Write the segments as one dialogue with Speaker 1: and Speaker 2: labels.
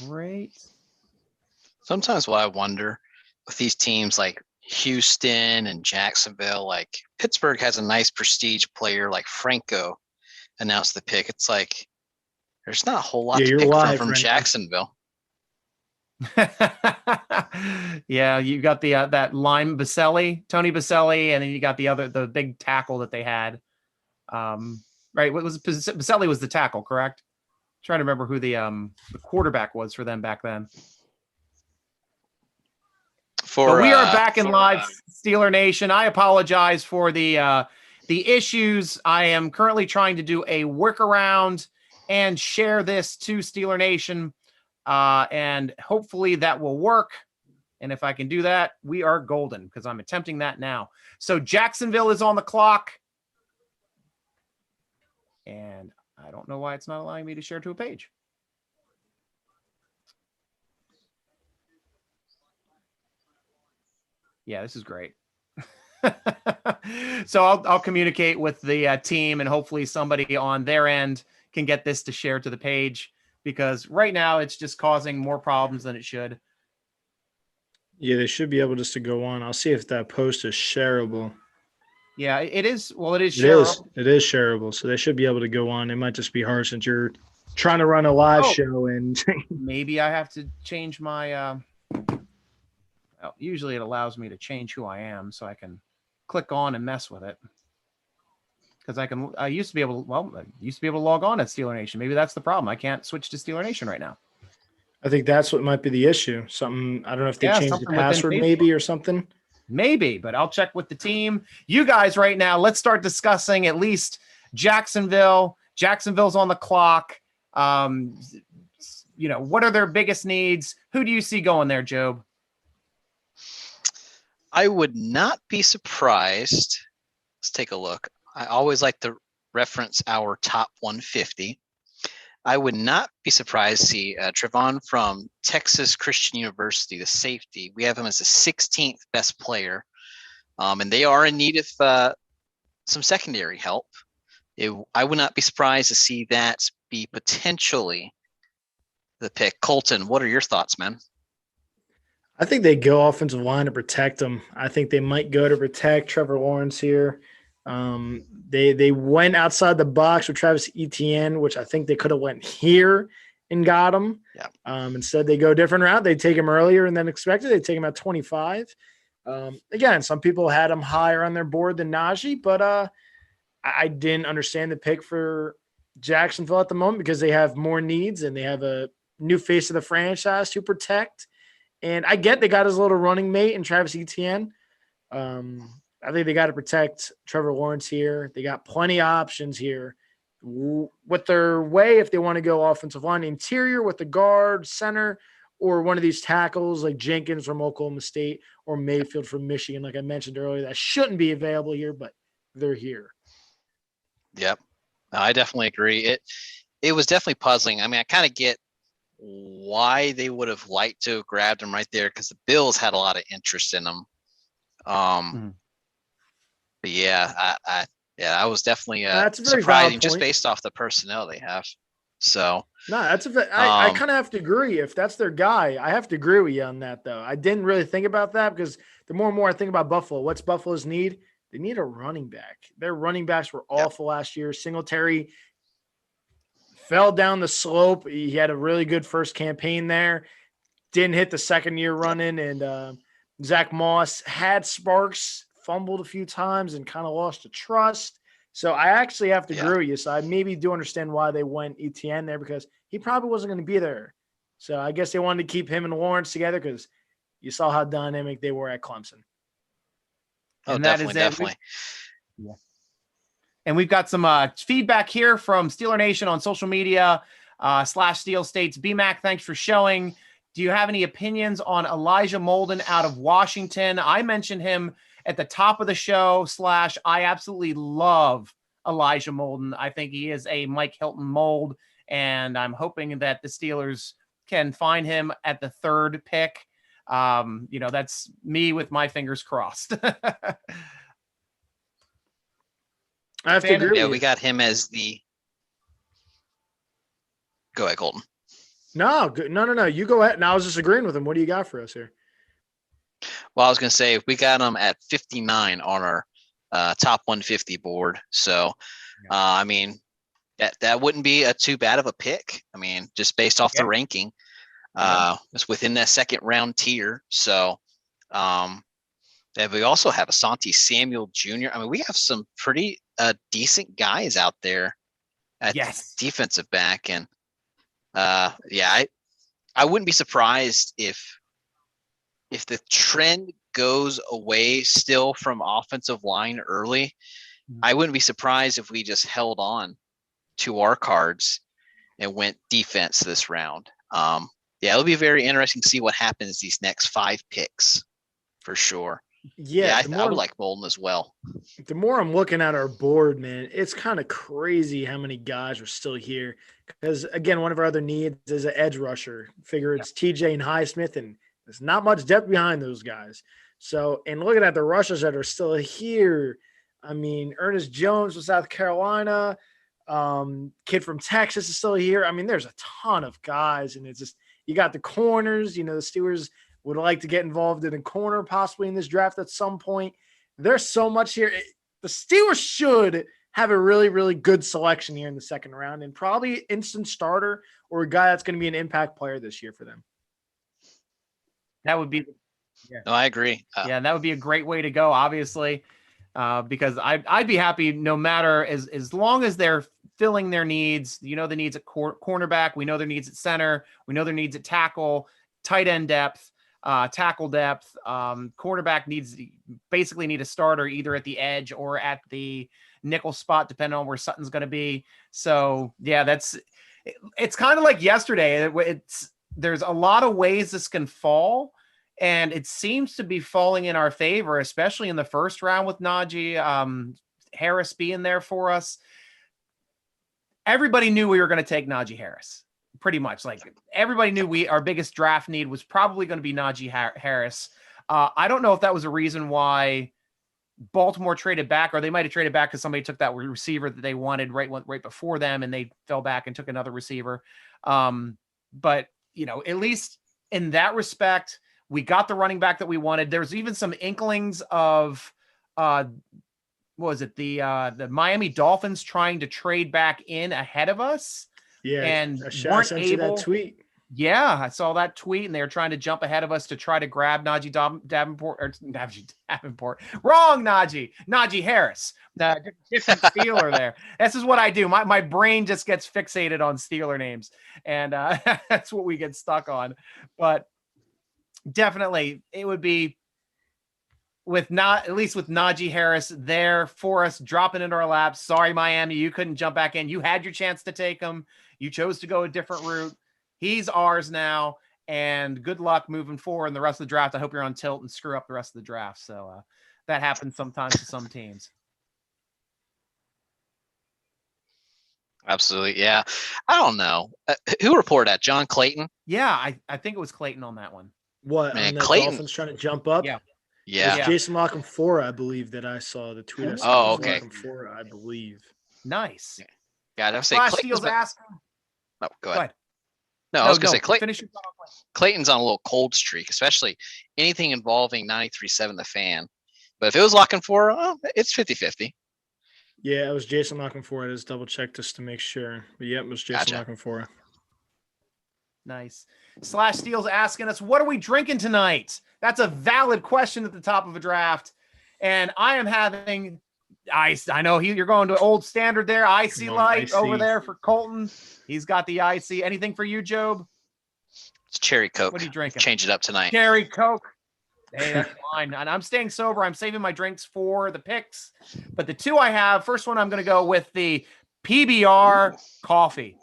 Speaker 1: Great.
Speaker 2: Sometimes what I wonder with these teams like Houston and Jacksonville, like Pittsburgh has a nice prestige player like Franco announced the pick. It's like there's not a whole lot to pick from Jacksonville.
Speaker 1: Yeah, you got the that Tony Baselli, and then you got the big tackle that they had. Right, what was Baselli was the tackle, correct? I'm trying to remember who the quarterback was for them back then. But we are back in live, Steeler Nation. I apologize for the issues. I am currently trying to do a workaround and share this to Steeler Nation, and hopefully that will work. And if I can do that, we are golden because I'm attempting that now. So Jacksonville is on the clock, and I don't know why it's not allowing me to share to a page. Yeah, this is great. So I'll communicate with the team, and hopefully somebody on their end can get this to share to the page, because right now it's just causing more problems than it should.
Speaker 3: Yeah, they should be able just to go on. I'll see if that post is shareable.
Speaker 1: Yeah, it is. Well, it is shareable.
Speaker 3: It is shareable, so they should be able to go on. It might just be hard since you're trying to run a live show. And
Speaker 1: maybe I have to change my usually it allows me to change who I am, so I can click on and mess with it. Because I used to be able to log on at Steeler Nation. Maybe that's the problem. I can't switch to Steeler Nation right now.
Speaker 3: I think that's what might be the issue. Something, I don't know if they changed the password maybe or something.
Speaker 1: Maybe, but I'll check with the team. You guys right now, let's start discussing at least Jacksonville. Jacksonville's on the clock. What are their biggest needs? Who do you see going there, Job?
Speaker 2: I would not be surprised. Let's take a look. I always like to reference our top 150. I would not be surprised to see Trevon from Texas Christian University, the safety. We have him as the 16th best player, and they are in need of some secondary help. I would not be surprised to see that be potentially the pick. Colton, what are your thoughts, man?
Speaker 3: I think they go offensive line to protect him. I think they might go to protect Trevor Lawrence here. They went outside the box with Travis Etienne, which I think they could have went here and got him.
Speaker 2: Yeah.
Speaker 3: Instead, they go a different route. They take him earlier than expected. They take him at 25. Again, some people had him higher on their board than Naji, but I didn't understand the pick for Jacksonville at the moment because they have more needs and they have a new face of the franchise to protect. And I get they got his little running mate in Travis Etienne. I think they got to protect Trevor Lawrence here. They got plenty of options here. With their way, if they want to go offensive line, interior with the guard, center, or one of these tackles like Jenkins from Oklahoma State or Mayfield from Michigan, like I mentioned earlier, that shouldn't be available here, but they're here.
Speaker 2: Yep. I definitely agree. It was definitely puzzling. I mean, I kind of get why they would have liked to have grabbed him right there because the Bills had a lot of interest in him. But yeah, I was definitely surprising just based off the personnel they have. So
Speaker 3: no, I kind of have to agree. If that's their guy, I have to agree with you on that, though. I didn't really think about that because the more and more I think about Buffalo, what's Buffalo's need? They need a running back. Their running backs were awful last year. Singletary fell down the slope. He had a really good first campaign there. Didn't hit the second year running. And Zach Moss had sparks, fumbled a few times, and kind of lost the trust. So I actually have to agree with you. So I maybe do understand why they went Etienne there because he probably wasn't going to be there. So I guess they wanted to keep him and Lawrence together because you saw how dynamic they were at Clemson.
Speaker 2: Oh, and definitely.
Speaker 1: Yeah. And we've got some feedback here from Steeler Nation on social media /Steel States. BMAC, thanks for showing. Do you have any opinions on Elijah Molden out of Washington? I mentioned him at the top of the show / I absolutely love Elijah Molden. I think he is a Mike Hilton mold, and I'm hoping that the Steelers can find him at the third pick. That's me with my fingers crossed.
Speaker 3: I have to agree.
Speaker 2: Yeah, we got him as the. Go ahead, Colton.
Speaker 3: No, good. No. You go ahead. Now I was just agreeing with him. What do you got for us here?
Speaker 2: Well, I was going to say we got him at 59 on our top 150 board. So, I mean, that wouldn't be too bad of a pick. I mean, just based off the ranking, it's within that second round tier. So, and we also have Asante Samuel Jr. I mean, we have some pretty decent guys out there at defensive back, and I wouldn't be surprised if the trend goes away still from offensive line early. I wouldn't be surprised if we just held on to our cards and went defense this round. It'll be very interesting to see what happens these next 5 picks for sure. I would like Bolden as well.
Speaker 3: The more I'm looking at our board, man, it's kind of crazy how many guys are still here. Because again, one of our other needs is an edge rusher. Figure it's TJ and Highsmith, and there's not much depth behind those guys. So, and looking at the rushers that are still here, I mean, Ernest Jones from South Carolina, kid from Texas is still here. I mean, there's a ton of guys, and it's just, you got the corners, the Steelers would like to get involved in a corner possibly in this draft at some point. There's so much here. The Steelers should have a really, really good selection here in the second round, and probably instant starter or a guy that's going to be an impact player this year for them.
Speaker 1: That would be.
Speaker 2: No, I agree.
Speaker 1: That would be a great way to go, obviously, because I'd be happy no matter as long as they're filling their needs. The needs at cornerback. We know their needs at center. We know their needs at tackle, tight end depth, tackle depth. Quarterback basically need a starter either at the edge or at the nickel spot, depending on where Sutton's going to be. So it's kind of like yesterday. There's a lot of ways this can fall, and it seems to be falling in our favor, especially in the first round with Naji Harris being there for us. Everybody knew we were going to take Naji Harris, pretty much. Like, everybody knew our biggest draft need was probably going to be Naji Harris. I don't know if that was a reason why Baltimore traded back, or they might have traded back because somebody took that receiver that they wanted right before them, and they fell back and took another receiver. But at least in that respect, we got the running back that we wanted. There's even some inklings of, what was it? The Miami Dolphins trying to trade back in ahead of us.
Speaker 3: Yeah.
Speaker 1: And
Speaker 3: weren't able. That tweet.
Speaker 1: Yeah, I saw that tweet, and they were trying to jump ahead of us to try to grab Naji Davenport. Wrong, Naji Harris. Different Steeler there. This is what I do. My brain just gets fixated on Steeler names, and that's what we get stuck on. But definitely, it would be at least with Naji Harris there for us, dropping into our laps. Sorry, Miami, you couldn't jump back in. You had your chance to take him. You chose to go a different route. He's ours now, and good luck moving forward in the rest of the draft. I hope you're on tilt and screw up the rest of the draft. So that happens sometimes to some teams.
Speaker 2: Absolutely. Yeah. I don't know. Who reported that? John Clayton?
Speaker 1: Yeah, I think it was Clayton on that one.
Speaker 3: What?
Speaker 2: Man,
Speaker 3: Clayton Dolphins trying to jump up?
Speaker 2: Yeah.
Speaker 3: It was Jason Lockham-Fora, I believe, that I saw the tweet.
Speaker 2: Okay.
Speaker 3: Lockham-Fora, I believe.
Speaker 1: Nice.
Speaker 2: Yeah, I was say Clayton's
Speaker 1: asking.
Speaker 2: Oh, go ahead. No, I was going to say Clayton's on a little cold streak, especially anything involving 93.7 The Fan. But if it was Lockham-Fora, it's 50-50.
Speaker 3: Yeah, it was Jason Lockham-Fora. I just double-checked just to make sure. But yeah, it was Jason Lockham-Fora.
Speaker 1: Nice. Slash Steele's asking us, what are we drinking tonight? That's a valid question at the top of a draft. And I am having ice. I know you're going to old standard there. Icy Light over there for Colton. He's got the icy. Anything for you, Job?
Speaker 2: It's cherry Coke.
Speaker 1: What are you drinking?
Speaker 2: Change it up tonight.
Speaker 1: Cherry Coke. Hey, that's fine. And I'm staying sober. I'm saving my drinks for the picks. But the two I have, first one, I'm going to go with the PBR coffee.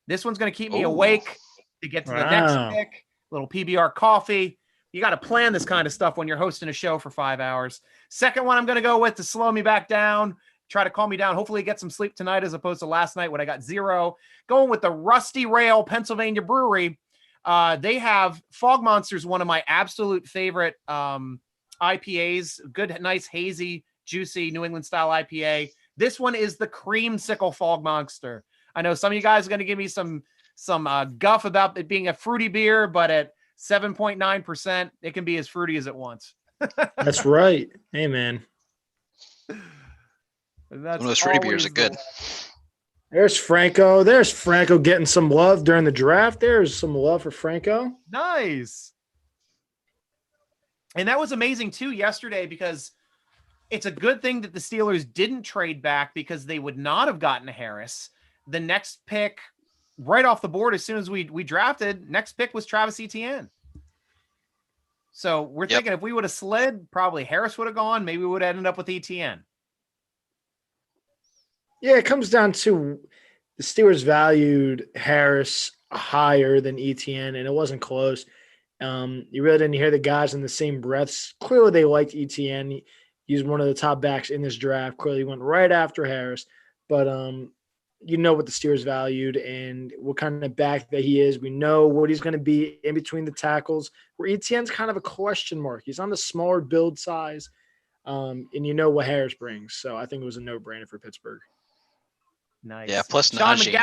Speaker 1: This one's going to keep me awake to get to the next pick. Little PBR coffee. You got to plan this kind of stuff when you're hosting a show for 5 hours. Second one I'm going to go with to slow me back down, try to calm me down, hopefully get some sleep tonight as opposed to last night when I got 0. Going with the Rusty Rail Pennsylvania Brewery. They have Fog Monsters, one of my absolute favorite IPAs. Good, nice, hazy, juicy New England style IPA. This one is the Creamsicle Fog Monster. I know some of you guys are going to give me some some guff about it being a fruity beer, but at 7.9%, it can be as fruity as it wants.
Speaker 3: That's right. Hey, man.
Speaker 1: That's
Speaker 2: One of those fruity beers are good.
Speaker 3: There's Franco. There's Franco getting some love during the draft. There's some love for Franco.
Speaker 1: Nice. And that was amazing too yesterday, because it's a good thing that the Steelers didn't trade back, because they would not have gotten Harris. The next pick right off the board, as soon as we drafted, next pick was Travis Etienne. So we're thinking if we would have slid, probably Harris would have gone. Maybe we would have ended up with Etienne.
Speaker 3: Yeah, it comes down to the Steelers valued Harris higher than Etienne, and it wasn't close. You really didn't hear the guys in the same breaths. Clearly, they liked Etienne. He's one of the top backs in this draft. Clearly went right after Harris. But you know what the Steelers valued and what kind of back that he is. We know what he's going to be in between the tackles, where Etienne's kind of a question mark. He's on the smaller build size, and you know what Harris brings. So I think it was a no-brainer for Pittsburgh.
Speaker 1: Nice.
Speaker 2: Yeah, plus
Speaker 1: Sean
Speaker 2: Naji.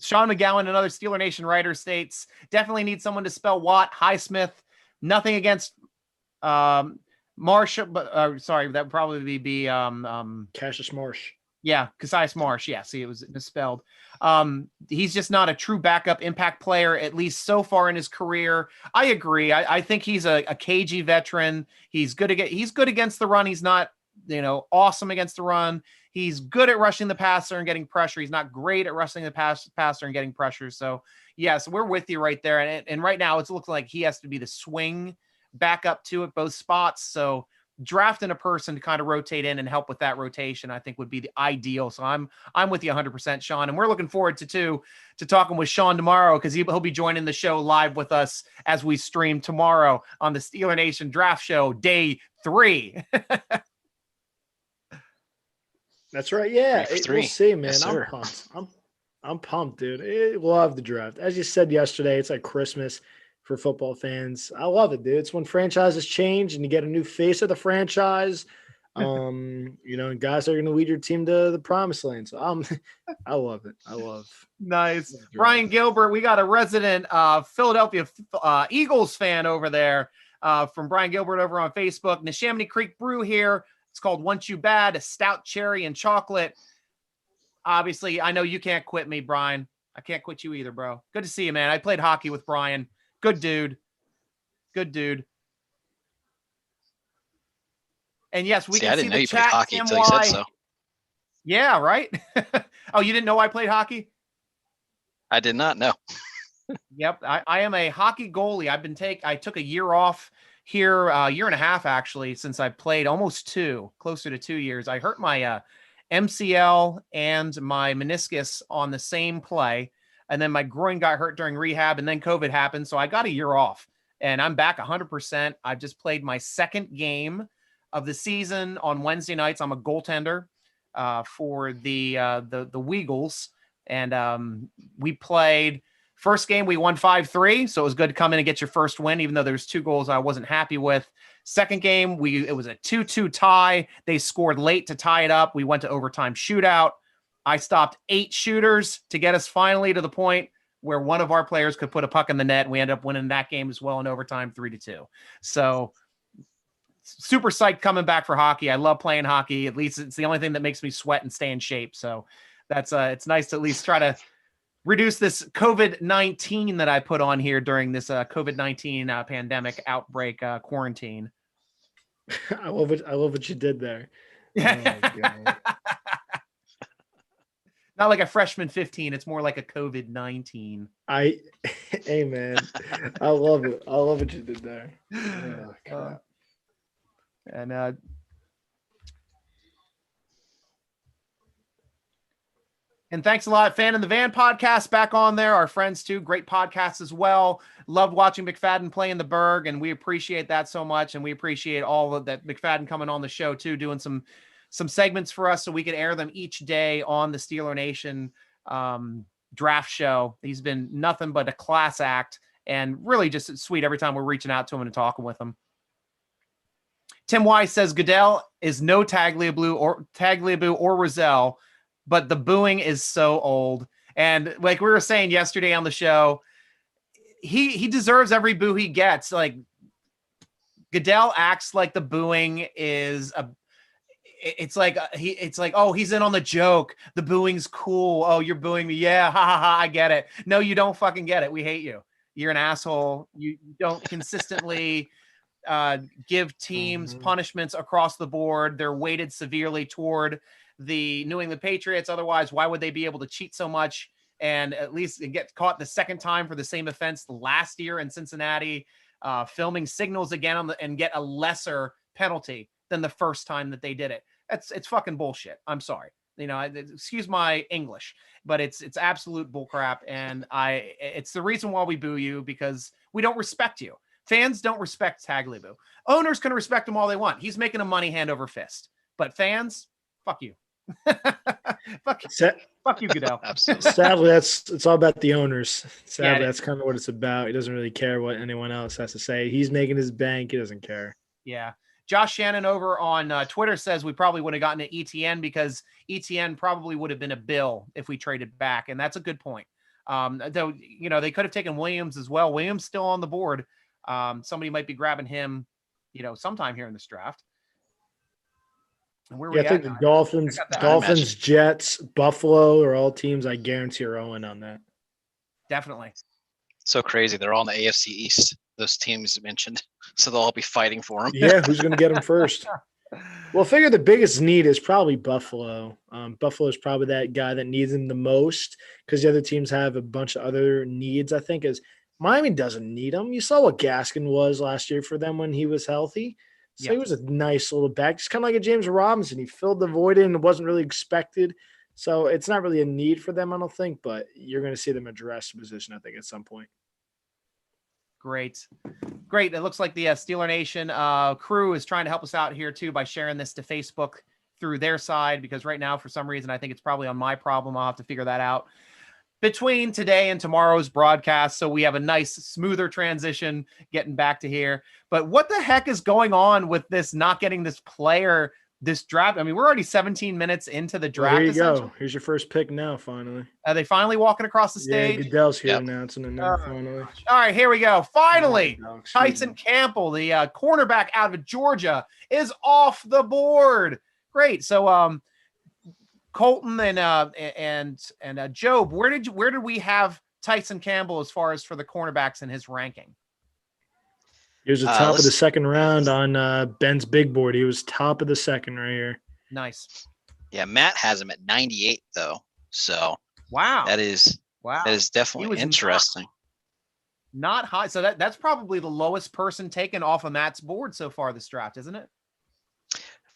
Speaker 1: McGowan, another Steeler Nation writer, states, definitely need someone to spell Watt, Highsmith. Nothing against Marsh, but sorry, that would probably be
Speaker 3: Cassius Marsh.
Speaker 1: Yeah, Cassius Marsh. Yeah, see, it was misspelled. He's just not a true backup impact player, at least so far in his career. I agree. I think he's a cagey veteran. He's good against the run. He's not, awesome against the run. He's good at rushing the passer and getting pressure. He's not great at rushing the passer and getting pressure. So, yes, we're with you right there. And right now, it's looking like he has to be the swing backup to at both spots. So, drafting a person to kind of rotate in and help with that rotation, I think would be the ideal. So I'm with you 100%, Sean. And we're looking forward to talking with Sean tomorrow, because he'll be joining the show live with us as we stream tomorrow on the Steeler Nation Draft Show, Day 3.
Speaker 3: That's right. Yeah, we'll see, man.
Speaker 2: Yes,
Speaker 3: I'm pumped. I'm pumped, dude. We'll have the draft. As you said yesterday, it's like Christmas for football fans. I love it, dude. It's when franchises change and you get a new face of the franchise. And guys are going to lead your team to the promised land. So I love it. I love.
Speaker 1: Nice. Brian Gilbert, we got a resident Philadelphia Eagles fan over there from Brian Gilbert over on Facebook. Neshaminy Creek Brew here. It's called Once You Bad, a stout cherry and chocolate. Obviously, I know you can't quit me, Brian. I can't quit you either, bro. Good to see you, man. I played hockey with Brian. Good dude. And yes, we can see the chat. I didn't know you played hockey until you said so. Yeah, right? Oh, you didn't know I played hockey?
Speaker 2: I did not know.
Speaker 1: Yep, I am a hockey goalie. I took a year off here, a year and a half actually, since I played almost closer to 2 years. I hurt my MCL and my meniscus on the same play. And then my groin got hurt during rehab, and then COVID happened. So I got a year off, and I'm back 100%. I've just played my second game of the season on Wednesday nights. I'm a goaltender for the Weagles. And we played first game. We won 5-3. So it was good to come in and get your first win, even though there was 2 goals I wasn't happy with. Second game, it was a 2-2 tie. They scored late to tie it up. We went to overtime shootout. I stopped 8 shooters to get us finally to the point where one of our players could put a puck in the net. And we ended up winning that game as well in overtime, 3-2. So super psyched coming back for hockey. I love playing hockey. At least it's the only thing that makes me sweat and stay in shape. So that's it's nice to at least try to reduce this COVID-19 that I put on here during this COVID-19 pandemic outbreak quarantine.
Speaker 3: I love it. I love what you did there. Oh,
Speaker 1: not like a freshman 15. It's more like a COVID-19.
Speaker 3: Hey man, I love it. I love what you did there. Oh,
Speaker 1: and thanks a lot, Fan in the Van podcast back on there. Our friends too, great podcasts as well. Loved watching McFadden play in the Berg, and we appreciate that so much. And we appreciate all of that McFadden coming on the show too, doing some segments for us so we could air them each day on the Steeler Nation draft show. He's been nothing but a class act and really just sweet every time we're reaching out to him and talking with him. Tim Weiss says Goodell is no Tagliabue or Rozelle, but the booing is so old. And like we were saying yesterday on the show, he deserves every boo he gets. Like Goodell acts like the booing is it's like oh, he's in on the joke. The booing's cool. Oh, you're booing me. Yeah, ha ha ha. I get it. No, you don't fucking get it. We hate you. You're an asshole. You don't consistently give teams punishments across the board. They're weighted severely toward the New England Patriots. Otherwise, why would they be able to cheat so much and at least get caught the second time for the same offense last year in Cincinnati, filming signals again and get a lesser penalty than the first time that they did it? It's fucking bullshit. I'm sorry. Excuse my English, but it's absolute bullcrap. And it's the reason why we boo you, because we don't respect you. Fans don't respect Tagliabue. Owners can respect him all they want. He's making a money hand over fist. But fans, fuck you. Fuck you, Goodell.
Speaker 2: Absolutely.
Speaker 3: Sadly, it's all about the owners. Sadly, that's kind of what it's about. He doesn't really care what anyone else has to say. He's making his bank. He doesn't care.
Speaker 1: Yeah. Josh Shannon over on Twitter says we probably would have gotten an ETN because ETN probably would have been a bill if we traded back. And that's a good point. Though, they could have taken Williams as well. Williams still on the board. Somebody might be grabbing him, sometime here in this draft.
Speaker 3: I think the Dolphins, Jets, Buffalo are all teams I guarantee are owing on that.
Speaker 1: Definitely.
Speaker 2: So crazy. They're all in the AFC East, those teams mentioned. So they'll all be fighting for them.
Speaker 3: Yeah, who's going to get them first? Well, I figure the biggest need is probably Buffalo. Buffalo is probably that guy that needs him the most because the other teams have a bunch of other needs, I think, is Miami doesn't need him. You saw what Gaskin was last year for them when he was healthy. So He was a nice little back, just kind of like a James Robinson. He filled the void in. It wasn't really expected. So it's not really a need for them, I don't think, but you're going to see them address the position, I think, at some point.
Speaker 1: Great. It looks like the Steeler Nation crew is trying to help us out here too by sharing this to Facebook through their side, because right now, for some reason, I think it's probably on my problem. I'll have to figure that out between today and tomorrow's broadcast, so we have a nice, smoother transition getting back to here. But what the heck is going on with this not getting this player, this draft? I mean, we're already 17 minutes into the draft.
Speaker 3: Well, here you go. Here's your first pick now, finally.
Speaker 1: Are they finally walking across the stage?
Speaker 3: Yeah, Goodell's here announcing it now, finally.
Speaker 1: All right, here we go. Finally, Tyson Campbell, the cornerback out of Georgia, is off the board. Great. So, Colton and Job, where did we have Tyson Campbell as far as for the cornerbacks in his ranking?
Speaker 3: He was the top of the second round on Ben's big board. He was top of the second right here.
Speaker 1: Nice.
Speaker 2: Yeah, Matt has him at 98 though. So
Speaker 1: wow,
Speaker 2: that is definitely interesting.
Speaker 1: Not high. So that's probably the lowest person taken off of Matt's board so far this draft, isn't it?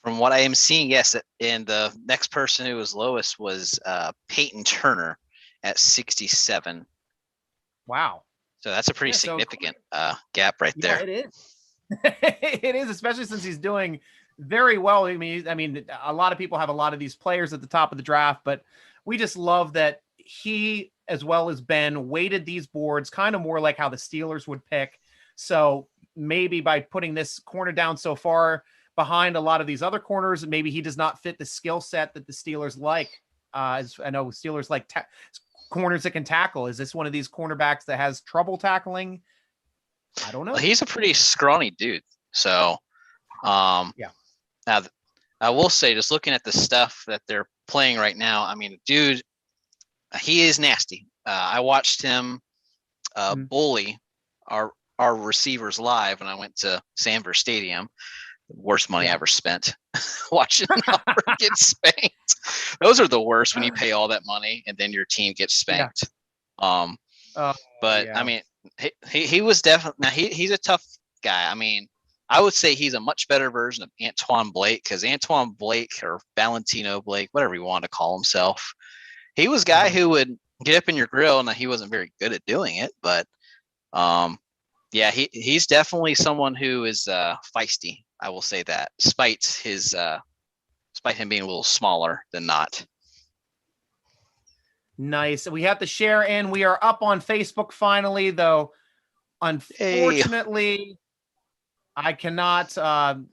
Speaker 2: From what I am seeing, yes. And the next person who was lowest was Peyton Turner at 67.
Speaker 1: Wow.
Speaker 2: So that's a pretty significant gap right there.
Speaker 1: It is. It is, especially since he's doing very well. I mean, a lot of people have a lot of these players at the top of the draft, but we just love that he, as well as Ben, weighted these boards kind of more like how the Steelers would pick. So maybe by putting this corner down so far behind a lot of these other corners, maybe he does not fit the skill set that the Steelers like. As I know Steelers like corners that can tackle. Is this one of these cornerbacks that has trouble tackling? I don't know.
Speaker 2: Well, he's a pretty scrawny dude. So, yeah. Now, I will say, just looking at the stuff that they're playing right now, I mean, dude, he is nasty. I watched him bully our receivers live when I went to Sanford Stadium. The worst money I ever spent watching Auburn get spanked. Those are the worst when you pay all that money and then your team gets spanked. I mean, he was definitely, now he's a tough guy. I mean, I would say he's a much better version of Antoine Blake, because Antoine Blake, or Valentino Blake, whatever you want to call himself, he was a guy who would get up in your grill, and he wasn't very good at doing it. But yeah, he's definitely someone who is feisty. I will say that, despite him being a little smaller than not.
Speaker 1: Nice. We have to share, and we are up on Facebook finally, though. Unfortunately, I cannot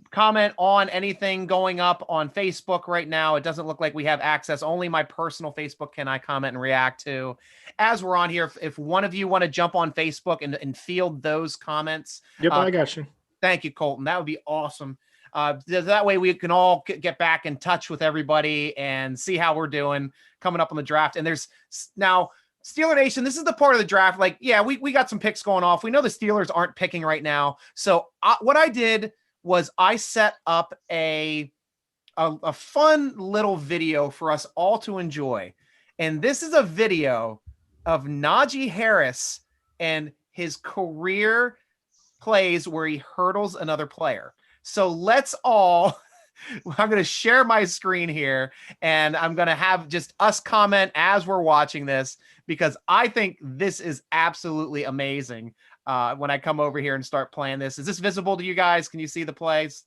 Speaker 1: comment on anything going up on Facebook right now. It doesn't look like we have access. Only my personal Facebook can I comment and react to. As we're on here, if one of you want to jump on Facebook and field those comments.
Speaker 3: Yep, I got you.
Speaker 1: Thank you, Colton. That would be awesome. That way we can all get back in touch with everybody and see how we're doing coming up on the draft. And there's now Steeler Nation, this is the part of the draft. Like, yeah, we got some picks going off. We know the Steelers aren't picking right now. So what I did was I set up a fun little video for us all to enjoy. And this is a video of Naji Harris and his career plays where he hurdles another player. So let's all, I'm going to share my screen here and I'm going to have just us comment as we're watching this, because I think this is absolutely amazing when I come over here and start playing this. Is this visible to you guys? Can you see the plays?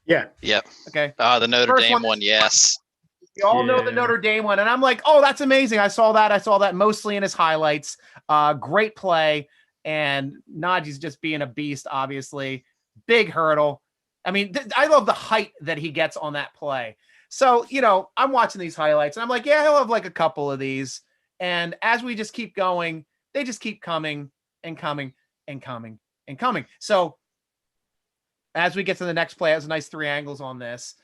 Speaker 3: Yeah.
Speaker 2: Yep.
Speaker 1: Okay.
Speaker 2: The Notre Dame one, yes.
Speaker 1: You all know the Notre Dame one. And I'm like, oh, that's amazing. I saw that mostly in his highlights. Great play. And Naji's just being a beast, obviously. Big hurdle. I mean, I love the height that he gets on that play. So, I'm watching these highlights and I'm like, yeah, he'll have like a couple of these. And as we just keep going, they just keep coming and coming and coming and coming. So as we get to the next play, it has a nice 3 angles on this.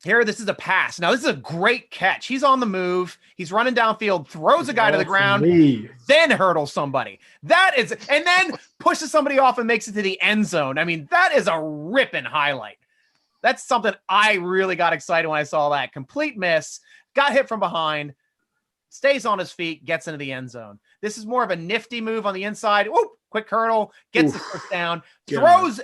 Speaker 1: Here, this is a pass. Now, this is a great catch. He's on the move. He's running downfield, throws a guy to the ground, then hurdles somebody. And then pushes somebody off and makes it to the end zone. I mean, that is a ripping highlight. That's something I really got excited when I saw that. Complete miss, got hit from behind, stays on his feet, gets into the end zone. This is more of a nifty move on the inside. Whoop, quick hurdle, gets the first down, throws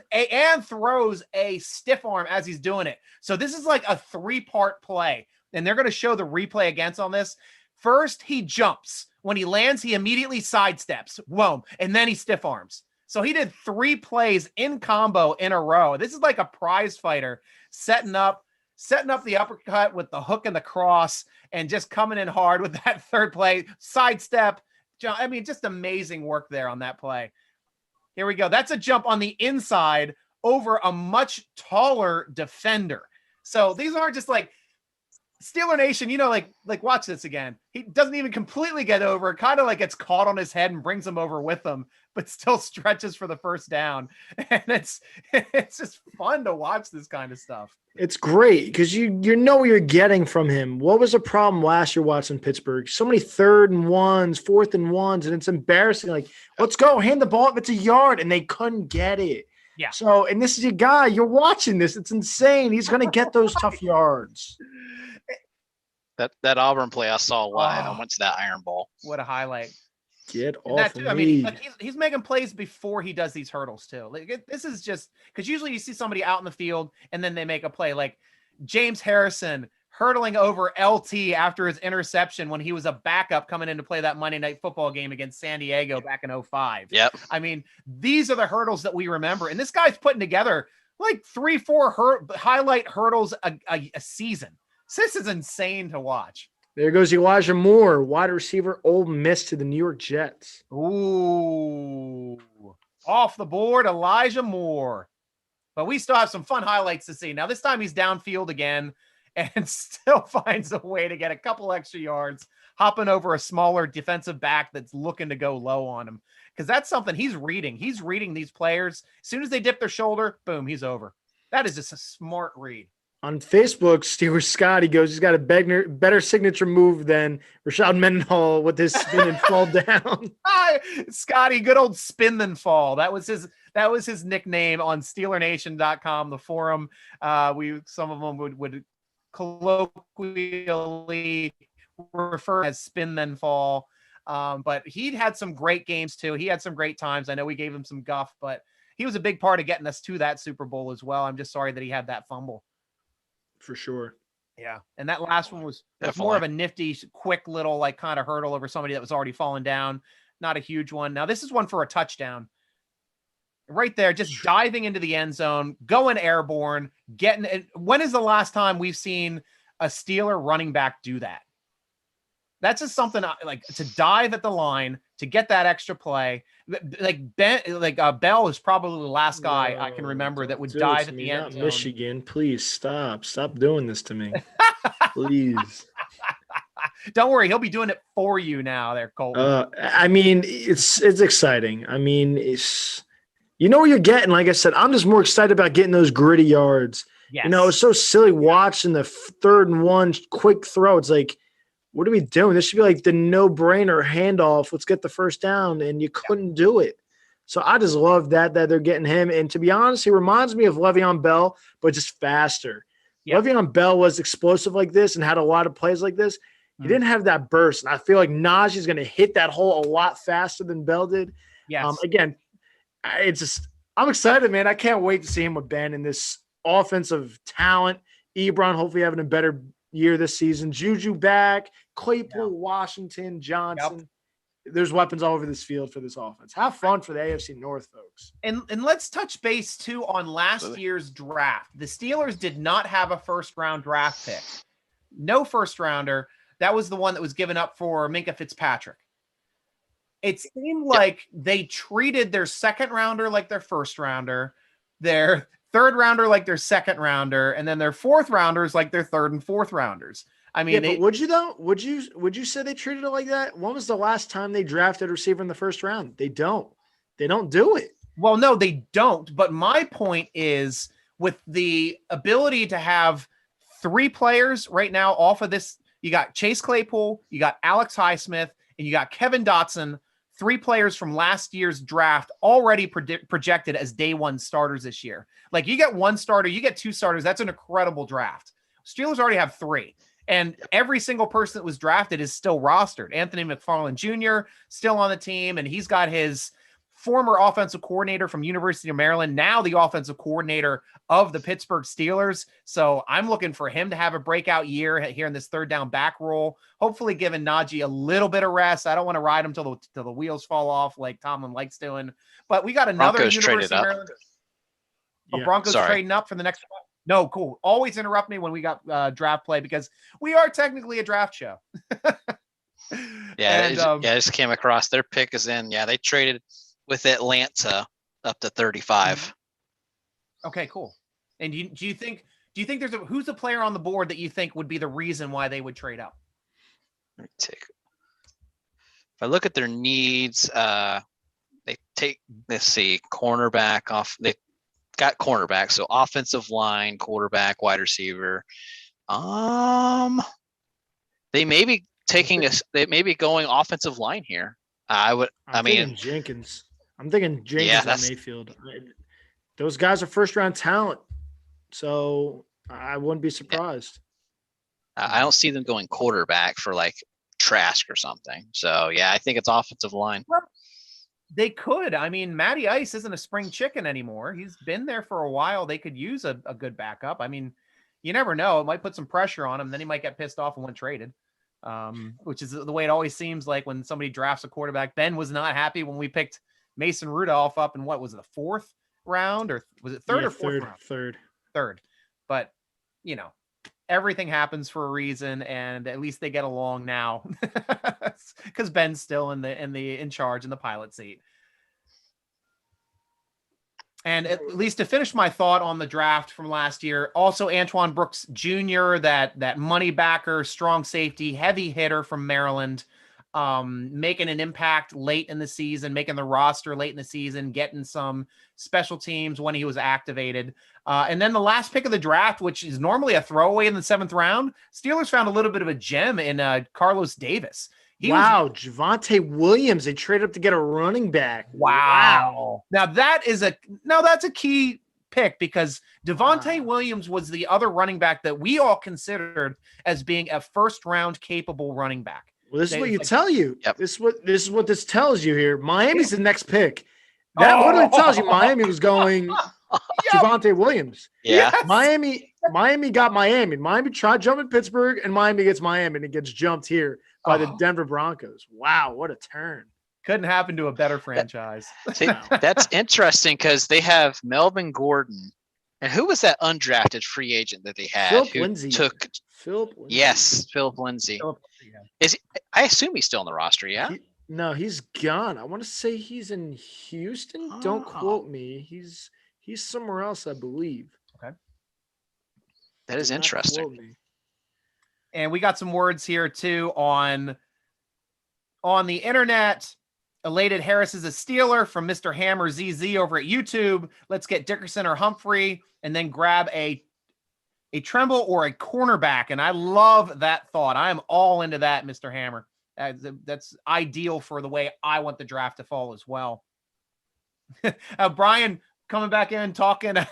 Speaker 1: a stiff arm as he's doing it. So this is like a 3-part play, and they're going to show the replay against on this. First, he jumps. When he lands, he immediately sidesteps. Whoa, and then he stiff arms. So he did 3 plays in combo in a row. This is like a prize fighter setting up the uppercut with the hook and the cross and just coming in hard with that third play, sidestep. I mean, just amazing work there on that play. Here we go. That's a jump on the inside over a much taller defender. So these aren't just like Steeler Nation, like watch this again. He doesn't even completely get over, kind of like gets caught on his head and brings him over with him, but still stretches for the first down. And it's just fun to watch this kind of stuff.
Speaker 3: It's great because you know what you're getting from him. What was the problem last year watching Pittsburgh? So many 3rd and 1s, 4th and 1s, and it's embarrassing. Like, let's go, hand the ball if it's a yard, and they couldn't get it.
Speaker 1: Yeah.
Speaker 3: So, and this is your guy. You're watching this. It's insane. He's going to get those tough yards.
Speaker 2: That Auburn play I saw live. I went to that Iron Bowl.
Speaker 1: What a highlight.
Speaker 3: Get off
Speaker 1: that
Speaker 3: of
Speaker 1: too. I
Speaker 3: me.
Speaker 1: mean, like he's making plays before he does these hurdles too. Like this is just because usually you see somebody out in the field and then they make a play. Like James Harrison hurdling over LT after his interception when he was a backup coming in to play that Monday Night Football game against San Diego back in 2005.
Speaker 2: Yep.
Speaker 1: I mean, these are the hurdles that we remember. And this guy's putting together like 3-4 highlight hurdles a season. So this is insane to watch.
Speaker 3: There goes Elijah Moore, wide receiver, Ole Miss to the New York Jets.
Speaker 1: Ooh, off the board, Elijah Moore. But we still have some fun highlights to see. Now, this time he's downfield again and still finds a way to get a couple extra yards, hopping over a smaller defensive back that's looking to go low on him. Because that's something he's reading. He's reading these players. As soon as they dip their shoulder, boom, he's over. That is just a smart read.
Speaker 3: On Facebook, Steelers Scotty goes, he's got a better signature move than Rashad Mendenhall with his spin and fall down.
Speaker 1: Scotty, good old spin then fall. That was his nickname on SteelerNation.com, the forum. Some of them would colloquially refer as spin then fall. But he'd had some great games too. He had some great times. I know we gave him some guff, but he was a big part of getting us to that Super Bowl as well. I'm just sorry that he had that fumble.
Speaker 3: For sure.
Speaker 1: Yeah. And that last one was more of a nifty, quick little like kind of hurdle over somebody that was already falling down. Not a huge one. Now this is one for a touchdown. Right there, just diving into the end zone, going airborne, getting. When is the last time we've seen a Steeler running back do that? That's just something like to dive at the line to get that extra play. Bell is probably the last guy I can remember that would dive at the end zone.
Speaker 3: Michigan, please stop doing this to me, please.
Speaker 1: Don't worry, he'll be doing it for you now, there, Colton.
Speaker 3: I mean, it's exciting. I mean, you know what you're getting. Like I said, I'm just more excited about getting those gritty yards.
Speaker 1: Yes.
Speaker 3: You know, it's so silly watching the 3rd and 1 quick throw. It's like, what are we doing? This should be like the no-brainer handoff. Let's get the first down, and you couldn't do it. So I just love that they're getting him. And to be honest, he reminds me of Le'Veon Bell, but just faster. Yep. Le'Veon Bell was explosive like this and had a lot of plays like this. He didn't have that burst, and I feel like Najee's going to hit that hole a lot faster than Bell did.
Speaker 1: Yes.
Speaker 3: Again, I'm excited, man. I can't wait to see him with Ben in this offensive talent. Ebron hopefully having a better year this season. Juju back, Claypool, Washington, Johnson. Yep. There's weapons all over this field for this offense. Have fun for the AFC North, folks.
Speaker 1: And let's touch base, too, on last year's draft. The Steelers did not have a first-round draft pick. No first-rounder. That was the one that was given up for Minkah Fitzpatrick. It seemed like they treated their second-rounder like their first-rounder, their third-rounder like their second-rounder, and then their fourth-rounders like their third- and fourth-rounders. I mean,
Speaker 3: but would you though? Would you say they treated it like that? When was the last time they drafted a receiver in the first round? They don't. They don't do it.
Speaker 1: Well, no, they don't. But my point is, with the ability to have 3 players right now off of this, you got Chase Claypool, you got Alex Highsmith, and you got Kevin Dotson. 3 players from last year's draft already projected as day 1 starters this year. Like, you get 1 starter, you get 2 starters. That's an incredible draft. Steelers already have 3. And every single person that was drafted is still rostered. Anthony McFarland Jr. still on the team, and he's got his former offensive coordinator from University of Maryland, now the offensive coordinator of the Pittsburgh Steelers. So I'm looking for him to have a breakout year here in this third down back role, hopefully giving Naji a little bit of rest. I don't want to ride him till the wheels fall off like Tomlin likes doing. But we got another
Speaker 2: Broncos
Speaker 1: University of Maryland. Broncos trading up for the next one. No, cool. Always interrupt me when we got draft play because we are technically a draft show.
Speaker 2: I just came across their pick is in. Yeah, they traded with Atlanta up to 35.
Speaker 1: Okay, cool. And do you think there's who's the player on the board that you think would be the reason why they would trade up?
Speaker 2: Let me take. If I look at their needs, they take. Let's see, cornerback off. They got cornerback, so offensive line, quarterback, wide receiver. They may be taking us. They may be going offensive line here. I'm thinking
Speaker 3: Jenkins. I'm thinking Jenkins on Mayfield. Those guys are first round talent, so I wouldn't be surprised.
Speaker 2: I don't see them going quarterback for like Trask or something. So yeah, I think it's offensive line.
Speaker 1: Well, they could. I mean, Matty Ice isn't a spring chicken anymore. He's been there for a while. They could use a good backup. I mean, you never know. It might put some pressure on him. Then he might get pissed off and want traded, which is the way it always seems like when somebody drafts a quarterback. Ben was not happy when we picked Mason Rudolph up in what was it, the 4th round, or was it third or fourth round? Third. But, you know, everything happens for a reason, and at least they get along now because Ben's still in charge in the pilot seat. And at least to finish my thought on the draft from last year, also Antoine Brooks Jr., that money backer, strong safety, heavy hitter from Maryland, making an impact late in the season, making the roster late in the season, getting some special teams when he was activated. And then the last pick of the draft, which is normally a throwaway in the 7th round, Steelers found a little bit of a gem in Carlos Davis.
Speaker 3: Javonte Williams. They traded up to get a running back.
Speaker 1: Wow. Now that's a key pick because Devontae Williams was the other running back that we all considered as being a first round capable running back.
Speaker 3: Well, this is what you tell you. Yep. This is what this tells you here. Miami's the next pick. That literally tells you Miami was going Javonte Williams.
Speaker 2: Yeah.
Speaker 1: Yes.
Speaker 3: Miami got Miami. Miami tried jumping Pittsburgh, and Miami gets Miami, and it gets jumped here by the Denver Broncos. Wow, what a turn.
Speaker 1: Couldn't happen to a better franchise.
Speaker 2: See, that's interesting because they have Melvin Gordon. And who was that undrafted free agent that they had?
Speaker 3: Philip Lindsay.
Speaker 2: Yes, Philip Lindsay. I assume he's still on the roster. Yeah.
Speaker 3: No, he's gone. I want to say he's in Houston. Don't quote me. He's somewhere else, I believe.
Speaker 1: Okay.
Speaker 2: That is interesting.
Speaker 1: And we got some words here too on the internet. Elated Harris is a Steeler from Mr. Hammer ZZ over at YouTube. Let's get Dickerson or Humphrey and then grab a Tremble or a cornerback. And I love that thought. I am all into that, Mr. Hammer. That's ideal for the way I want the draft to fall as well. Brian coming back in, talking on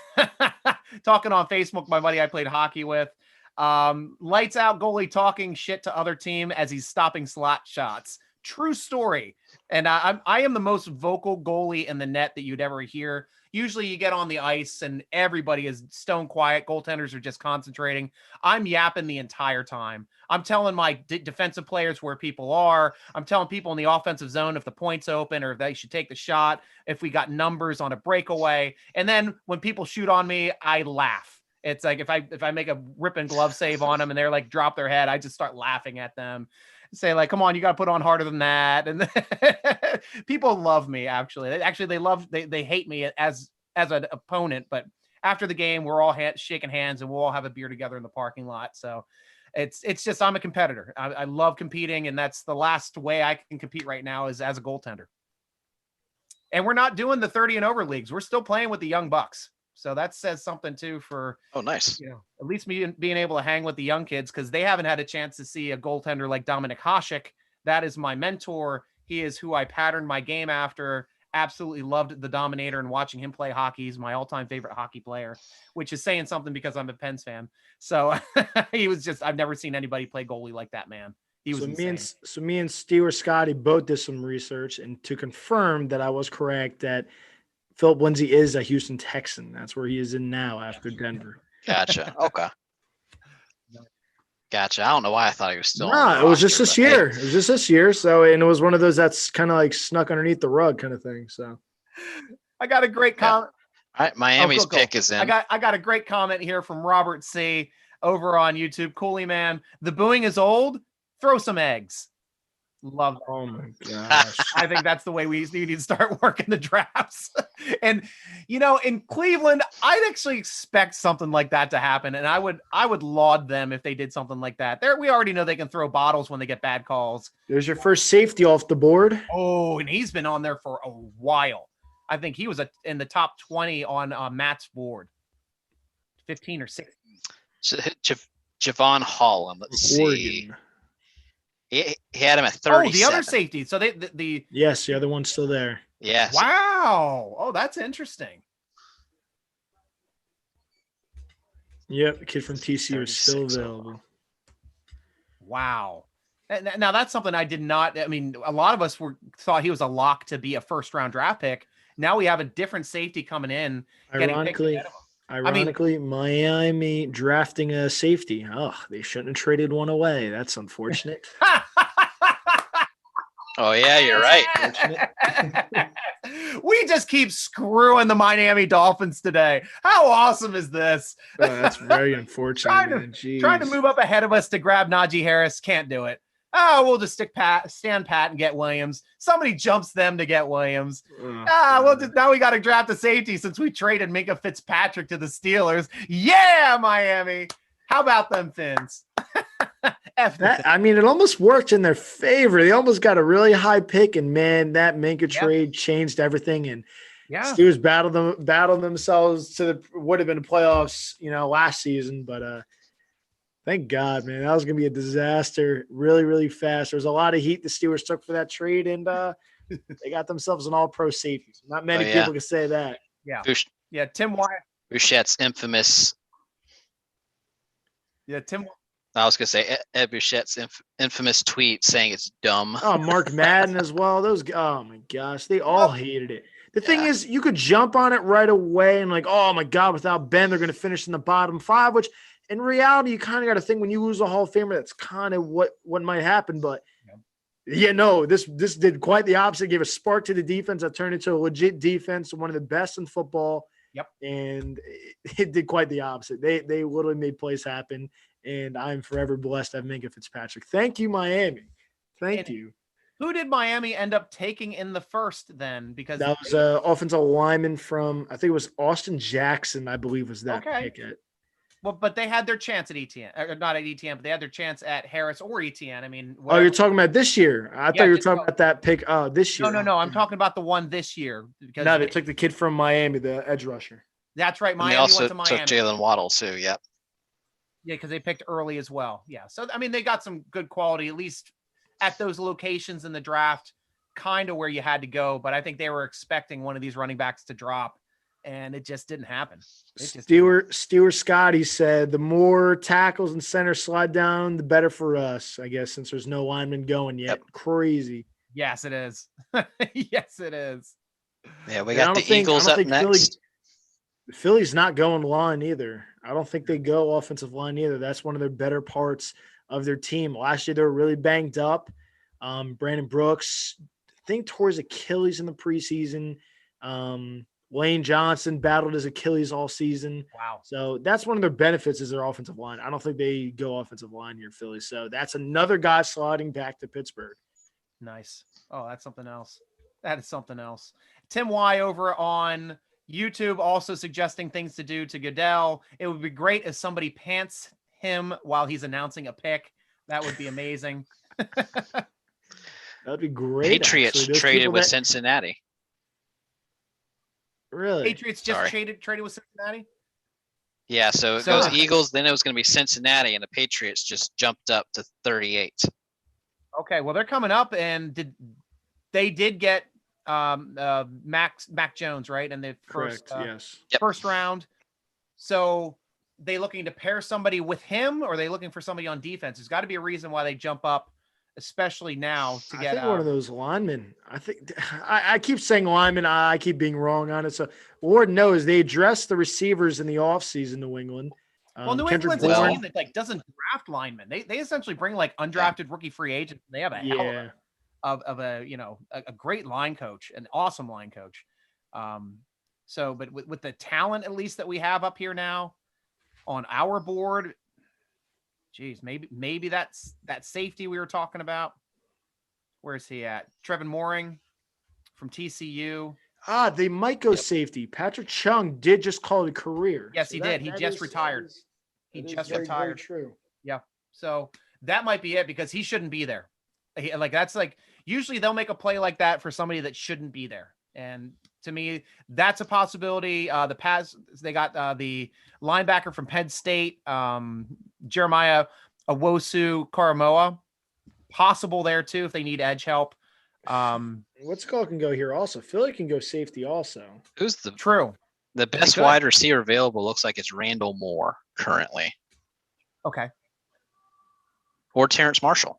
Speaker 1: Facebook, my buddy I played hockey with. Lights out goalie talking shit to other team as he's stopping slot shots. True story. And I am the most vocal goalie in the net that you'd ever hear. Usually you get on the ice and everybody is stone quiet. Goaltenders are just concentrating. I'm yapping the entire time. I'm telling my defensive players where people are. I'm telling people in the offensive zone if the point's open or if they should take the shot, if we got numbers on a breakaway. And then when people shoot on me, I laugh. It's like if I make a rip and glove save on them and they're like drop their head, I just start laughing at them. Say like, come on, you got to put on harder than that. And people love me. Actually, they hate me as an opponent, but after the game, we're all shaking hands and we'll all have a beer together in the parking lot. So it's just, I'm a competitor. I love competing. And that's the last way I can compete right now is as a goaltender. And we're not doing the 30 and over leagues. We're still playing with the young bucks. So that says something too for,
Speaker 2: nice.
Speaker 1: At least me being able to hang with the young kids because they haven't had a chance to see a goaltender like Dominik Hasek. That is my mentor. He is who I patterned my game after. Absolutely loved the Dominator and watching him play hockey. He's my all-time favorite hockey player, which is saying something because I'm a Pens fan. So he was just, I've never seen anybody play goalie like that, man. He was insane.
Speaker 3: Me and Stewart Scotty both did some research and to confirm that I was correct that Philip Lindsay is a Houston Texan. That's where he is in now after Denver.
Speaker 2: Gotcha. Okay. Gotcha. I don't know why I thought he was still.
Speaker 3: No, it was just this year. It was just this year. So, and it was one of those that's kind of like snuck underneath the rug kind of thing. So,
Speaker 1: I got a great comment.
Speaker 2: All right, Miami's pick is in.
Speaker 1: I got a great comment here from Robert C. over on YouTube. Coolie man, the booing is old. Throw some eggs. Love that.
Speaker 3: Oh my gosh.
Speaker 1: I think that's the way we need to start working the drafts. And in Cleveland, I'd actually expect something like that to happen. And I would laud them if they did something like that. We already know they can throw bottles when they get bad calls.
Speaker 3: There's your first safety off the board.
Speaker 1: Oh, and he's been on there for a while. I think he was in the top 20 on Matt's board. 15 or 16.
Speaker 2: Javon Holland. Let's see. He had him at 37.
Speaker 1: Oh, the other safety. So
Speaker 3: yes, the other one's still there.
Speaker 2: Yes.
Speaker 1: Wow. Oh, that's interesting.
Speaker 3: Yep, the kid from TCU is still available.
Speaker 1: Wow. Now that's something I did not. I mean, a lot of us thought he was a lock to be a first-round draft pick. Now we have a different safety coming in.
Speaker 3: Ironically, Miami drafting a safety. Oh, they shouldn't have traded one away. That's unfortunate.
Speaker 2: Oh, yeah, you're right.
Speaker 1: We just keep screwing the Miami Dolphins today. How awesome is this?
Speaker 3: Oh, that's very unfortunate.
Speaker 1: Trying to move up ahead of us to grab Naji Harris. Can't do it. Oh, we'll just stand pat and get Williams. Somebody jumps them to get Williams. Now we got to draft a safety since we traded Minkah Fitzpatrick to the Steelers. Yeah, Miami. How about them Fins?
Speaker 3: It almost worked in their favor. They almost got a really high pick, and man, that Minkah trade changed everything. And Steelers battled themselves to would have been the playoffs, last season, but thank God, man. That was going to be a disaster really, really fast. There was a lot of heat the Steelers took for that trade, and they got themselves an all-pro safety. Not many people can say that.
Speaker 1: Yeah. Tim Wyatt.
Speaker 2: Bouchette's infamous.
Speaker 1: Yeah, Tim.
Speaker 2: I was going to say Ed Bouchette's infamous tweet saying it's dumb.
Speaker 3: Oh, Mark Madden as well. Oh, my gosh. They all hated it. The thing is, you could jump on it right away and like, oh, my God, without Ben, they're going to finish in the bottom 5, which – in reality, you kind of got to think when you lose a Hall of Famer, that's kind of what might happen. But this did quite the opposite. It gave a spark to the defense that turned into a legit defense, one of the best in football.
Speaker 1: Yep.
Speaker 3: And it did quite the opposite. They literally made plays happen. and I'm forever blessed to have Minkah Fitzpatrick. Thank you, Miami. Thank
Speaker 1: And
Speaker 3: you.
Speaker 1: Who did Miami end up taking in the first then? Because
Speaker 3: That was offensive lineman from, I think it was Austin Jackson, I believe was that pick at.
Speaker 1: Well, but they had their chance at ETN, or not at ETN, but they had their chance at Harris or ETN. I mean,
Speaker 3: Oh, you're talking about this year? I thought you were talking about that pick. This year.
Speaker 1: No. I'm talking about the one this year. Because
Speaker 3: no, they took the kid from Miami, the edge rusher.
Speaker 1: That's right.
Speaker 2: Miami also went to Miami. Took Jalen Waddle too. Yep.
Speaker 1: Yeah, because they picked early as well. Yeah. So, I mean, they got some good quality, at least at those locations in the draft, kind of where you had to go. But I think they were expecting one of these running backs to drop, and it just didn't happen.
Speaker 3: Stewart Scotty said, the more tackles and centers slide down, the better for us, I guess, since there's no lineman going yet. Yep. Crazy.
Speaker 1: Yes, it is. Yes, it is.
Speaker 2: Yeah, we got the Eagles up next.
Speaker 3: Philly's not going line either. I don't think they go offensive line either. That's one of their better parts of their team. Last year, they were really banged up. Brandon Brooks, I think, tore his Achilles in the preseason. Lane Johnson battled his Achilles all season.
Speaker 1: Wow.
Speaker 3: So that's one of their benefits is their offensive line. I don't think they go offensive line here, Philly. So that's another guy sliding back to Pittsburgh.
Speaker 1: Nice. Oh, that's something else. That is something else. Tim Y over on YouTube also suggesting things to do to Goodell. It would be great if somebody pants him while he's announcing a pick. That would be amazing.
Speaker 3: That would be great.
Speaker 2: Patriots traded with Cincinnati.
Speaker 3: Really?
Speaker 1: Patriots just traded with Cincinnati?
Speaker 2: Yeah, so it goes Eagles, then it was going to be Cincinnati, and the Patriots just jumped up to 38.
Speaker 1: Okay, well, they're coming up, and they did get Mac Jones, right? In the first round. So they looking to pair somebody with him, or are they looking for somebody on defense? There's got to be a reason why they jump up, especially now to get
Speaker 3: one of those linemen. I think I keep saying linemen. I keep being wrong on it. So Lord knows they addressed the receivers in the offseason, New England.
Speaker 1: Well, New England's a team that doesn't draft linemen. They essentially bring undrafted rookie free agents. They have a hell of a great line coach, an awesome line coach. But with the talent at least that we have up here now on our board, geez, maybe that's that safety we were talking about. Where's he at? Trevin Mooring from TCU.
Speaker 3: They might go safety. Patrick Chung did just call it a career.
Speaker 1: Yes, he did. He just retired. He just retired.
Speaker 3: True.
Speaker 1: Yeah. So that might be it because he shouldn't be there. Usually they'll make a play like that for somebody that shouldn't be there. And to me, that's a possibility. They got the linebacker from Penn State, Jeremiah Owusu-Koramoah, possible there too if they need edge help.
Speaker 3: What's call can go here also? Philly can go safety also.
Speaker 2: Who's
Speaker 1: the
Speaker 2: best wide receiver available? Looks like it's Randall Moore currently.
Speaker 1: Okay.
Speaker 2: Or Terrence Marshall.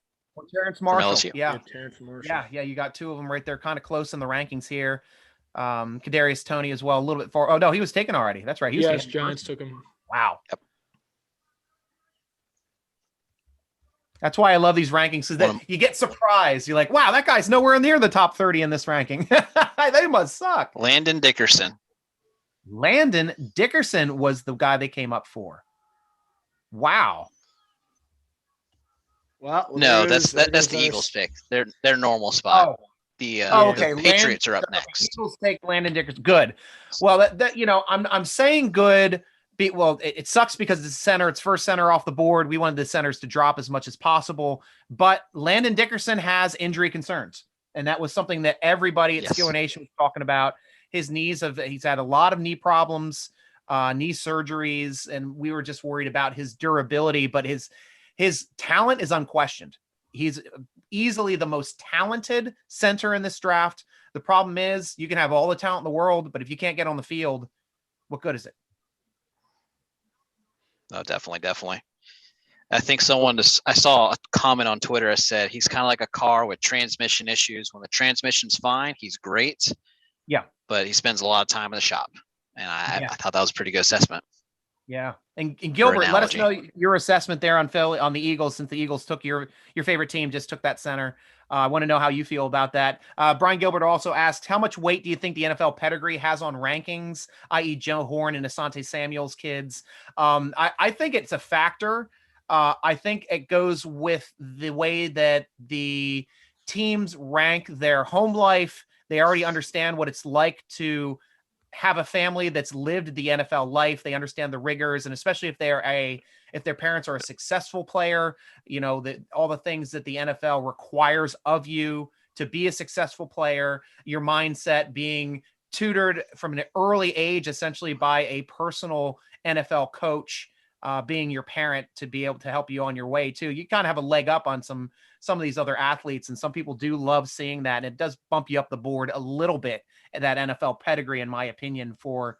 Speaker 1: Terrence Marshall.
Speaker 3: Yeah, Terrence Marshall.
Speaker 1: Yeah. You got two of them right there, kind of close in the rankings here. Kadarius Toney as well, a little bit far. Oh no, he was taken already. That's right.
Speaker 3: Giants took him.
Speaker 1: Wow. Yep. That's why I love these rankings, is that you get surprised. You're like, wow, that guy's nowhere near the top 30 in this ranking. They must suck.
Speaker 2: Landon Dickerson.
Speaker 1: Landon Dickerson was the guy they came up for. Wow.
Speaker 2: Well, no, that's the Eagles pick. Their normal spot.
Speaker 1: Oh.
Speaker 2: The Patriots are up next.
Speaker 1: Eagles take Landon Dickerson. Good. Well, I'm saying good. It sucks because it's center. It's first center off the board. We wanted the centers to drop as much as possible, but Landon Dickerson has injury concerns, and that was something that everybody at Steeler Nation was talking about. His knees he's had a lot of knee problems, knee surgeries, and we were just worried about his durability. But his talent is unquestioned. He's easily the most talented center in this draft. The problem is you can have all the talent in the world, but if you can't get on the field, what good is it?
Speaker 2: No, definitely. I think I saw a comment on Twitter that said he's kind of like a car with transmission issues. When the transmission's fine, he's great.
Speaker 1: Yeah.
Speaker 2: But he spends a lot of time in the shop. And I thought that was a pretty good assessment.
Speaker 1: Yeah. And Gilbert, let us know your assessment there on Philly, on the Eagles, since the Eagles took your favorite team, just took that center. I want to know how you feel about that. Brian Gilbert also asked, how much weight do you think the NFL pedigree has on rankings, i.e. Joe Horn and Asante Samuel's kids? I think it's a factor. I think it goes with the way that the teams rank their home life. They already understand what it's like to have a family that's lived the NFL life. They understand the rigors, and especially if their parents are a successful player, all the things that the NFL requires of you to be a successful player, your mindset being tutored from an early age, essentially by a personal NFL coach, being your parent to be able to help you on your way too. You kind of have a leg up on some of these other athletes, and some people do love seeing that. And it does bump you up the board a little bit at that NFL pedigree, in my opinion, for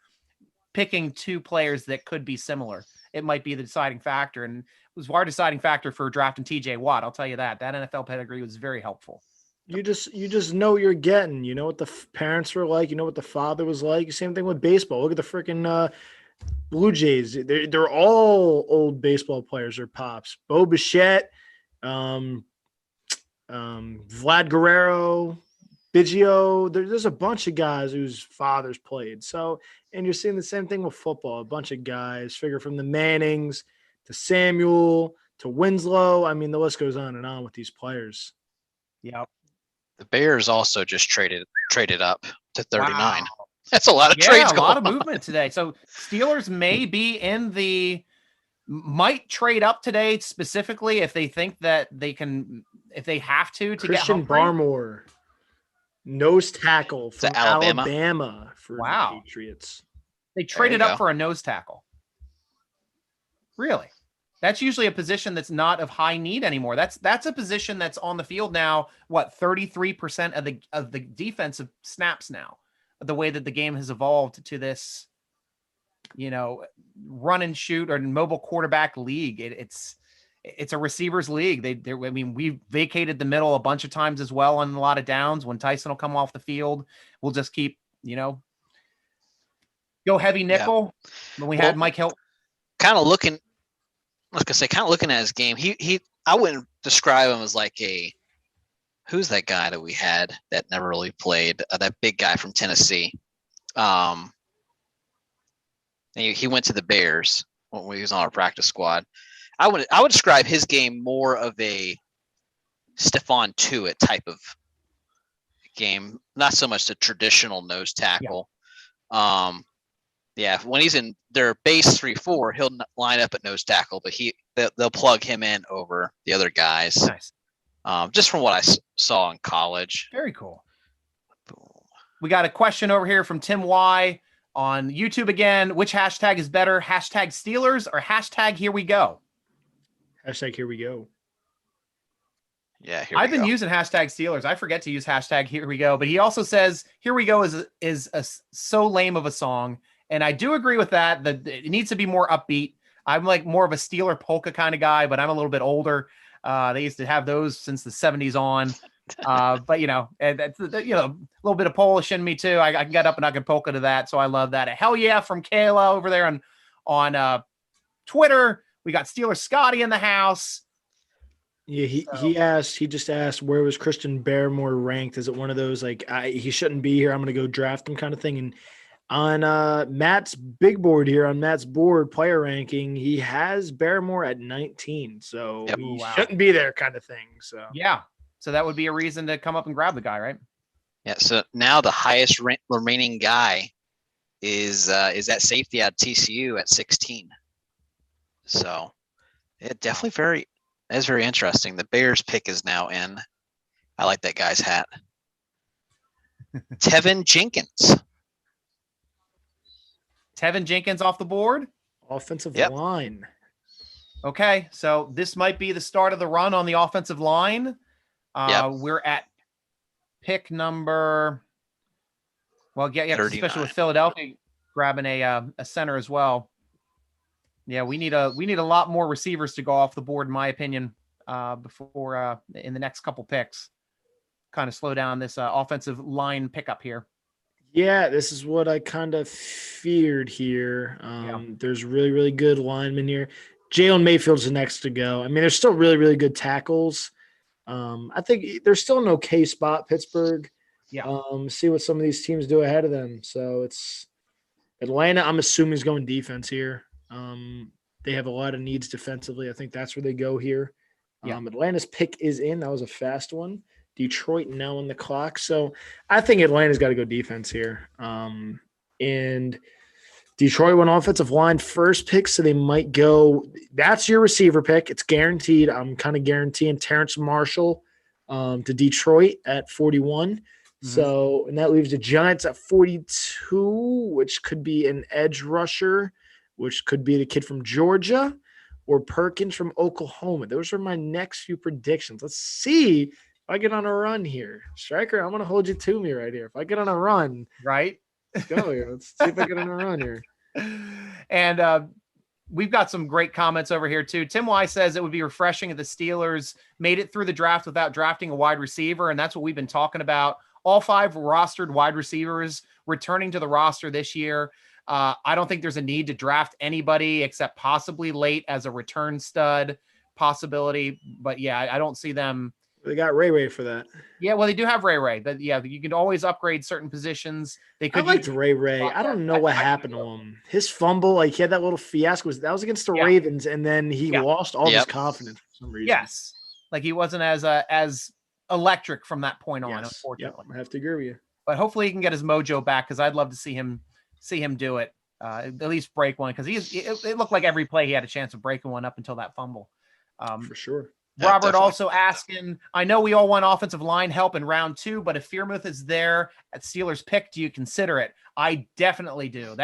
Speaker 1: picking two players that could be similar. It might be the deciding factor, and it was our deciding factor for drafting TJ Watt. I'll tell you that NFL pedigree was very helpful.
Speaker 3: You just know what you're getting. You know what the parents were like. You know what the father was like. Same thing with baseball. Look at the freaking Blue Jays. They're all old baseball players or pops. Bo Bichette, Vlad Guerrero, Biggio. There's a bunch of guys whose fathers played. So, and you're seeing the same thing with football. A bunch of guys, figure from the Mannings to Samuel to Winslow. I mean, the list goes on and on with these players.
Speaker 1: Yep.
Speaker 2: The Bears also just traded up to 39.
Speaker 1: Wow.
Speaker 2: That's a lot of trades.
Speaker 1: A lot of movement today. So Steelers might trade up today specifically if they think that they can, if they have to
Speaker 3: Christian
Speaker 1: get Humphrey.
Speaker 3: Barmore, nose tackle from Alabama for
Speaker 1: the
Speaker 3: Patriots.
Speaker 1: They traded up for a nose tackle. Really? That's usually a position that's not of high need anymore. That's a position that's on the field now. 33% of the defensive snaps now. The way that the game has evolved to this, run and shoot or mobile quarterback league. It's a receivers league. We vacated the middle a bunch of times as well on a lot of downs. When Tyson will come off the field, we'll just keep, go heavy nickel. When we had Mike Hill,
Speaker 2: kind of looking at his game. I wouldn't describe him as like who's that guy that we had that never really played? That big guy from Tennessee. He went to the Bears when he was on our practice squad. I would describe his game more of a Stephon Tuitt type of game, not so much the traditional nose tackle. When he's in their base 3-4, he'll line up at nose tackle, but they'll plug him in over the other guys.
Speaker 1: Nice.
Speaker 2: Just from what I saw in college.
Speaker 1: Very cool. We got a question over here from Tim Y on YouTube again. Which hashtag is better? Hashtag Steelers or hashtag Here We Go?
Speaker 3: Hashtag Here We Go.
Speaker 2: Yeah,
Speaker 1: I've been using hashtag Steelers. I forget to use hashtag Here We Go, but he also says Here We Go is so lame of a song. And I do agree with that. It needs to be more upbeat. I'm like more of a Steeler polka kind of guy, but I'm a little bit older. They used to have those since the 70s on. But and that's a little bit of Polish in me too. I can get up and I can polka to that. So I love that. Hell yeah from Kayla over there on Twitter. We got Steeler Scotty in the house.
Speaker 3: Yeah, he just asked where was Christian Barmore ranked? Is it one of those like he shouldn't be here, I'm gonna go draft him kind of thing? And on Matt's big board here, on Matt's board player ranking, he has Barmore at 19. So he shouldn't be there kind of thing. So
Speaker 1: so that would be a reason to come up and grab the guy, right?
Speaker 2: Yeah. So now the highest remaining guy is that safety at TCU at 16. So definitely that's very interesting. The Bears pick is now in. I like that guy's hat. Tevin Jenkins.
Speaker 1: Tevin Jenkins off the board.
Speaker 3: Offensive line.
Speaker 1: Okay, so this might be the start of the run on the offensive line. We're at pick number. Well, especially with Philadelphia grabbing a center as well. Yeah, we need a lot more receivers to go off the board, in my opinion, before in the next couple picks. Kind of slow down this offensive line pickup here.
Speaker 3: Yeah, this is what I kind of feared here. There's really, really good linemen here. Jalen Mayfield's the next to go. I mean, there's still really, really good tackles. I think there's still an okay spot, Pittsburgh. See what some of these teams do ahead of them. So it's Atlanta. I'm assuming is going defense here. They have a lot of needs defensively. I think that's where they go here.
Speaker 1: Yeah.
Speaker 3: Atlanta's pick is in. That was a fast one. Detroit now on the clock. So I think Atlanta's got to go defense here. And Detroit went offensive line first pick, so they might go. That's your receiver pick. It's guaranteed. I'm kind of guaranteeing Terrence Marshall to Detroit at 41. So, and that leaves the Giants at 42, which could be an edge rusher, which could be the kid from Georgia or Perkins from Oklahoma. Those are my next few predictions. Let's see if I get on a run here. Striker, I'm going to hold you to me right here. If I get on a run.
Speaker 1: Right?
Speaker 3: Let's go here. Let's see if I get on a run here.
Speaker 1: And we've got some great comments over here too. Tim Y says it would be refreshing if the Steelers made it through the draft without drafting a wide receiver. And that's what we've been talking about. All 5 rostered wide receivers returning to the roster this year. I don't think there's a need to draft anybody except possibly late as a return stud possibility. But yeah, I don't see them.
Speaker 3: They got Ray for that.
Speaker 1: Yeah, well, they do have Ray. But yeah, you can always upgrade certain positions. They could.
Speaker 3: I liked Ray. I don't know what happened to him. His fumble, like he had that little fiasco. That was against the Ravens, and then he lost all his confidence for some reason.
Speaker 1: Yes, like he wasn't as electric from that point on. Unfortunately,
Speaker 3: I have to agree with you.
Speaker 1: But hopefully he can get his mojo back because I'd love to see him do it. At least break one because it looked like every play he had a chance of breaking one up until that fumble.
Speaker 3: For sure.
Speaker 1: Robert also asking, I know we all want offensive line help in round 2, but if Freiermuth is there at Steelers pick, do you consider it? I definitely do.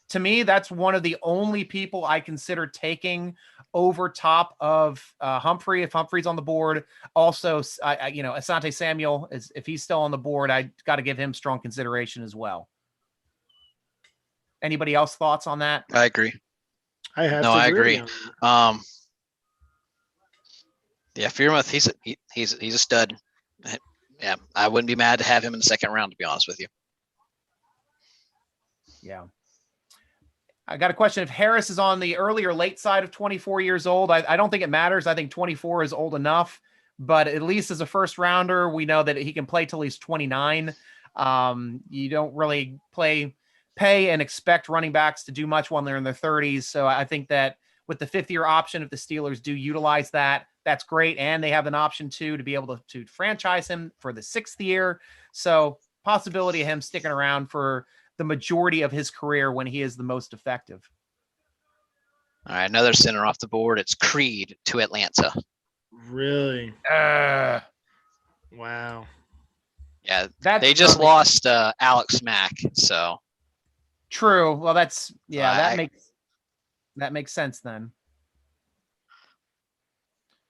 Speaker 1: To me, that's one of the only people I consider taking over top of Humphrey. If Humphrey's on the board, also, Asante Samuel if he's still on the board, I got to give him strong consideration as well. Anybody else thoughts on that?
Speaker 2: I agree.
Speaker 3: I agree.
Speaker 2: Yeah, Freiermuth, he's a stud. Yeah, I wouldn't be mad to have him in the second round, to be honest with you.
Speaker 1: Yeah. I got a question. If Harris is on the early or late side of 24 years old, I don't think it matters. I think 24 is old enough, but at least as a first rounder, we know that he can play till he's 29. You don't really pay and expect running backs to do much when they're in their 30s. So I think that with the 5th year option, if the Steelers do utilize that, that's great. And they have an option to be able to franchise him for the 6th year. So possibility of him sticking around for the majority of his career when he is the most effective.
Speaker 2: All right, another center off the board. It's Creed to Atlanta.
Speaker 3: Really? Wow.
Speaker 2: Yeah, they just lost Alex Mack, so.
Speaker 1: True. Well, that makes sense then.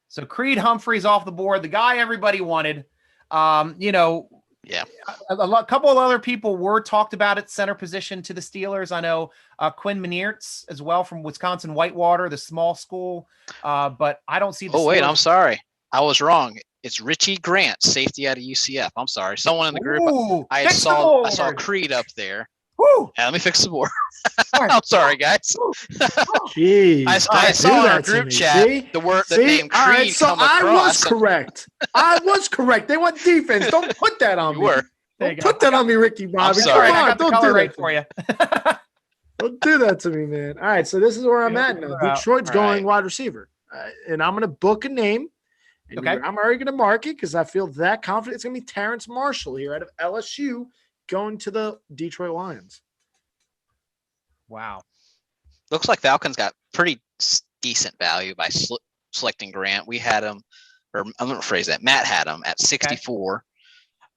Speaker 1: So Creed Humphrey's off the board, the guy everybody wanted.
Speaker 2: Yeah.
Speaker 1: A couple of other people were talked about at center position to the Steelers. I know Quinn Meneertz as well from Wisconsin Whitewater, the small school. But I don't see the
Speaker 2: Wait, I'm sorry. I was wrong. It's Richie Grant, safety out of UCF. I'm sorry. Someone in the group. I saw Creed up there.
Speaker 1: Woo!
Speaker 2: Yeah, let me fix the board. I'm sorry, guys.
Speaker 3: Jeez.
Speaker 2: I saw in our group chat the name Creed come across.
Speaker 3: I was correct. I was correct. They want defense. Don't put that on me. Don't put that on me, Ricky Bobby.
Speaker 2: I'm sorry.
Speaker 1: Come on, don't do that for you.
Speaker 3: Don't do that to me, man. All right, so this is where I'm at now. Detroit's going wide receiver. And I'm going to book a name. Okay. I'm already going to mark it because I feel that confident. It's going to be Terrence Marshall here out of LSU going to the Detroit Lions.
Speaker 1: Wow.
Speaker 2: Looks like Falcons got pretty decent value by selecting Grant. We had him, or I'm going to phrase that. Matt had him at 64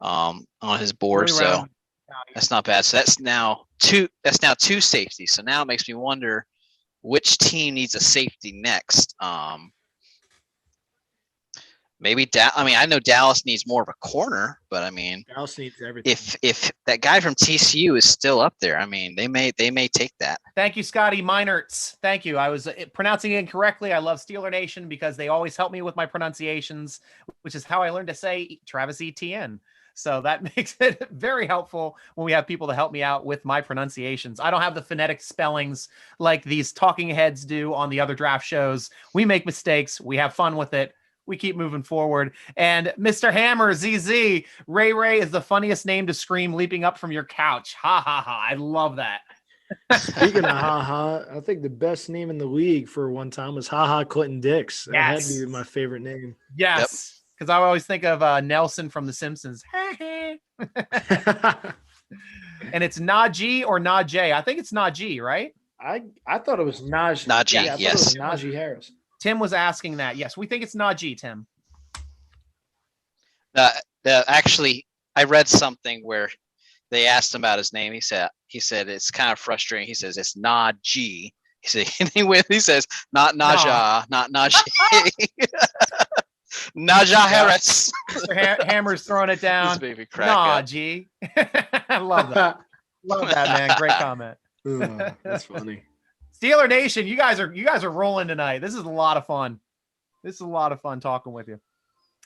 Speaker 2: on his board. So that's not bad. So that's now two safeties. So now it makes me wonder which team needs a safety next. Maybe I know Dallas needs more of a corner, but I mean,
Speaker 3: Dallas needs everything.
Speaker 2: If that guy from TCU is still up there, I mean, they may take that.
Speaker 1: Thank you, Scotty Meinertz. Thank you. I was pronouncing it incorrectly. I love Steeler Nation because they always help me with my pronunciations, which is how I learned to say Travis Etienne. So that makes it very helpful when we have people to help me out with my pronunciations. I don't have the phonetic spellings like these talking heads do on the other draft shows. We make mistakes. We have fun with it. We keep moving forward. And Mr. Hammer, ZZ, Ray is the funniest name to scream leaping up from your couch. Ha, ha, ha. I love that.
Speaker 3: Speaking of haha, I think the best name in the league for one time was haha Clinton Dix. That had to be my favorite name.
Speaker 1: Yes, because I always think of Nelson from The Simpsons. And it's Naji or Najee. I think it's Naji, right?
Speaker 3: I thought it was Naji.
Speaker 2: Naji,
Speaker 3: yeah, I thought
Speaker 2: yes.
Speaker 3: it was Naji Harris.
Speaker 1: Tim was asking that. Yes, we think it's Naji, Tim.
Speaker 2: Actually, I read something where they asked him about his name. He said it's kind of frustrating. He says it's Naji. He said he says not Naja, not Naji. Naja Harris.
Speaker 1: Hammer's throwing it down.
Speaker 2: This baby crack
Speaker 1: Naji. I love that. Love that, man. Great comment.
Speaker 3: That's funny.
Speaker 1: Steeler Nation, you guys are rolling tonight. This is a lot of fun. This is a lot of fun talking with you.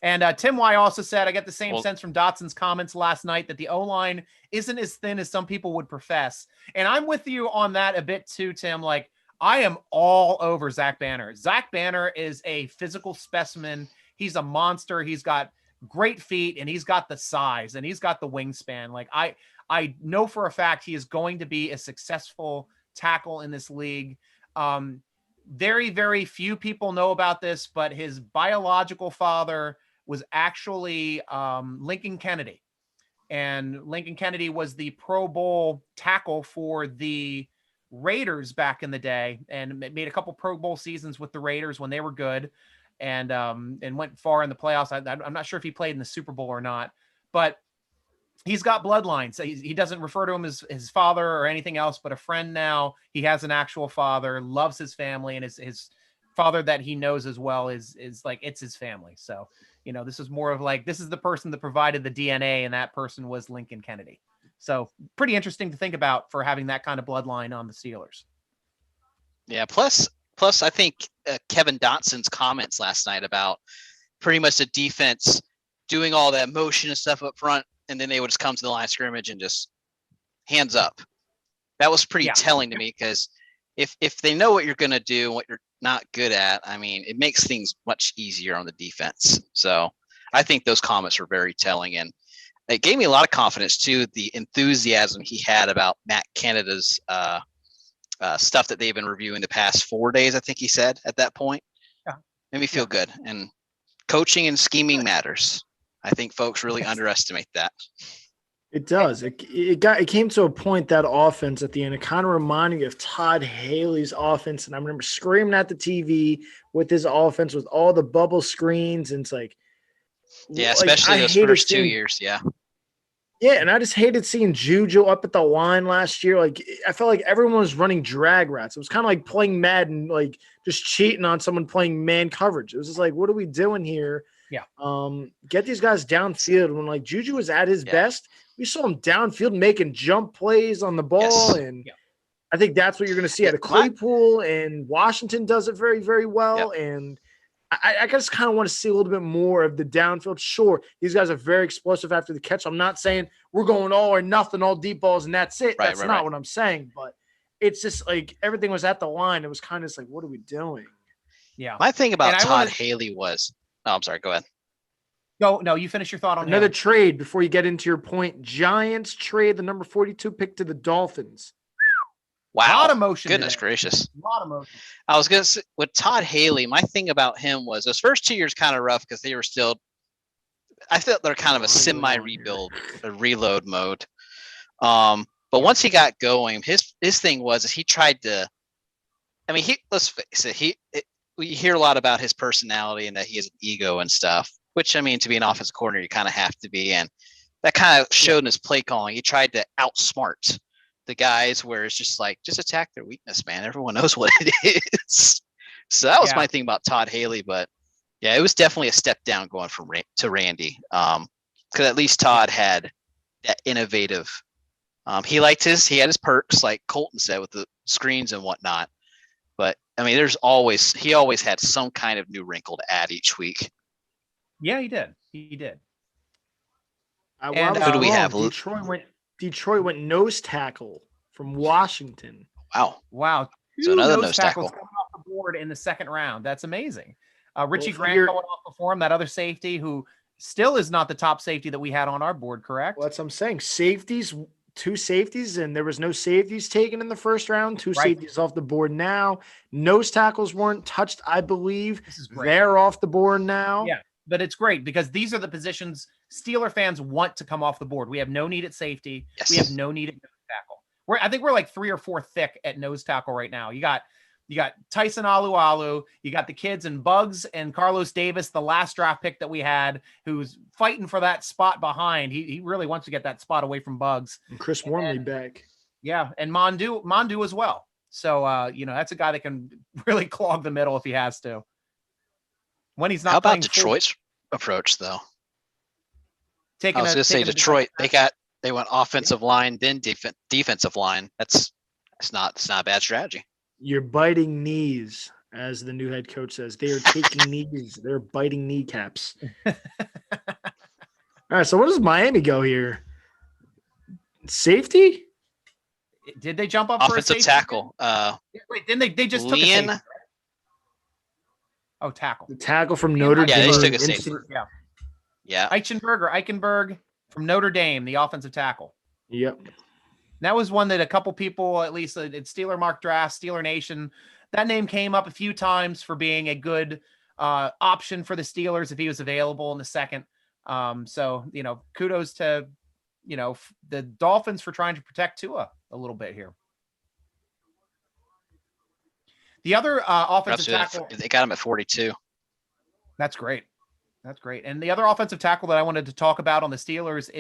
Speaker 1: And Tim Y also said, I get the same sense from Dotson's comments last night that the O-line isn't as thin as some people would profess. And I'm with you on that a bit too, Tim. Like, I am all over Zach Banner. Zach Banner is a physical specimen. He's a monster. He's got great feet, and he's got the size, and he's got the wingspan. Like, I know for a fact he is going to be a successful tackle in this league. Very, very few people know about this, but his biological father was actually Lincoln Kennedy. And Lincoln Kennedy was the Pro Bowl tackle for the Raiders back in the day, and made a couple Pro Bowl seasons with the Raiders when they were good, and went far in the playoffs. I'm not sure if he played in the Super Bowl or not, but he's got bloodlines. So he doesn't refer to him as his father or anything else, but a friend now. He has an actual father, loves his family, and his father that he knows as well is like, it's his family. So, you know, this is more of like, this is the person that provided the DNA, and that person was Lincoln Kennedy. So pretty interesting to think about for having that kind of bloodline on the Steelers.
Speaker 2: Yeah. Plus I think Kevin Dotson's comments last night about pretty much the defense doing all that motion and stuff up front, and then they would just come to the line of scrimmage and just hands up. That was pretty telling to me, because if they know what you're going to do and what you're not good at, I mean, it makes things much easier on the defense. So I think those comments were very telling, and it gave me a lot of confidence too. The enthusiasm he had about Matt Canada's stuff that they've been reviewing the past 4 days, I think he said at that point. Yeah. Made me feel good. And coaching and scheming matters. I think folks really underestimate that.
Speaker 3: It does. It came to a point, that offense at the end, it kind of reminded me of Todd Haley's offense. And I remember screaming at the TV with his offense with all the bubble screens. And it's like,
Speaker 2: yeah, especially those first 2 years. Yeah.
Speaker 3: Yeah. And I just hated seeing Juju up at the line last year. Like, I felt like everyone was running drag rats. It was kind of like playing Madden, like just cheating on someone playing man coverage. It was just like, what are we doing here?
Speaker 1: Yeah.
Speaker 3: Get these guys downfield. When like Juju was at his best, we saw him downfield making jump plays on the ball. And I think that's what you're going to see out of Claypool, and Washington does it very, very well. And I just kind of want to see a little bit more of the downfield. Sure, these guys are very explosive after the catch. I'm not saying we're going all or nothing, all deep balls, and that's it. That's not what I'm saying. But it's just like everything was at the line. It was kind of just like, what are we doing?
Speaker 1: Yeah.
Speaker 2: My thing about Todd Haley was – oh, I'm sorry. Go ahead.
Speaker 1: No, you finish your thought on
Speaker 3: another trade before you get into your point. Giants trade the number 42 pick to the Dolphins.
Speaker 2: Wow.
Speaker 1: A lot of motion.
Speaker 2: Goodness gracious.
Speaker 1: A lot of motion.
Speaker 2: I was going to say, with Todd Haley, my thing about him was those first 2 years kind of rough, because they were still, I felt they're kind of a semi-rebuild, a reload mode. But once he got going, his thing was he tried to, I mean, let's face it, we hear a lot about his personality and that he has an ego and stuff, which, I mean, to be an offensive coordinator, you kind of have to be. And that kind of showed in his play calling. He tried to outsmart the guys, where it's just like, just attack their weakness, man. Everyone knows what it is. So that was my thing about Todd Haley. But yeah, it was definitely a step down going from to Randy. Because at least Todd had that innovative. He had his perks, like Colton said, with the screens and whatnot. But I mean, he always had some kind of new wrinkle to add each week.
Speaker 1: Yeah, he did. He did.
Speaker 2: And who do we have?
Speaker 3: Detroit went nose tackle from Washington.
Speaker 2: Wow.
Speaker 1: So another nose tackle coming off the board in the second round. That's amazing. Richie Grant going off before him, that other safety who still is not the top safety that we had on our board, correct?
Speaker 3: Well, that's what I'm saying. Safeties 2 safeties, and there was no safeties taken in the first round. 2
Speaker 1: Right.
Speaker 3: safeties off the board now. Nose tackles weren't touched, I believe.
Speaker 1: This is great.
Speaker 3: They're off the board now.
Speaker 1: Yeah, but it's great because these are the positions Steeler fans want to come off the board. We have no need at safety.
Speaker 2: Yes.
Speaker 1: We have no need at nose tackle. I think we're like 3 or 4 thick at nose tackle right now. You got Tyson Alualu. You got the kids and Bugs and Carlos Davis, the last draft pick that we had, who's fighting for that spot behind. He really wants to get that spot away from Bugs.
Speaker 3: And Chris Wormley back.
Speaker 1: Yeah, and Mondu as well. So that's a guy that can really clog the middle if he has to. When he's not.
Speaker 2: How about
Speaker 1: playing
Speaker 2: Detroit's approach though?
Speaker 1: I
Speaker 2: was going to say Detroit. They went offensive line, then defensive line. It's not a bad strategy.
Speaker 3: You're biting knees, as the new head coach says. They are taking knees. They're biting kneecaps. All right, so what does Miami go here? Safety?
Speaker 1: Did they jump up
Speaker 2: Offensive
Speaker 1: for a
Speaker 2: tackle?
Speaker 1: Wait, didn't they just took a safety?
Speaker 2: Lian.
Speaker 1: Oh, tackle.
Speaker 3: The tackle from Notre Dame.
Speaker 2: Yeah, they took a safety. Yeah.
Speaker 1: Eichenberg from Notre Dame, the offensive tackle.
Speaker 3: Yep.
Speaker 1: That was one that a couple people, at least at Steeler Mock Draft, Steeler Nation, that name came up a few times for being a good option for the Steelers if he was available in the second. So, kudos to, the Dolphins for trying to protect Tua a little bit here. The other offensive tackle.
Speaker 2: They got him at 42.
Speaker 1: That's great. And the other offensive tackle that I wanted to talk about on the Steelers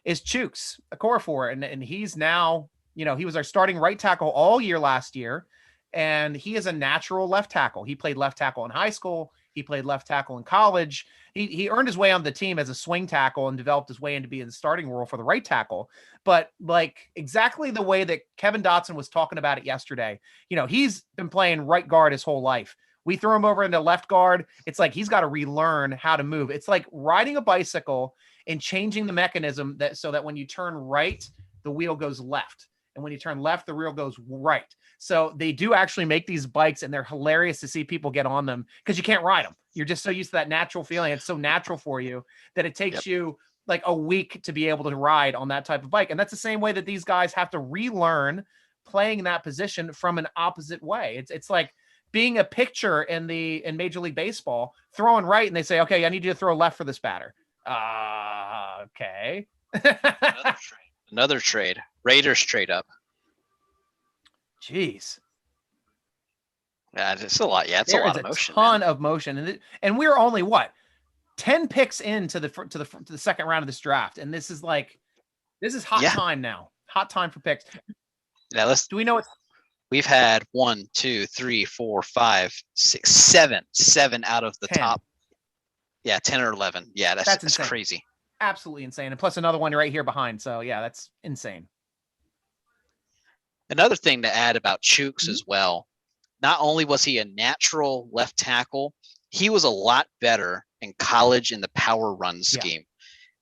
Speaker 1: is Chooks Okorafor. And he's now, he was our starting right tackle all year last year. And he is a natural left tackle. He played left tackle in high school. He played left tackle in college. He earned his way on the team as a swing tackle and developed his way into being the starting role for the right tackle. But like exactly the way that Kevin Dotson was talking about it yesterday, he's been playing right guard his whole life. We throw him over into left guard. It's like he's got to relearn how to move. It's like riding a bicycle and changing the mechanism so that when you turn right, the wheel goes left. And when you turn left, the wheel goes right. So they do actually make these bikes, and they're hilarious to see people get on them because you can't ride them. You're just so used to that natural feeling. It's so natural for you that it takes you like a week to be able to ride on that type of bike. And that's the same way that these guys have to relearn playing in that position from an opposite way. It's like being a pitcher in Major League Baseball, throwing right, and they say, okay, I need you to throw left for this batter. Okay.
Speaker 2: Another trade. Raiders trade up.
Speaker 1: Jeez.
Speaker 2: Yeah, it's a lot. Yeah, it's a lot of motion.
Speaker 1: Ton of motion, and we're only 10 picks into the second round of this draft, and this is hot time now. Hot time for picks.
Speaker 2: Yeah,
Speaker 1: do we know what?
Speaker 2: We've had 1, 2, 3, 4, 5, 6, 7 out of the
Speaker 1: 10.
Speaker 2: top. Yeah, 10 or 11. Yeah, that's crazy.
Speaker 1: Absolutely insane. And plus another one right here behind. So yeah, that's insane.
Speaker 2: Another thing to add about Chooks as well. Not only was he a natural left tackle, he was a lot better in college in the power run scheme.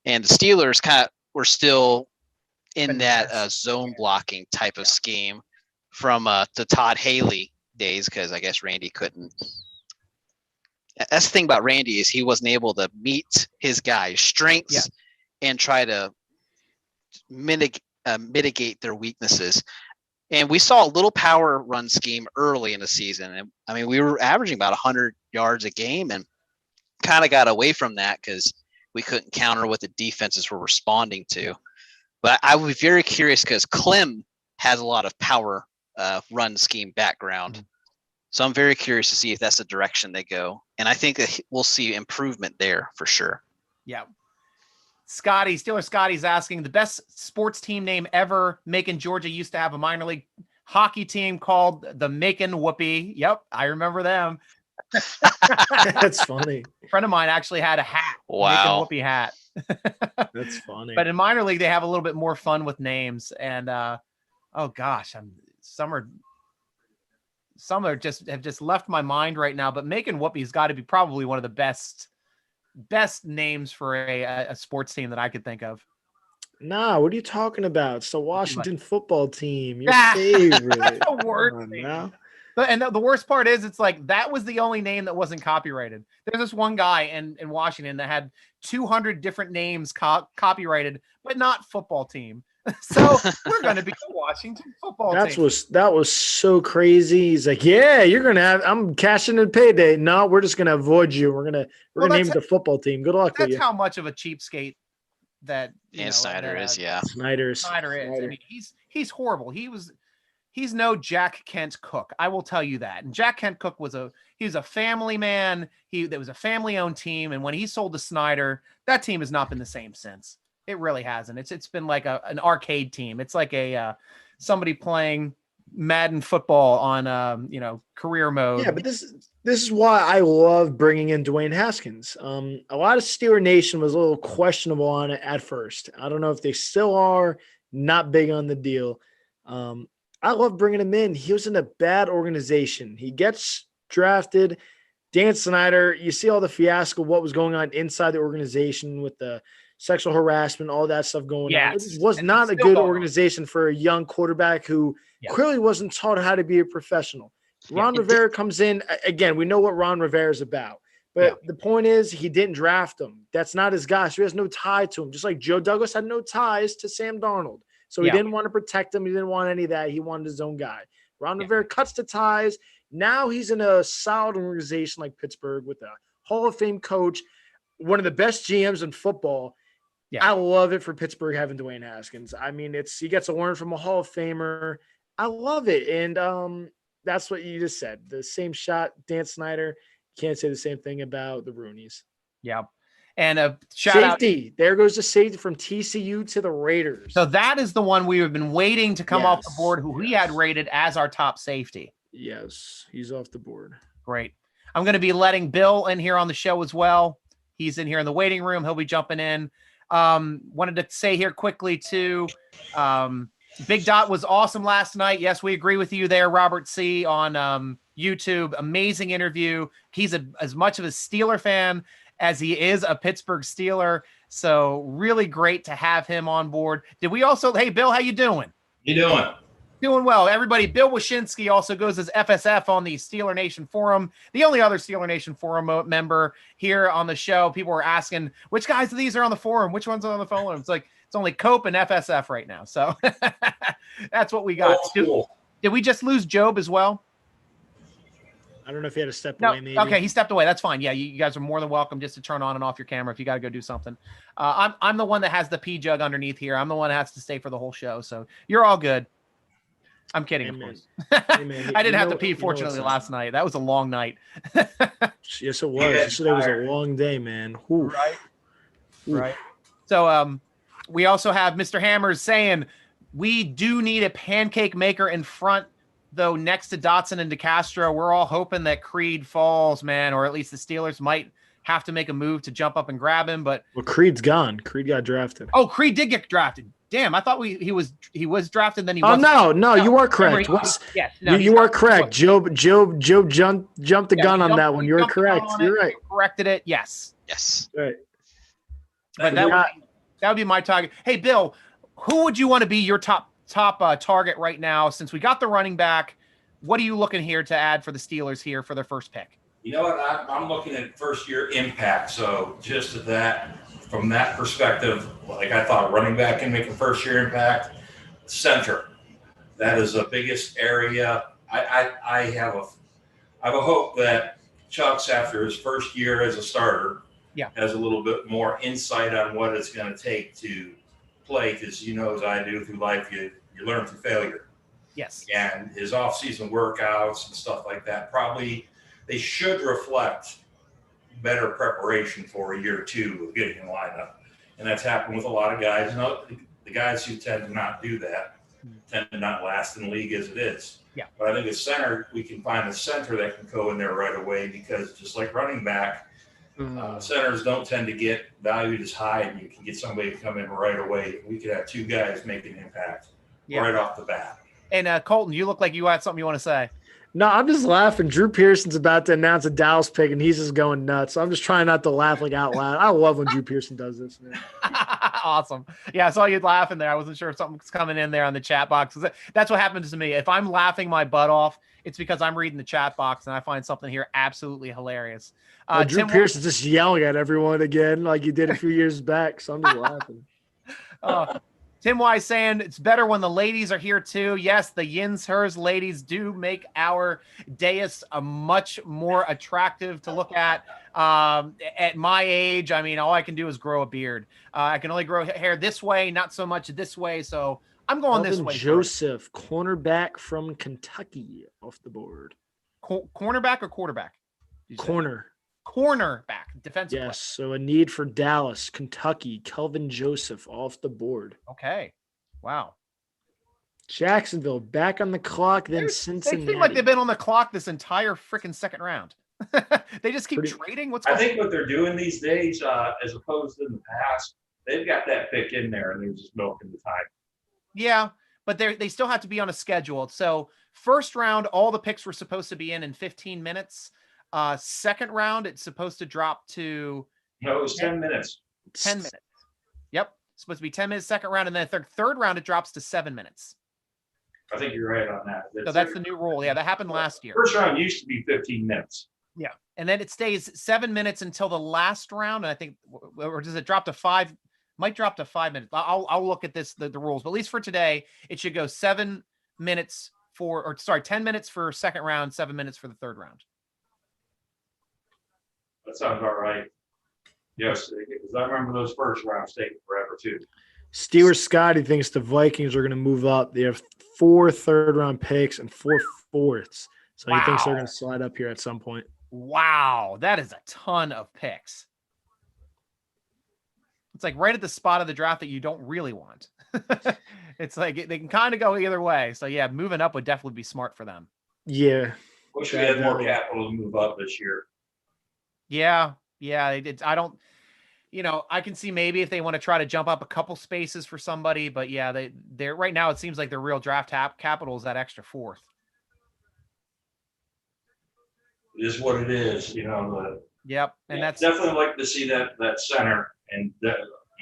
Speaker 2: And the Steelers were still in that zone blocking type of scheme from the Todd Haley days, because I guess Randy couldn't. That's the thing about Randy is he wasn't able to meet his guys' strengths and try to mitigate their weaknesses. And we saw a little power run scheme early in the season. And I mean, we were averaging about 100 yards a game and kind of got away from that because we couldn't counter what the defenses were responding to. But I would be very curious because Clem has a lot of power run scheme background. Mm-hmm. So I'm very curious to see if that's the direction they go. And I think that we'll see improvement there for sure. Yeah.
Speaker 1: Steeler Scotty's asking the best sports team name ever. Macon, Georgia used to have a minor league hockey team called the Macon Whoopee. Yep, I remember them.
Speaker 3: That's funny.
Speaker 1: A friend of mine actually had a hat.
Speaker 2: Wow.
Speaker 1: Macon Whoopee hat.
Speaker 3: That's funny.
Speaker 1: But in minor league, they have a little bit more fun with names. And oh gosh, some have just left my mind right now. But Macon Whoopee's got to be probably one of the best names for a sports team that I could think of.
Speaker 3: Nah, what are you talking about? It's the Washington football team. Your favorite.
Speaker 1: That's the worst thing. And the worst part is it's like that was the only name that wasn't copyrighted. There's this one guy in Washington that had 200 different names copyrighted, but not football team. So we're going to be the Washington football team.
Speaker 3: That was so crazy. He's like, yeah, I'm cashing in payday. No, we're just going to avoid you. We're going to name it the football team. Good luck with you.
Speaker 1: That's how much of a cheapskate that
Speaker 2: Snyder is. Yeah.
Speaker 1: Snyder is. I mean, he's horrible. He's no Jack Kent Cook. I will tell you that. And Jack Kent Cook was a family man. There was a family owned team. And when he sold to Snyder, that team has not been the same since. It really hasn't. It's been like an arcade team. It's like somebody playing Madden football on career mode.
Speaker 3: Yeah, but this is why I love bringing in Dwayne Haskins. A lot of Steeler Nation was a little questionable on it at first. I don't know if they still are. Not big on the deal. I love bringing him in. He was in a bad organization. He gets drafted. Dan Snyder, you see all the fiasco, what was going on inside the organization with the sexual harassment, all that stuff going on. It was not a good organization for a young quarterback who clearly wasn't taught how to be a professional. Ron Rivera comes in. Again, we know what Ron Rivera is about. But the point is he didn't draft him. That's not his guy. So he has no tie to him. Just like Joe Douglas had no ties to Sam Darnold. So he didn't want to protect him. He didn't want any of that. He wanted his own guy. Ron Rivera cuts the ties. Now he's in a solid organization like Pittsburgh with a Hall of Fame coach, one of the best GMs in football. Yeah. I love it for Pittsburgh having Dwayne Haskins. I mean, he gets to learn from a Hall of Famer. I love it. And that's what you just said. The same shot, Dan Snyder. Can't say the same thing about the Rooneys.
Speaker 1: Yeah. And a shout
Speaker 3: safety. There goes the safety from TCU to the Raiders.
Speaker 1: So that is the one we have been waiting to come off the board, who we had rated as our top safety.
Speaker 3: Yes, he's off the board.
Speaker 1: Great. I'm going to be letting Bill in here on the show as well. He's in here in the waiting room. He'll be jumping in. Wanted to say here quickly too, Big Dot was awesome last night. Yes, we agree with you there, Robert C. on YouTube. Amazing interview. He's as much of a Steeler fan as he is a Pittsburgh Steeler. So really great to have him on board. Did we also, hey, Bill, how you doing?
Speaker 4: You doing?
Speaker 1: Doing well. Everybody, Bill Wyshynski also goes as FSF on the Steeler Nation Forum, the only other Steeler Nation Forum member here on the show. People were asking, which guys of these are on the forum? Which ones are on the forum? It's like, it's only Cope and FSF right now. So that's what we got.
Speaker 4: Cool.
Speaker 1: Did we just lose Job as well?
Speaker 3: I don't know if he had to step away. Maybe.
Speaker 1: Okay, he stepped away. That's fine. Yeah, you guys are more than welcome just to turn on and off your camera if you got to go do something. I'm the one that has the pee jug underneath here. I'm the one that has to stay for the whole show. So you're all good. I'm kidding, of course. I didn't have to pee, fortunately, last night. That was a long night.
Speaker 3: Yes, it was. Yesterday was a long day, man. Oof.
Speaker 1: Right. So we also have Mr. Hammers saying we do need a pancake maker in front, though, next to Dotson and DeCastro. We're all hoping that Creed falls, man, or at least the Steelers might have to make a move to jump up and grab him. But
Speaker 3: Creed's gone. Creed got drafted.
Speaker 1: Oh, Creed did get drafted. Damn, I thought he was drafted. Then he
Speaker 3: was. Oh no, you are correct. You are correct. Job jumped the gun on that one. You're correct. You're right.
Speaker 1: Corrected it. Yes.
Speaker 3: Right.
Speaker 1: But that would be my target. Hey, Bill, who would you want to be your top target right now? Since we got the running back, what are you looking here to add for the Steelers here for their first pick?
Speaker 4: You know what? I'm looking at first year impact. So just from that perspective, like I thought running back can make a first year impact. Center, that is the biggest area. I have a hope that Chuck's, after his first year as a starter, has a little bit more insight on what it's going to take to play, because you know, as I do through life, you learn through failure.
Speaker 1: Yes.
Speaker 4: And his off-season workouts and stuff like that, probably they should reflect better preparation for a year or two of getting in lineup. And that's happened with a lot of guys. The guys who tend to not do that tend to not last in the league as it is.
Speaker 1: Yeah.
Speaker 4: But I think a center, we can find a center that can go in there right away, because just like running back, centers don't tend to get valued as high, and you can get somebody to come in right away. We could have two guys make an impact right off the bat.
Speaker 1: And Colton, you look like you had something you want to say.
Speaker 3: No, I'm just laughing. Drew Pearson's about to announce a Dallas pick, and he's just going nuts. So I'm just trying not to laugh like out loud. I love when Drew Pearson does this, man.
Speaker 1: Awesome. Yeah, I saw you laughing there. I wasn't sure if something's coming in there on the chat box. That's what happens to me. If I'm laughing my butt off, it's because I'm reading the chat box and I find something here absolutely hilarious.
Speaker 3: Drew Pearson's just yelling at everyone again like he did a few years back, so I'm just laughing.
Speaker 1: Tim Wise saying it's better when the ladies are here too. Yes, the Yinzhers ladies do make our dais a much more attractive to look at. At my age, I mean, all I can do is grow a beard. I can only grow hair this way, not so much this way. So I'm going this way.
Speaker 3: Joseph, cornerback from Kentucky, off the board.
Speaker 1: Cornerback or quarterback? Cornerback, defensive.
Speaker 3: Yes, so a need for Dallas, Kentucky, Kelvin Joseph off the board.
Speaker 1: Okay, wow.
Speaker 3: Jacksonville back on the clock, then Cincinnati.
Speaker 1: They seem like they've been on the clock this entire freaking second round. They just keep trading.
Speaker 4: I think what they're doing these days, as opposed to in the past, they've got that pick in there and they're just milking the time.
Speaker 1: Yeah, but they still have to be on a schedule. So first round, all the picks were supposed to be in 15 minutes. Second round, it's supposed to drop to
Speaker 4: no, it was 10 minutes.
Speaker 1: 10 minutes. Yep. It's supposed to be 10 minutes second round, and then third round it drops to 7 minutes.
Speaker 4: I think you're right on that.
Speaker 1: So that's the new rule. Yeah, that happened last year.
Speaker 4: First round used to be 15 minutes.
Speaker 1: Yeah. And then it stays 7 minutes until the last round. And I think, or does it drop to 5? Might drop to 5 minutes. I'll look at the rules, but at least for today, it should go 7 minutes 10 minutes for second round, 7 minutes for the third round.
Speaker 4: That sounds about right. Yes, because I remember those first rounds taking forever too.
Speaker 3: Steelers Scotty thinks the Vikings are going to move up. They have 4 third-round picks and 4 fourths. So he thinks they're going to slide up here at some point.
Speaker 1: Wow, that is a ton of picks. It's like right at the spot of the draft that you don't really want. It's like they can kind of go either way. So yeah, moving up would definitely be smart for them.
Speaker 3: Yeah.
Speaker 4: Wish we had more capital to move up this year.
Speaker 1: Yeah, they did. I don't, I can see maybe if they want to try to jump up a couple spaces for somebody, but yeah, they're right now. It seems like their real draft capital is that extra 4th.
Speaker 4: It is what it is,
Speaker 1: Yep, and that's
Speaker 4: definitely like to see that center and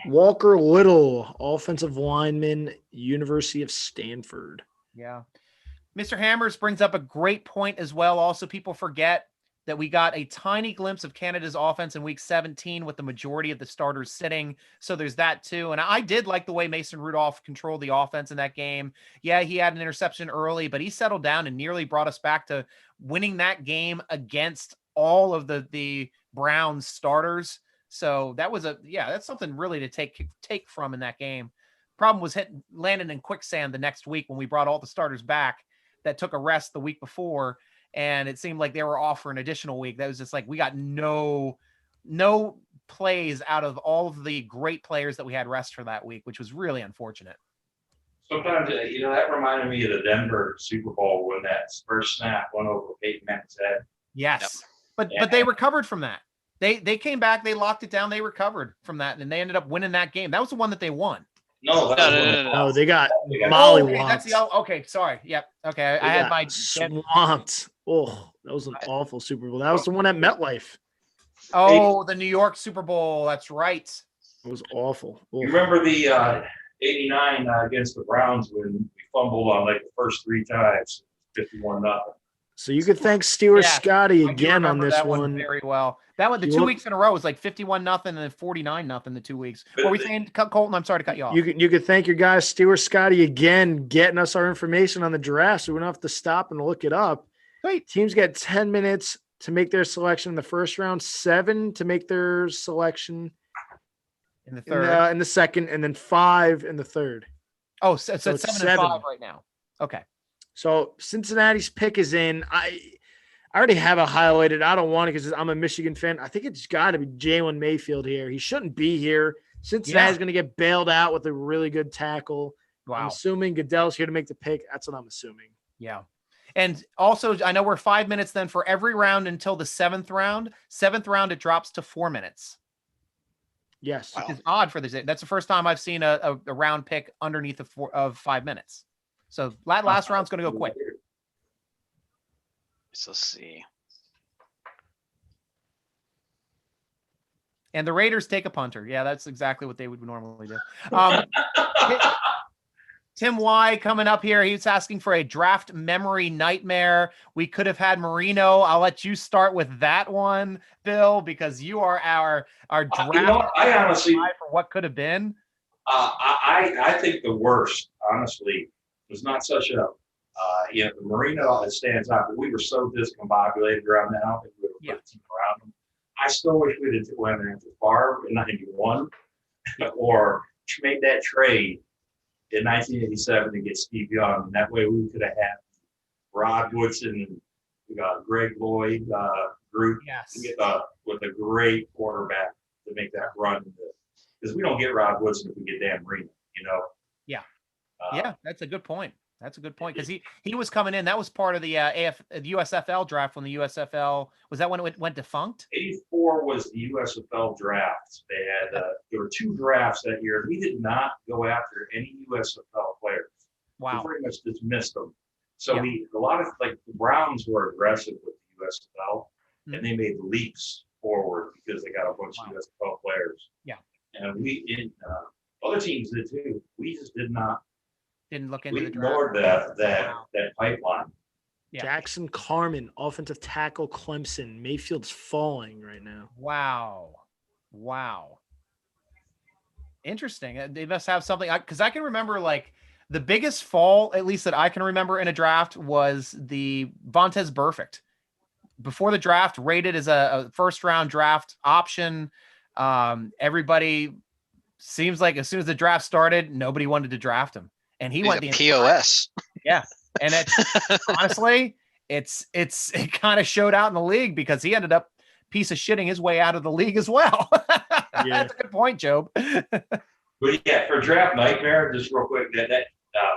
Speaker 3: Walker Little, offensive lineman, University of Stanford.
Speaker 1: Yeah, Mr. Hammers brings up a great point as well. Also, people forget that we got a tiny glimpse of Canada's offense in week 17 with the majority of the starters sitting. So there's that too. And I did like the way Mason Rudolph controlled the offense in that game. Yeah, he had an interception early, but he settled down and nearly brought us back to winning that game against all of the Browns starters. So that was that's something really to take from in that game. Problem was landing in quicksand the next week when we brought all the starters back that took a rest the week before. And it seemed like they were off for an additional week. That was just like, we got no plays out of all of the great players that we had rest for that week, which was really unfortunate.
Speaker 4: Sometimes, that reminded me of the Denver Super Bowl when that first snap went over Peyton Manning's head.
Speaker 1: Yes. Yep. But they recovered from that. They came back, they locked it down, they recovered from that, and they ended up winning that game. That was the one that they won.
Speaker 4: No,
Speaker 3: they got mollywopped.
Speaker 1: Okay, sorry. Yep. Okay, I had my
Speaker 3: swamped. Oh, that was an awful Super Bowl. That was the one at MetLife.
Speaker 1: Oh, the New York Super Bowl. That's right.
Speaker 3: It was awful.
Speaker 4: You remember the 89 against the Browns when we fumbled on like the first 3 times, 51-0.
Speaker 3: So you could thank Steelers Scotty again on this one.
Speaker 1: Very well. That one, the 2 weeks in a row was like 51-0 and then 49-0 the 2 weeks. What were we saying, Colton? I'm sorry to cut you off.
Speaker 3: You could thank your guys, Steelers Scotty, again, getting us our information on the draft so we don't have to stop and look it up.
Speaker 1: Great.
Speaker 3: Teams get 10 minutes to make their selection in the first round, 7 to make their selection
Speaker 1: in the third,
Speaker 3: in the second, and then 5 in the third.
Speaker 1: Oh, so it's 7 and 5 right now. Okay.
Speaker 3: So Cincinnati's pick is in. I already have it highlighted. I don't want it because I'm a Michigan fan. I think it's got to be Jalen Mayfield here. He shouldn't be here. Cincinnati's going to get bailed out with a really good tackle.
Speaker 1: Wow.
Speaker 3: I'm assuming Goodell's here to make the pick. That's what I'm assuming.
Speaker 1: Yeah. And also, I know we're 5 minutes then for every round until the 7th round. 7th round, it drops to 4 minutes.
Speaker 3: Yes.
Speaker 1: Which is odd for this. That's the first time I've seen a round pick underneath of 5 minutes. So last round's going to go quick.
Speaker 2: So let's see.
Speaker 1: And the Raiders take a punter. Yeah, that's exactly what they would normally do. Tim Y coming up here. He's asking for a draft memory nightmare. We could have had Marino. I'll let you start with that one, Bill, because you are our draft
Speaker 4: I honestly,
Speaker 1: for what could have been.
Speaker 4: I think the worst, honestly, was not such a, the Marino that stands out, but we were so discombobulated around that. I don't think we would put a team around them. I still wish we'd have went after Favre in 91 or made that trade in 1987 to get Steve Young. And that way we could have had Rod Woodson and we got Greg Lloyd group with a great quarterback to make that run. Because we don't get Rod Woodson if we get Dan Marino,
Speaker 1: Yeah, that's a good point. That's a good point because he was coming in. That was part of the USFL draft when the USFL was that when it went defunct.
Speaker 4: 84 was the USFL draft. They had there were 2 drafts that year. We did not go after any USFL players.
Speaker 1: Wow,
Speaker 4: we pretty much dismissed them. So a lot of the Browns were aggressive with the USFL, and they made leaps forward because they got a bunch of USFL players.
Speaker 1: Yeah,
Speaker 4: and other teams did too. We just
Speaker 1: didn't look into the draft.
Speaker 4: We ignored that pipeline.
Speaker 3: Yeah. Jackson Carman, offensive tackle, Clemson. Mayfield's falling right now.
Speaker 1: Wow. Interesting. They must have something because I can remember the biggest fall, at least that I can remember in a draft, was the Vontaze Burfict. Before the draft, rated as a first-round draft option. Everybody seems like as soon as the draft started, nobody wanted to draft him. And he went the
Speaker 2: POS.
Speaker 1: Yeah. And it's honestly, it kind of showed out in the league because he ended up piece of shitting his way out of the league as well. That's a good point, Job.
Speaker 4: But yeah, for draft nightmare, just real quick, that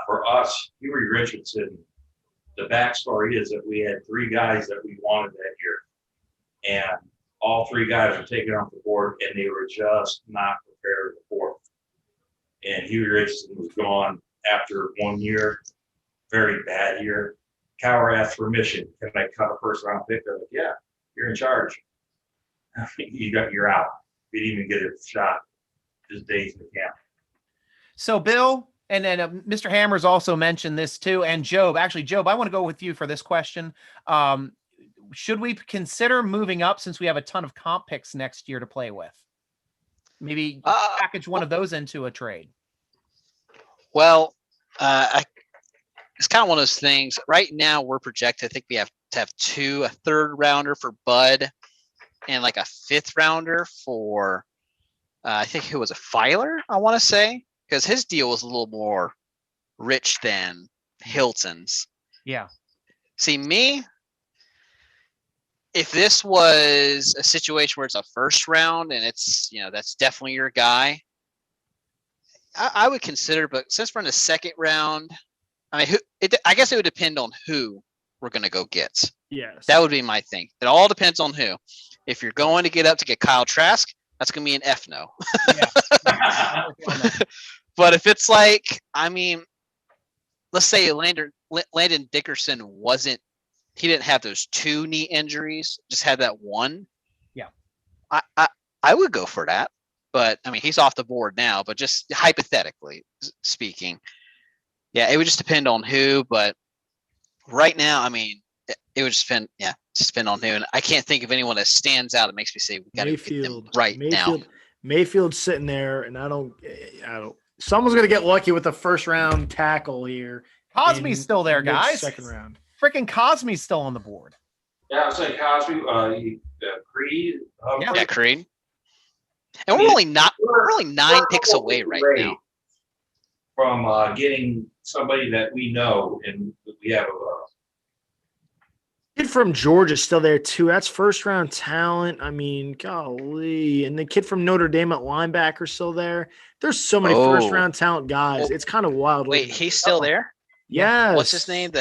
Speaker 4: for us, Huey Richardson, the backstory is that we had 3 guys that we wanted that year. And all 3 guys were taken off the board and they were just not prepared for it. And Huey Richardson was gone after 1 year, very bad year. Cowher asked permission. Can I cut a first round pick? They're like, yeah, you're in charge. You're out. You didn't even get a shot. Just days in the camp.
Speaker 1: So Bill, and then Mr. Hammers also mentioned this too. And Job, actually, Job, I want to go with you for this question. Should we consider moving up since we have a ton of comp picks next year to play with? Maybe package one of those into a trade.
Speaker 2: Well, it's kind of one of those things. Right now, we're projected. I think we have to have 2, a 3rd rounder for Bud, and like a 5th rounder for. I think it was a Filer. I want to say because his deal was a little more rich than Hilton's.
Speaker 1: Yeah.
Speaker 2: See me. If this was a situation where it's a 1st round and it's that's definitely your guy. I would consider, but since we're in the 2nd round, I mean, I guess it would depend on who we're going to go get.
Speaker 3: Yes.
Speaker 2: That would be my thing. It all depends on who. If you're going to get up to get Kyle Trask, that's going to be an F no.
Speaker 1: Yeah.
Speaker 2: But if it's let's say Landon Dickerson he didn't have those 2 knee injuries, just had that 1.
Speaker 1: Yeah.
Speaker 2: I would go for that. But I mean, he's off the board now, but just hypothetically speaking, yeah, it would just depend on who. But right now, I mean, it would just depend on who. And I can't think of anyone that stands out that makes me say we got to get them right now.
Speaker 3: Mayfield's sitting there, and I don't. Someone's gonna get lucky with a 1st round tackle here.
Speaker 1: Cosme's still there, guys.
Speaker 3: 2nd round.
Speaker 1: Freaking Cosme's still on the board.
Speaker 4: Yeah, I was saying Cosme, Creed.
Speaker 2: Yeah, Creed. And we're only 9 picks away right now
Speaker 4: from getting somebody that we know, and we have
Speaker 3: kid from Georgia still there too. That's 1st round talent. I mean, golly, and the kid from Notre Dame at linebacker still there. There's so many 1st round talent guys. It's kind of wild.
Speaker 2: Wait, he's still there?
Speaker 3: Yes.
Speaker 2: What's his name?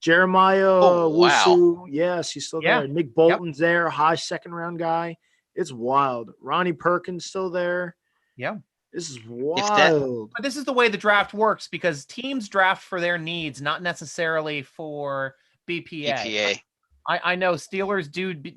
Speaker 3: Jeremiah Wusu.
Speaker 2: Wow.
Speaker 3: Yes, he's still there. Nick Bolton's there, high 2nd round guy. It's wild. Ronnie Perkins still there.
Speaker 1: Yeah.
Speaker 3: This is wild.
Speaker 1: But this is the way the draft works because teams draft for their needs, not necessarily for BPA. I know Steelers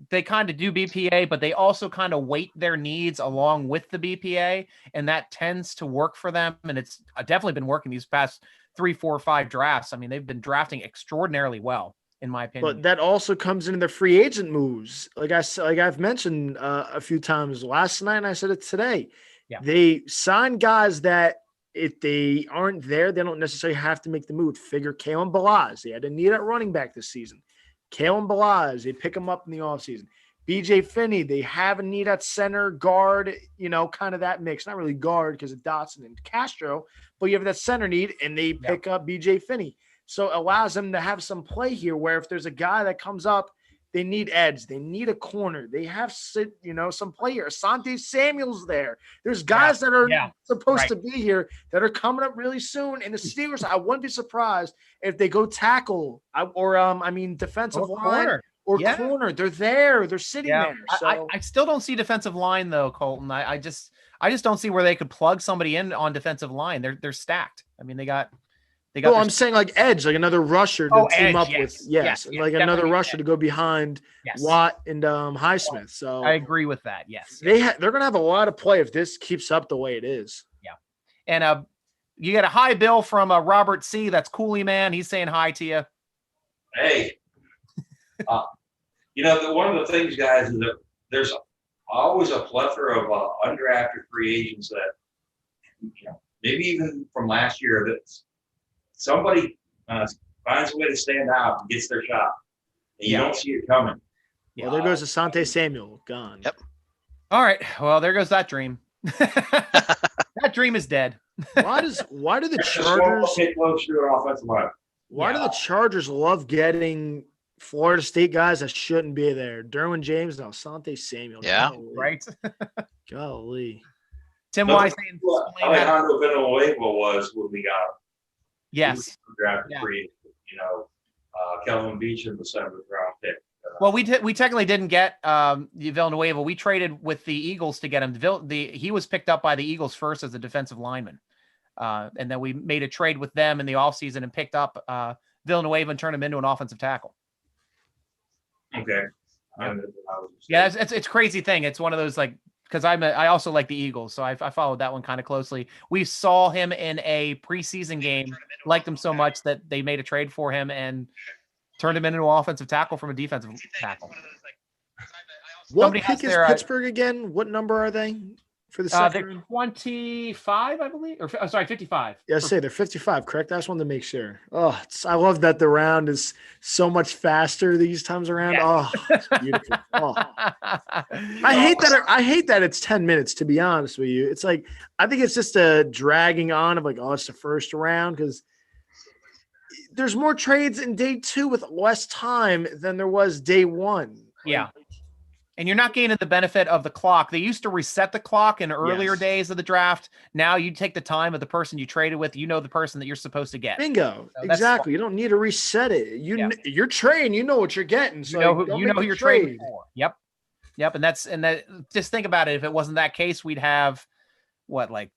Speaker 1: they kind of do BPA, but they also kind of weight their needs along with the BPA, and that tends to work for them. And it's definitely been working these past 3, 4, 5 drafts. I mean, they've been drafting extraordinarily well, in my opinion.
Speaker 3: But that also comes into the free agent moves. Like I've mentioned a few times last night, and I said it today.
Speaker 1: Yeah.
Speaker 3: They sign guys that if they aren't there, they don't necessarily have to make the move. Figure Kalen Balaz. They had a need at running back this season. Kalen Balaz, they pick him up in the offseason. BJ Finney, they have a need at center, guard, kind of that mix. Not really guard because of Dotson and Castro, but you have that center need, and they pick up BJ Finney. So it allows them to have some play here where if there's a guy that comes up, they need edge. They need a corner. They have some play here. Asante Samuel's there. There's guys that are supposed to be here that are coming up really soon. And the Steelers, I wouldn't be surprised if they go tackle defensive line or corner. They're there. They're sitting there. So.
Speaker 1: I still don't see defensive line though, Colton. I just don't see where they could plug somebody in on defensive line. They're stacked. I mean, they got.
Speaker 3: Well, I'm saying like edge, like another rusher to team up with. Yes, like another rusher to go behind Watt and Highsmith. So
Speaker 1: I agree with that. Yes,
Speaker 3: they're going to have a lot of play if this keeps up the way it is.
Speaker 1: Yeah, and you get a hi Bill from Robert C. That's Cooley Man. He's saying hi to you.
Speaker 4: Hey, one of the things, guys, is that there's always a plethora of undrafted free agents that maybe even from last year that. Somebody finds a way to stand out and gets their shot, and you don't see it coming.
Speaker 3: Well, there goes Asante Samuel, gone.
Speaker 2: Yep.
Speaker 1: All right. Well, there goes that dream. That dream is dead.
Speaker 3: Why do the Chargers
Speaker 4: get close to an offensive line?
Speaker 3: Why do the Chargers love getting Florida State guys that shouldn't be there? Derwin James and Asante Samuel.
Speaker 2: Yeah.
Speaker 3: Golly.
Speaker 1: Right.
Speaker 3: Golly.
Speaker 1: Tim Wise saying
Speaker 4: Alejandro Villanueva was when we got him.
Speaker 1: Yes.
Speaker 4: Drafted free, Kelvin Beach in the 7th round pick.
Speaker 1: Well, we technically didn't get Villanueva. We traded with the Eagles to get him. He was picked up by the Eagles first as a defensive lineman. And then we made a trade with them in the offseason and picked up Villanueva and turned him into an offensive tackle.
Speaker 4: Okay.
Speaker 1: Yeah, it's a crazy thing. It's one of those because I also like the Eagles, so I followed that one kind of closely. We saw him in a preseason game, liked him so much that they made a trade for him and turned him into an offensive tackle from a defensive tackle.
Speaker 3: What pick is Pittsburgh again? What number are they for the second?
Speaker 1: They're 25, I believe, or 55.
Speaker 3: Yeah, I say they're 55, correct? I just wanted to make sure. Oh, I love that the round is so much faster these times around. Yeah. Oh, it's beautiful. Oh. I hate that it's 10 minutes, to be honest with you. It's like, I think it's just a dragging on of it's the first round because there's more trades in day 2 with less time than there was day 1.
Speaker 1: Yeah. And you're not gaining the benefit of the clock. They used to reset the clock in earlier days of the draft. Now you take the time of the person you traded with. The person that you're supposed to get.
Speaker 3: Bingo. So exactly. You don't need to reset it. You're trading. You know what you're getting. So
Speaker 1: you know who you're trading for. Yep. And just think about it. If it wasn't that case, we'd have what are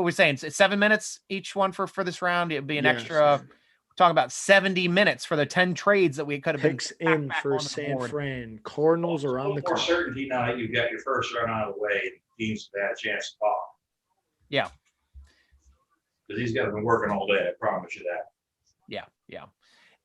Speaker 1: we saying? It's 7 minutes each one for this round. It'd be an extra. Talking about 70 minutes for the 10 trades that we could have
Speaker 3: picks in for San Fran. Cardinals are on the
Speaker 4: clock. Certainty now that you got your first run out of the way, and teams have had a chance to talk.
Speaker 1: Yeah,
Speaker 4: because these guys have been working all day. I promise you that.
Speaker 1: Yeah,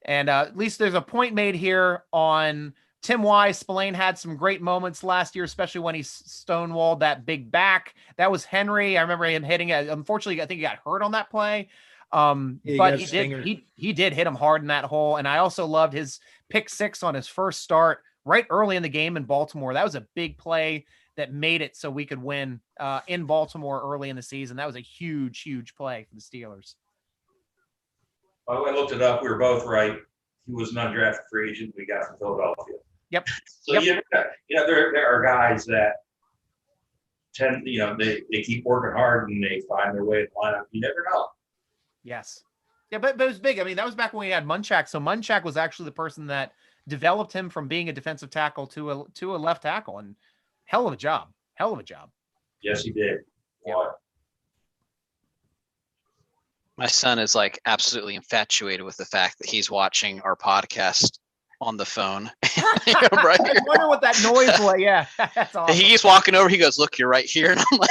Speaker 1: and at least there's a point made here on Tim Wise. Spillane had some great moments last year, especially when he stonewalled that big back. That was Henry. I remember him hitting it. Unfortunately, I think he got hurt on that play. But he did hit him hard in that hole. And I also loved his pick 6 on his first start right early in the game in Baltimore. That was a big play that made it so we could win in Baltimore early in the season. That was a huge play for the Steelers.
Speaker 4: By the way, I looked it up. We were both right. He was an undrafted free agent we got from Philadelphia.
Speaker 1: Yep.
Speaker 4: So there are guys that tend, they keep working hard and they find their way to line up. You never know.
Speaker 1: Yes. Yeah, but it was big. I mean, that was back when we had Munchak. So Munchak was actually the person that developed him from being a defensive tackle to a left tackle. And hell of a job.
Speaker 4: Yes, he did.
Speaker 1: Yeah.
Speaker 2: My son is absolutely infatuated with the fact that he's watching our podcast on the phone.
Speaker 1: Right. I wonder what that noise was. Yeah, that's awesome.
Speaker 2: He's walking over. He goes, "Look, you're right here," and I'm like.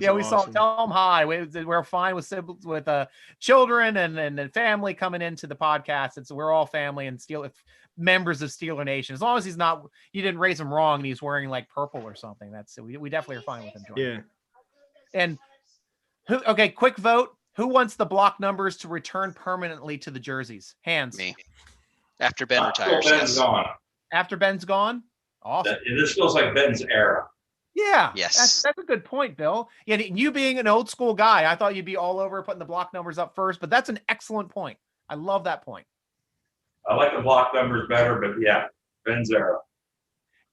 Speaker 1: Yeah, we saw. Tell them hi. We're fine with siblings, with children and family coming into the podcast. We're all family and members of Steeler Nation. As long as you didn't raise him wrong and he's wearing purple or something. We definitely are fine with him joining.
Speaker 3: Yeah.
Speaker 1: And Okay, quick vote. Who wants the block numbers to return permanently to the jerseys? Hands.
Speaker 2: Me. After Ben
Speaker 4: Still
Speaker 2: retires,
Speaker 4: Ben's
Speaker 2: yes.
Speaker 4: gone.
Speaker 1: After Ben's gone? Awesome.
Speaker 4: This feels like Ben's era.
Speaker 1: Yeah.
Speaker 2: Yes.
Speaker 1: That's a good point, Bill. Yeah, you being an old school guy, I thought you'd be all over putting the block numbers up first, but that's an excellent point. I love that point.
Speaker 4: I like the block numbers better, but yeah, Ben's era.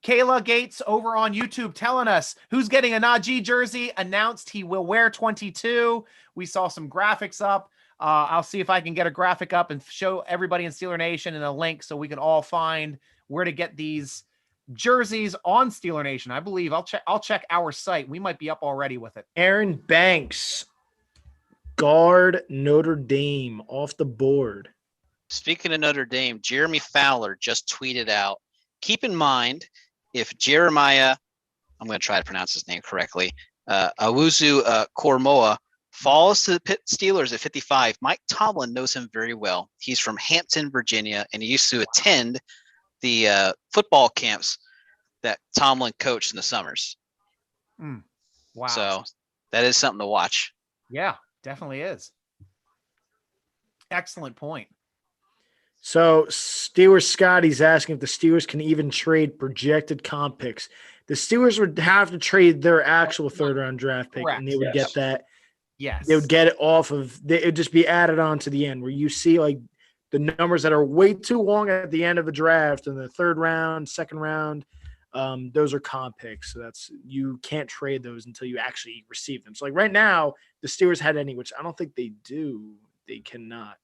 Speaker 1: Kayla Gates over on YouTube telling us who's getting a Naji jersey. Announced he will wear 22. We saw some graphics up. I'll see if I can get a graphic up and show everybody in Steeler Nation and a link so we can all find where to get these jerseys on Steeler Nation. I believe I'll check our site. We might be up already with it.
Speaker 3: Aaron Banks, guard Notre Dame, off the board.
Speaker 2: Speaking of Notre Dame, Jeremy Fowler just tweeted out, keep in mind, if Jeremiah, I'm going to try to pronounce his name correctly, Awuzu Kormoa, falls to the Steelers at 55, Mike Tomlin knows him very well. He's from Hampton, Virginia, and he used to attend the football camps that Tomlin coached in the summers.
Speaker 1: Wow.
Speaker 2: So that is something to watch.
Speaker 1: Yeah, definitely is. Excellent point.
Speaker 3: So Steelers Scotty's asking if the Steelers can even trade projected comp picks. The Steelers would have to trade their actual third-round draft pick,
Speaker 1: Correct.
Speaker 3: and they would get that.
Speaker 1: Yes.
Speaker 3: They would get it off of – it would just be added on to the end where you see, like, the numbers that are way too long at the end of the draft in the third round, second round. Those are comp picks. So you can't trade those until you actually receive them. So, like, right now, the Steelers had any, which I don't think they do. They cannot.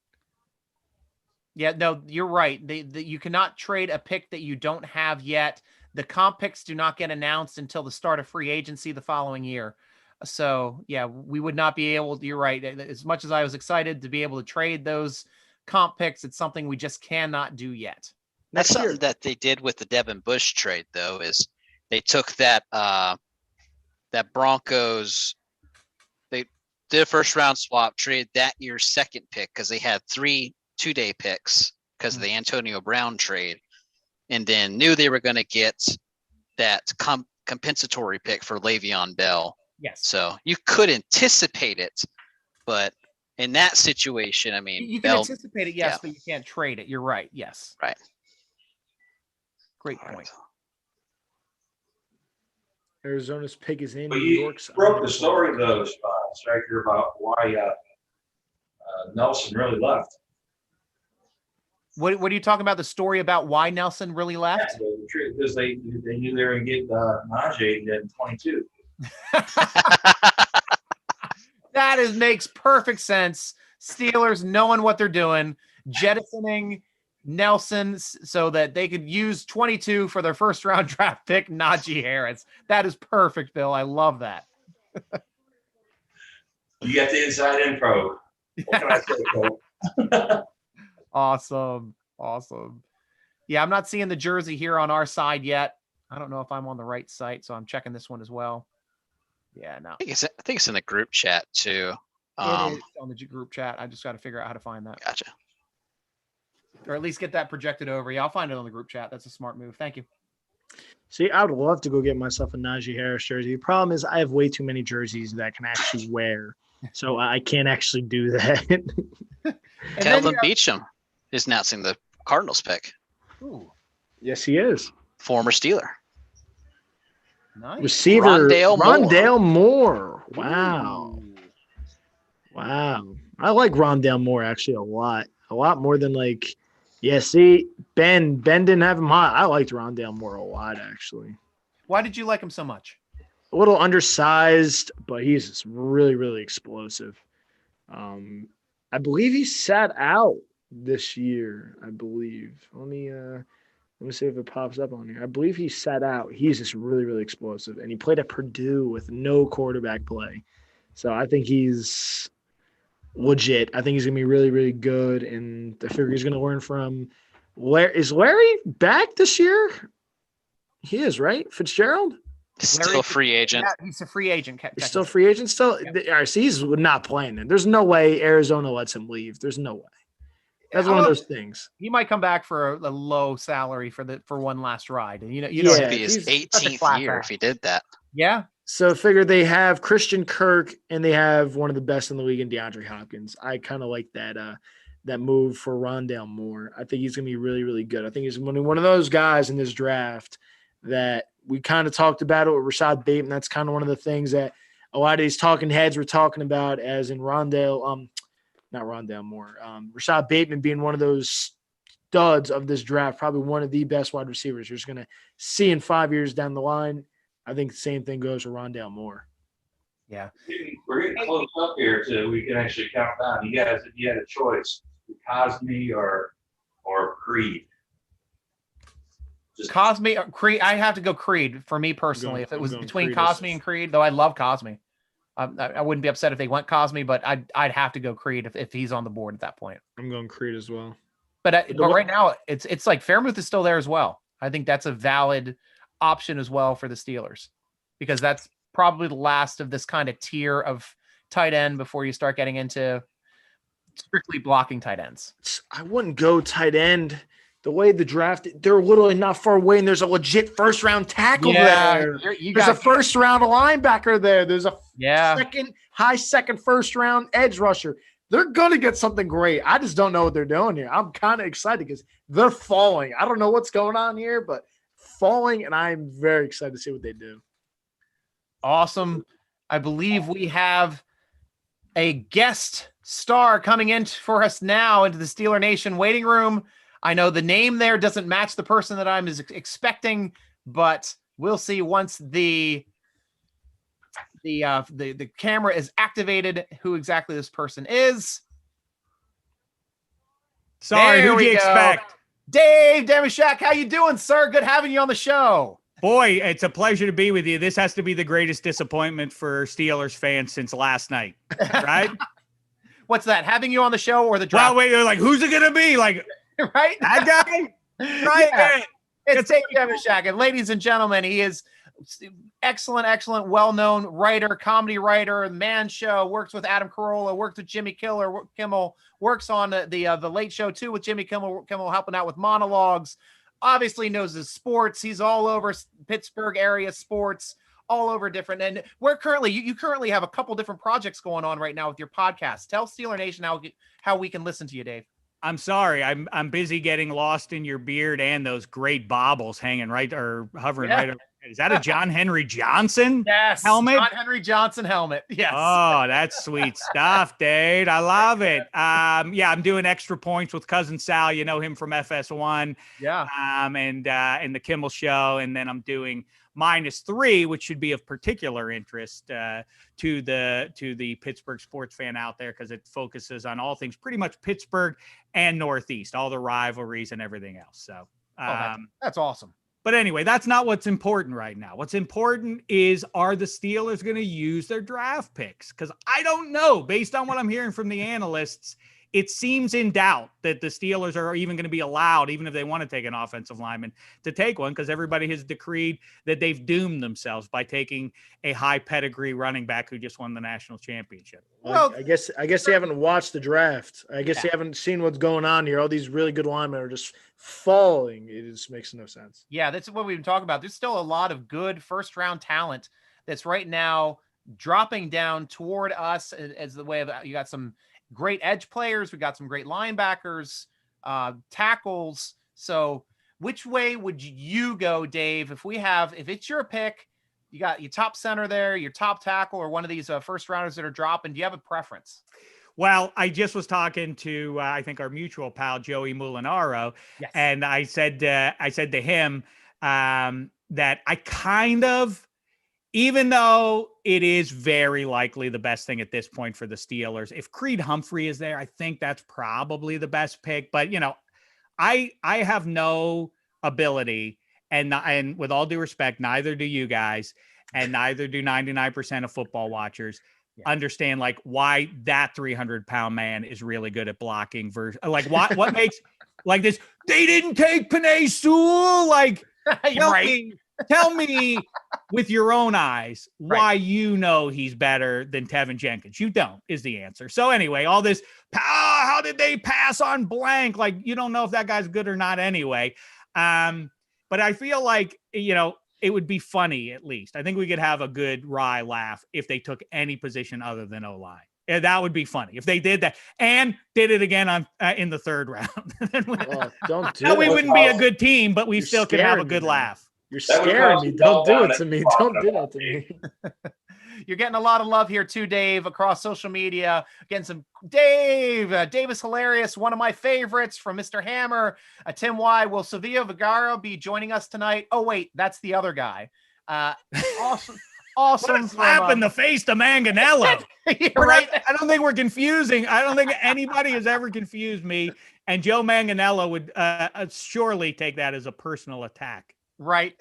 Speaker 1: Yeah, no, you're right. You cannot trade a pick that you don't have yet. The comp picks do not get announced until the start of free agency the following year. So, yeah, we would not be able to, you're right. As much as I was excited to be able to trade those comp picks, it's something we just cannot do yet.
Speaker 2: That's something that they did with the Devin Bush trade, though, is they took that Broncos, they did a first round swap, traded that year's second pick because they had 3 two-day picks because of the Antonio Brown trade, and then knew they were going to get that compensatory pick for Le'Veon Bell.
Speaker 1: Yes.
Speaker 2: So you could anticipate it, but in that situation, I mean,
Speaker 1: you can anticipate it, yes, but you can't trade it. You're right. Yes.
Speaker 2: Right.
Speaker 1: Great point.
Speaker 3: Arizona's pick is in.
Speaker 4: But
Speaker 3: New
Speaker 4: you
Speaker 3: York's
Speaker 4: broke the story, though, Stryker, about why Nelson really left.
Speaker 1: What are you talking about? The story about why Nelson really left?
Speaker 4: Yeah, because they knew they were going to get Najee in 22.
Speaker 1: That makes perfect sense. Steelers knowing what they're doing, jettisoning Nelson so that they could use 22 for their first round draft pick, Naji Harris. That is perfect, Bill. I love that.
Speaker 4: You got the inside info. What can I say, Cole?
Speaker 1: Awesome. Yeah, I'm not seeing the jersey here on our side yet. I don't know if I'm on the right site, so I'm checking this one as well. Yeah, no.
Speaker 2: I think it's in the group chat too.
Speaker 1: It is on the group chat. I just got to figure out how to find that.
Speaker 2: Gotcha.
Speaker 1: Or at least get that projected over. Yeah, I'll find it on the group chat. That's a smart move. Thank you.
Speaker 3: See, I would love to go get myself a Naji Harris jersey. The problem is I have way too many jerseys that I can actually wear. So I can't actually do that.
Speaker 2: Calvin Beachum is announcing the Cardinals pick.
Speaker 1: Ooh.
Speaker 3: Yes, he is.
Speaker 2: Former Steeler.
Speaker 1: Nice.
Speaker 3: Receiver Rondale Moore. Wow.
Speaker 1: Ooh.
Speaker 3: Wow. I like Rondale Moore actually a lot. A lot more than see, Ben didn't have him high. I liked Rondale Moore a lot, actually.
Speaker 1: Why did you like him so much?
Speaker 3: A little undersized, but he's just really, really explosive. I believe he sat out this year, I believe. Let me see if it pops up on here. I believe he sat out. He's just really, really explosive. And he played at Purdue with no quarterback play. So I think he's legit. I think he's going to be really, really good. And I figure he's going to learn from is Larry back this year? He is, right? Fitzgerald?
Speaker 2: Still a free agent.
Speaker 1: Yeah, he's a free agent.
Speaker 3: He's still a free agent? Still? Yep. All right, so he's not playing then. There's no way Arizona lets him leave. There's no way. That's one of those things.
Speaker 1: He might come back for a low salary for one last ride. And you know,
Speaker 2: It'd be his 18th year if he did that.
Speaker 1: Yeah.
Speaker 3: So figure they have Christian Kirk and they have one of the best in the league in DeAndre Hopkins. I kind of like that move for Rondale Moore. I think he's going to be really, really good. I think he's one of those guys in this draft that we kind of talked about it with Rashad Bateman. That's kind of one of the things that a lot of these talking heads were talking about, as in Rondale, not Rondale Moore, Rashad Bateman being one of those studs of this draft, probably one of the best wide receivers you're just going to see in 5 years down the line. I think the same thing goes for Rondale Moore.
Speaker 1: Yeah.
Speaker 4: We're getting close up here so we can actually count down. You guys, if you had a choice, Cosme or Creed?
Speaker 1: Cosme or Creed. I have to go Creed for me personally. If it was between
Speaker 3: Creed
Speaker 1: Cosme and Creed, though I love Cosme. I wouldn't be upset if they went Cosme, but I'd have to go Creed if he's on the board at that point.
Speaker 3: I'm going Creed as well.
Speaker 1: But right now it's like Freiermuth is still there as well. I think that's a valid option as well for the Steelers, because that's probably the last of this kind of tier of tight end before you start getting into strictly blocking tight ends.
Speaker 3: I wouldn't go tight end. The way the draft, they're literally not far away, and there's a legit first-round tackle there. There's a first-round linebacker there. There's a second, first-round edge rusher. They're going to get something great. I just don't know what they're doing here. I'm kind of excited because they're falling. I don't know what's going on here, but falling, and I'm very excited to see what they do.
Speaker 1: Awesome. I believe we have a guest star coming in for us now into the Steeler Nation waiting room. I know the name there doesn't match the person that I'm expecting, but we'll see once the camera is activated who exactly this person is.
Speaker 5: Sorry, who'd you expect?
Speaker 1: Dave Dameshek, how you doing, sir? Good having you on the show.
Speaker 5: Boy, it's a pleasure to be with you. This has to be the greatest disappointment for Steelers fans since last night, right?
Speaker 1: What's that? Having you on the show or the draft?
Speaker 5: Well, wait, they're like, who's it gonna be? Like,
Speaker 1: right?
Speaker 5: That guy? Right?
Speaker 1: Yeah. It's Dave Dameshek, and ladies and gentlemen, he is excellent, well-known writer, comedy writer, Man Show, works with Adam Carolla, works with Jimmy Kimmel, works on the Late Show too with Jimmy Kimmel helping out with monologues. Obviously knows his sports. He's all over Pittsburgh area sports, all over different. And we're currently, you currently have a couple different projects going on right now with your podcast. Tell Steeler Nation how we can listen to you, Dave.
Speaker 5: I'm sorry. I'm busy getting lost in your beard and those great baubles hanging right or hovering right over. Is that a John Henry Johnson helmet?
Speaker 1: John Henry Johnson helmet. Yes.
Speaker 5: Oh, that's sweet stuff, Dave. I love it. I'm doing Extra Points with Cousin Sal. You know him from FS1.
Speaker 1: Yeah.
Speaker 5: And the Kimmel Show. And then I'm doing -3, which should be of particular interest to the Pittsburgh sports fan out there, because it focuses on all things pretty much Pittsburgh and Northeast, all the rivalries and everything else. So
Speaker 1: that's awesome.
Speaker 5: But anyway, that's not what's important right now. What's important is, are the Steelers going to use their draft picks? Because I don't know. Based on what I'm hearing from the analysts, it seems in doubt that the Steelers are even going to be allowed, even if they want to take an offensive lineman, to take one, because everybody has decreed that they've doomed themselves by taking a high pedigree running back who just won the national championship.
Speaker 3: Well, I guess they haven't watched the draft. I guess they haven't seen what's going on here. All these really good linemen are just falling. It just makes no sense.
Speaker 1: Yeah, that's what we've been talking about. There's still a lot of good first-round talent that's right now dropping down toward us as the way of, you got some great edge players. We got some great linebackers, tackles. So which way would you go, Dave? If it's your pick, you got your top center there, your top tackle, or one of these first rounders that are dropping, do you have a preference?
Speaker 5: Well, I just was talking to, I think our mutual pal, Joey Molinaro.
Speaker 1: Yes.
Speaker 5: And I said to him that I kind of, even though it is very likely the best thing at this point for the Steelers, if Creed Humphrey is there, I think that's probably the best pick. But, I have no ability, and with all due respect, neither do you guys, and neither do 99% of football watchers, understand like why that 300-pound man is really good at blocking versus like what makes like this. They didn't take Penei Sewell. Like, Tell me with your own eyes why he's better than Tevin Jenkins. You don't, is the answer. So anyway, all this, how did they pass on blank? Like, you don't know if that guy's good or not anyway. But I feel like, it would be funny at least. I think we could have a good wry laugh if they took any position other than O-line. Yeah, that would be funny if they did that and did it again on in the third round.
Speaker 3: Don't do
Speaker 5: no,
Speaker 3: it.
Speaker 5: we wouldn't be a good team, but we
Speaker 3: You're
Speaker 5: still could have a
Speaker 3: scaring me
Speaker 5: good
Speaker 3: now.
Speaker 5: laugh.
Speaker 3: You're
Speaker 4: That would
Speaker 3: scaring
Speaker 4: cause
Speaker 3: me.
Speaker 4: you
Speaker 3: Don't do
Speaker 4: all
Speaker 3: it to me. Don't do that to me.
Speaker 1: You're getting a lot of love here too, Dave, across social media. Getting some Dave is hilarious. One of my favorites from Mr. Hammer. Tim Y. Will Sevilla Vergara be joining us tonight? Oh, wait, that's the other guy. Awesome.
Speaker 5: What a slap in the face to Manganello.
Speaker 1: Right?
Speaker 5: I don't think we're confusing. I don't think anybody has ever confused me. And Joe Manganello would surely take that as a personal attack.
Speaker 1: Right.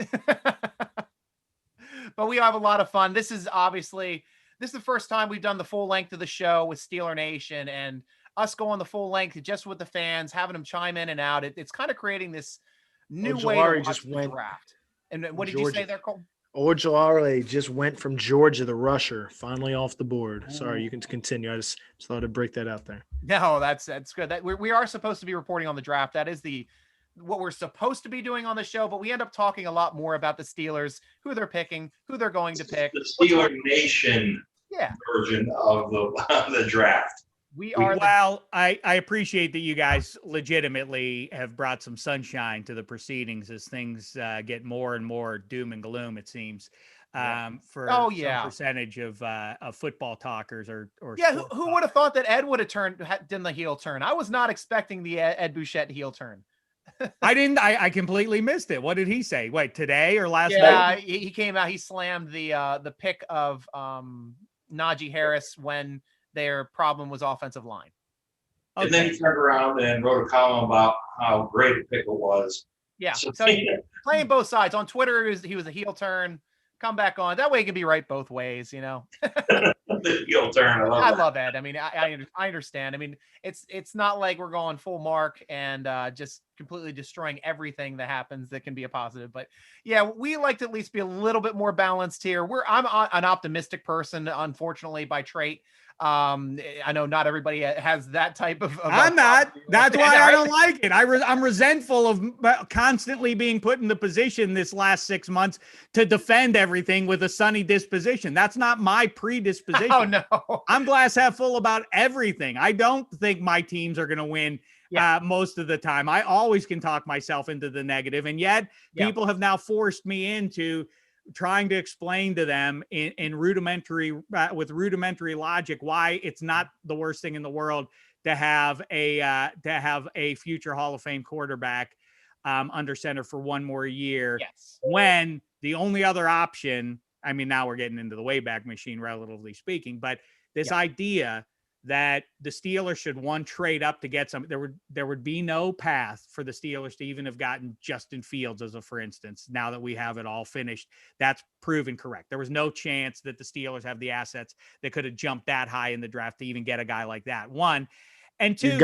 Speaker 1: But we have a lot of fun. This is the first time we've done the full length of the show with Steeler Nation, and us going the full length just with the fans, having them chime in and out. It's kind of creating this new way to watch
Speaker 3: just
Speaker 1: the
Speaker 3: went
Speaker 1: draft. And what did you say there, Cole?
Speaker 3: Ojulari just went from Georgia, the rusher, finally off the board. Sorry, you can continue. I just thought I'd break that out there.
Speaker 1: No, that's good. That we are supposed to be reporting on the draft. That is what we're supposed to be doing on the show, but we end up talking a lot more about the Steelers, who they're picking, who they're going to pick.
Speaker 4: The Steeler Nation version of the draft.
Speaker 5: I appreciate that you guys legitimately have brought some sunshine to the proceedings as things get more and more doom and gloom, it seems, for some percentage of football talkers or
Speaker 1: who would have thought that Ed would have done the heel turn? I was not expecting the Ed Bouchette heel turn.
Speaker 5: I completely missed it. What did he say? Wait, today or last night?
Speaker 1: Yeah, he came out. He slammed the pick of Naji Harris when their problem was offensive line.
Speaker 4: Okay. And then he turned around and wrote a column about how great a pick it was.
Speaker 1: Yeah, so playing both sides. On Twitter, he was a heel turn. Come back on. That way it can be right both ways, you know.
Speaker 4: The heel turn.
Speaker 1: I love Ed. I mean, I understand. I mean, it's not like we're going full mark and just completely destroying everything that happens that can be a positive. But yeah, we like to at least be a little bit more balanced here. I'm an optimistic person, unfortunately, by trait. I know not everybody has that type of
Speaker 5: I'm not. That's why I don't like it. I'm resentful of constantly being put in the position this last 6 months to defend everything with a sunny disposition. That's not my predisposition.
Speaker 1: Oh no.
Speaker 5: I'm glass half full about everything. I don't think my teams are going to win most of the time. I always can talk myself into the negative, and yet people have now forced me into trying to explain to them in rudimentary logic why it's not the worst thing in the world to have a future Hall of Fame quarterback under center for one more year.
Speaker 1: Yes.
Speaker 5: When the only other option, I mean, now we're getting into the Wayback Machine, relatively speaking, but this idea that the Steelers should trade up to get some, there would be no path for the Steelers to even have gotten Justin Fields for instance, now that we have it all finished. That's proven correct. There was no chance that the Steelers have the assets that could have jumped that high in the draft to even get a guy like that. One. And two,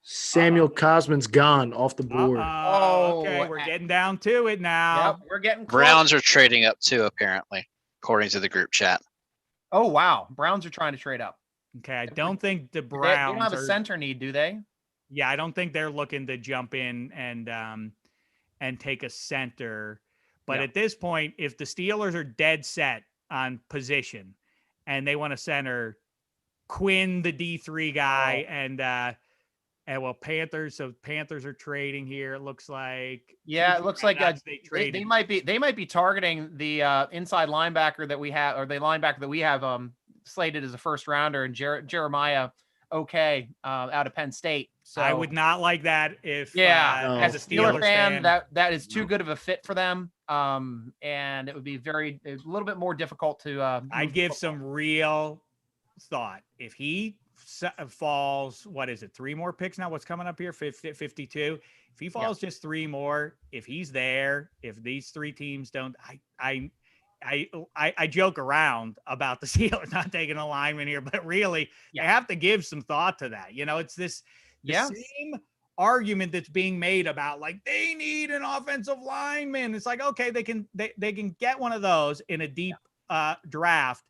Speaker 3: Samuel Cosman's gone off the board.
Speaker 5: Okay, we're getting down to it now.
Speaker 1: Yep, we're getting close.
Speaker 2: Browns are trading up too, apparently, according to the group chat.
Speaker 1: Oh, wow. Browns are trying to trade up.
Speaker 5: Okay, I don't think the Browns
Speaker 1: they don't have a center need, do they?
Speaker 5: Yeah, I don't think they're looking to jump in and take a center. But at this point, if the Steelers are dead set on position and they want to center Quinn, the D3 guy, and Panthers. So Panthers are trading here. It looks like.
Speaker 1: Yeah, it looks like they might be targeting the inside linebacker that we have, or the linebacker that we have slated as a first rounder, and Jeremiah out of Penn State. So
Speaker 5: I would not like that if
Speaker 1: as a Steelers fan, that is too good of a fit for them. And it would be a little bit more difficult to
Speaker 5: I'd give some real thought if he falls, what is it, 3 more picks now? What's coming up here? 52. If he falls just 3 more, if he's there, if these 3 teams don't, I joke around about the Steelers not taking a lineman here, but really you have to give some thought to that. You know, it's the same argument that's being made about like they need an offensive lineman. It's like, okay, they can get one of those in a deep draft,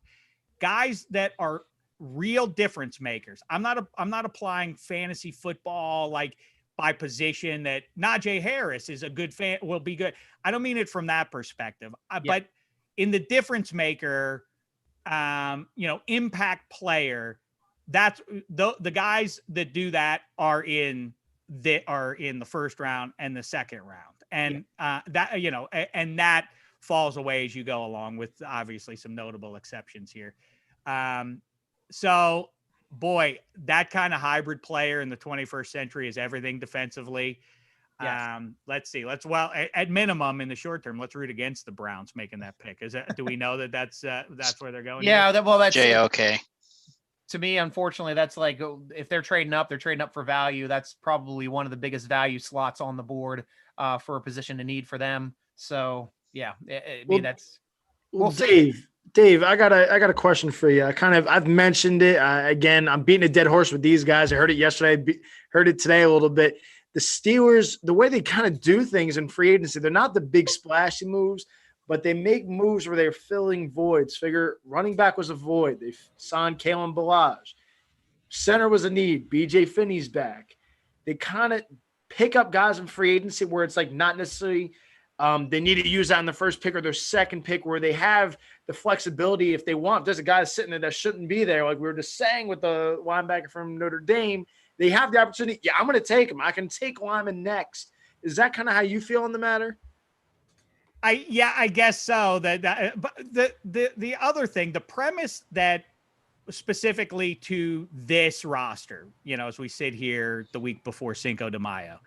Speaker 5: guys that are real difference makers. I'm not applying fantasy football like by position that Naji Harris is a good fan, will be good. I don't mean it from that perspective, but in the difference maker, impact player, that's the guys that do that are in the first round and the second round. And and that falls away as you go along, with obviously some notable exceptions here. So boy, that kind of hybrid player in the 21st century is everything defensively. Yes. Let's see. At minimum in the short term, let's root against the Browns making that pick. Do we know that's where they're going?
Speaker 1: Yeah.
Speaker 2: That's JOK.
Speaker 1: To me, unfortunately, that's like, if they're trading up for value. That's probably one of the biggest value slots on the board for a position of need for them. So yeah,
Speaker 3: we'll see. Dave, I got a question for you. I've mentioned it again. I'm beating a dead horse with these guys. I heard it yesterday. Heard it today a little bit. The Steelers, the way they kind of do things in free agency, they're not the big splashy moves, but they make moves where they're filling voids. Figure running back was a void. They signed Kalen Ballage. Center was a need. BJ Finney's back. They kind of pick up guys in free agency where it's like not necessarily they need to use that in the first pick or their second pick, where they have the flexibility if they want. There's a guy sitting there that shouldn't be there. Like we were just saying with the linebacker from Notre Dame, they have the opportunity. Yeah, I'm going to take him. I can take Lyman next. Is that kind of how you feel on the matter?
Speaker 5: I guess so. But the other thing, the premise that specifically to this roster, as we sit here the week before Cinco de Mayo,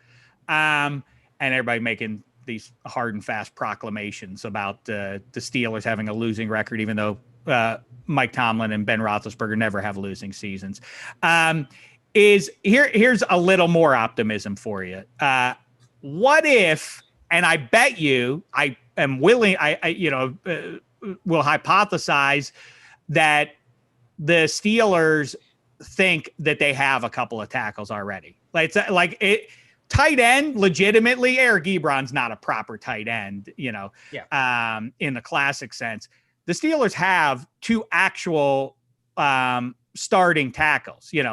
Speaker 5: and everybody making these hard and fast proclamations about the Steelers having a losing record, even though Mike Tomlin and Ben Roethlisberger never have losing seasons. Here's a little more optimism for you. What if, and I bet you, I am willing, will hypothesize that the Steelers think that they have a couple of tackles already. Tight end, legitimately, Eric Ebron's not a proper tight end, in the classic sense. The Steelers have two actual starting tackles, in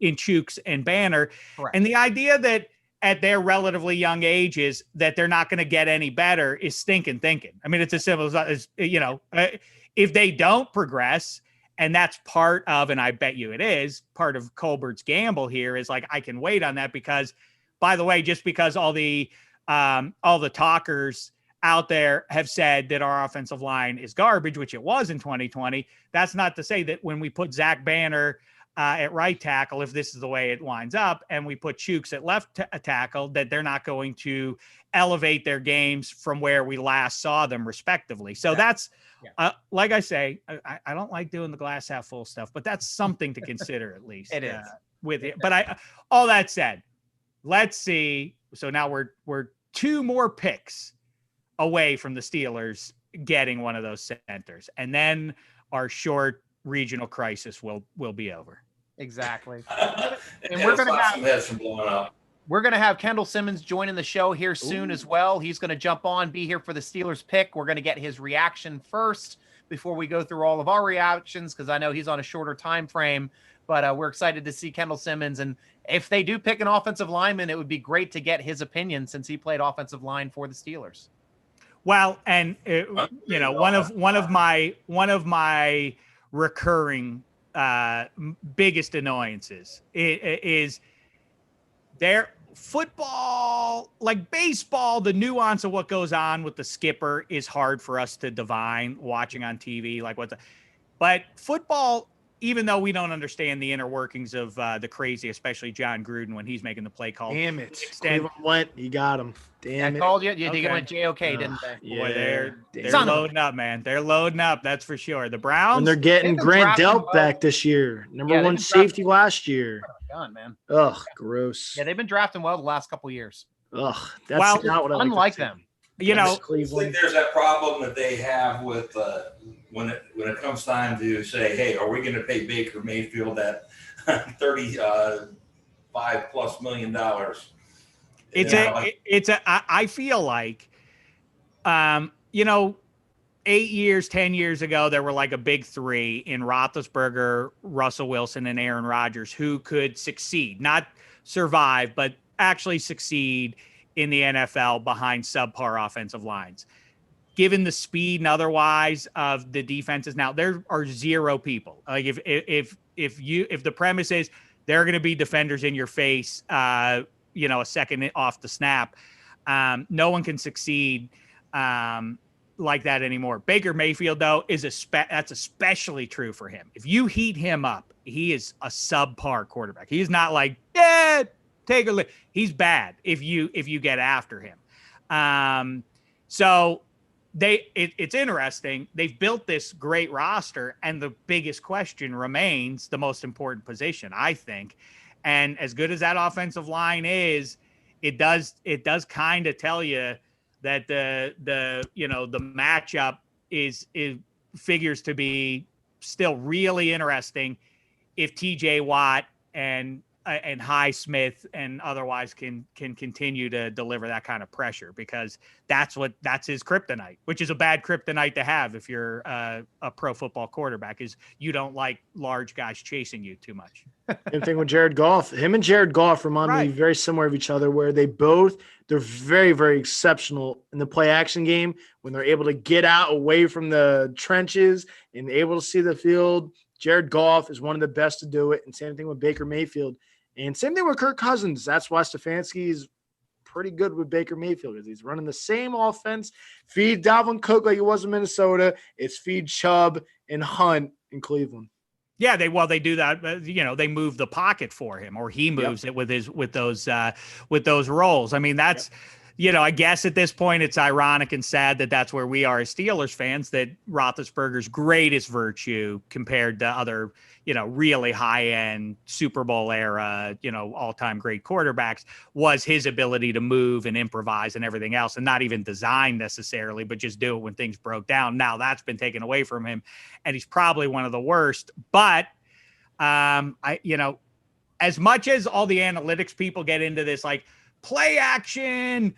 Speaker 5: Chooks and Banner.
Speaker 1: Correct.
Speaker 5: And the idea that at their relatively young ages that they're not going to get any better is stinking thinking. I mean, it's as simple as, if they don't progress, and that's part of, and I bet you it is, part of Colbert's gamble here is like, I can wait on that because, by the way, just because all the talkers out there have said that our offensive line is garbage, which it was in 2020, that's not to say that when we put Zach Banner at right tackle, if this is the way it winds up, and we put Chooks at left tackle, that they're not going to elevate their games from where we last saw them respectively. So that's, like I say, I don't like doing the glass half full stuff, but that's something to consider at least.
Speaker 1: It is.
Speaker 5: With it. But all that said, let's see. So now we're two more picks away from the Steelers getting one of those centers, and then our short regional crisis will be over.
Speaker 1: Exactly. And we're going to have some
Speaker 4: heads from blowing up.
Speaker 1: We're going to have Kendall Simmons joining the show here soon as well. He's going to jump on, be here for the Steelers pick. We're going to get his reaction first before we go through all of our reactions, because I know he's on a shorter time frame. But we're excited to see Kendall Simmons. And if they do pick an offensive lineman, it would be great to get his opinion since he played offensive line for the Steelers.
Speaker 5: Well, and one of my recurring biggest annoyances is their football, like baseball. The nuance of what goes on with the skipper is hard for us to divine watching on TV. But football, even though we don't understand the inner workings of the crazy, especially John Gruden when he's making the play call.
Speaker 3: Damn it. Cleveland went, you got him. Damn it.
Speaker 1: I called you. You think it went JOK, didn't they?
Speaker 3: Yeah,
Speaker 5: boy, they're loading up, man. They're loading up. That's for sure. The Browns.
Speaker 3: And they're getting Grant Delp back this year. Number one safety last year.
Speaker 1: Done, man.
Speaker 3: Ugh, gross.
Speaker 1: Yeah, they've been drafting well the last couple of years.
Speaker 3: Ugh, that's not what I
Speaker 1: unlike them.
Speaker 3: Cleveland.
Speaker 4: There's that problem that they have with when it comes time to say, hey, are we going to pay Baker Mayfield that $35+ million?
Speaker 5: I feel like, 8 years, 10 years ago, there were like a big three in Roethlisberger, Russell Wilson, and Aaron Rodgers who could succeed, not survive, but actually succeed in the NFL behind subpar offensive lines. Given the speed and otherwise of the defenses, now there are zero people. Like if the premise is there are going to be defenders in your face, a second off the snap, no one can succeed like that anymore. Baker Mayfield, though, that's especially true for him. If you heat him up, he is a subpar quarterback. He's not like, take a look. He's bad if you get after him. So it's interesting. They've built this great roster, and the biggest question remains the most important position, I think. And as good as that offensive line is, it does kind of tell you that the matchup is figures to be still really interesting if TJ Watt and Highsmith and otherwise can continue to deliver that kind of pressure, because that's his kryptonite, which is a bad kryptonite to have if you're a pro football quarterback, is you don't like large guys chasing you too much.
Speaker 3: Same thing with Jared Goff. Him and Jared Goff remind me very similar of each other, where they're very, very exceptional in the play action game when they're able to get out away from the trenches and able to see the field. Jared Goff is one of the best to do it. And same thing with Baker Mayfield. And same thing with Kirk Cousins. That's why Stefanski is pretty good with Baker Mayfield, because he's running the same offense. Feed Dalvin Cook like it was in Minnesota. It's feed Chubb and Hunt in Cleveland.
Speaker 5: Yeah, they do that. They move the pocket for him, or he moves it with those roles. I mean, that's I guess at this point it's ironic and sad that that's where we are as Steelers fans, that Roethlisberger's greatest virtue compared to other really high end Super Bowl era all time great quarterbacks was his ability to move and improvise and everything else, and not even design necessarily, but just do it when things broke down. Now that's been taken away from him, and he's probably one of the worst. But as much as all the analytics people get into this, like play action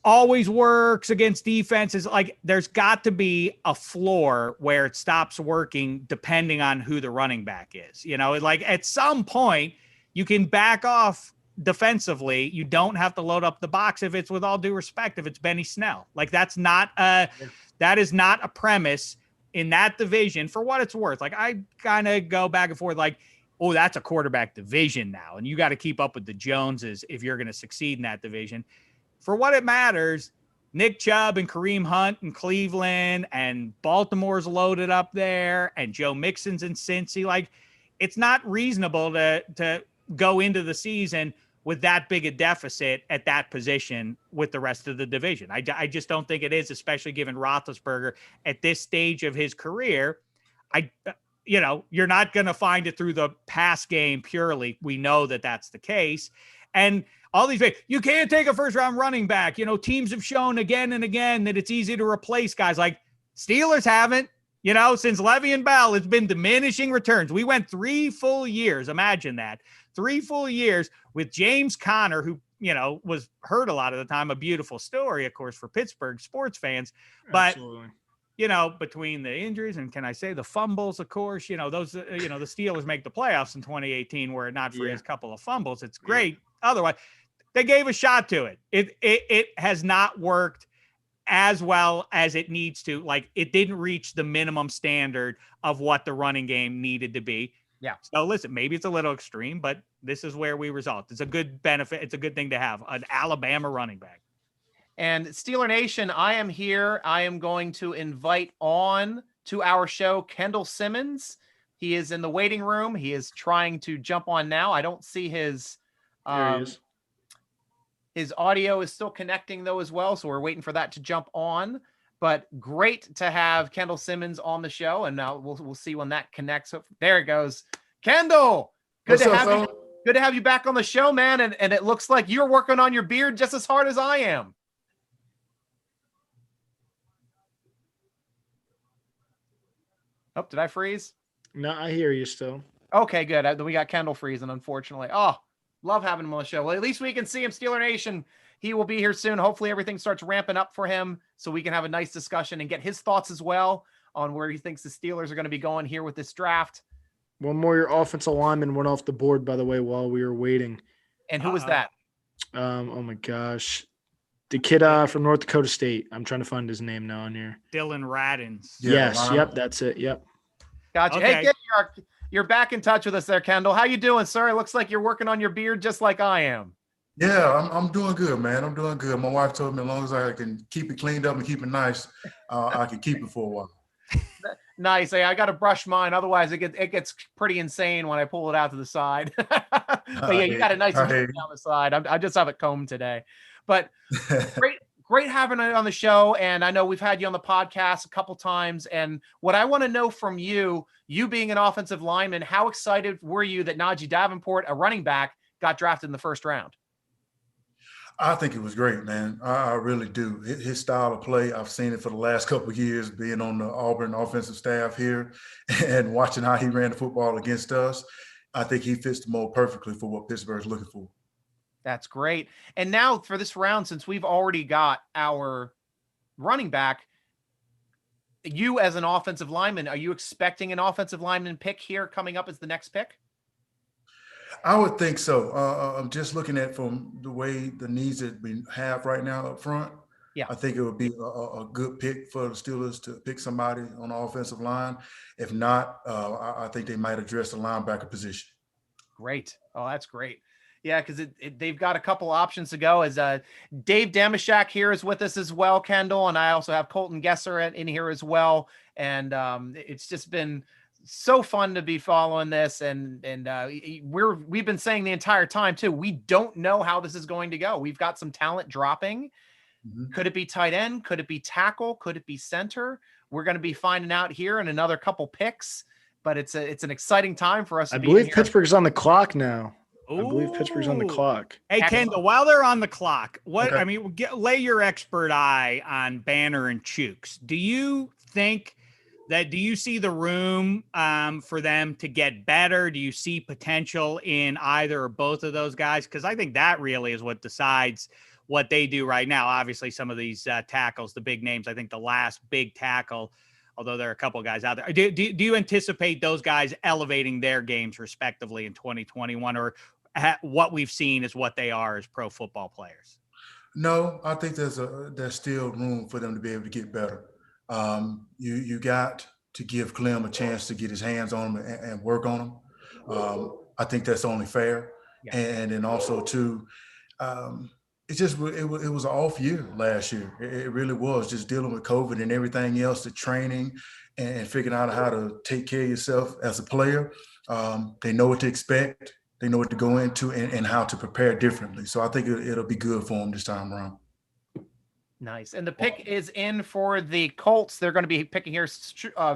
Speaker 5: always works against defenses, like there's got to be a floor where it stops working depending on who the running back is. Like at some point you can back off defensively. You don't have to load up the box if it's, with all due respect, if it's Benny Snell. Like that is not a premise in that division, for what it's worth. Like I kind of go back and forth like, oh, that's a quarterback division now, and you got to keep up with the Joneses if you're going to succeed in that division. For what it matters, Nick Chubb and Kareem Hunt in Cleveland, and Baltimore's loaded up there, and Joe Mixon's in Cincy. Like, it's not reasonable to go into the season with that big a deficit at that position with the rest of the division. I just don't think it is, especially given Roethlisberger at this stage of his career. You're not going to find it through the pass game purely. We know that that's the case. And all these, you can't take a first round running back. Teams have shown again and again that it's easy to replace guys. Like Steelers haven't, since Le'Veon Bell, it's been diminishing returns. We went 3 full years. Imagine that. 3 full years with James Conner, who, was hurt a lot of the time. A beautiful story, of course, for Pittsburgh sports fans. But,
Speaker 3: absolutely.
Speaker 5: Between the injuries and, can I say, the fumbles, of course, those, the Steelers make the playoffs in 2018, were it not for his couple of fumbles. It's great. Otherwise, they gave a shot to it. It has not worked as well as it needs to. Like, it didn't reach the minimum standard of what the running game needed to be. Yeah. So listen, maybe it's a little extreme, but this is where we result. It's a good benefit. It's a good thing to have an Alabama running back.
Speaker 1: And Steeler Nation, I am here. I am going to invite on to our show Kendall Simmons. He is in the waiting room. He is trying to jump on now. I don't see his his audio is still connecting though as well, so we're waiting for that to jump on. But great to have Kendall Simmons on the show, and now we'll see when that connects. There it goes. Kendall, good to have you back on the show, man. And it looks like you're working on your beard just as hard as I am. Oh, did I freeze?
Speaker 3: No, I hear you still.
Speaker 1: Okay, good. We got Kendall freezing, unfortunately. Oh, love having him on the show. Well, at least we can see him, Steeler Nation. He will be here soon. Hopefully everything starts ramping up for him so we can have a nice discussion and get his thoughts as well on where he thinks the Steelers are going to be going here with this draft.
Speaker 3: One more, your offensive lineman went off the board, by the way, while we were waiting.
Speaker 1: And who was that?
Speaker 3: Oh my gosh. The kid from North Dakota State. I'm trying to find his name now on here.
Speaker 5: Dylan Radins.
Speaker 3: Yeah, yes. Yep. That's it. Yep.
Speaker 1: Gotcha.
Speaker 5: Okay.
Speaker 1: Hey, you're back in touch with us there, Kendall. How you doing, sir? It looks like you're working on your beard just like I am.
Speaker 6: Yeah, I'm doing good, man. I'm doing good. My wife told me as long as I can keep it cleaned up and keep it nice, I can keep it for a while.
Speaker 1: Nice. Hey, I got to brush mine. Otherwise, it gets pretty insane when I pull it out to the side. But yeah, you got it nice and down the side. I just have it combed today. But great having it on the show. And I know we've had you on the podcast a couple times. And what I want to know from you being an offensive lineman, how excited were you that Najee Davenport, a running back, got drafted in the first round?
Speaker 6: I think it was great, man. I really do. His style of play, I've seen it for the last couple of years, being on the Auburn offensive staff here and watching how he ran the football against us. I think he fits the mold perfectly for what Pittsburgh's looking for.
Speaker 1: That's great. And now for this round, since we've already got our running back, you as an offensive lineman, are you expecting an offensive lineman pick here coming up as the next pick?
Speaker 6: I would think so. I'm just looking at from the way the needs that we have right now up front. Yeah, I think it would be a good pick for the Steelers to pick somebody on the offensive line. If not, I think they might address the linebacker position.
Speaker 1: Great. Oh, that's great. Yeah, because they've got a couple options to go. As Dave Dameshek here is with us as well, Kendall, and I also have Colton Gesser in here as well. And it's just been so fun to be following this, and we've been saying the entire time too, we don't know how this is going to go. We've got some talent dropping. Mm-hmm. Could it be tight end? Could it be tackle? Could it be center? We're going to be finding out here in another couple picks, but it's an exciting time for us.
Speaker 3: I believe Pittsburgh's on the clock now. Ooh. I believe Pittsburgh's on the clock.
Speaker 5: Hey, Kendall, while they're on the clock, lay your expert eye on Banner and Chooks. Do you see the room for them to get better? Do you see potential in either or both of those guys? Because I think that really is what decides what they do right now. Obviously, some of these tackles, the big names, I think the last big tackle, although there are a couple of guys out there. Do you anticipate those guys elevating their games respectively in 2021, or what we've seen is what they are as pro football players?
Speaker 6: No, I think there's still room for them to be able to get better. You got to give Clem a chance to get his hands on them and work on them. I think that's only fair. Yeah. And then also too, it was an off year last year. It really was, just dealing with COVID and everything else, the training and figuring out how to take care of yourself as a player. They know what to expect. They know what to go into and how to prepare differently. So I think it'll be good for them this time around.
Speaker 1: Nice. And the pick is in for the Colts. They're going to be picking here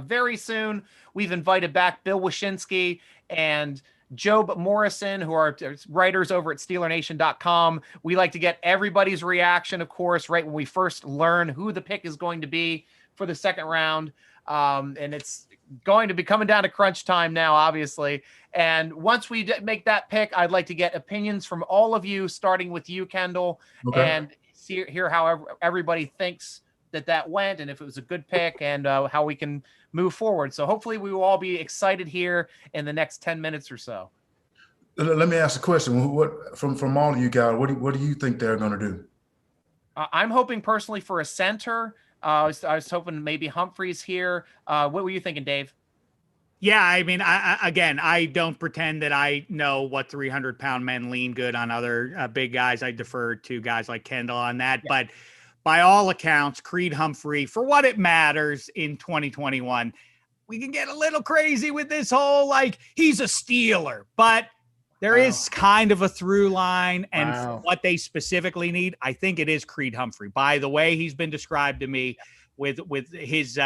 Speaker 1: very soon. We've invited back Bill Wyshynski and Job Morrison, who are writers over at SteelerNation.com. We like to get everybody's reaction, of course, right when we first learn who the pick is going to be for the second round. And it's going to be coming down to crunch time now, obviously. And once we make that pick, I'd like to get opinions from all of you, starting with you, Kendall, and hear how everybody thinks that went, and if it was a good pick, and how we can move forward. So hopefully we will all be excited here in the next 10 minutes or so.
Speaker 6: Let me ask a question. What from all of you guys, what do you think they're going to do?
Speaker 1: I'm hoping personally for a center. I was hoping maybe Humphreys here. What were you thinking, Dave?
Speaker 5: Yeah, I mean, I don't pretend that I know what 300-pound men lean good on other big guys. I defer to guys like Kendall on that. Yeah. But by all accounts, Creed Humphrey, for what it matters in 2021, we can get a little crazy with this whole, like, he's a Steeler. But there is kind of a through line, and for what they specifically need, I think it is Creed Humphrey. By the way, he's been described to me with his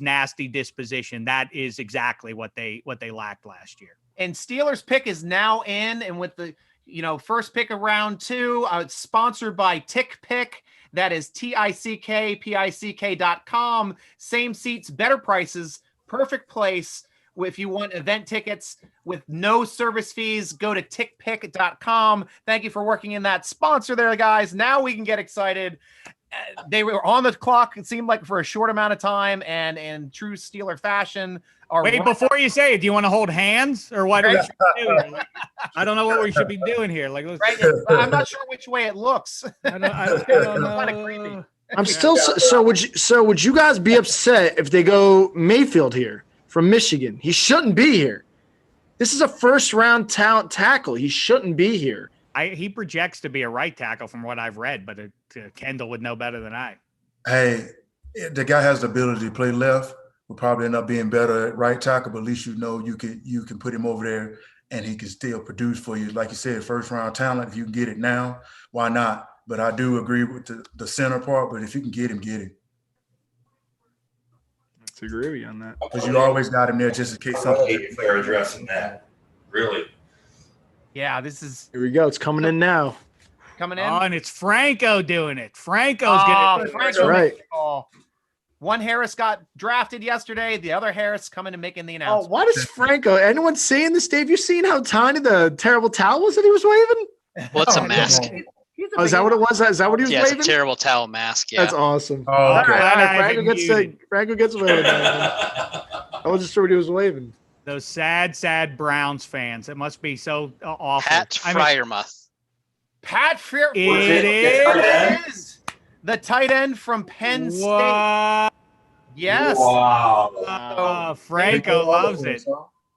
Speaker 5: nasty disposition. That is exactly what they lacked last year.
Speaker 1: And Steelers pick is now in, and with the first pick of round 2, it's sponsored by Tick Pick. That is TICKPICK.com. Same seats, better prices, perfect place. If you want event tickets with no service fees, go to tickpick.com. Thank you for working in that sponsor there, guys. Now we can get excited. they were on the clock, it seemed like, for a short amount of time, and in true Steeler fashion.
Speaker 5: Wait, before you say it, do you want to hold hands or what?
Speaker 1: Right.
Speaker 5: I don't know what we should be doing here. Like,
Speaker 1: right? I'm not sure which way it looks.
Speaker 5: I don't know.
Speaker 1: Kind of creepy.
Speaker 3: I'm still would you guys be upset if they go Mayfield here from Michigan? He shouldn't be here. This is a first-round talent tackle. He shouldn't be here.
Speaker 5: He projects to be a right tackle from what I've read, but Kendall would know better than I.
Speaker 6: Hey, the guy has the ability to play left. Will probably end up being better at right tackle, but at least you know you can put him over there and he can still produce for you. Like you said, first-round talent. If you can get it now, why not? But I do agree with the center part. But if you can get him, get him.
Speaker 7: Let's agree with you on that.
Speaker 6: Because you always got him there just in case something.
Speaker 4: If they're addressing that, really.
Speaker 1: Yeah, this is.
Speaker 3: Here we go. It's coming in now.
Speaker 1: Coming in.
Speaker 5: Oh, and it's Franco doing it. Franco's getting
Speaker 1: Franco
Speaker 3: right.
Speaker 1: One Harris got drafted yesterday. The other Harris coming and making the announcement.
Speaker 3: Oh, what is Franco? Anyone saying this, Dave? You seen how tiny the terrible towel was that he was waving?
Speaker 2: Well, it's a mask.
Speaker 3: Oh, is that what it was? Is that what he was waving?
Speaker 2: It's a terrible towel mask. Yeah.
Speaker 3: That's awesome.
Speaker 6: Oh, okay.
Speaker 3: All right. Franco gets away with that. I wasn't sure what he was waving.
Speaker 5: Those sad Browns fans. It must be so awful.
Speaker 2: Pat Freiermuth.
Speaker 1: Pat Freiermuth.
Speaker 5: It
Speaker 1: is the tight end from Penn State.
Speaker 5: What?
Speaker 1: Yes.
Speaker 4: Wow.
Speaker 5: Franco loves it.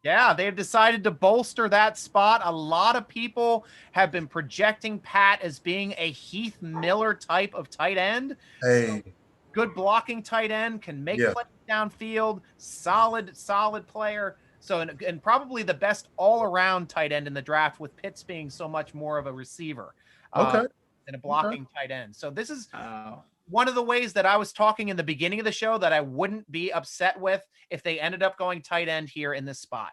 Speaker 1: Yeah, they've decided to bolster that spot. A lot of people have been projecting Pat as being a Heath Miller type of tight end.
Speaker 6: Hey.
Speaker 1: So, good blocking tight end, can make plays downfield, solid player. So, and probably the best all-around tight end in the draft, with Pitts being so much more of a receiver than a blocking tight end. So this is one of the ways that I was talking in the beginning of the show that I wouldn't be upset with if they ended up going tight end here in this spot.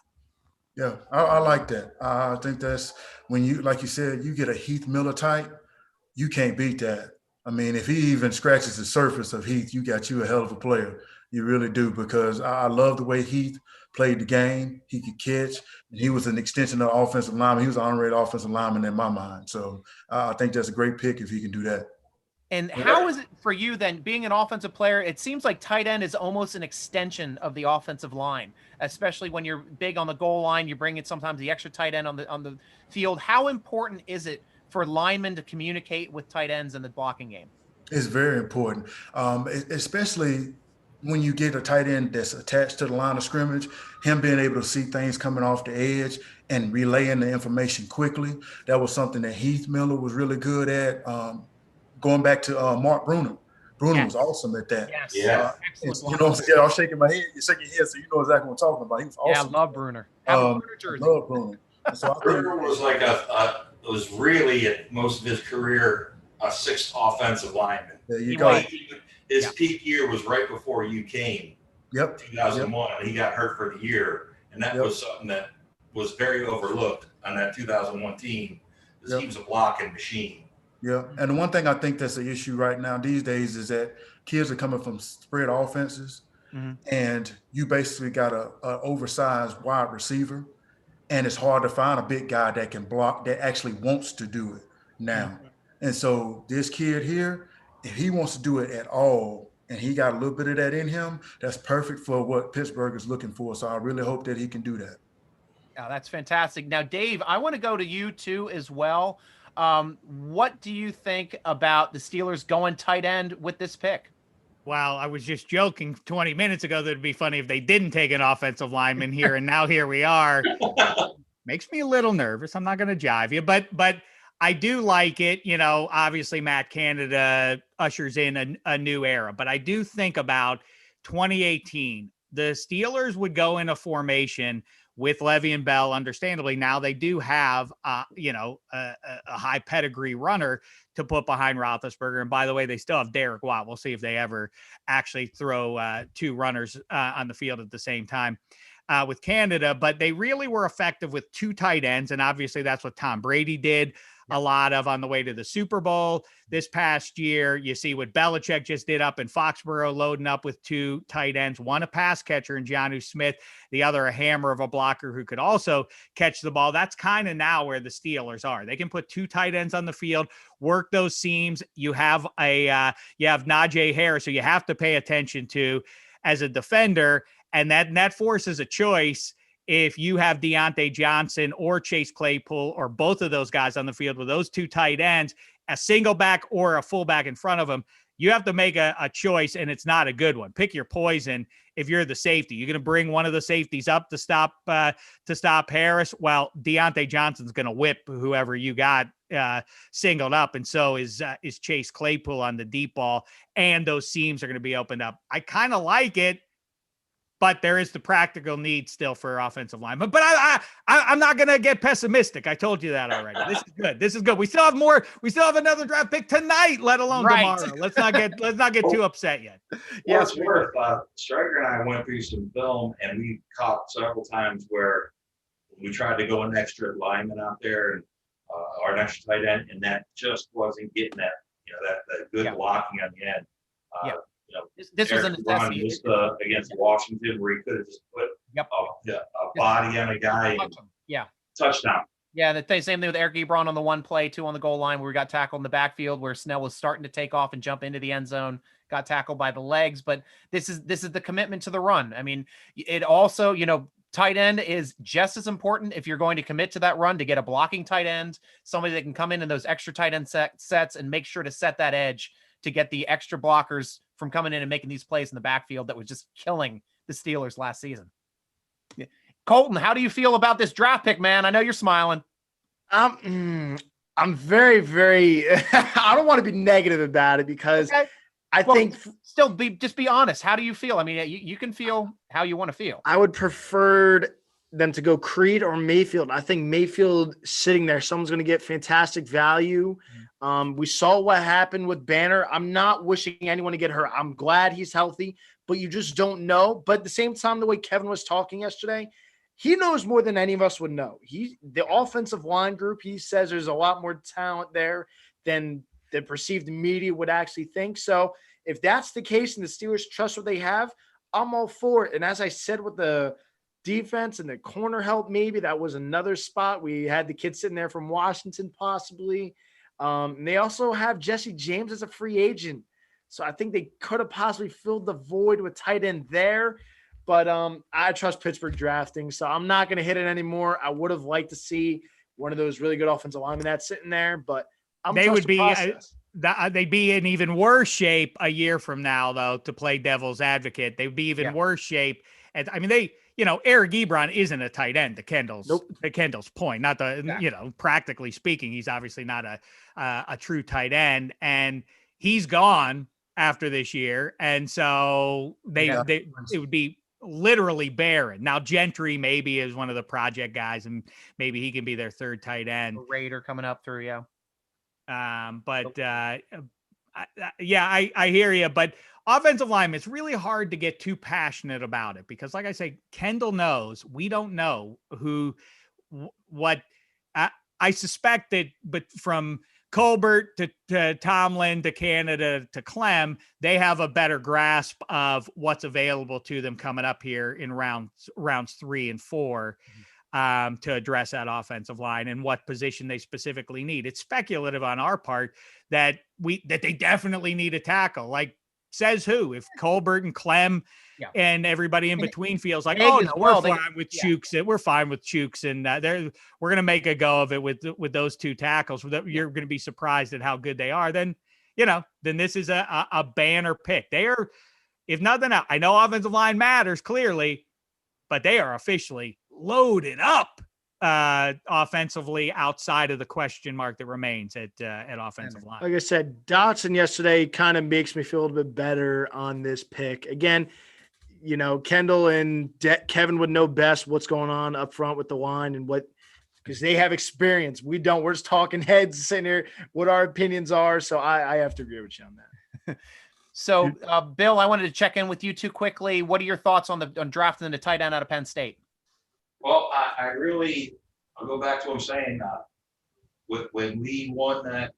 Speaker 6: Yeah, I like that. I think that's when you, like you said, you get a Heath Miller type, you can't beat that. I mean, if he even scratches the surface of Heath, you got you a hell of a player. You really do, because I love the way Heath played the game. He could catch, and he was an extension of the offensive lineman. He was an honorary offensive lineman in my mind. So I think that's a great pick if he can do that.
Speaker 1: And how is it for you then, being an offensive player? It seems like tight end is almost an extension of the offensive line, especially when you're big on the goal line. You bring in sometimes the extra tight end on the field. How important is it for linemen to communicate with tight ends in the blocking game?
Speaker 6: It's very important, especially when you get a tight end that's attached to the line of scrimmage, him being able to see things coming off the edge and relaying the information quickly. That was something that Heath Miller was really good at. Going back to Mark Bruner. Bruner was awesome at that.
Speaker 1: Yes.
Speaker 6: You know, I was shaking my head. You're shaking your head, so you know exactly what I'm talking about. He was awesome.
Speaker 1: Yeah, I love Bruner. Love
Speaker 6: Bruner. So
Speaker 4: Bruner was like was really at most of his career a sixth offensive lineman.
Speaker 6: There you go.
Speaker 4: His peak year was right before you came.
Speaker 6: Yep.
Speaker 4: 2001. And he got hurt for the year, and that was something that was very overlooked on that 2001 team. He was a blocking machine.
Speaker 6: Yeah, and the one thing I think that's an issue right now these days is that kids are coming from spread offenses, and you basically got a oversized wide receiver, and it's hard to find a big guy that can block, that actually wants to do it now. And so this kid here, if he wants to do it at all, and he got a little bit of that in him, that's perfect for what Pittsburgh is looking for. So I really hope that he can do that.
Speaker 1: Yeah, that's fantastic. Now, Dave, I want to go to you too as well. What do you think about the Steelers going tight end with this pick?
Speaker 5: Well, I was just joking 20 minutes ago that it'd be funny if they didn't take an offensive lineman here, and now here we are. Makes me a little nervous. I'm not going to jive you, but I do like it. You know, obviously Matt Canada ushers in a new era, but I do think about 2018. The Steelers would go in a formation with Levy and Bell. Understandably, now they do have, a high pedigree runner to put behind Roethlisberger. And by the way, they still have Derek Watt. We'll see if they ever actually throw two runners on the field at the same time. with Canada, but they really were effective with 2 tight ends. And obviously that's what Tom Brady did a lot of on the way to the Super Bowl this past year. You see what Belichick just did up in Foxborough, loading up with 2 tight ends, one a pass catcher in Jonnu Smith, the other a hammer of a blocker who could also catch the ball. That's kind of now where the Steelers are. They can put 2 tight ends on the field, work those seams. You have Naji Harris, who you have to pay attention to as a defender, and that forces a choice. If you have Deontay Johnson or Chase Claypool or both of those guys on the field with those 2 tight ends, a single back or a fullback in front of them, you have to make a choice, and it's not a good one. Pick your poison. If you're the safety, you're going to bring one of the safeties up to stop Harris. Well, Deontay Johnson's going to whip whoever you got singled up, and so is Chase Claypool on the deep ball, and those seams are going to be opened up. I kind of like it, but there is the practical need still for offensive linemen. But I'm not going to get pessimistic. I told you that already. This is good. This is good. We still have more. We still have another draft pick tonight, let alone tomorrow. Let's not get too upset yet.
Speaker 4: Yes, Stryker and I went through some film, and we caught several times where we tried to go an extra lineman out there and or an extra tight end, and that just wasn't getting that that good blocking on the end.
Speaker 1: This was a necessity.
Speaker 4: Just against Washington, where he could have just put a body on a guy and touchdown.
Speaker 1: Yeah, the same thing with Eric Ebron on the 1 play, 2 on the goal line, where we got tackled in the backfield, where Snell was starting to take off and jump into the end zone, got tackled by the legs. But this is the commitment to the run. I mean, it also, tight end is just as important if you're going to commit to that run, to get a blocking tight end, somebody that can come in those extra tight end sets and make sure to set that edge to get the extra blockers from coming in and making these plays in the backfield that was just killing the Steelers last season. Colton, how do you feel about this draft pick, man? I know you're smiling.
Speaker 3: I'm very, very, I don't want to be negative about it because I think
Speaker 1: still just be honest. How do you feel? I mean, you can feel how you want to feel.
Speaker 3: I would prefer them to go Creed or Mayfield. I think Mayfield sitting there, someone's going to get fantastic value. We saw what happened with Banner. I'm not wishing anyone to get hurt. I'm glad he's healthy, but you just don't know. But at the same time, the way Kevin was talking yesterday, he knows more than any of us would know. The offensive line group, he says there's a lot more talent there than the perceived media would actually think. So if that's the case and the Steelers trust what they have, I'm all for it. And as I said with the defense and the corner help, maybe that was another spot. We had the kid sitting there from Washington possibly. And they also have Jesse James as a free agent. So I think they could have possibly filled the void with tight end there. But I trust Pittsburgh drafting, so I'm not going to hit it anymore. I would have liked to see one of those really good offensive linemen that's sitting there, but they'd
Speaker 5: be in even worse shape a year from now, though, to play devil's advocate. They'd be even worse shape. And I mean, Eric Ebron isn't a tight end to Kendall's point. Not practically speaking, he's obviously not a true tight end, and he's gone after this year, and so it would be literally barren. Now Gentry maybe is one of the project guys, and maybe he can be their 3rd tight end.
Speaker 1: A Raider coming up through,
Speaker 5: I hear you, but offensive lineman, it's really hard to get too passionate about it because, like I say, Kendall knows. We don't know what. I suspect that, but from Colbert to Tomlin to Canada to Clem, they have a better grasp of what's available to them coming up here in rounds 3 and 4 to address that offensive line and what position they specifically need. It's speculative on our part that they definitely need a tackle. Like, says who? If Colbert and Clem and everybody in between feels like, we're fine with Chooks. We're fine with Chooks, and we're going to make a go of it with those 2 tackles. You're going to be surprised at how good they are. Then this is a banner pick. They are, if nothing else, I know offensive line matters clearly, but they are officially loaded up offensively outside of the question mark that remains at offensive line.
Speaker 3: Like I said, Dotson yesterday kind of makes me feel a little bit better on this pick. Again, Kendall and Kevin would know best what's going on up front with the line and because they have experience. We don't. We're just talking heads sitting here, what our opinions are. So I have to agree with you on that.
Speaker 1: So, Bill, I wanted to check in with you too quickly. What are your thoughts on drafting the tight end out of Penn State?
Speaker 4: Well, I'll go back to what I'm saying. When we won that,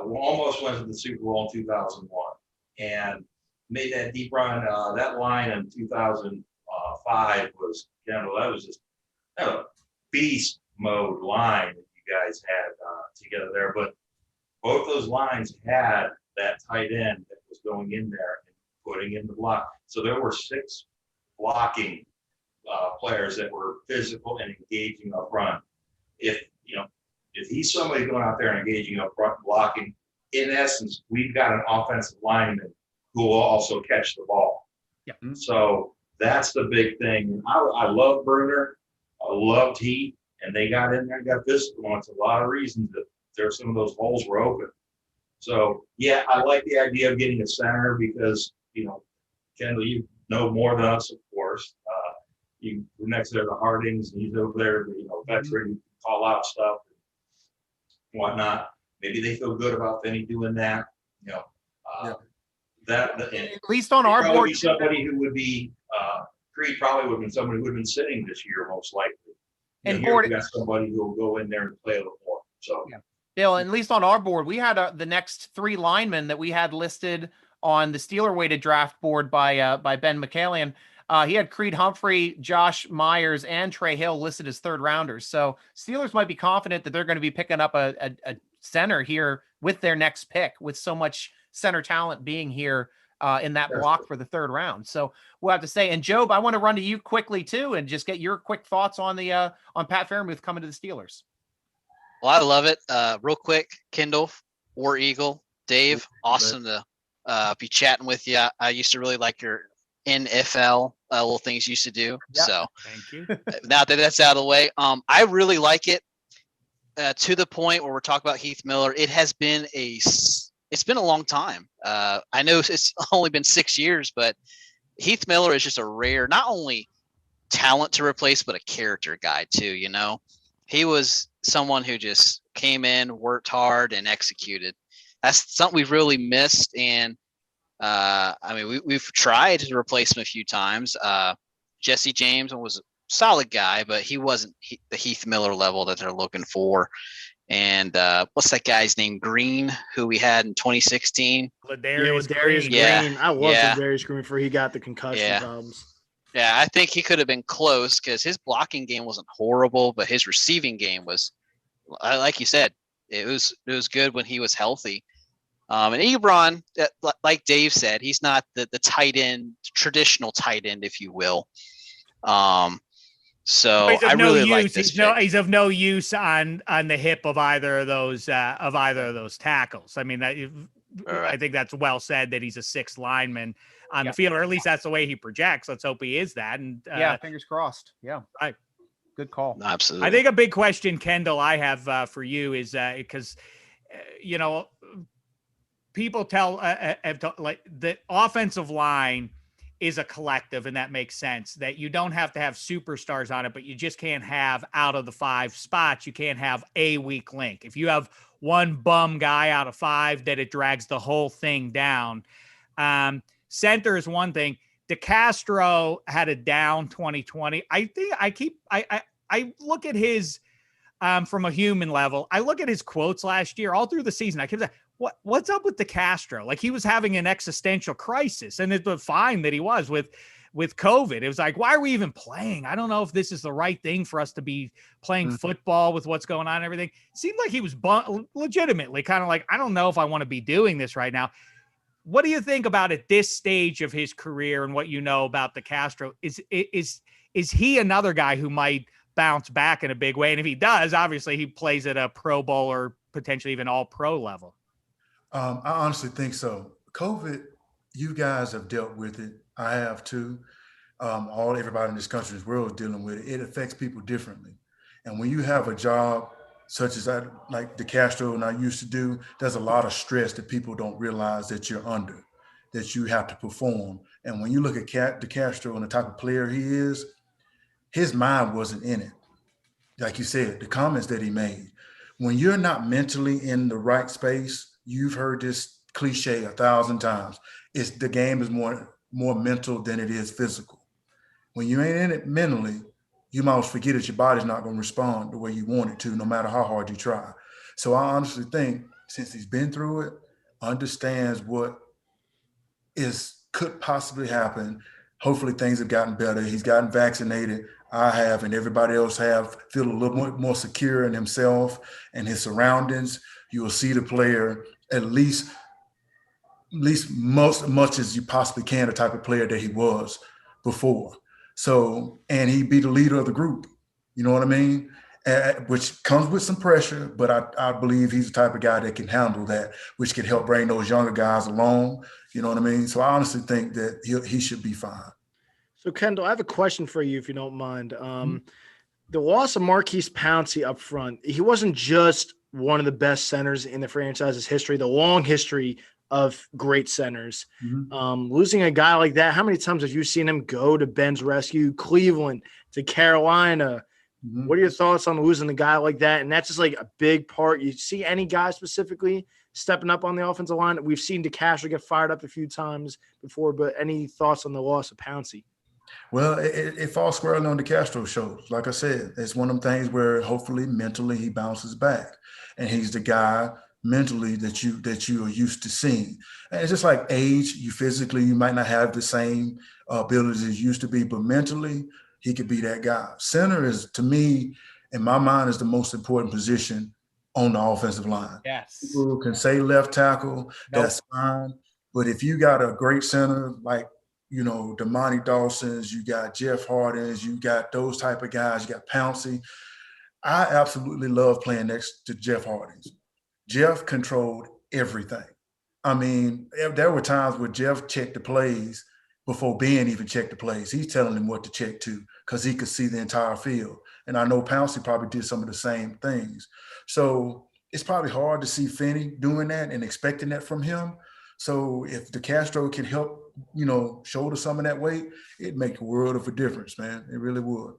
Speaker 4: we almost went to the Super Bowl in 2001 and made that deep run. That line in 2005 was Kendall. That was just a beast mode line that you guys had together there. But both those lines had that tight end that was going in there and putting in the block. So there were 6 blocking players that were physical and engaging up front. If he's somebody going out there and engaging up front blocking, in essence, we've got an offensive lineman who will also catch the ball.
Speaker 1: Yeah.
Speaker 4: So that's the big thing. I love Bruner. I loved Heat, and they got in there and got physical. It's a lot of reasons that some of those holes were open. So, yeah, I like the idea of getting a center because, Kendall, you know more than us, of course. You're next there to Hardings, and he's over there, veteran, call out stuff and whatnot. Maybe they feel good about Finney doing that.
Speaker 1: At least on our board,
Speaker 4: somebody who would be Creed probably would have been somebody who would have been sitting this year most likely. And here we got somebody who will go in there and play a little more. So,
Speaker 1: yeah. Bill, at least on our board, we had the next 3 linemen that we had listed on the Steeler weighted draft board by Ben McCallion. He had Creed Humphrey, Josh Myers, and Trey Hill listed as 3rd rounders. So Steelers might be confident that they're going to be picking up a center here with their next pick, with so much center talent being here in that block for the 3rd round. So we'll have to say. And Job, I want to run to you quickly too, and just get your quick thoughts on on Pat Freiermuth coming to the Steelers.
Speaker 2: Well, I love it. Real quick, Kendall, War Eagle, Dave, awesome to be chatting with you. I used to really like your NFL little things you used to do. Yep. So
Speaker 5: thank you.
Speaker 2: Now that that's out of the way, I really like it to the point where we're talking about Heath Miller. It has been it's been a long time. I know it's only been 6 years, but Heath Miller is just a rare, not only talent to replace, but a character guy too. He was someone who just came in, worked hard, and executed. That's something we've really missed. And we've tried to replace him a few times. Jesse James was a solid guy, but he wasn't the Heath Miller level that they're looking for. And what's that guy's name? Green, who we had in 2016.
Speaker 3: Ladarius Green. Yeah. I love Ladarius Green before he got the concussion problems.
Speaker 2: Yeah, I think he could have been close because his blocking game wasn't horrible, but his receiving game was, like you said, it was good when he was healthy. And Ebron, like Dave said, he's not the tight end, traditional tight end, if you will. So I really like this.
Speaker 5: He's of no use on the hip of either of those tackles. I mean, I think that's well said that he's a 6th lineman on the field, or at least that's the way he projects. Let's hope he is that. And
Speaker 1: fingers crossed. Yeah,
Speaker 5: right.
Speaker 1: Good call.
Speaker 2: Absolutely.
Speaker 5: I think a big question, Kendall, I have for you is because people tell like the offensive line is a collective, and that makes sense, that you don't have to have superstars on it, but you just can't have out of the 5 spots, you can't have a weak link. If you have one bum guy out of 5, that it drags the whole thing down. Center is one thing. DeCastro had a down 2020. I think I look at his from a human level. I look at his quotes last year, all through the season. I kept saying, what's up with DeCastro? Like, he was having an existential crisis, and it was fine that he was with COVID. It was like, why are we even playing? I don't know if this is the right thing for us to be playing football with what's going on and everything. It seemed like he was legitimately kind of like, I don't know if I want to be doing this right now. What do you think about at this stage of his career and what you know about DeCastro? Is he another guy who might bounce back in a big way? And if he does, obviously he plays at a Pro Bowl or potentially even all pro level.
Speaker 6: I honestly think so. COVID, you guys have dealt with it. I have too. Everybody in this country, this world is dealing with it. It affects people differently. And when you have a job such as like DeCastro and I used to do, there's a lot of stress that people don't realize that you're under, that you have to perform. And when you look at DeCastro and the type of player he is, his mind wasn't in it. Like you said, the comments that he made. When you're not mentally in the right space, you've heard this cliche 1,000 times. The game is more mental than it is physical. When you ain't in it mentally, you might forget that your body's not going to respond the way you want it to, no matter how hard you try. So I honestly think since he's been through it, understands what could possibly happen. Hopefully things have gotten better. He's gotten vaccinated. I have, and everybody else feel a little more secure in himself and his surroundings. You will see the player at least much as you possibly can, the type of player that he was before. So, and he'd be the leader of the group. You know what I mean? Which comes with some pressure, but I believe he's the type of guy that can handle that, which can help bring those younger guys along. You know what I mean? So I honestly think that he should be fine.
Speaker 3: So, Kendall, I have a question for you, if you don't mind. The loss of Maurkice Pouncey up front, he wasn't just one of the best centers in the franchise's history, the long history of great centers. Losing a guy like that, how many times have you seen him go to Ben's rescue, Cleveland, to Carolina? What are your thoughts on losing a guy like that? And that's just like a big part. You see any guy specifically stepping up on the offensive line? We've seen DeCastro get fired up a few times before, but any thoughts on the loss of Pouncey?
Speaker 6: Well, it falls squarely on DeCastro's shoulders. Like I said, it's one of them things where hopefully mentally he bounces back, and he's the guy mentally that you are used to seeing. And it's just like age. You might not have the same abilities as you used to be, but mentally he could be that guy. Center is, to me, in my mind, is the most important position on the offensive line.
Speaker 1: Yes.
Speaker 6: People can say left tackle, that's fine. But if you got a great center like, Damani Dawson's, you got Jeff Harden's, you got those type of guys, you got Pouncey. I absolutely love playing next to Jeff Harden's. Jeff controlled everything. I mean, there were times where Jeff checked the plays before Ben even checked the plays. He's telling him what to check to because he could see the entire field. And I know Pouncey probably did some of the same things. So it's probably hard to see Finney doing that and expecting that from him. So if DeCastro can help, shoulder some of that weight, it'd make a world of a difference, man. It really would.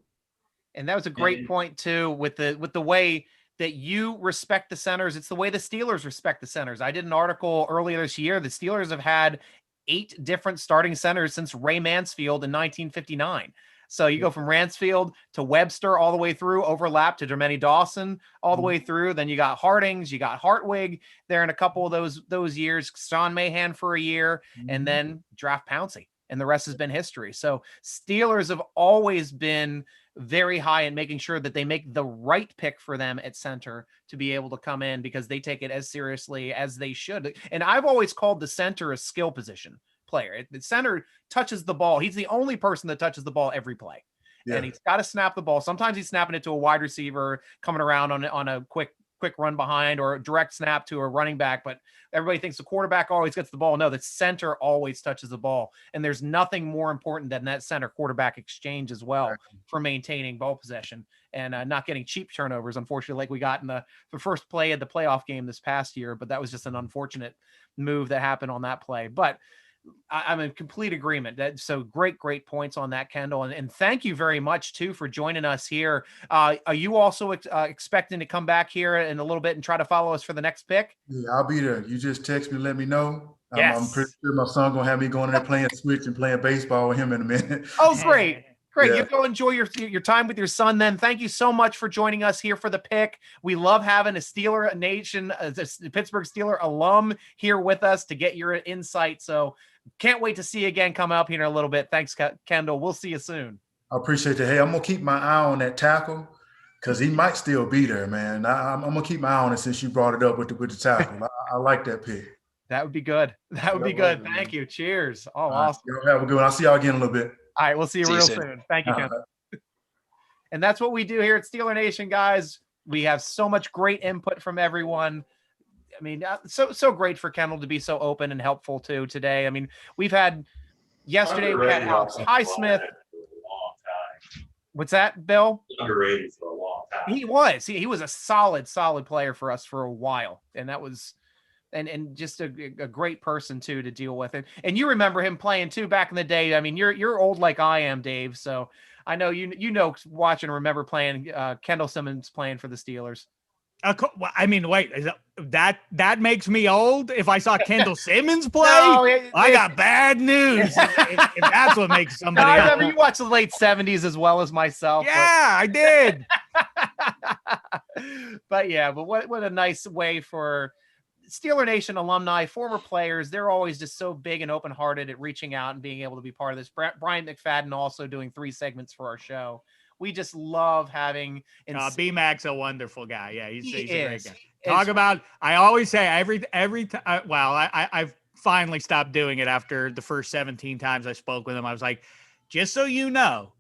Speaker 1: And that was a great point too, with the way that you respect the centers. It's the way the Steelers respect the centers. I did an article earlier this year. The Steelers have had 8 different starting centers since Ray Mansfield in 1959. So you go from Mansfield to Webster all the way through, overlap to Dermani Dawson all the way through. Then you got Hardings, you got Hartwig there in a couple of those years, Sean Mahan for a year, and then draft Pouncey. And the rest has been history. So Steelers have always been very high in making sure that they make the right pick for them at center to be able to come in, because they take it as seriously as they should. And I've always called the center a skill position player. The center touches the ball. He's the only person that touches the ball every play. And he's got to snap the ball. Sometimes he's snapping it to a wide receiver coming around on a quick run behind, or a direct snap to a running back. But everybody thinks the quarterback always gets the ball. No, the center always touches the ball. And there's nothing more important than that center quarterback exchange as well for maintaining ball possession and not getting cheap turnovers, unfortunately, like we got in the first play of the playoff game this past year. But that was just an unfortunate move that happened on that play. But I'm in complete agreement. So great points on that, Kendall. And thank you very much, too, for joining us here. Are you also expecting to come back here in a little bit and try to follow us for the next pick?
Speaker 6: Yeah, I'll be there. You just text me, let me know.
Speaker 1: Yes.
Speaker 6: I'm pretty sure my son going to have me going in there playing Switch and playing baseball with him in a minute.
Speaker 1: Oh, great.
Speaker 6: Yeah.
Speaker 1: You go enjoy your time with your son then. Thank you so much for joining us here for the pick. We love having a Steeler Nation, a Pittsburgh Steeler alum here with us to get your insight. So can't wait to see you again come up here in a little bit. Thanks, Kendall. We'll see you soon.
Speaker 6: I appreciate that. Hey, I'm going to keep my eye on that tackle because he might still be there, man. I'm going to keep my eye on it since you brought it up with the tackle. I like that pick.
Speaker 1: That would be good. That would be good. Thank you. Cheers. Oh, awesome.
Speaker 6: Y'all have a good one. I'll see y'all again in a little bit.
Speaker 1: All right, we'll see you real soon. Thank you, Kendall. And that's what we do here at Steeler Nation, guys. We have so much great input from everyone. I mean, so great for Kendall to be so open and helpful too today. I mean, we had Alex Highsmith. What's that, Bill?
Speaker 4: Underrated for a long time.
Speaker 1: He was. He was a solid player for us for a while, and that was. And just a great person too to deal with it. And you remember him playing too back in the day. I mean, you're old like I am, Dave. So I know you know watch and remember playing Kendall Simmons playing for the Steelers.
Speaker 5: I mean, wait, that makes me old. If I saw Kendall Simmons play, I got bad news. if that's what makes somebody.
Speaker 1: I remember you watched the late 70s as well as myself.
Speaker 5: Yeah, I did.
Speaker 1: but what a nice way for Steeler Nation alumni, former players. They're always just so big and open-hearted at reaching out and being able to be part of this. Bryant McFadden also doing 3 segments for our show. We just love having.
Speaker 5: B-Mac's a wonderful guy. Yeah, he's a great guy. Talk about. I always say every time. Well, I've finally stopped doing it after the first 17 times I spoke with him. I was like, just so you know,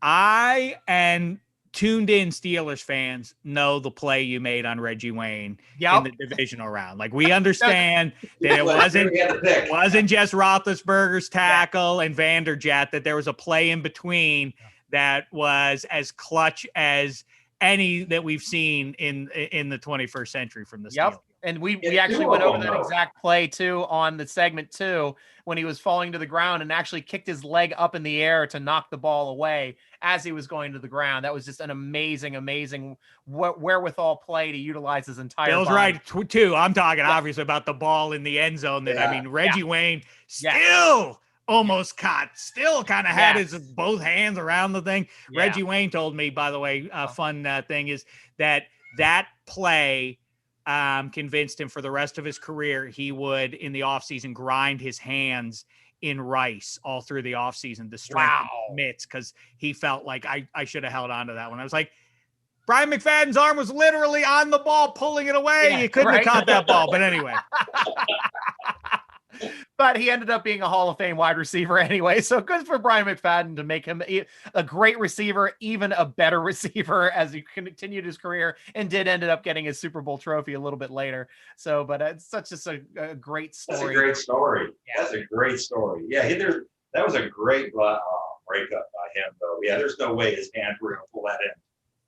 Speaker 5: I and tuned in Steelers fans know the play you made on Reggie Wayne in the divisional round. Like, we understand that it wasn't just Roethlisberger's tackle and Vanderjagt, that there was a play in between that was as clutch as any that we've seen in the 21st century from the Steelers.
Speaker 1: And we actually went over that exact play too on the segment 2 when he was falling to the ground and actually kicked his leg up in the air to knock the ball away as he was going to the ground. That was just an amazing wherewithal play to utilize his entire
Speaker 5: Bill's
Speaker 1: body.
Speaker 5: Right too. I'm talking obviously about the ball in the end zone that Reggie Wayne still almost caught, still kind of had his both hands around the thing. Reggie Wayne told me, by the way, fun thing is that play convinced him for the rest of his career he would, in the offseason, grind his hands in rice all through the offseason to strengthen mitts, because he felt like I should have held on to that one. I was like, Bryant McFadden's arm was literally on the ball, pulling it away. You couldn't have caught that ball. But anyway.
Speaker 1: But he ended up being a Hall of Fame wide receiver anyway. So good for Bryant McFadden to make him a great receiver, even a better receiver as he continued his career, and ended up getting his Super Bowl trophy a little bit later. So, but it's such a great story.
Speaker 4: That's a great story. Yeah. That's a great story. Yeah, that was a great breakup by him, though. Yeah, there's no way his hands were going to pull that in.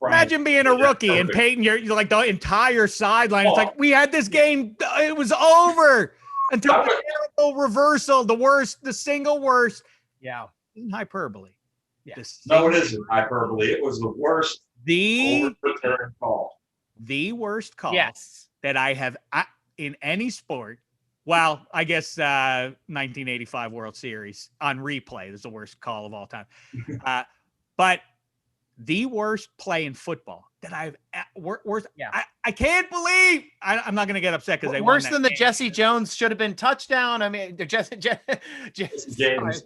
Speaker 5: Imagine being a rookie and Peyton, you're like the entire sideline. It's like, we had this game. It was over. Until the terrible reversal, the single worst.
Speaker 1: Yeah.
Speaker 5: Hyperbole.
Speaker 1: Yeah.
Speaker 4: No, it isn't hyperbole. It was the worst overturned call.
Speaker 5: The worst call that I have in any sport. Well, I guess 1985 World Series on replay is the worst call of all time. But the worst play in football that I've worst. Yeah. I can't believe I'm not going to get upset because they
Speaker 1: worse
Speaker 5: won
Speaker 1: than the Jesse Jones should have been touchdown. I mean, the Jesse James.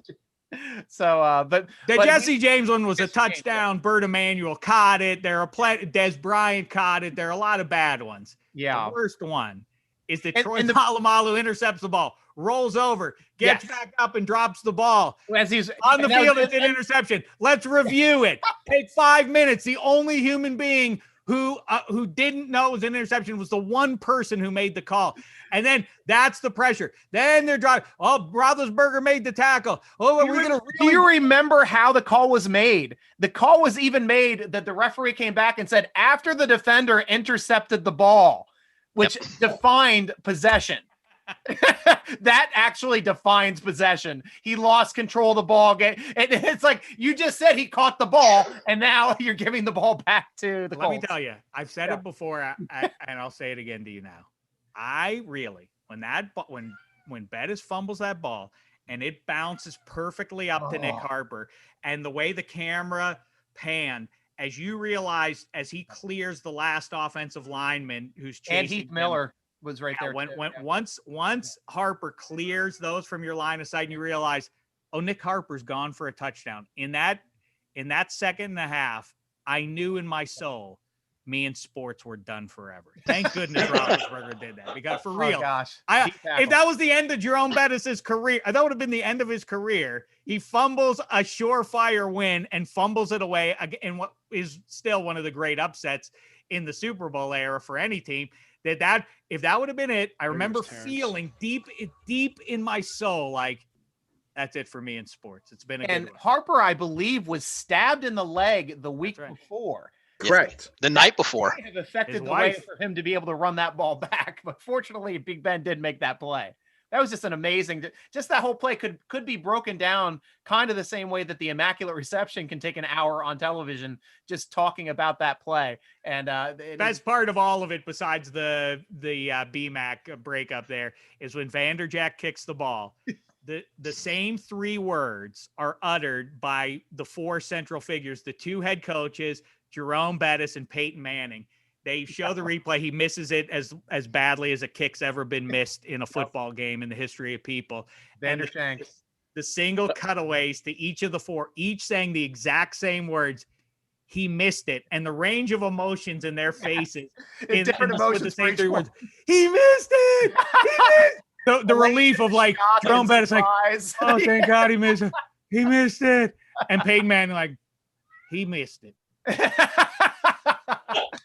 Speaker 1: So, but
Speaker 5: Jesse James one was a touchdown. Bert Emanuel caught it. There are Des Bryant caught it. There are a lot of bad ones.
Speaker 1: Yeah.
Speaker 5: The worst one is that Troy Polamalu intercepts the ball, rolls over, gets back up and drops the ball.
Speaker 1: As he's
Speaker 5: on the field, it's an interception. Let's review it. Take 5 minutes. The only human being who didn't know it was an interception was the one person who made the call. And then that's the pressure. Then they're driving. Oh, Roethlisberger made the tackle. Oh,
Speaker 1: do you remember how the call was made? The call was even made that the referee came back and said after the defender intercepted the ball, which defined possession. That actually defines possession. He lost control of the ball game. And it's like, you just said he caught the ball, and now you're giving the ball back to the Colts.
Speaker 5: Let me tell you, I've said it before, and I'll say it again to you now. I really, when Bettis fumbles that ball and it bounces perfectly up to Nick Harper, and the way the camera panned, as you realize, as he clears the last offensive lineman who's chasing
Speaker 1: and Heath Miller was right there.
Speaker 5: Once Harper clears those from your line of sight, and you realize, oh, Nick Harper's gone for a touchdown. In that second and a half, I knew in my soul, me and sports were done forever. Thank goodness Roethlisberger did that, because for real, if that was the end of Jerome Bettis' career, that would have been the end of his career. He fumbles a surefire win and fumbles it away in what is still one of the great upsets in the Super Bowl era for any team. That if that would have been it, I remember feeling deep in my soul like, that's it for me in sports. It's been a good one.
Speaker 1: Harper, I believe, was stabbed in the leg the week before.
Speaker 2: Correct. The night before.
Speaker 1: It have affected the way for him to be able to run that ball back. But fortunately, Big Ben did make that play. That was just an amazing, just that whole play could be broken down kind of the same way that the Immaculate Reception can take an hour on television, just talking about that play. And
Speaker 5: best part of all of it, besides the BMAC breakup there, is when Vanderjagt kicks the ball. The same three words are uttered by the four central figures, the two head coaches, Jerome Bettis and Peyton Manning. They show the replay. He misses it as badly as a kick's ever been missed in a football game in the history of people.
Speaker 1: Vandershank.
Speaker 5: The single cutaways to each of the four, each saying the exact same words. He missed it, and the range of emotions in their faces,
Speaker 1: different emotions.
Speaker 5: The same three words. He missed it. He missed. The relief of like Jerome Bettis, like, oh, thank God he missed it. He missed it, and Peyton Manning like, he missed it.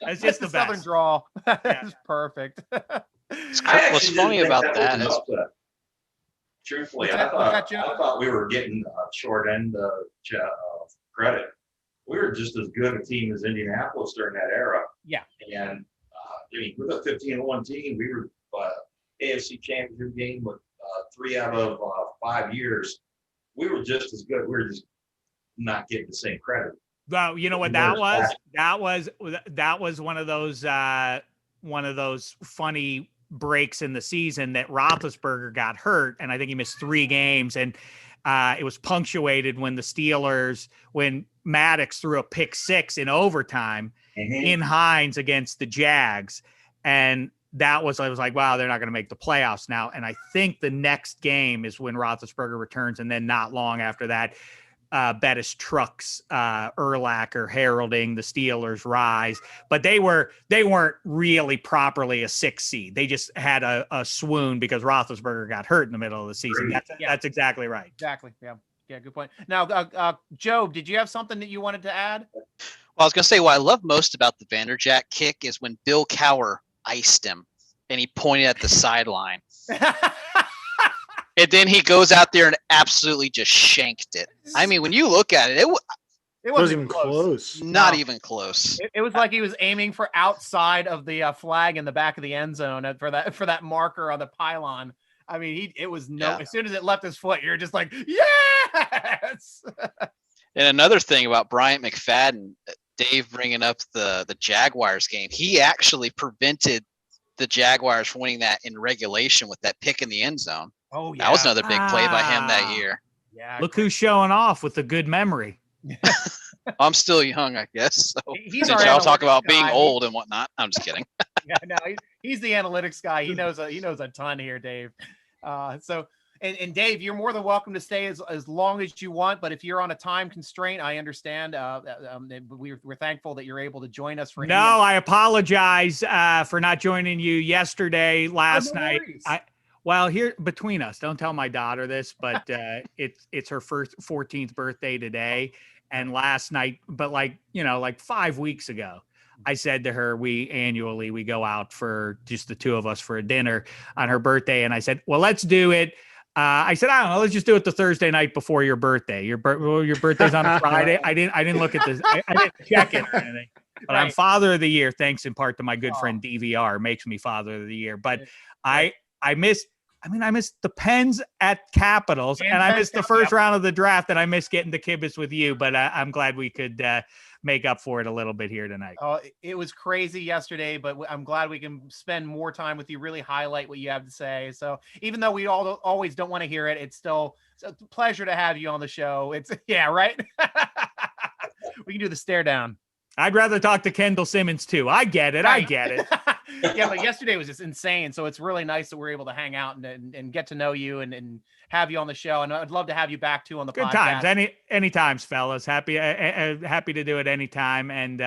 Speaker 5: That's just the
Speaker 1: Southern
Speaker 5: best.
Speaker 1: drawl. That's perfect.
Speaker 2: What's funny about that is,
Speaker 4: truthfully, I thought we were getting short end of credit. We were just as good a team as Indianapolis during that era.
Speaker 1: Yeah.
Speaker 4: And I mean, with a 15-1 team, we were AFC Championship game with 3 out of 5 years. We were just as good. We were just not getting the same credit.
Speaker 5: Well, you know what that was? That was one of those funny breaks in the season that Roethlisberger got hurt, and I think he missed 3 games, and it was punctuated when Maddox threw a pick 6 in overtime in Hines against the Jags, and I was like, wow, they're not going to make the playoffs now. And I think the next game is when Roethlisberger returns, and then not long after that, Bettis trucks Urlacher heralding the Steelers' rise, but they weren't really properly a 6 seed. They just had a swoon because Roethlisberger got hurt in the middle of the season. That's exactly right.
Speaker 1: Exactly. Yeah. Good point. Now, Joe, did you have something that you wanted to add?
Speaker 2: Well, I was going to say what I love most about the Vanderjagt kick is when Bill Cowher iced him and he pointed at the sideline. And then he goes out there and absolutely just shanked it. I mean, when you look at it,
Speaker 3: it wasn't even close.
Speaker 2: Not even close.
Speaker 1: It was like he was aiming for outside of the flag in the back of the end zone for that marker on the pylon. I mean, as soon as it left his foot, you're just like, yes.
Speaker 2: And another thing about Bryant McFadden, Dave bringing up the Jaguars game, he actually prevented the Jaguars from winning that in regulation with that pick in the end zone.
Speaker 1: Oh, yeah.
Speaker 2: That was another big play by him that year.
Speaker 1: Yeah.
Speaker 5: Look who's showing off with a good memory.
Speaker 2: I'm still young, I guess. So
Speaker 1: He's
Speaker 2: since y'all talk about being old and whatnot, I'm just kidding.
Speaker 1: Yeah, no, he's the analytics guy. He knows a ton here, Dave. And Dave, you're more than welcome to stay as long as you want. But if you're on a time constraint, I understand. We're thankful that you're able to join us.
Speaker 5: I apologize for not joining you yesterday, last night. Well, here between us, don't tell my daughter this, but it's her 14th birthday today. And last night, but like 5 weeks ago, I said to her, we go out for just the two of us for a dinner on her birthday. And I said, well, let's do it. I said, I don't know, let's just do it the Thursday night before your birthday. Your birthday's on a Friday. I didn't look at this. I didn't check it or anything. But right. I'm Father of the Year, thanks in part to my good friend DVR, makes me Father of the Year. But I missed the Pens at Capitals, and I missed the first round of the draft, and I missed getting the Kibitz with you. But I'm glad we could make up for it a little bit here tonight.
Speaker 1: Oh, it was crazy yesterday, but I'm glad we can spend more time with you, really highlight what you have to say. So even though we always don't want to hear it, it's still a pleasure to have you on the show. It's right. We can do the stare down.
Speaker 5: I'd rather talk to Kendall Simmons too. I get it.
Speaker 1: Yeah, but yesterday was just insane. So it's really nice that we're able to hang out and get to know you and have you on the show. And I'd love to have you back too on the
Speaker 5: podcast. Good times. Any times, fellas. Happy to do it anytime. And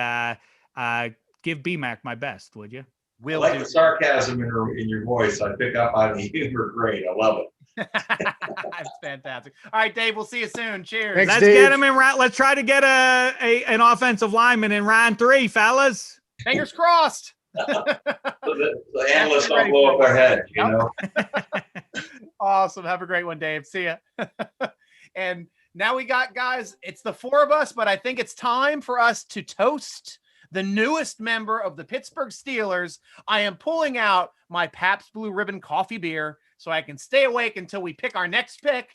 Speaker 5: give BMAC my best, would you?
Speaker 4: I like the sarcasm in your voice. I pick up on the humor. Great. I love it.
Speaker 1: That's fantastic. All right, Dave, we'll see you soon. Cheers.
Speaker 3: Thanks,
Speaker 5: let's
Speaker 3: Dave.
Speaker 5: Get him in round. Let's try to get an offensive lineman in round 3, fellas.
Speaker 1: Fingers crossed.
Speaker 4: The analysts don't blow up their head, you know.
Speaker 1: Awesome. Have a great one, Dave. See ya. And now we got, guys, it's the 4 of us, but I think it's time for us to toast the newest member of the Pittsburgh Steelers, I am pulling out my Pabst Blue Ribbon coffee beer so I can stay awake until we pick our next pick.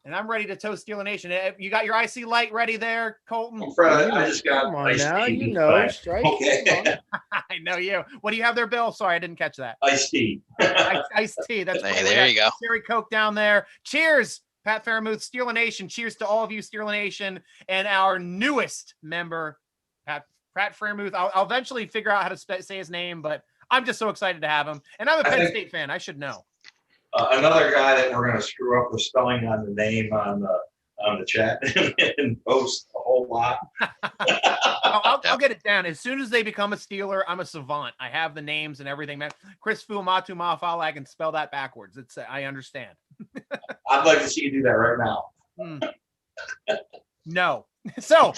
Speaker 1: And I'm ready to toast Steeler Nation. You got your icy light ready there, Colton?
Speaker 4: Well, Fred, I just got
Speaker 3: Come on now, you know, Strike.
Speaker 4: Okay.
Speaker 1: I know you. What do you have there, Bill? Sorry, I didn't catch that.
Speaker 4: Iced tea.
Speaker 1: Iced tea. That's
Speaker 2: hey, there you go.
Speaker 1: Cherry Coke down there. Cheers, Pat Freiermuth, Steeler Nation. Cheers to all of you, Steeler Nation, and our newest member, Pat Freiermuth. I'll eventually figure out how to say his name, but I'm just so excited to have him. And I'm a Penn State fan. I should know.
Speaker 4: Another guy that we're going to screw up the spelling on the name on the chat and post a whole lot.
Speaker 1: I'll get it down. As soon as they become a Steeler, I'm a savant. I have the names and everything, man. Chris Fuamatu Mafala, I can spell that backwards. I understand.
Speaker 4: I'd like to see you do that right now.
Speaker 1: No. So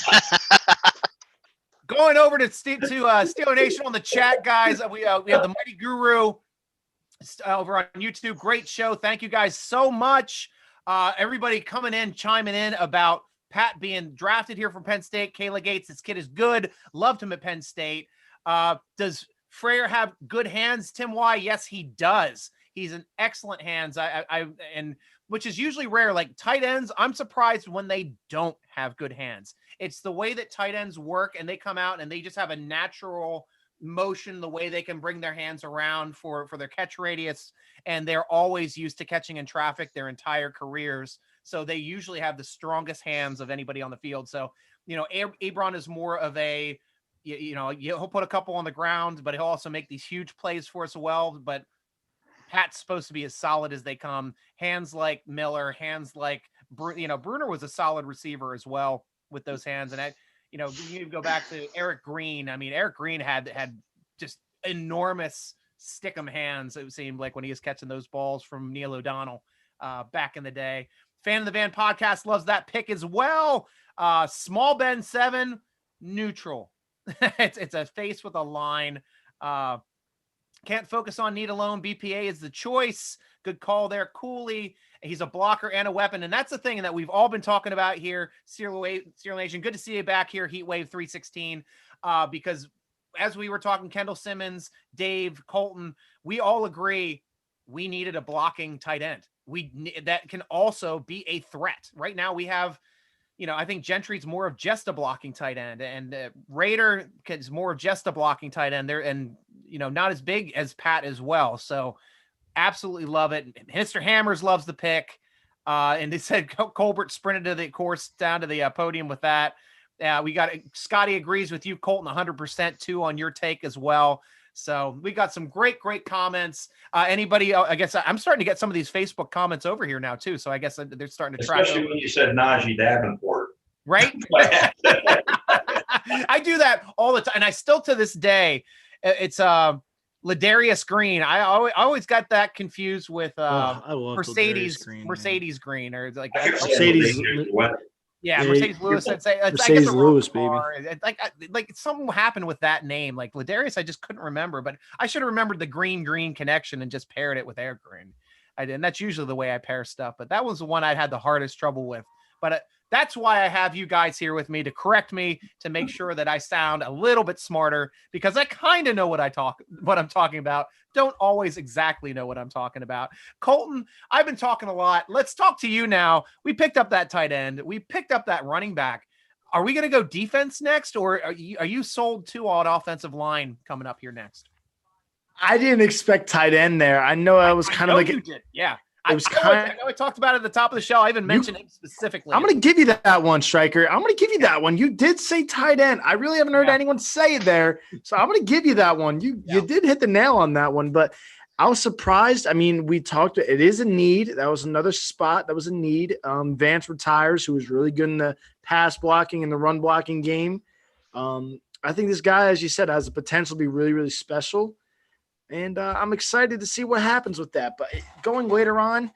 Speaker 1: going over to Steeler Nation on the chat, guys. We have the Mighty Guru over on YouTube. Great show. Thank you guys so much. Everybody coming in, chiming in about Pat being drafted here from Penn State. Kayla Gates, this kid is good. Loved him at Penn State. Does Freier have good hands, Tim Y? Yes, he does. He's an excellent hands. And which is usually rare. Like tight ends, I'm surprised when they don't have good hands. It's the way that tight ends work, and they come out and they just have a natural motion, the way they can bring their hands around for their catch radius, and they're always used to catching in traffic their entire careers, so they usually have the strongest hands of anybody on the field. So Abron is more of a he'll put a couple on the ground, but he'll also make these huge plays for us. But Pat's supposed to be as solid as they come. Hands like Miller, hands like Bruner was a solid receiver as well with those hands. And you go back to Eric Green. I mean, Eric Green had just enormous stick-em hands, it seemed like, when he was catching those balls from Neil O'Donnell back in the day. Fan of the Van podcast loves that pick as well. Small Ben 7, neutral. It's a face with a line. Can't focus on need alone. BPA is the choice. Good call there. Cooley. He's a blocker and a weapon. And that's the thing that we've all been talking about here. Steeler Nation, good to see you back here. Heatwave 316. Because as we were talking, Kendall Simmons, Dave, Colton, we all agree we needed a blocking tight end. That can also be a threat. Right now we have, I think Gentry's more of just a blocking tight end, and Raider is more of just a blocking tight end there, and not as big as Pat as well. So absolutely love it. Mr. Hammers loves the pick. And they said Colbert sprinted to the course down to the podium with that. We got Scotty agrees with you, Colton, 100% too on your take as well. So we got some great comments. Anybody, I guess I'm starting to get some of these Facebook comments over here now too. So I guess they're starting to track.
Speaker 4: Especially when you said Naji Davenport.
Speaker 1: Right? I do that all the time. And I still, to this day, it's Ladarius Green. I always got that confused with Mercedes Green, or like
Speaker 3: Mercedes.
Speaker 1: Mercedes Lewis.
Speaker 3: Mercedes Lewis, baby.
Speaker 1: Like something happened with that name. Like Ladarius, I just couldn't remember, but I should have remembered the green connection and just paired it with Air Green. And that's usually the way I pair stuff, but that was the one I had the hardest trouble with. But that's why I have you guys here with me to correct me, to make sure that I sound a little bit smarter, because I kind of know what I'm talking about. Don't always exactly know what I'm talking about. Colton, I've been talking a lot. Let's talk to you now. We picked up that tight end. We picked up that running back. Are we going to go defense next, or are you sold too on offensive line coming up here next?
Speaker 3: I didn't expect tight end there. I know I was kind of like,
Speaker 1: you did. Yeah.
Speaker 3: It was
Speaker 1: I know I talked about it at the top of the show. I even mentioned him specifically.
Speaker 3: I'm going to give you that one, Stryker. I'm going to give you that one. You did say tight end. I really haven't heard anyone say it there. So I'm going to give you that one. You did hit the nail on that one, but I was surprised. I mean, we talked, it is a need. That was another spot that was a need. Vance retires, who was really good in the pass blocking and the run blocking game. I think this guy, as you said, has the potential to be really, really special. And I'm excited to see what happens with that. But going later on,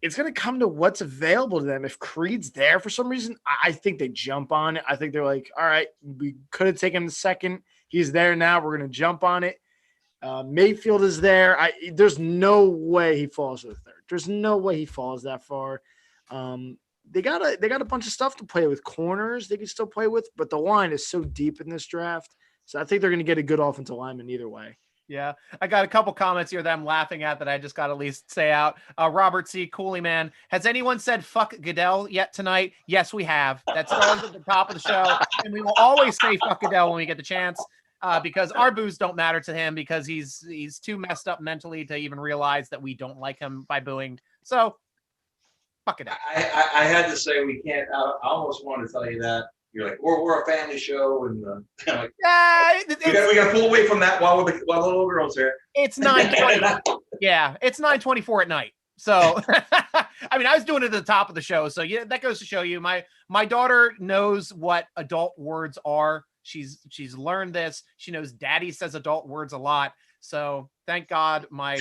Speaker 3: it's going to come to what's available to them. If Creed's there for some reason, I think they jump on it. I think they're like, all right, we could have taken him the second. He's there now. We're going to jump on it. Mayfield is there. There's no way he falls to the third. There's no way he falls that far. they got a bunch of stuff to play with. Corners they can still play with, but the line is so deep in this draft. So I think they're going to get a good offensive lineman either way.
Speaker 1: Yeah, I got a couple comments here that I'm laughing at that I just got to at least say out. Robert C. Cooley, man. Has anyone said fuck Goodell yet tonight? Yes, we have. That starts at the top of the show, and we will always say fuck Goodell when we get the chance. Because our boos don't matter to him because he's too messed up mentally to even realize that we don't like him by booing. So, fuck it.
Speaker 4: I had to say we can't. I almost wanted to tell you that you're like we're a family show, and like we got to pull away from that while the little girl's here.
Speaker 1: It's 9:20. Yeah, it's 9:24 at night. So, I mean, I was doing it at the top of the show. So yeah, that goes to show you my daughter knows what adult words are. She's learned this. She knows daddy says adult words a lot. So thank God my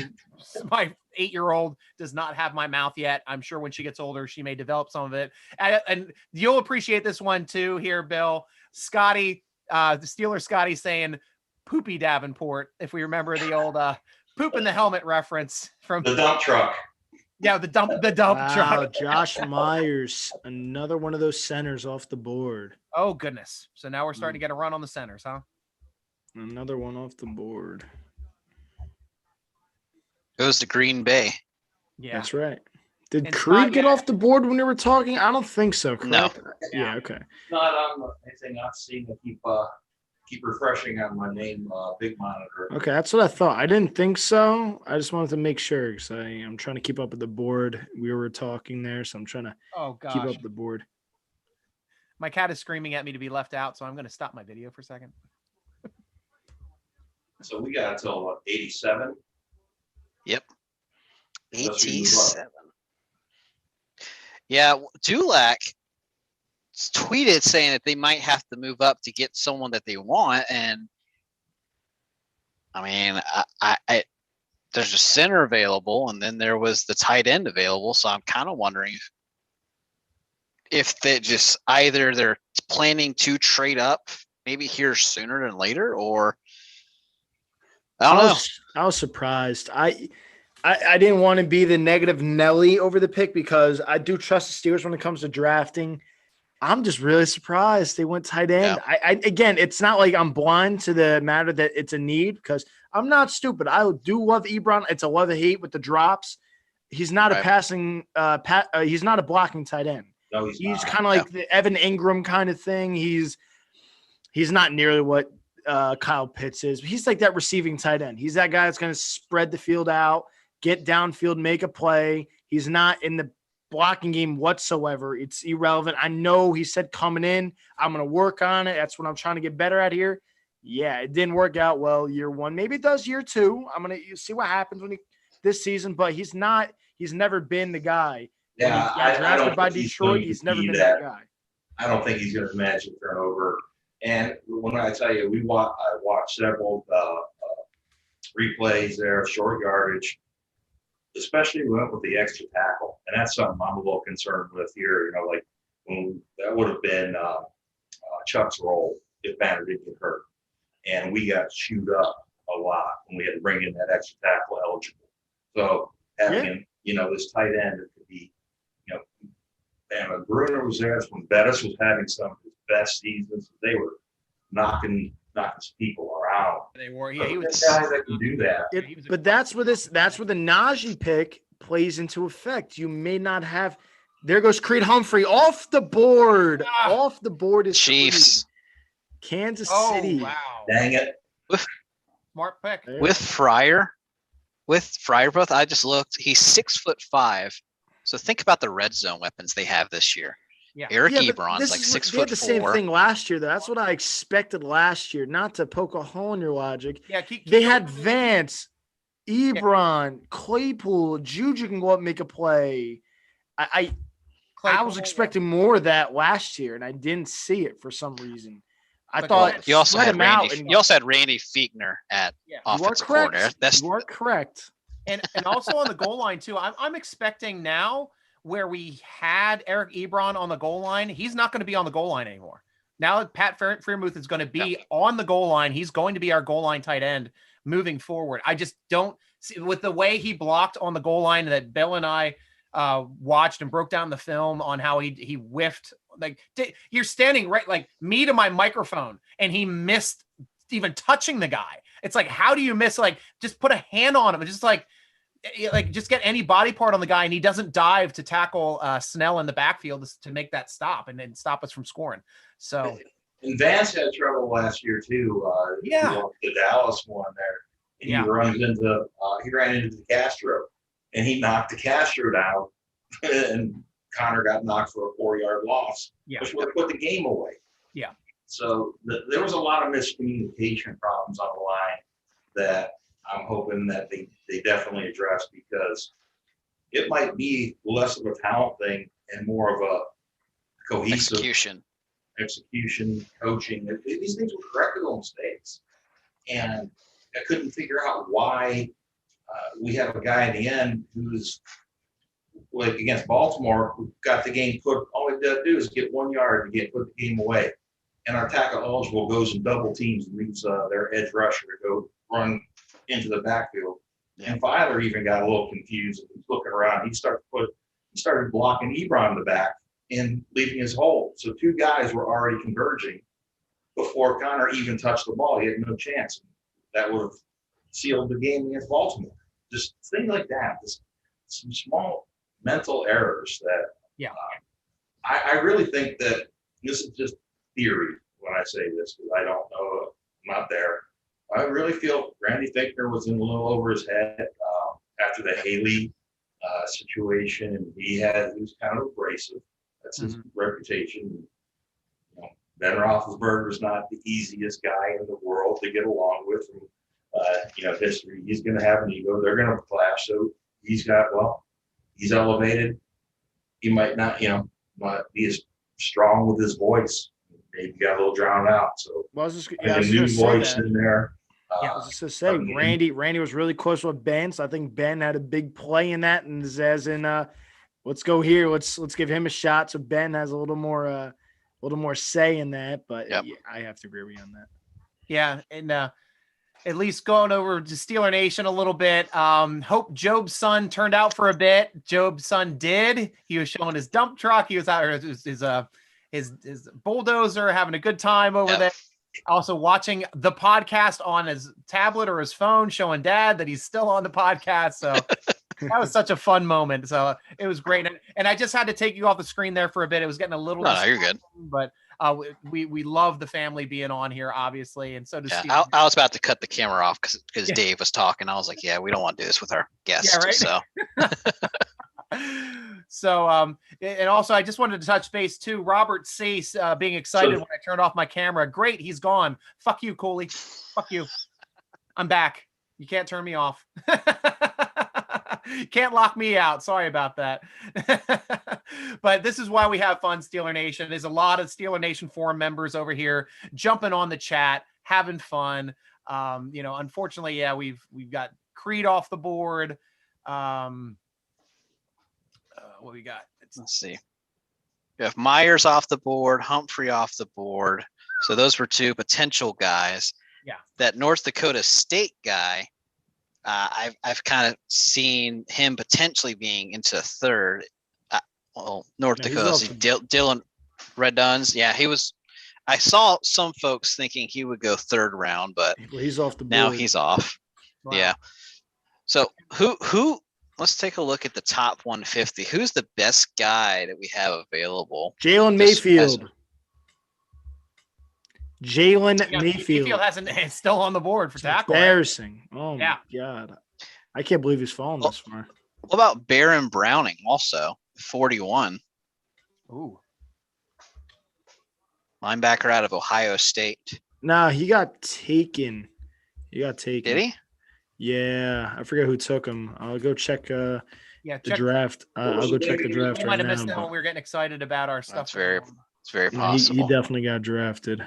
Speaker 1: 8-year-old does not have my mouth yet. I'm sure when she gets older, she may develop some of it. And you'll appreciate this one too here, Bill. Scotty, the Steeler Scotty saying poopy Davenport. If we remember the old poop in the helmet reference from
Speaker 4: the dump truck.
Speaker 1: Yeah, the dump truck.
Speaker 3: Josh Myers, another one of those centers off the board.
Speaker 1: Oh, goodness. So now we're starting to get a run on the centers, huh?
Speaker 3: Another one off the board.
Speaker 2: Goes to Green Bay.
Speaker 1: Yeah.
Speaker 3: That's right. Did Creed get off the board when we were talking? I don't think so, correct?
Speaker 2: No.
Speaker 3: Yeah, okay.
Speaker 4: Not on anything I've seen to keep refreshing on my name, big monitor.
Speaker 3: Okay, that's what I thought. I didn't think so. I just wanted to make sure because I'm trying to keep up with the board. We were talking there, so I'm trying to keep up the board.
Speaker 1: My cat is screaming at me to be left out, so I'm going to stop my video for a second.
Speaker 4: So we got until 87.
Speaker 2: Yep. 87. Yeah, Dulac tweeted saying that they might have to move up to get someone that they want, and I mean, I there's a center available, and then there was the tight end available. So I'm kind of wondering if they just either they're planning to trade up, maybe here sooner than later, or I don't know.
Speaker 3: I was surprised. I didn't want to be the negative Nelly over the pick because I do trust the Steelers when it comes to drafting. I'm just really surprised they went tight end. Yeah. Again, it's not like I'm blind to the matter that it's a need because I'm not stupid. I do love Ebron. It's a love and hate with the drops. He's not a passing he's not a blocking tight end.
Speaker 4: No,
Speaker 3: he's kind of like the Evan Ingram kind of thing. He's not nearly what Kyle Pitts is. He's like that receiving tight end. He's that guy that's going to spread the field out, get downfield, make a play. He's not in the blocking game whatsoever. It's irrelevant. I know he said coming in, I'm going to work on it. That's what I'm trying to get better at here. Yeah, it didn't work out well year one. Maybe it does year two. I'm going to see what happens this season, but he's never been the guy.
Speaker 4: Yeah,
Speaker 3: when he got drafted by Detroit, he's never been that guy.
Speaker 4: I don't think he's going to magic turnover. And when I tell you, I watched several replays there, short yardage, especially went with the extra tackle. And that's something I'm a little concerned with here. Like that would have been Chuck's role if Banner didn't get hurt. And we got chewed up a lot when we had to bring in that extra tackle eligible. So having, this tight end, it could be, and Bruner was there when Bettis was having some of his best seasons. They were knocking some people around.
Speaker 1: They were. Yeah, he was
Speaker 4: guys that can do that.
Speaker 3: But that's where the Naji pick plays into effect. You may not have. There goes Creed Humphrey off the board. Off the board is
Speaker 2: Chiefs.
Speaker 3: Creed. Kansas City.
Speaker 1: Wow.
Speaker 4: Dang it.
Speaker 1: Smart pick.
Speaker 2: With Freiermuth, I just looked. He's 6'5". So think about the red zone weapons they have this year. Yeah. Eric Ebron's like 6'4".
Speaker 3: They had the same thing last year, though. That's what I expected last year. Not to poke a hole in your logic.
Speaker 1: Yeah,
Speaker 3: they had Vance, Ebron, Claypool, Juju can go up and make a play. I was expecting more of that last year, and I didn't see it for some reason. I thought
Speaker 2: you also had Randy Fichtner at offensive coordinator.
Speaker 3: You are correct.
Speaker 1: And also on the goal line too. I'm expecting now where we had Eric Ebron on the goal line, he's not going to be on the goal line anymore. Now Pat Freiermuth is going to be on the goal line. He's going to be our goal line tight end moving forward. I just don't see with the way he blocked on the goal line that Bill and I watched and broke down the film on how he whiffed. Like you're standing right, like me to my microphone, and he missed even touching the guy. It's like, how do you miss? Like, just put a hand on him and just just get any body part on the guy, and he doesn't dive to tackle Snell in the backfield to make that stop and then stop us from scoring. So,
Speaker 4: and Vance had trouble last year too. The Dallas one there, and he ran into the Castro, and he knocked the Castro down, and Connor got knocked for a 4-yard loss, which would have put the game away.
Speaker 1: Yeah.
Speaker 4: So there was a lot of miscommunication problems on the line that I'm hoping that they definitely address, because it might be less of a talent thing and more of a cohesive execution, coaching. These things were correctable mistakes. And I couldn't figure out why we have a guy in the end who's like against Baltimore, who got the game put. All he does do is get 1 yard to put the game away. And our tackle eligible goes and double teams and leaves their edge rusher to go run into the backfield. Yeah. And Filer even got a little confused. He's looking around. He started blocking Ebron in the back and leaving his hole. So 2 guys were already converging before Connor even touched the ball. He had no chance. That would have sealed the game against Baltimore. Just things like that. Just some small mental errors that I really think that this is just theory when I say this, because I don't know, I'm not there. I really feel Randy Fichtner was in a little over his head after the Haley situation, and he was kind of abrasive. That's his reputation. Ben Roethlisberger's not the easiest guy in the world to get along with from history. He's going to have an ego. They're going to clash. So he's elevated. He might not, not be as strong with his voice. Maybe got a little drowned out. So
Speaker 3: I was just
Speaker 4: new voice in there.
Speaker 3: I was just gonna say, Randy was really close with Ben, so I think Ben had a big play in that, and as in, let's go here, let's give him a shot. So Ben has a little more say in that. But I have to agree with you on that.
Speaker 1: Yeah, and at least going over to Steeler Nation a little bit. Hope Job's son turned out for a bit. Job's son did. He was showing his dump truck. He was out his bulldozer, having a good time over there. Also watching the podcast on his tablet or his phone, showing dad that he's still on the podcast. So that was such a fun moment. So it was great. And I just had to take you off the screen there for a bit. It was getting a little.
Speaker 2: No, you're good.
Speaker 1: But we love the family being on here, obviously, and so does Steve.
Speaker 2: I was about to cut the camera off because Dave was talking. I was like, we don't want to do this with our guests. Yeah, right? So.
Speaker 1: So, and also I just wanted to touch base too. Robert Cease being excited when I turned off my camera. Great, he's gone. Fuck you, Cooley. Fuck you. I'm back. You can't turn me off. Can't lock me out. Sorry about that. But this is why we have fun, Steeler Nation. There's a lot of Steeler Nation forum members over here jumping on the chat, having fun. Unfortunately, we've got Creed off the board. What we got?
Speaker 2: Let's see. We have Myers off the board, Humphrey off the board. So those were 2 potential guys.
Speaker 1: Yeah.
Speaker 2: That North Dakota State guy, I've kind of seen him potentially being into 3rd. North Dakota, Dylan Red Duns. Yeah, he was. I saw some folks thinking he would go 3rd round, but
Speaker 3: he's off the board.
Speaker 2: Now he's off. Wow. Yeah. So who? Let's take a look at the top 150. Who's the best guy that we have available?
Speaker 3: Jalen Mayfield. Mayfield
Speaker 1: is still on the board for tackle.
Speaker 3: Embarrassing. Oh my God. I can't believe he's fallen this far.
Speaker 2: What about Baron Browning also? 41.
Speaker 1: Ooh.
Speaker 2: Linebacker out of Ohio State.
Speaker 3: Nah, he got taken. Did
Speaker 2: he?
Speaker 3: Yeah, I forget who took him. I'll go check the draft. I'll go check the draft right now.
Speaker 1: Might have missed it when we were getting excited about our stuff.
Speaker 2: It's very possible.
Speaker 3: He definitely got drafted.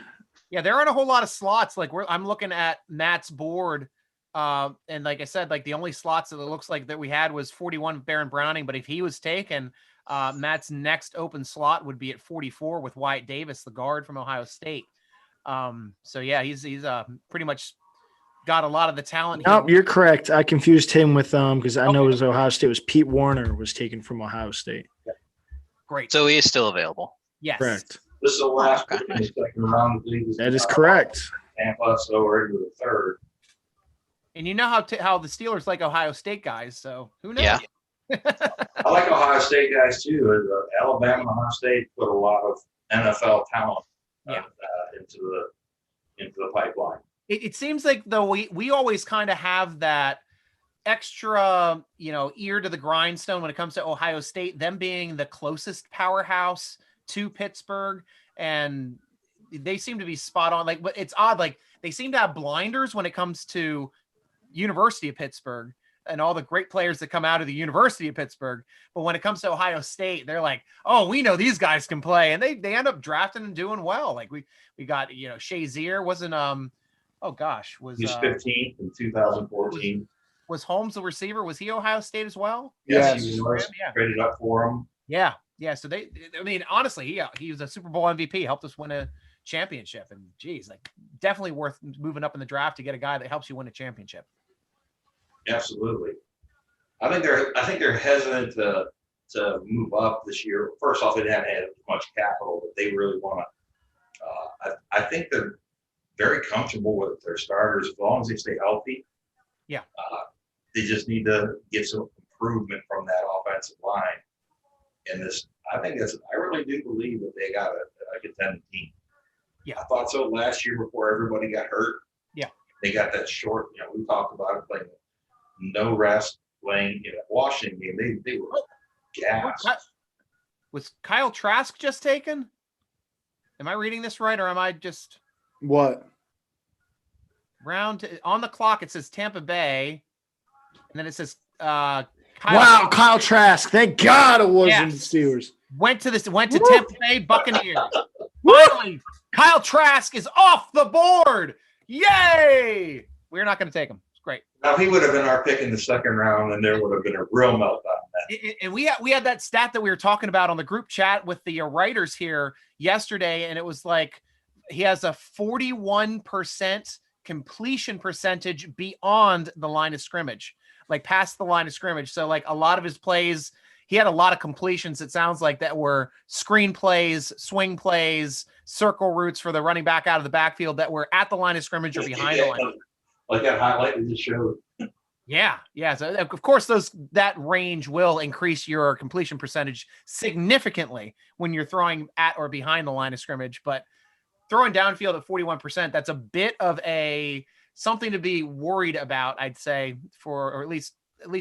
Speaker 1: Yeah, there aren't a whole lot of slots. Like I'm looking at Matt's board, and like I said, like the only slots that it looks like that we had was 41 Baron Browning. But if he was taken, Matt's next open slot would be at 44 with Wyatt Davis, the guard from Ohio State. So yeah, he's pretty much got a lot of the talent.
Speaker 3: Nope, you're correct. I confused him with because I know it was Ohio State. It was Pete Warner was taken from Ohio State.
Speaker 1: Great.
Speaker 2: So he is still available.
Speaker 1: Yes.
Speaker 3: Correct.
Speaker 4: This is the last pick in the second round.
Speaker 3: That is correct.
Speaker 4: Tampa, so we're into the third.
Speaker 1: And you know how the Steelers like Ohio State guys, so who knows?
Speaker 2: Yeah.
Speaker 4: I like Ohio State guys too. Alabama and Ohio State put a lot of NFL talent into the pipeline.
Speaker 1: It seems like though we always kind of have that extra, ear to the grindstone when it comes to Ohio State, them being the closest powerhouse to Pittsburgh, and they seem to be spot on. Like, but it's odd. Like they seem to have blinders when it comes to University of Pittsburgh and all the great players that come out of the University of Pittsburgh. But when it comes to Ohio State, they're like, oh, we know these guys can play. And they end up drafting and doing well. Like we got, Shazier wasn't, he's
Speaker 4: 15th in 2014.
Speaker 1: Was Holmes the receiver? Was he Ohio State as well?
Speaker 4: Yes. He was traded up for him.
Speaker 1: Yeah. Yeah. So honestly, he was a Super Bowl MVP, helped us win a championship, and geez, like definitely worth moving up in the draft to get a guy that helps you win a championship.
Speaker 4: Absolutely. I think they're hesitant to move up this year. First off, they haven't had much capital, but they really want to. I think they're very comfortable with their starters as long as they stay healthy.
Speaker 1: Yeah.
Speaker 4: They just need to get some improvement from that offensive line. And I really do believe that they got a contending team.
Speaker 1: Yeah.
Speaker 4: I thought so last year before everybody got hurt.
Speaker 1: Yeah.
Speaker 4: They got that short, we talked about it, playing no rest, playing in a Washington game. They were gassed.
Speaker 1: Was Kyle Trask just taken? Am I reading this right, or am I just
Speaker 3: what?
Speaker 1: On the clock it says Tampa Bay, and then it says
Speaker 3: Kyle Trask. Thank God it wasn't the Steelers.
Speaker 1: Went to Tampa Bay Buccaneers. Finally, Kyle Trask is off the board. Yay! We're not going to take him. It's great.
Speaker 4: Now he would have been our pick in the second round, and there would have been a real meltdown.
Speaker 1: And we had that stat that we were talking about on the group chat with the writers here yesterday, and it was like he has a 41% completion percentage beyond the line of scrimmage, like past the line of scrimmage. So like a lot of his plays, he had a lot of completions. It sounds like that were screen plays, swing plays, circle routes for the running back out of the backfield that were at the line of scrimmage or behind the line.
Speaker 4: Like that highlight we just showed.
Speaker 1: Yeah. So of course that range will increase your completion percentage significantly when you're throwing at or behind the line of scrimmage, but throwing downfield at 41%, that's a bit of something to be worried about, I'd say, or at least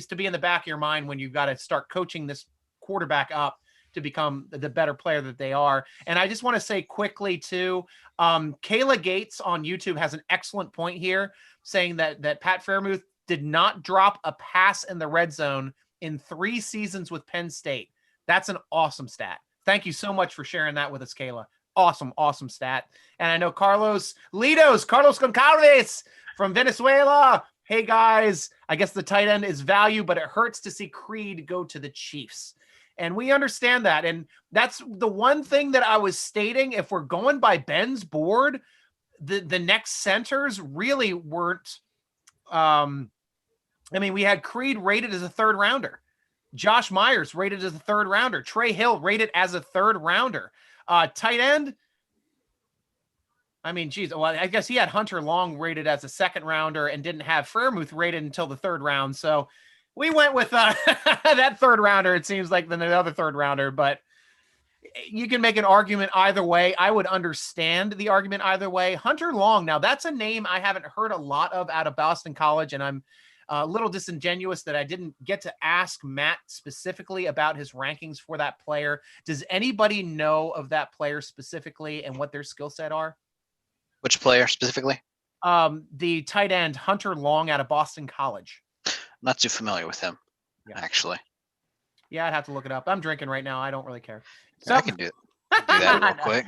Speaker 1: to be in the back of your mind when you've got to start coaching this quarterback up to become the better player that they are. And I just want to say quickly too, Kayla Gates on YouTube has an excellent point here, saying that Pat Freiermuth did not drop a pass in the red zone in 3 seasons with Penn State. That's an awesome stat. Thank you so much for sharing that with us, Kayla. Awesome stat. And I know Carlos Goncalves from Venezuela. Hey guys, I guess the tight end is value, but it hurts to see Creed go to the Chiefs. And we understand that. And that's the one thing that I was stating. If we're going by Ben's board, the next centers really weren't. We had Creed rated as a 3rd rounder. Josh Myers rated as a 3rd rounder. Trey Hill rated as a 3rd rounder. Tight end. I guess he had Hunter Long rated as a 2nd rounder and didn't have Freiermuth rated until the 3rd round. So we went with that 3rd rounder. It seems like than another 3rd rounder, but you can make an argument either way. I would understand the argument either way. Hunter Long. Now that's a name I haven't heard a lot of out of Boston College, and I'm a little disingenuous that I didn't get to ask Matt specifically about his rankings for that player. Does anybody know of that player specifically and what their skill set are?
Speaker 2: Which player specifically?
Speaker 1: The tight end Hunter Long out of Boston College.
Speaker 2: Not too familiar with him, actually.
Speaker 1: Yeah, I'd have to look it up. I'm drinking right now. I don't really care. So
Speaker 2: I can do that real quick.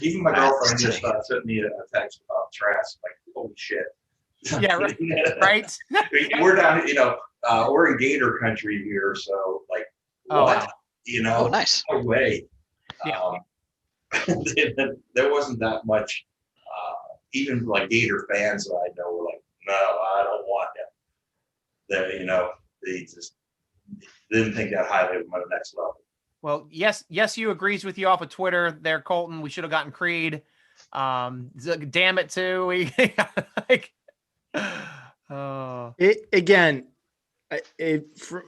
Speaker 4: Even my girlfriend just sent me a text about Trask. Like, holy shit.
Speaker 1: Yeah, right.
Speaker 4: We're down, we're in Gator country here, so like, what? Wow.
Speaker 2: Oh, nice.
Speaker 4: No way.
Speaker 1: Yeah.
Speaker 4: There wasn't that much. Even like Gator fans that I know were like, no, I don't want him. They just didn't think that highly of him at the next level.
Speaker 1: Well, yes, you agrees with you off of Twitter there, Colton. We should have gotten Creed. Damn it, too.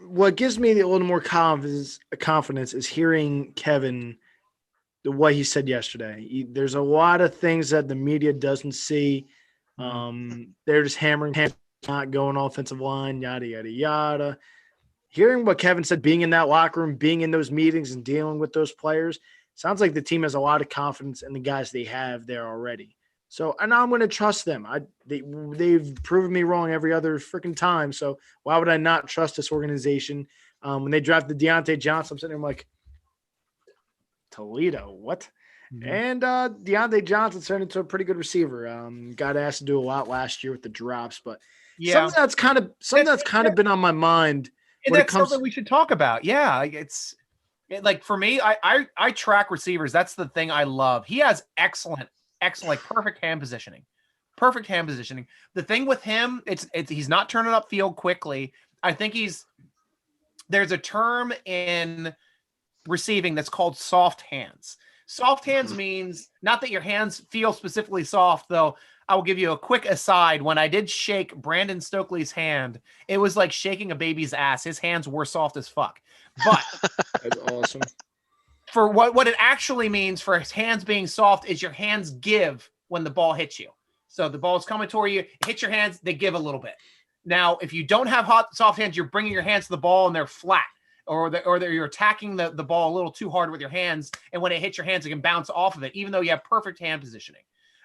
Speaker 3: What gives me a little more confidence is hearing Kevin, what he said yesterday. There's a lot of things that the media doesn't see. They're just hammering, not going offensive line, yada, yada, yada. Hearing what Kevin said, being in that locker room, being in those meetings and dealing with those players, sounds like the team has a lot of confidence in the guys they have there already. So, and I'm going to trust them. They've proven me wrong every other freaking time. So why would I not trust this organization? When they drafted Deontay Johnson, I'm sitting there, I'm like, Toledo, what? Mm-hmm. And Deontay Johnson turned into a pretty good receiver. Got asked to do a lot last year with the drops, but something that's kind of been on my mind.
Speaker 1: And that's something we should talk about. Yeah, like for me, I track receivers. That's the thing I love. He has excellent, like perfect hand positioning. The thing with him, it's he's not turning up field quickly. I think there's a term in receiving that's called soft hands. Soft hands means not that your hands feel specifically soft, though. I will give you a quick aside. When I did shake Brandon Stokely's hand, it was like shaking a baby's ass. His hands were soft as fuck. But
Speaker 3: that's awesome.
Speaker 1: For what it actually means for his hands being soft is your hands give when the ball hits you. So the ball's coming toward you, hit your hands, they give a little bit. Now, if you don't have soft hands, you're bringing your hands to the ball and they're flat. Or you're attacking the ball a little too hard with your hands, and when it hits your hands, it can bounce off of it, even though you have perfect hand positioning.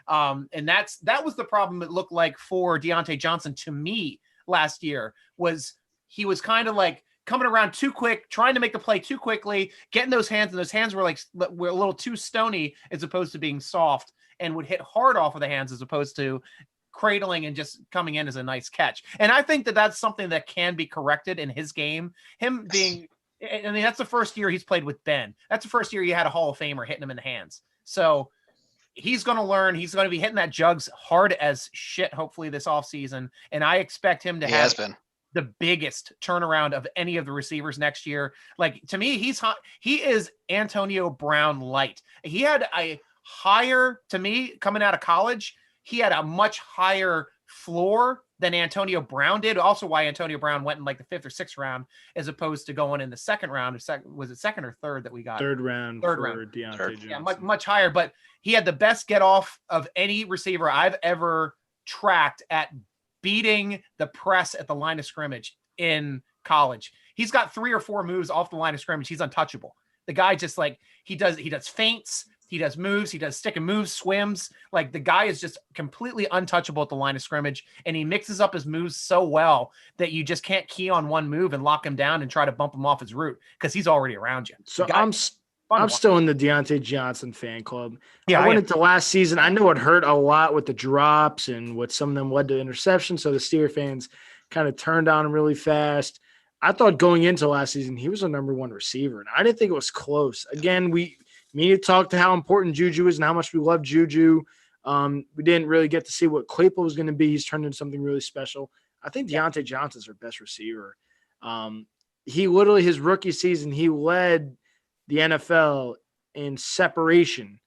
Speaker 1: And that was the problem it looked like for Deontay Johnson to me last year. Was he was kind of like coming around too quick, trying to make the play too quickly, getting those hands, and those hands were a little too stony as opposed to being soft, and would hit hard off of the hands as opposed to cradling and just coming in as a nice catch. And I think that's something that can be corrected in his game. Him being, I mean, that's the first year he's played with Ben. That's the first year you had a Hall of Famer hitting him in the hands. So he's going to learn. He's going to be hitting that jugs hard as shit, hopefully this offseason. And I expect him to have the biggest turnaround of any of the receivers next year. Like, to me, he is Antonio Brown light. He had a higher, to me, coming out of college, he had a much higher floor than Antonio Brown did. Also why Antonio Brown went in like the 5th or 6th round as opposed to going in the 2nd round. Was it 2nd or 3rd that we got?
Speaker 3: Third round. Deontay Johnson.
Speaker 1: Yeah, much higher. But he had the best get off of any receiver I've ever tracked at beating the press at the line of scrimmage in college. He's got 3 or 4 moves off the line of scrimmage. He's untouchable. The guy just like, he does feints. He does moves. He does stick and moves, swims. Like, the guy is just completely untouchable at the line of scrimmage, and he mixes up his moves so well that you just can't key on one move and lock him down and try to bump him off his route because he's already around you.
Speaker 3: So I'm still in the Deontay Johnson fan club.
Speaker 1: Yeah,
Speaker 3: I went into last season. I know it hurt a lot with the drops and what some of them led to interceptions. So the Steelers fans kind of turned on him really fast. I thought going into last season, he was a number 1 receiver, and I didn't think it was close. Again, we need to talk to how important Juju is and how much we love Juju. We didn't really get to see what Claypool was going to be. He's turned into something really special. I think Deontay Johnson's our best receiver. He literally, his rookie season, he led the NFL in separation.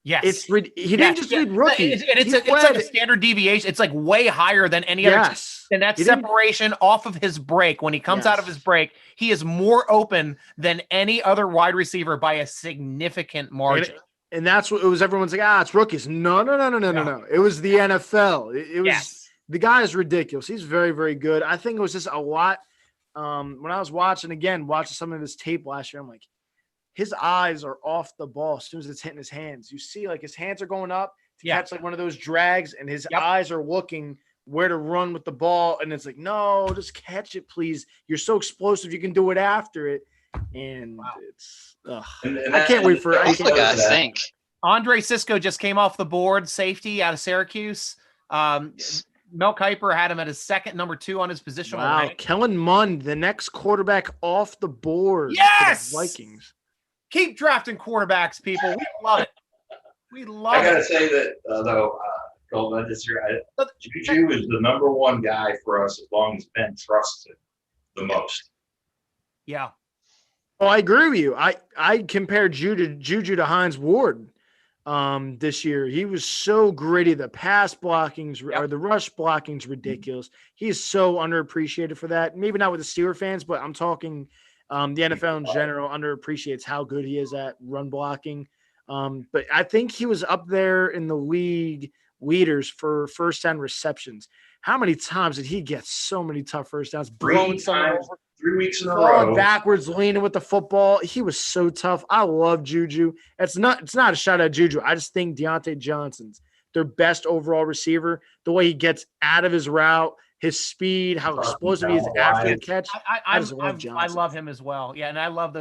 Speaker 1: Yes.
Speaker 3: He didn't just lead rookies.
Speaker 1: And it's like a standard deviation. It's like way higher than any other. And that separation off of his break, when he comes out of his break, he is more open than any other wide receiver by a significant margin.
Speaker 3: And that's what it was. Everyone's like, it's rookies. No. It was the NFL. It was the guy is ridiculous. He's very, very good. I think it was just a lot. When I was watching some of his tape last year, I'm like, his eyes are off the ball as soon as it's hitting his hands. You see, like, his hands are going up to catch like one of those drags, and his eyes are looking where to run with the ball. And it's like, no, just catch it, please. You're so explosive. You can do it after it. And it's, I can't wait for it.
Speaker 2: Think.
Speaker 1: Andre Sisco just came off the board, safety out of Syracuse. Mel Kiper had him at his number 2 on his positional rank.
Speaker 3: Kellen Mond, the next quarterback off the board.
Speaker 1: Yes!
Speaker 3: For the Vikings.
Speaker 1: Keep drafting quarterbacks, people. We love it. We love it.
Speaker 4: I got to say that, though, Colton, Juju is the number one guy for us as long as Ben trusts him the most.
Speaker 1: Yeah.
Speaker 3: Oh, I agree with you. I compared Juju to Hines Ward this year. He was so gritty. The pass blockings or the rush blocking's ridiculous. He is so underappreciated for that. Maybe not with the Steeler fans, but I'm talking the NFL in general underappreciates how good he is at run blocking. But I think he was up there in the league leaders for first down receptions. How many times did he get so many tough first downs? Blowing someone over.
Speaker 4: 3 weeks in a
Speaker 3: Falling
Speaker 4: row.
Speaker 3: backwards, leaning with the football. He was so tough. I love Juju. It's not a shot at Juju. I just think Deontay Johnson's their best overall receiver. The way he gets out of his route, his speed, how explosive he is after the catch.
Speaker 1: I love him as well. Yeah, and I love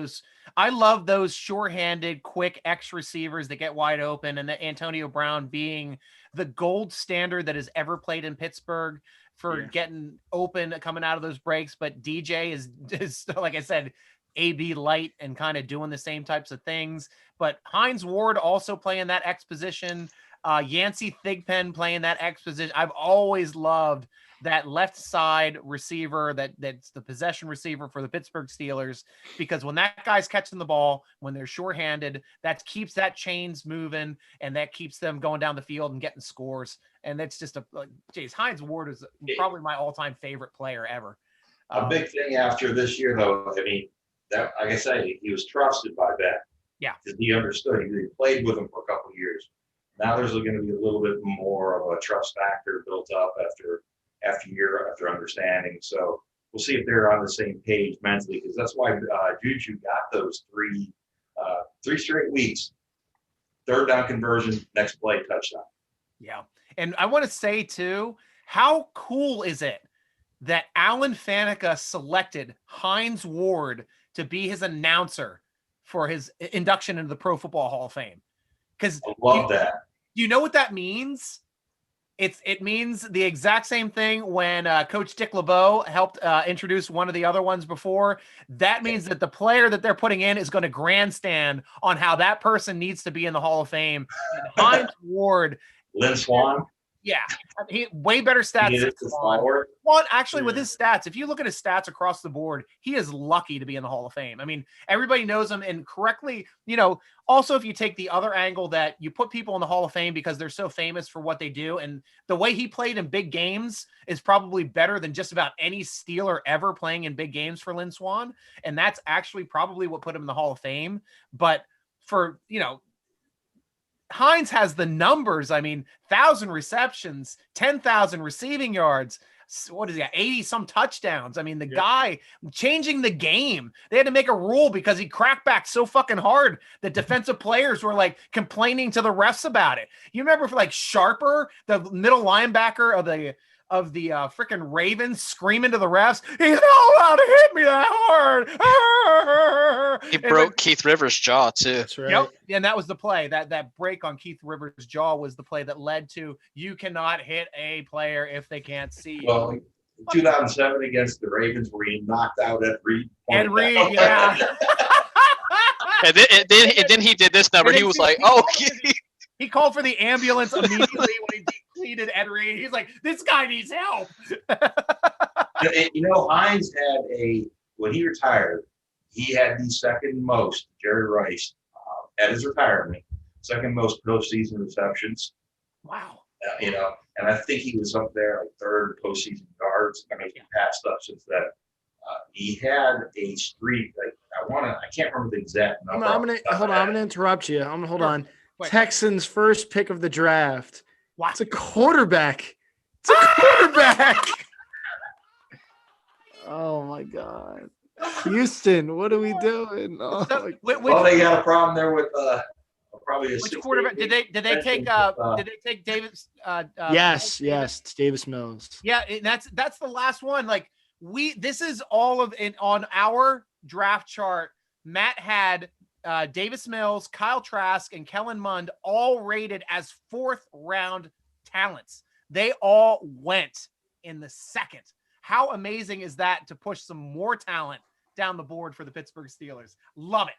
Speaker 1: those short-handed, quick X receivers that get wide open, and the Antonio Brown being the gold standard that has ever played in Pittsburgh for getting open, coming out of those breaks. But DJ is like I said, AB light and kind of doing the same types of things. But Hines Ward also playing that X position. Yancey Thigpen playing that X position. I've always loved that left side receiver that's the possession receiver for the Pittsburgh Steelers, because when that guy's catching the ball, when they're shorthanded, that keeps that chains moving and that keeps them going down the field and getting scores. And that's just Hines Ward is probably my all-time favorite player ever.
Speaker 4: A big thing after this year, though, I mean, that, like I say, he was trusted by Ben.
Speaker 1: Yeah.
Speaker 4: Because he understood. He played with him for a couple of years. Now there's going to be a little bit more of a trust factor built up after year after understanding. So we'll see if they're on the same page mentally, because that's why Juju got those three straight weeks. Third down conversion, next play, touchdown.
Speaker 1: Yeah. And I want to say, too, how cool is it that Alan Faneca selected Hines Ward to be his announcer for his induction into the Pro Football Hall of Fame? Because
Speaker 4: I love that.
Speaker 1: You know what that means? It means the exact same thing when Coach Dick LeBeau helped introduce one of the other ones before. That means that the player that they're putting in is going to grandstand on how that person needs to be in the Hall of Fame. And Hines Ward.
Speaker 4: Lynn Swan.
Speaker 1: Yeah, he way better stats than Swan. Well, actually, with his stats, if you look at his stats across the board, he is lucky to be in the Hall of Fame. I mean, everybody knows him, and correctly, also if you take the other angle that you put people in the Hall of Fame because they're so famous for what they do, and the way he played in big games is probably better than just about any Steeler ever playing in big games for Lynn Swan, and that's actually probably what put him in the Hall of Fame. But for, Hines has the numbers. I mean, 1,000 receptions, 10,000 receiving yards. What is he got? 80 some touchdowns. I mean, the guy changing the game. They had to make a rule because he cracked back so fucking hard that defensive players were like complaining to the refs about it. You remember for like Sharper, the middle linebacker of the freaking Ravens, screaming to the refs, he's not allowed to hit me that hard.
Speaker 2: He broke Keith Rivers' jaw too.
Speaker 3: That's right.
Speaker 1: Yep. And that was the play. That break on Keith Rivers' jaw was the play that led to you cannot hit a player if they can't see you.
Speaker 4: Well, 2007 against the Ravens, where he knocked out Ed Reed.
Speaker 1: Ed Reed, yeah.
Speaker 2: and then he did this number. He was like, "Oh."
Speaker 1: He called for the ambulance immediately when he depleted Ed Reed. He's like, this guy needs help.
Speaker 4: Hines had when he retired, he had the second most, Jerry Rice, at his retirement, second most postseason receptions.
Speaker 1: Wow.
Speaker 4: And I think he was up there like third postseason yards. I mean, he passed up since then. He had a streak. I can't remember the exact number.
Speaker 3: I'm gonna interrupt you. Hold on.
Speaker 1: Wait.
Speaker 3: Texans' first pick of the draft.
Speaker 1: Wow.
Speaker 3: It's a quarterback. It's a quarterback. Oh my God. Houston, what are we doing? Oh,
Speaker 4: they got a problem there with probably a
Speaker 1: which quarterback. Did they take Davis?
Speaker 3: Yes, it's Davis Mills.
Speaker 1: Yeah, that's the last one. Like this is all of it on our draft chart. Matt had Davis Mills, Kyle Trask, and Kellen Mond all rated as 4th round talents. They all went in the second. How amazing is that to push some more talent down the board for the Pittsburgh Steelers? Love it.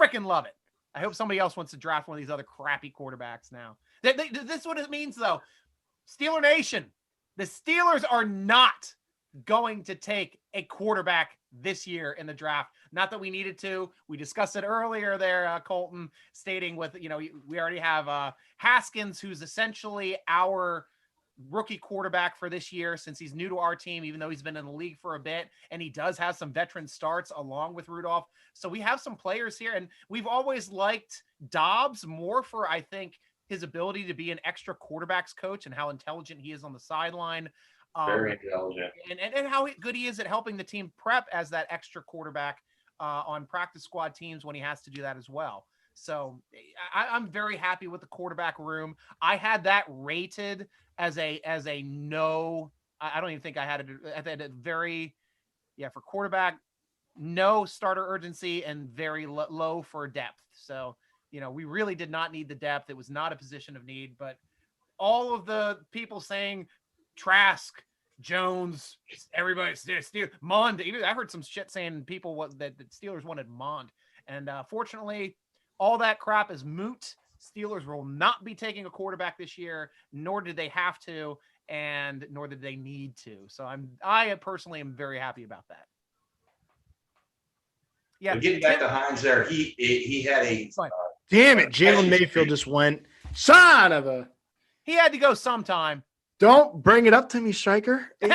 Speaker 1: Freaking love it. I hope somebody else wants to draft one of these other crappy quarterbacks now. This is what it means, though. Steeler Nation, the Steelers are not going to take a quarterback this year in the draft. Not that we needed to. We discussed it earlier there, Colton, stating with, we already have Haskins, who's essentially our rookie quarterback for this year since he's new to our team, even though he's been in the league for a bit, and he does have some veteran starts along with Rudolph. So we have some players here, and we've always liked Dobbs more for, I think, his ability to be an extra quarterbacks coach and how intelligent he is on the sideline.
Speaker 4: Very intelligent.
Speaker 1: And how good he is at helping the team prep as that extra quarterback on practice squad teams when he has to do that as well. So I'm very happy with the quarterback room. I had that rated as a no. I don't even think I had it at a very, for quarterback, no starter urgency and very low for depth. So, we really did not need the depth. It was not a position of need, but all of the people saying Trask, Jones, everybody, Mond. I heard some shit saying people that the Steelers wanted Mond. And fortunately, all that crap is moot. Steelers will not be taking a quarterback this year, nor did they have to, and nor did they need to. So I personally am very happy about that. Yeah.
Speaker 4: But getting back to Hines there, he had a
Speaker 3: damn it, Jalen Mayfield just went son of a.
Speaker 1: He had to go sometime.
Speaker 3: Don't bring it up to me, Striker. Don't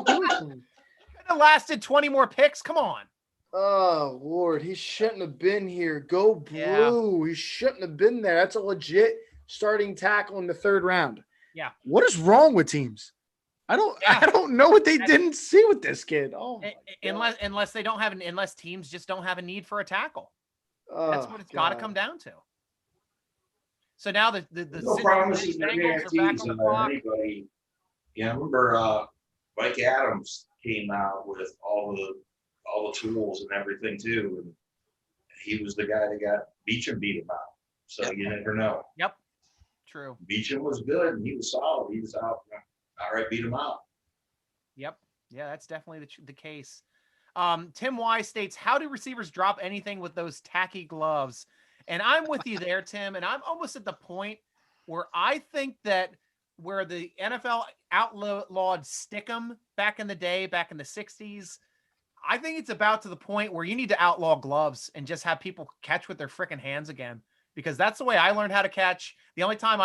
Speaker 3: do it to me.
Speaker 1: Could have lasted 20 more picks. Come on.
Speaker 3: Oh, Lord. He shouldn't have been here. Go blue. Yeah. He shouldn't have been there. That's a legit starting tackle in the third round.
Speaker 1: Yeah.
Speaker 3: What is wrong with teams? I don't know what they didn't see with this kid. Oh,
Speaker 1: unless teams just don't have a need for a tackle. That's what it's got to come down to. So now the
Speaker 4: no promises or guarantees on anybody. Yeah, I remember Mike Adams came out with all the tools and everything too, and he was the guy that got Beecham beat him out. So you never know.
Speaker 1: Yep, true.
Speaker 4: Beecham was good and he was solid. He was outright beat him out.
Speaker 1: Yep, yeah, that's definitely the case. Tim Y states, "How do receivers drop anything with those tacky gloves?" And I'm with you there, Tim. And I'm almost at the point where I think that where the NFL outlawed Stickum back in the day, back in the 60s, I think it's about to the point where you need to outlaw gloves and just have people catch with their freaking hands again, because that's the way I learned how to catch. The only time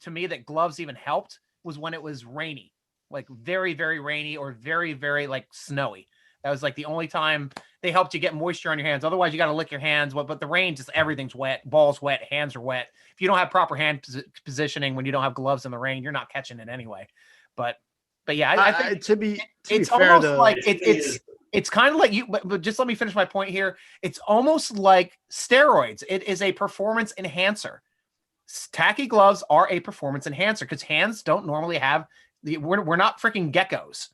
Speaker 1: to me that gloves even helped was when it was rainy, like very, very rainy or very, very snowy. That was the only time they helped you get moisture on your hands. Otherwise, you got to lick your hands. But the rain, just everything's wet. Ball's wet. Hands are wet. If you don't have proper hand positioning when you don't have gloves in the rain, you're not catching it anyway. But yeah, I think it's almost like it's kind of like you. But just let me finish my point here. It's almost like steroids. It is a performance enhancer. Tacky gloves are a performance enhancer because hands don't normally have. We're not freaking geckos.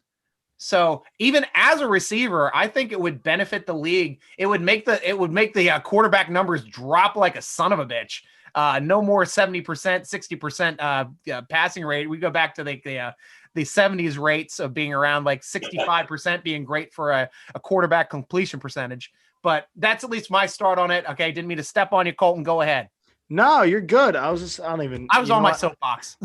Speaker 1: So even as a receiver, I think it would benefit the league. It would make the quarterback numbers drop like a son of a bitch. No more 70%, 60% passing rate. We go back to the 70s rates of being around 65% being great for a quarterback completion percentage. But that's at least my start on it. Okay, didn't mean to step on you, Colton. Go ahead.
Speaker 3: No, you're good. I was on
Speaker 1: my soapbox.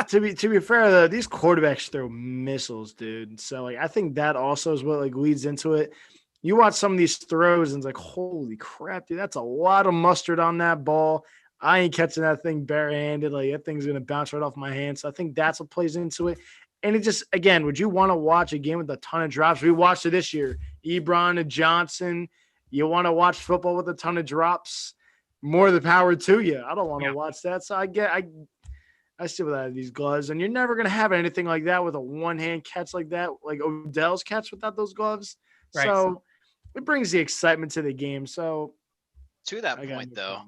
Speaker 3: To be fair, though, these quarterbacks throw missiles, dude. So I think that also is what leads into it. You watch some of these throws and it's holy crap, dude, that's a lot of mustard on that ball. I ain't catching that thing barehanded. That thing's gonna bounce right off my hand. So I think that's what plays into it. And it just, again, would you want to watch a game with a ton of drops? We watched it this year. Ebron and Johnson. You want to watch football with a ton of drops? More the power to you. I don't want to watch that. So I still have these gloves, and you're never going to have anything like that with a one-hand catch like that, like Odell's catch without those gloves. Right. So it brings the excitement to the game. So
Speaker 2: to that point, though,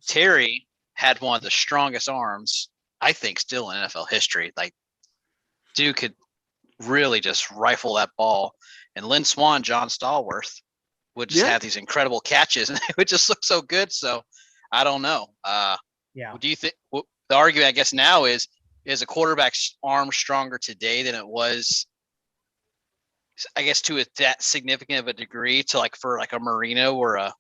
Speaker 2: Terry had one of the strongest arms, I think, still in NFL history. Dude could really just rifle that ball. And Lynn Swann, John Stallworth, would just have these incredible catches, and it would just look so good. So I don't know. Do you think the argument, I guess, now is a quarterback's arm stronger today than it was, I guess, to that significant of a degree to for a Marino or a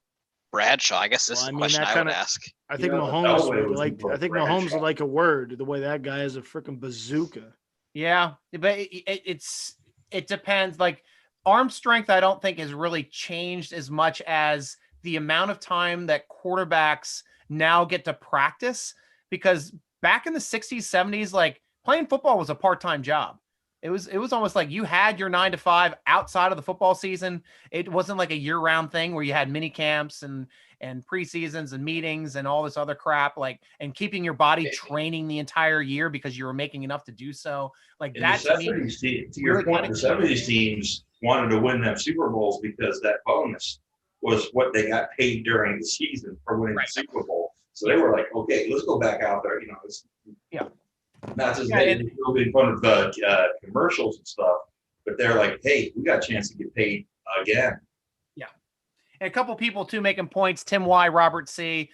Speaker 2: Bradshaw? I guess this is the question I would ask.
Speaker 3: I think Mahomes would like a word, the way that guy is a freaking bazooka.
Speaker 1: Yeah, but it depends. Like arm strength, I don't think has really changed as much as the amount of time that quarterbacks now get to practice, because back in the 60s, 70s, like playing football was a part-time job. It was almost like you had your 9 to 5 outside of the football season. It wasn't like a year-round thing where you had mini camps and preseasons and meetings and all this other crap, like, and keeping your body training the entire year because you were making enough to do so. Like that's
Speaker 4: to your point, the 70s teams wanted to win them Super Bowls because that bonus was what they got paid during the season for winning the Super Bowl. So they were like, okay, let's go back out there. Not just still being fun of the commercials and stuff, but they're like, hey, we got a chance to get paid again.
Speaker 1: Yeah. And a couple people too making points. Tim Y, Robert C,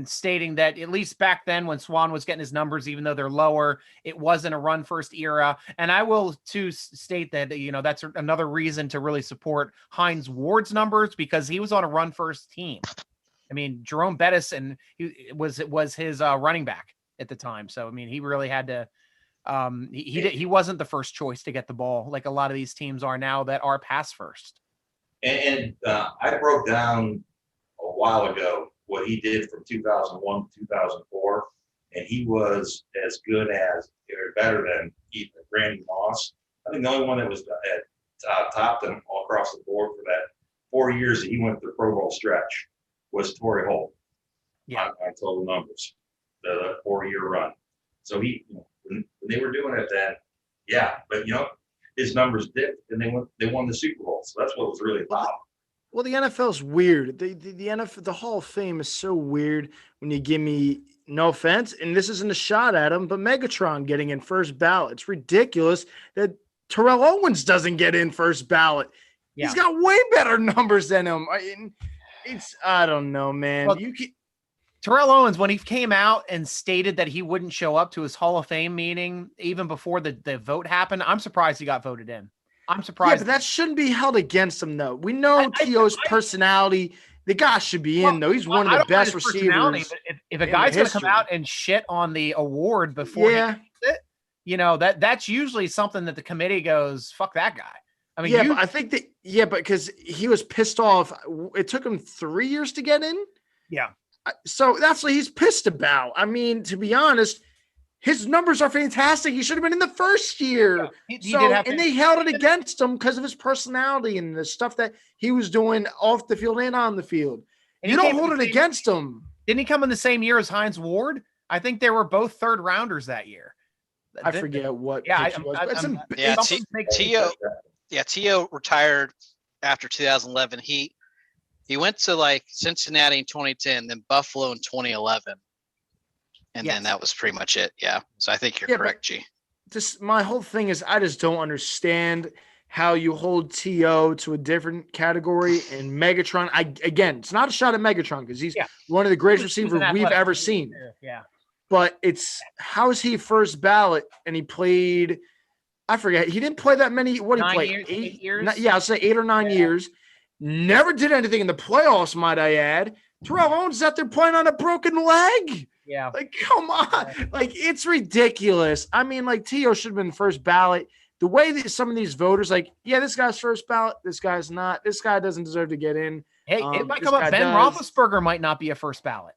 Speaker 1: stating that at least back then when Swan was getting his numbers, even though they're lower, it wasn't a run first era. And I will too state that, that's another reason to really support Hines Ward's numbers, because he was on a run first team. I mean, Jerome Bettis was his running back at the time. So, I mean, he really had to, he wasn't the first choice to get the ball like a lot of these teams are now that are pass first.
Speaker 4: And I broke down a while ago what he did from 2001 to 2004, and he was as good as, or better than even Randy Moss. I think the only one that was at topped him all across the board for that 4 years that he went through the Pro Bowl stretch was Torrey Holt. Yeah, I total numbers, the 4-year run. So when they were doing it then, but his numbers dipped and they won the Super Bowl. So that's what was really about.
Speaker 3: Well, the NFL's weird. The NFL, the Hall of Fame is so weird when you give me, no offense, and this isn't a shot at him, but Megatron getting in first ballot. It's ridiculous that Terrell Owens doesn't get in first ballot. Yeah. He's got way better numbers than him. I don't know, man.
Speaker 1: Well, Terrell Owens, when he came out and stated that he wouldn't show up to his Hall of Fame meeting even before the vote happened, I'm surprised he got voted in. I'm surprised.
Speaker 3: Yeah, but that shouldn't be held against him, though. We know T.O.'s personality. The guy should be in, though. He's one of the best receivers.
Speaker 1: If a guy's going to come out and shit on the award before he gets it, that's usually something that the committee goes, fuck that guy. I mean,
Speaker 3: but I think that, because he was pissed off. It took him 3 years to get in.
Speaker 1: Yeah.
Speaker 3: So that's what he's pissed about. I mean, to be honest, his numbers are fantastic. He should have been in the first year. Yeah, and they held it against him because of his personality and the stuff that he was doing off the field and on the field. And you don't hold it against him.
Speaker 1: Didn't he come in the same year as Hines Ward? I think they were both third rounders that year.
Speaker 3: I forget what.
Speaker 2: T.O. retired after 2011. He went to Cincinnati in 2010, then Buffalo in 2011. And then that was pretty much it. Yeah. So I think you're correct, G.
Speaker 3: My whole thing is I just don't understand how you hold T.O. to a different category and Megatron. Again, it's not a shot at Megatron because he's one of the greatest receivers we've ever seen.
Speaker 1: Yeah.
Speaker 3: But how is he first ballot and he played, I forget, he didn't play that many. What did he play?
Speaker 1: 8 years?
Speaker 3: I'll say 8 or 9 years. Never did anything in the playoffs, might I add. Terrell Owens is out there playing on a broken leg.
Speaker 1: Yeah.
Speaker 3: Come on. It's ridiculous. I mean, T.O. should have been first ballot. The way that some of these voters, this guy's first ballot, this guy's not. This guy doesn't deserve to get in.
Speaker 1: Hey, it might come up. Ben Roethlisberger might not be a first ballot.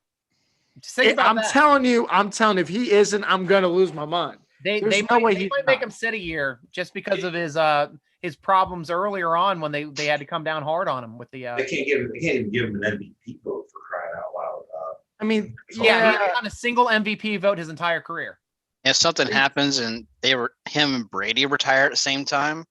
Speaker 3: I'm telling you, if he isn't, I'm going to lose my mind.
Speaker 1: They might make him sit a year just because of his problems earlier on when they had to come down hard on him with the.
Speaker 4: They can't even give him an MVP vote for crying out loud.
Speaker 3: I mean,
Speaker 1: he got a single MVP vote his entire career.
Speaker 2: If something happens and him and Brady retire at the same time,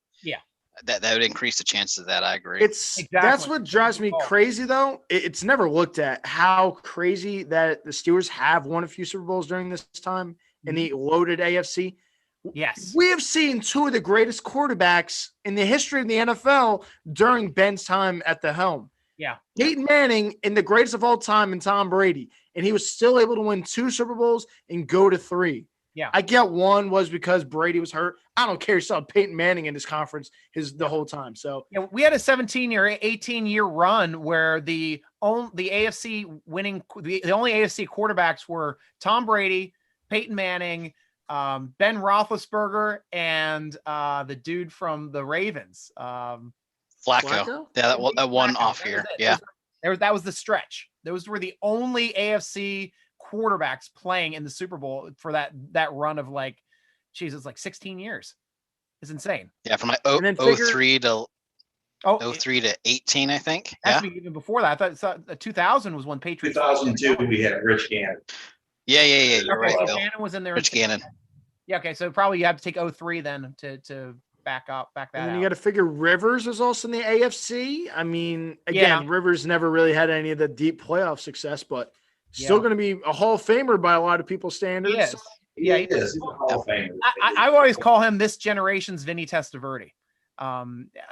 Speaker 2: that would increase the chances of that. I agree.
Speaker 3: That's what drives me crazy, though. It's never looked at how crazy that the Steelers have won a few Super Bowls during this time in the loaded AFC.
Speaker 1: Yes.
Speaker 3: We have seen two of the greatest quarterbacks in the history of the NFL during Ben's time at the helm.
Speaker 1: Yeah.
Speaker 3: Peyton Manning and the greatest of all time and Tom Brady. And he was still able to win 2 Super Bowls and go to 3.
Speaker 1: Yeah.
Speaker 3: I get one was because Brady was hurt. I don't care. You saw Peyton Manning in this conference the whole time. So
Speaker 1: yeah, we had a 17-year, 18-year run where the AFC winning, the only AFC quarterbacks were Tom Brady, Peyton Manning, Ben Roethlisberger, and the dude from the Ravens.
Speaker 2: Flacco. Yeah, that one off year. Yeah.
Speaker 1: That was the stretch. Those were the only AFC quarterbacks playing in the Super Bowl for that run of like, geez, it's like 16 years. It's insane.
Speaker 2: Yeah, from like 03 to 18, I think.
Speaker 1: That's even before that. I thought 2000 was when Patriots.
Speaker 4: 2002, we had Rich Gannon.
Speaker 2: Yeah. You're right,
Speaker 1: so
Speaker 2: Bill.
Speaker 1: Gannon was in there.
Speaker 2: Rich Gannon.
Speaker 1: Yeah. Okay. So probably you have to take 03 then to back that
Speaker 3: and
Speaker 1: out.
Speaker 3: You got to figure Rivers was also in the AFC. I mean, again, Rivers never really had any of the deep playoff success, but still going to be a Hall of Famer by a lot of people's standards.
Speaker 1: He is. Yeah, he is.
Speaker 4: He's a Hall of Famer.
Speaker 1: I always call him this generation's Vinny Testaverde.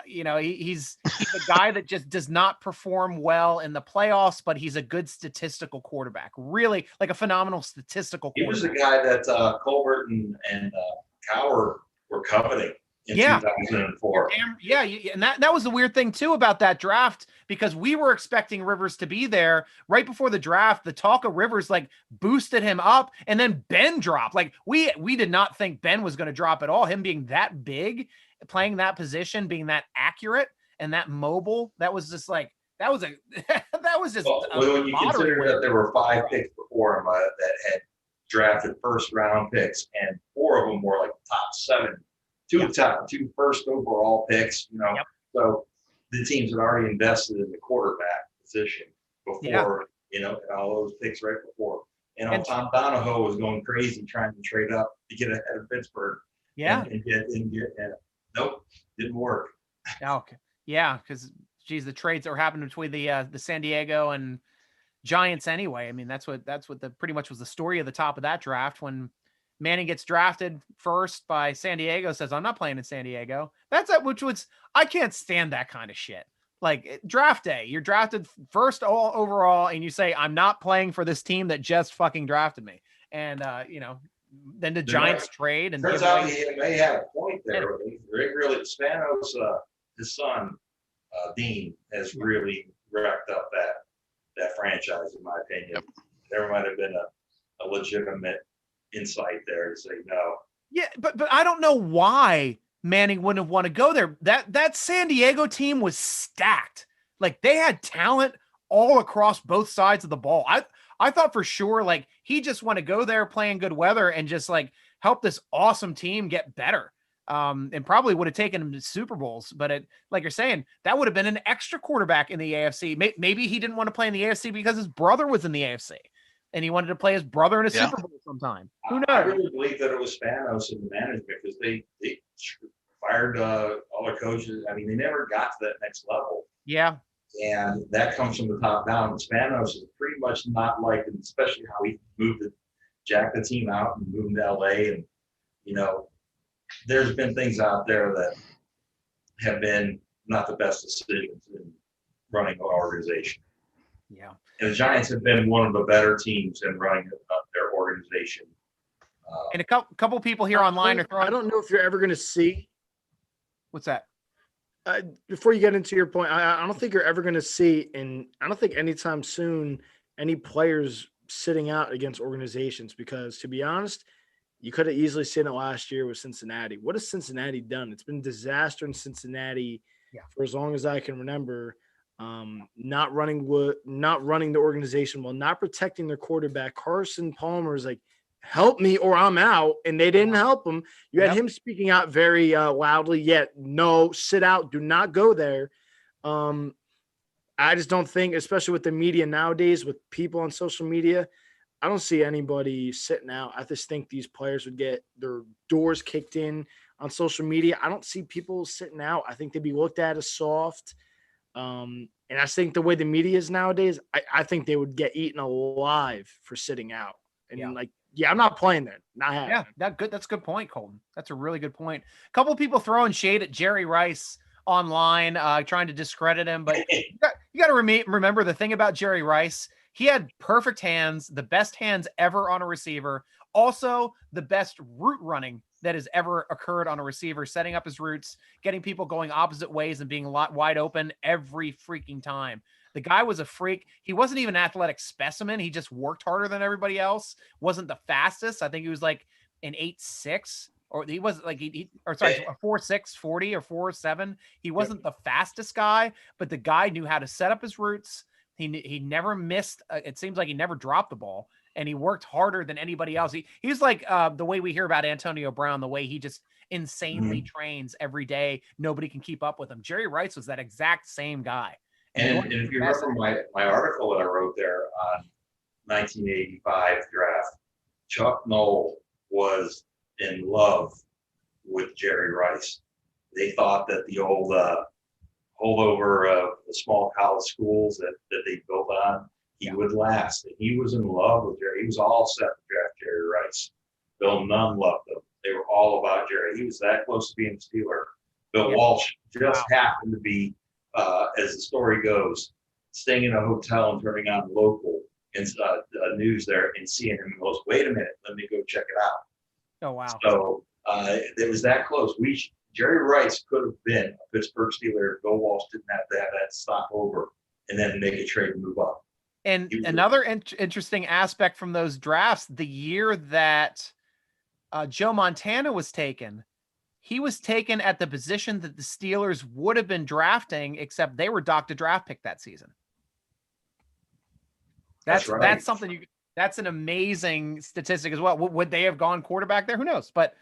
Speaker 1: He's a guy that just does not perform well in the playoffs, but he's a good statistical quarterback. Really, like a phenomenal statistical quarterback.
Speaker 4: He was the guy that Colbert and Cowher were coveting in 2004.
Speaker 1: And that was the weird thing too about that draft, because we were expecting Rivers to be there right before the draft. The talk of Rivers like boosted him up, and then Ben dropped. Like we did not think Ben was going to drop at all. Him being that big, playing that position, being that accurate and that mobile, that was just like that was just
Speaker 4: when you consider that there were 5 picks before him that had drafted first round picks, and 4 of them were like top 7. Two first overall picks, So the teams had already invested in the quarterback position before, and all those picks right before. And Tom Donahoe was going crazy trying to trade up to get ahead of Pittsburgh.
Speaker 1: Yeah.
Speaker 4: And nope, didn't work.
Speaker 1: Okay. Yeah, because the trades that were happening between the San Diego and Giants anyway. I mean, that's what pretty much was the story of the top of that draft when Manning gets drafted first by San Diego, says, I'm not playing in San Diego. I can't stand that kind of shit. Like draft day, you're drafted first overall and you say, I'm not playing for this team that just fucking drafted me. And, then the Giants trade. And
Speaker 4: turns out he may have a point there. Really, Spanos, his son, Dean, has really wrecked up that franchise, in my opinion. Yep. There might have been a legitimate insight there to say no.
Speaker 1: Yeah, but I don't know why Manning wouldn't want to go there. That San Diego team was stacked. Like they had talent all across both sides of the ball. I thought for sure like he just want to go there, play in good weather, and just like help this awesome team get better. And probably would have taken him to Super Bowls, but like you're saying, that would have been an extra quarterback in the AFC. Maybe he didn't want to play in the AFC because his brother was in the AFC. And he wanted to play his brother in a Super Bowl sometime. Who knows?
Speaker 4: I really believe that it was Spanos in the management, because they fired all their coaches. I mean, they never got to that next level.
Speaker 1: Yeah.
Speaker 4: And that comes from the top down. And Spanos is pretty much not like, especially how he jacked the team out and moved to LA. And, there's been things out there that have been not the best decisions in running an organization.
Speaker 1: Yeah.
Speaker 4: And the Giants have been one of the better teams in running their organization.
Speaker 1: And a couple people here online are throwing.
Speaker 3: I don't know if you're ever going to see.
Speaker 1: What's that?
Speaker 3: Before you get into your point, I don't think you're ever going to see, and I don't think anytime soon, any players sitting out against organizations, because to be honest, you could have easily seen it last year with Cincinnati. What has Cincinnati done? It's been disaster in Cincinnati for as long as I can remember. Not running the organization well, not protecting their quarterback. Carson Palmer is like, help me or I'm out. And they didn't help him. You had him speaking out very loudly, yet no, sit out, do not go there. I just don't think, especially with the media nowadays, with people on social media, I don't see anybody sitting out. I just think these players would get their doors kicked in on social media. I don't see people sitting out. I think they'd be looked at as soft. And I think the way the media is nowadays, I think they would get eaten alive for sitting out. And I'm not playing there. Not happening.
Speaker 1: Yeah, that's a good point, Colton. That's a really good point. A couple of people throwing shade at Jerry Rice online, trying to discredit him. But you got to remember the thing about Jerry Rice. He had perfect hands, the best hands ever on a receiver. Also, the best route running that has ever occurred on a receiver, setting up his routes, getting people going opposite ways and being a lot wide open every freaking time. The guy was a freak. He wasn't even an athletic specimen. He just worked harder than everybody else. Wasn't the fastest. I think he was like an 8.6, or he was like a 4.6 40 or 4.7. He wasn't the fastest guy, but the guy knew how to set up his routes. He never missed. It seems like he never dropped the ball, and he worked harder than anybody else. He's like the way we hear about Antonio Brown, the way he just insanely trains every day. Nobody can keep up with him. Jerry Rice was that exact same guy.
Speaker 4: And if you remember my article that I wrote there on 1985 draft, Chuck Noll was in love with Jerry Rice. They thought that the old holdover of the small college schools that they built on, he would last. And he was in love with Jerry. He was all set to draft Jerry Rice. Bill Nunn loved him. They were all about Jerry. He was that close to being a Steeler. Bill Walsh just happened to be, as the story goes, staying in a hotel and turning on local news there and seeing him. He goes, wait a minute, let me go check it out.
Speaker 1: Oh, wow.
Speaker 4: So it was that close. Jerry Rice could have been a Pittsburgh Steeler if Bill Walsh didn't have to have that stopover and then make a trade and move up.
Speaker 1: And another interesting aspect from those drafts, the year that Joe Montana was taken, he was taken at the position that the Steelers would have been drafting, except they were docked a draft pick that season. That's right. That's something that's an amazing statistic as well. Would they have gone quarterback there? Who knows? But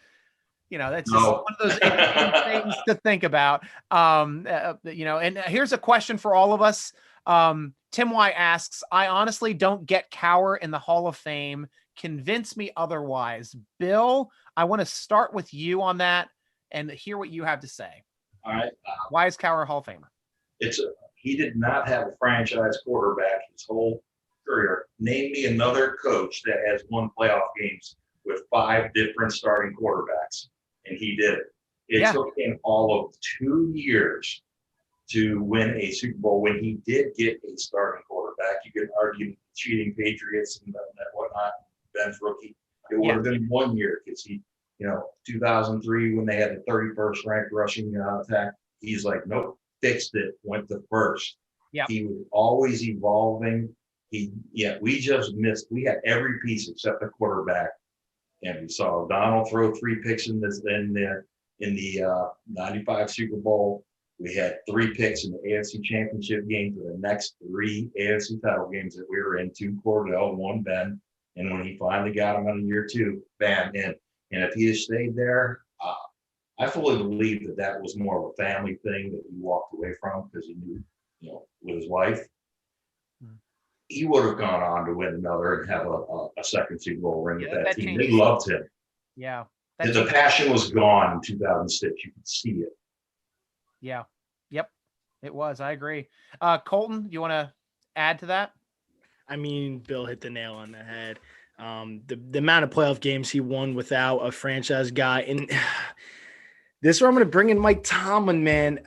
Speaker 1: that's just one of those interesting things to think about. And here's a question for all of us. Tim Y asks, I honestly don't get Cowher in the Hall of Fame. Convince me otherwise. Bill, I want to start with you on that and hear what you have to say.
Speaker 4: All right.
Speaker 1: Why is Cowher a Hall of Famer?
Speaker 4: He did not have a franchise quarterback his whole career. Name me another coach that has won playoff games with 5 different starting quarterbacks, and he did it. It took him all of 2 years to win a Super Bowl when he did get a starting quarterback. You could argue cheating Patriots and whatnot, Ben's rookie. It would have been 1 year because he, 2003 when they had the 31st ranked rushing attack, he's like, nope, fixed it, went to first.
Speaker 1: Yeah.
Speaker 4: He was always evolving. We just missed. We had every piece except the quarterback, and we saw O'Donnell throw 3 picks in the 95 Super Bowl. We had 3 picks in the AFC Championship game for the next 3 AFC title games that we were in. 2 Cordell, 1 Ben, and when he finally got him in year 2, bam, in. And if he had stayed there, I fully believe that was more of a family thing that he walked away from because he knew, with his wife. He would have gone on to win another and have a second Super Bowl ring with that team. They loved him.
Speaker 1: Yeah.
Speaker 4: The passion was gone in 2006. You could see it.
Speaker 1: Yeah. Yep. It was. I agree. Colton, you want to add to that?
Speaker 3: I mean, Bill hit the nail on the head. The amount of playoff games he won without a franchise guy. And this is where I'm going to bring in Mike Tomlin, man.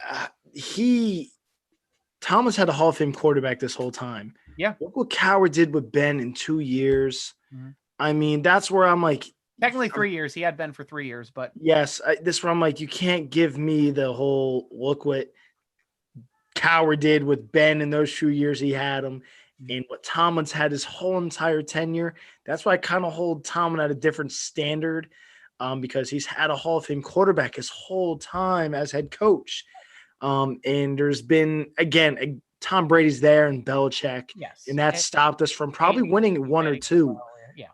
Speaker 3: Tomlin's had a Hall of Fame quarterback this whole time.
Speaker 1: Yeah.
Speaker 3: Look what Cowher did with Ben in 2 years. Mm-hmm. I mean, that's where I'm like.
Speaker 1: Technically 3 years. He had Ben for 3 years, but.
Speaker 3: Yes. This is where I'm like, you can't give me the whole look what Cowher did with Ben in those 2 years he had him and what Tomlin's had his whole entire tenure. That's why I kind of hold Tomlin at a different standard because he's had a Hall of Fame quarterback his whole time as head coach. And there's been, again, Tom Brady's there and Belichick.
Speaker 1: Yes.
Speaker 3: And that stopped us from probably winning 1 or 2.
Speaker 1: Yeah.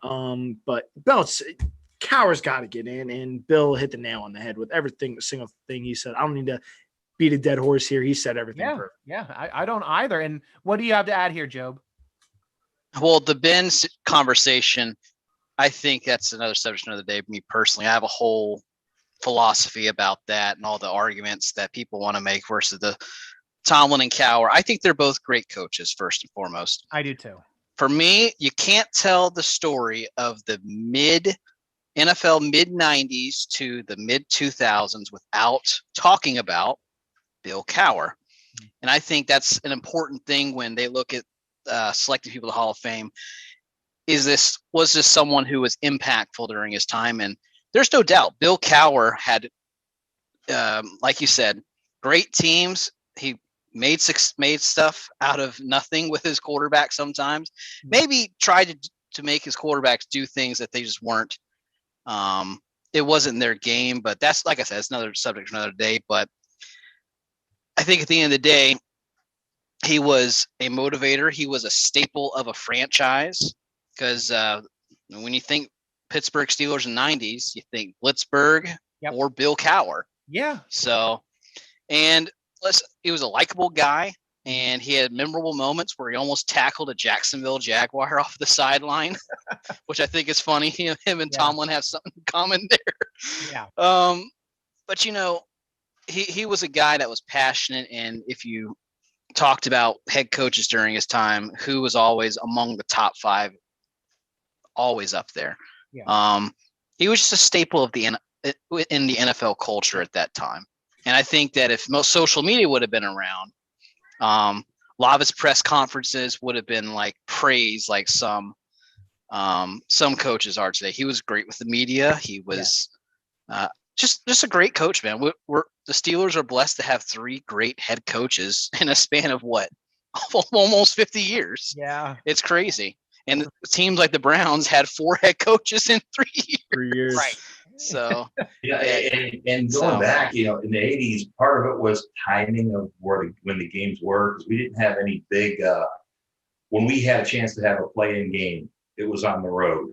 Speaker 3: But Cowher's got to get in, and Bill hit the nail on the head with everything, the single thing he said. I don't need to beat a dead horse here. He said everything perfect.
Speaker 1: Yeah, I don't either. And what do you have to add here, Job?
Speaker 2: Well, the Ben conversation, I think that's another subject of the day. Me personally, I have a whole philosophy about that and all the arguments that people want to make versus the Tomlin and Cowher. I think they're both great coaches, first and foremost.
Speaker 1: I do too.
Speaker 2: For me, you can't tell the story of the NFL mid-90s to the mid-2000s without talking about Bill Cowher. And I think that's an important thing when they look at selecting people to the Hall of Fame, was this someone who was impactful during his time? And there's no doubt Bill Cowher had, like you said, great teams. He made stuff out of nothing with his quarterback sometimes. Maybe tried to make his quarterbacks do things that they just weren't. It wasn't their game, but that's, like I said, it's another subject for another day. But I think at the end of the day, he was a motivator. He was a staple of a franchise, because when you think Pittsburgh Steelers in the 90s, you think Blitzburg or Bill Cowher.
Speaker 1: Yeah.
Speaker 2: So, and he was a likable guy, and he had memorable moments where he almost tackled a Jacksonville Jaguar off the sideline, which I think is funny. Him and Tomlin have something in common there.
Speaker 1: Yeah.
Speaker 2: But he was a guy that was passionate, and if you talked about head coaches during his time, who was always among the top 5, always up there. Yeah. He was just a staple of in the NFL culture at that time. And I think that if most social media would have been around, a lot of his press conferences would have been like praise, like some coaches are today. He was great with the media. He was just a great coach, man. The Steelers are blessed to have 3 great head coaches in a span of almost 50 years.
Speaker 1: Yeah,
Speaker 2: it's crazy. And teams like the Browns had 4 head coaches in 3 years.
Speaker 3: 3 years.
Speaker 2: Right. So
Speaker 4: and going back, in the 80s, part of it was timing of when the games were, because we didn't have any big. When we had a chance to have a play-in game, it was on the road.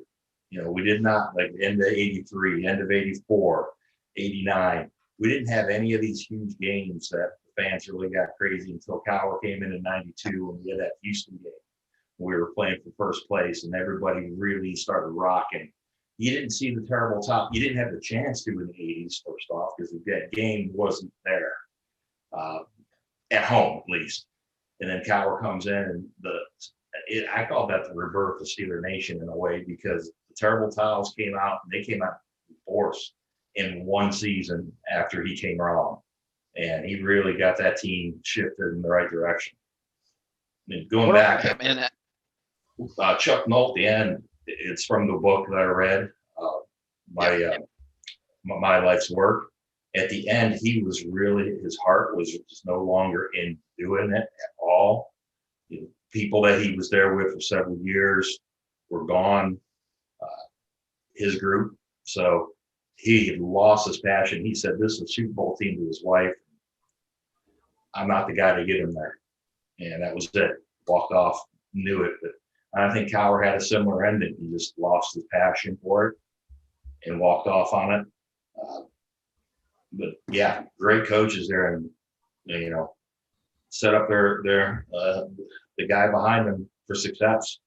Speaker 4: We did not, like end of 83, end of 84, 89. We didn't have any of these huge games that the fans really got crazy until Cowher came in 92, and we had that Houston game. We were playing for first place, and everybody really started rocking. You didn't see the terrible top. You didn't have the chance to in the 80s, first off, because that game wasn't there, at home at least. And then Cowher comes in, and I call that the rebirth of Steeler Nation in a way, because the terrible towels came out, and they came out in force in one season after he came around. And he really got that team shifted in the right direction. I mean, going back, Chuck Nolt, the end, it's from the book that I read, my life's work. At the end, he was really, his heart was just no longer in doing it at all. People that he was there with for several years were gone, his group. So he had lost his passion. He said, this is a Super Bowl team to his wife. I'm not the guy to get him there. And that was it. Walked off, knew it. But I think Cowher had a similar ending. He just lost his passion for it and walked off on it. But yeah, great coaches there, and set up the guy behind them for success.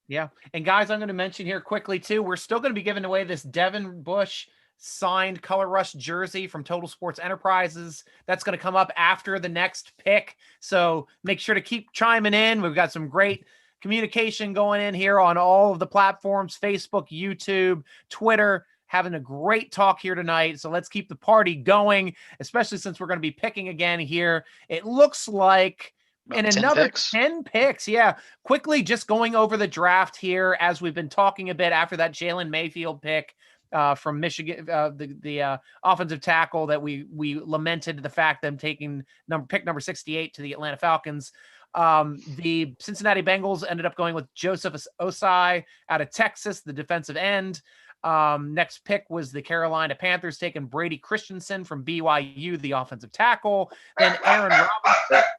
Speaker 1: Yeah, and guys, I'm going to mention here quickly too. We're still going to be giving away this Devin Bush signed Color Rush jersey from Total Sports Enterprises. That's going to come up after the next pick. So make sure to keep chiming in. We've got some great communication going in here on all of the platforms, Facebook, YouTube, Twitter, having a great talk here tonight. So let's keep the party going, especially since we're going to be picking again here. It looks like in another 10 picks. Yeah. Quickly, just going over the draft here, as we've been talking a bit after that Jalen Mayfield pick from Michigan, the offensive tackle that we lamented the fact them taking pick number 68 to the Atlanta Falcons. The Cincinnati Bengals ended up going with Joseph Osai out of Texas, the defensive end. Next pick was the Carolina Panthers taking Brady Christensen from BYU, the offensive tackle. Then Aaron Robinson.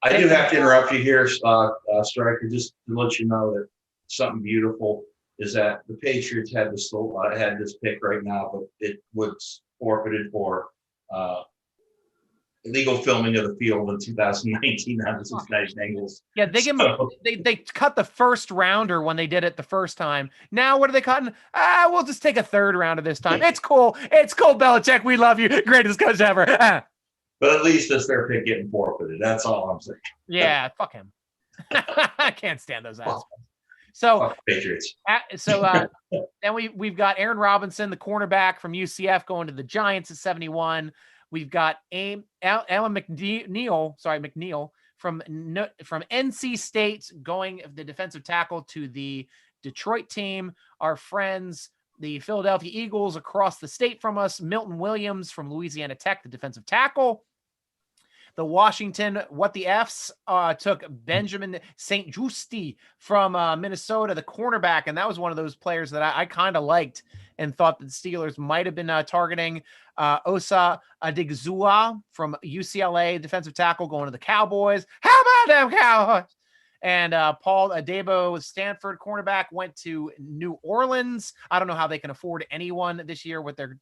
Speaker 4: I do have to interrupt you here, Striker, just to let you know that something beautiful is that the Patriots had this pick right now, but it was forfeited for illegal filming of the field in 2019 on the Cincinnati Bengals.
Speaker 1: Yeah, they cut the first rounder when they did it the first time. Now what are they cutting? We'll just take a third rounder this time. It's cool. It's cool, Belichick. We love you. Greatest coach ever.
Speaker 4: But at least it's their pick getting forfeited. That's all I'm saying.
Speaker 1: Yeah, fuck him. I can't stand those assholes. So
Speaker 4: Patriots.
Speaker 1: Then we've got Aaron Robinson, the cornerback from UCF, going to the Giants at 71. We've got Alan McNeil from NC State, going the defensive tackle to the Detroit team. Our friends, the Philadelphia Eagles, across the state from us, Milton Williams from Louisiana Tech, the defensive tackle. The Washington What the Fs took Benjamin St. Juste from Minnesota, the cornerback, and that was one of those players that I kind of liked and thought that the Steelers might have been targeting. Osa Adigzua from UCLA, defensive tackle, going to the Cowboys. How about them Cowboys? And Paul Adebo, Stanford cornerback, went to New Orleans. I don't know how they can afford anyone this year with their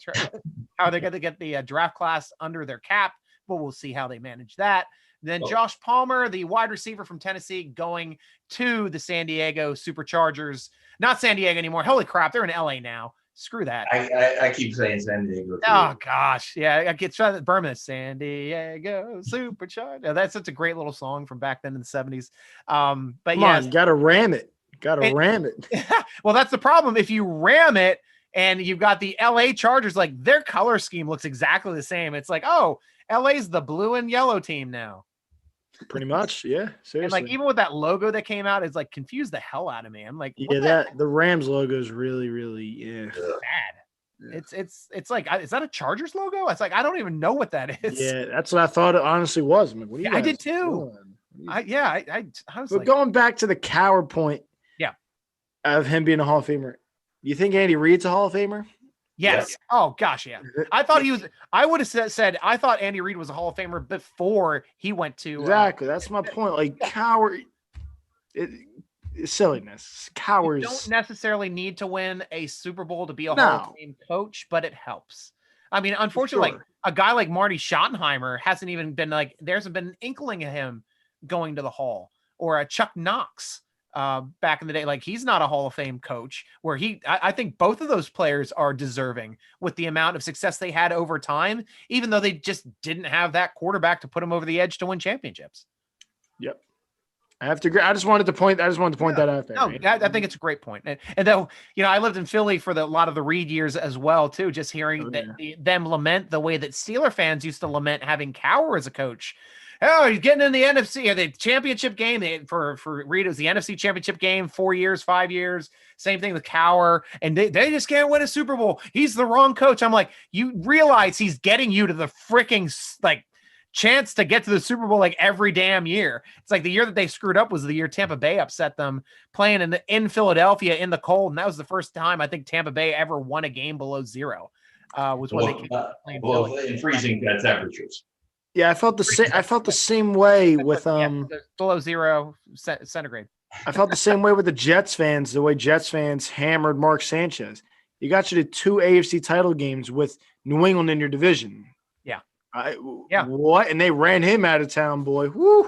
Speaker 1: how they're going to get the draft class under their cap, but we'll see how they manage that. Then Josh Palmer, the wide receiver from Tennessee, going to the San Diego Superchargers. Not San Diego anymore. Holy crap, they're in LA now. Screw that.
Speaker 7: I keep saying San Diego.
Speaker 1: Oh gosh, yeah, I get trying to Berman, San Diego Supercharged. Oh, that's such a great little song from back then in the 70s. But yeah,
Speaker 3: you gotta ram it. Ram it.
Speaker 1: Well, that's the problem. If you ram it and you've got the LA Chargers, like their color scheme looks exactly the same. It's like, oh, LA's the blue and yellow team now.
Speaker 3: Pretty much, yeah. Seriously.
Speaker 1: And like even with that logo that came out, it's like confused the hell out of me. I'm like,
Speaker 3: yeah, the Rams logo is really
Speaker 1: bad. Yeah. It's like, is that a Chargers logo? It's like I don't even know what that is.
Speaker 3: Yeah, that's what I thought it honestly was. I'm like, what are you
Speaker 1: I did too. I was
Speaker 3: but going back to the Cowher point, of him being a Hall of Famer. You think Andy Reid's a Hall of Famer?
Speaker 1: Yes. Yeah. Oh gosh, yeah. I thought he was. I would have said I thought Andy Reid was a Hall of Famer before he went to.
Speaker 3: Exactly. That's my point. Like Cowher, silliness. Cowher's
Speaker 1: don't necessarily need to win a Super Bowl to be a Hall of Fame coach, but it helps. I mean, unfortunately, like a guy like Marty Schottenheimer hasn't even been like. There hasn't been an inkling of him going to the Hall, or a Chuck Knox. Back in the day, like he's not a Hall of Fame coach, where I think both of those players are deserving with the amount of success they had over time, even though they just didn't have that quarterback to put them over the edge to win championships.
Speaker 3: Yep. I have to agree. I just wanted to point that out there.
Speaker 1: No, I think it's a great point. And though, I lived in Philly for a lot of the Reid years as well, too, just hearing them lament the way that Steeler fans used to lament having Cowher as a coach. Oh, he's getting in the NFC or the championship game. For Reid, it was the NFC championship game, 4 years, 5 years. Same thing with Cowher. And they just can't win a Super Bowl. He's the wrong coach. I'm like, you realize he's getting you to the freaking chance to get to the Super Bowl every damn year. It's like the year that they screwed up was the year Tampa Bay upset them playing in Philadelphia in the cold. And that was the first time I think Tampa Bay ever won a game below zero. Was when they came
Speaker 7: in freezing temperatures.
Speaker 3: Yeah, I felt the same way with
Speaker 1: below zero centigrade.
Speaker 3: I felt the same way with the Jets fans. The way Jets fans hammered Mark Sanchez. You got you to 2 AFC title games with New England in your division.
Speaker 1: Yeah.
Speaker 3: What? And they ran him out of town, boy. Woo.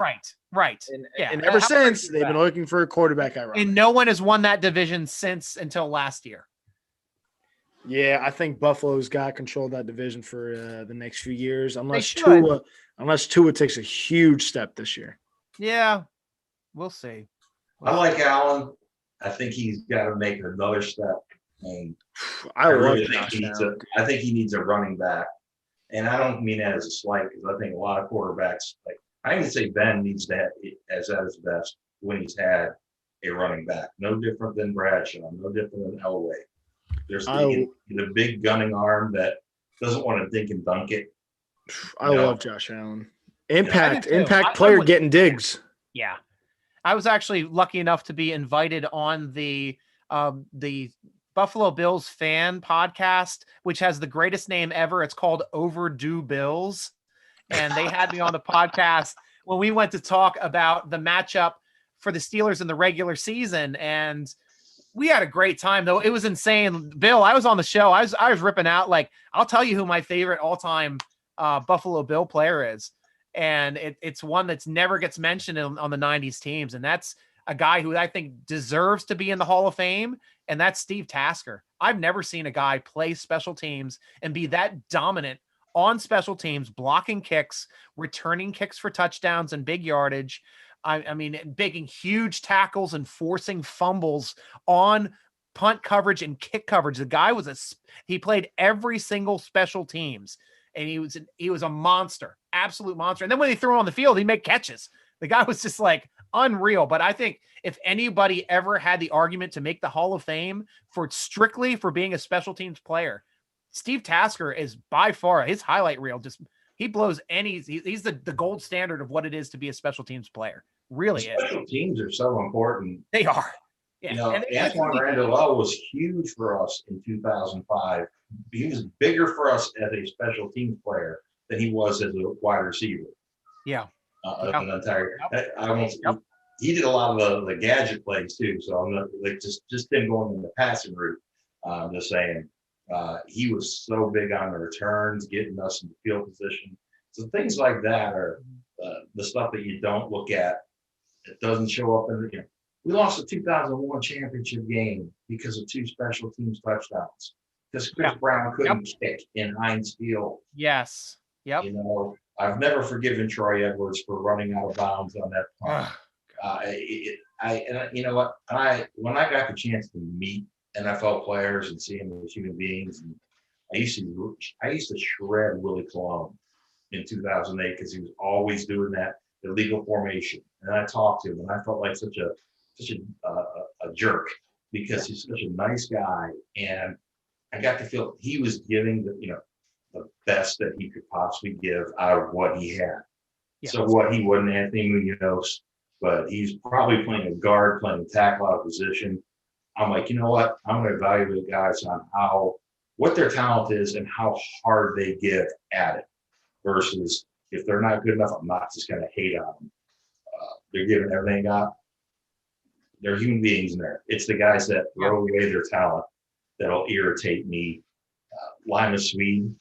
Speaker 1: Right.
Speaker 3: And ever since they've been looking for a quarterback.
Speaker 1: And no one has won that division until last year.
Speaker 3: Yeah, I think Buffalo's got control of that division for the next few years, unless Tua takes a huge step this year.
Speaker 1: Yeah, we'll see.
Speaker 7: I like Allen. I think he's got to make another step. And
Speaker 3: I
Speaker 7: think he needs a running back, and I don't mean that as a slight because I think a lot of quarterbacks, I can say Ben needs to have as at his best when he's had a running back. No different than Bradshaw. No different than Elway. There's the big gunning arm that doesn't want to dink and dunk it.
Speaker 3: I love Josh Allen. Impact player getting digs.
Speaker 1: Yeah. I was actually lucky enough to be invited on the Buffalo Bills fan podcast, which has the greatest name ever. It's called Overdue Bills. And they had me on the podcast when we went to talk about the matchup for the Steelers in the regular season. And we had a great time, though. It was insane. Bill, I was on the show. I was ripping out. I'll tell you who my favorite all-time Buffalo Bill player is. And it's one that's never gets mentioned on the 90s teams. And that's a guy who I think deserves to be in the Hall of Fame. And that's Steve Tasker. I've never seen a guy play special teams and be that dominant on special teams, blocking kicks, returning kicks for touchdowns and big yardage. I mean, making huge tackles and forcing fumbles on punt coverage and kick coverage. The guy he played every single special teams, and he was a monster, absolute monster. And then when they threw him on the field, he'd make catches. The guy was just like unreal. But I think if anybody ever had the argument to make the Hall of Fame strictly for being a special teams player, Steve Tasker is by far his highlight reel. He blows he's the gold standard of what it is to be a special teams player. Really is.
Speaker 7: Special teams are so important.
Speaker 1: They are. Yeah.
Speaker 7: You know,
Speaker 1: And
Speaker 7: Antoine Randall was huge for us in 2005. He was bigger for us as a special teams player than he was as a wide receiver.
Speaker 1: Yeah.
Speaker 7: An entire. He did a lot of the gadget plays too. So I'm not like just him going in the passing route. I'm just saying he was so big on the returns, getting us in the field position. So things like that are the stuff that you don't look at. It doesn't show up in the. We lost the 2001 championship game because of 2 special teams touchdowns. Because Chris Brown couldn't kick in Heinz Field.
Speaker 1: Yes. Yep.
Speaker 7: You know, I've never forgiven Troy Edwards for running out of bounds on that punt. You know what? When I got the chance to meet NFL players and see them as human beings, and I used to shred Willie Colon in 2008 because he was always doing that illegal formation. And I talked to him, and I felt like such a jerk because he's such a nice guy, and I got to feel he was giving the best that he could possibly give out of what he had. Yeah. So what he wasn't Anthony Munoz, but he's probably playing a guard, playing a tackle out of position. I'm like, you know what? I'm going to evaluate guys on what their talent is and how hard they give at it versus if they're not good enough, I'm not just going to hate on them. They're giving everything up. They're human beings in there. It's the guys that throw away their talent that'll irritate me. Lima Swede.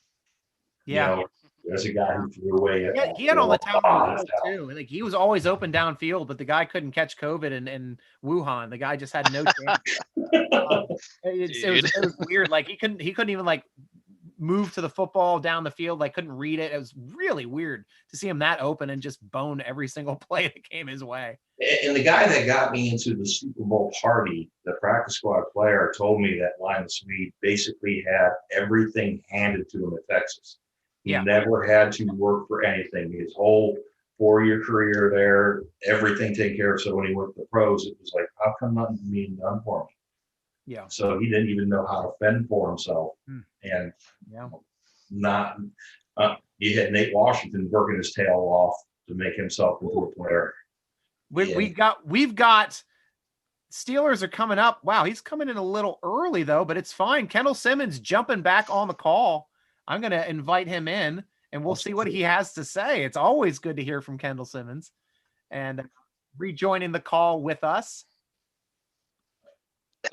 Speaker 1: Yeah.
Speaker 7: You know, there's a guy who threw away.
Speaker 1: He had all the talent too. Like he was always open downfield, but the guy couldn't catch COVID in Wuhan. The guy just had no chance. It was weird. Like he couldn't even like move to the football down the field. Like couldn't read it. It was really weird to see him that open and just bone every single play that came his way.
Speaker 7: And the guy that got me into the Super Bowl party, the practice squad player, told me that Lima Swede basically had everything handed to him at Texas. He never had to work for anything. His whole 4-year career there, everything taken care of. So when he went to the pros, it was like, how come nothing's being done for me?
Speaker 1: Yeah.
Speaker 7: So he didn't even know how to fend for himself. And you had Nate Washington working his tail off to make himself into a player.
Speaker 1: We've got Steelers are coming up. Wow, he's coming in a little early though, but it's fine. Kendall Simmons jumping back on the call. I'm going to invite him in and we'll see what he has to say. It's always good to hear from Kendall Simmons and rejoining the call with us.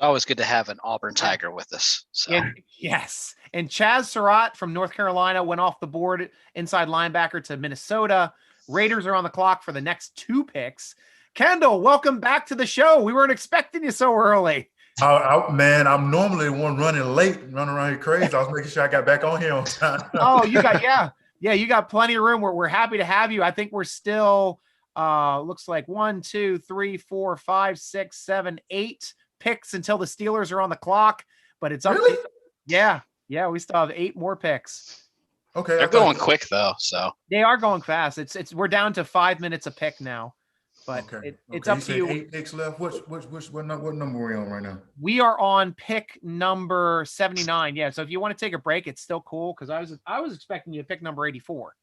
Speaker 2: Always good to have an Auburn Tiger with us. So.
Speaker 1: Yes. And Chaz Surratt from North Carolina went off the board, inside linebacker to Minnesota. Raiders are on the clock for the next 2 picks. Kendall, welcome back to the show. We weren't expecting you so early.
Speaker 6: Man, I'm normally the one running late, running around here crazy. I was making sure I got back on here on time.
Speaker 1: You got plenty of room. We're happy to have you. I think we're still looks like 1, 2, 3, 4, 5, 6, 7, 8 picks until the Steelers are on the clock. But it's up.
Speaker 6: Really?
Speaker 1: Yeah. We still have 8 more picks.
Speaker 6: Okay,
Speaker 2: they're going quick though, so
Speaker 1: they are going fast. We're down to 5 minutes a pick now. But it's up to you.
Speaker 6: 8 picks left. What number are we on right now?
Speaker 1: We are on pick number 79. Yeah. So if you want to take a break, it's still cool because I was expecting you to pick number 84.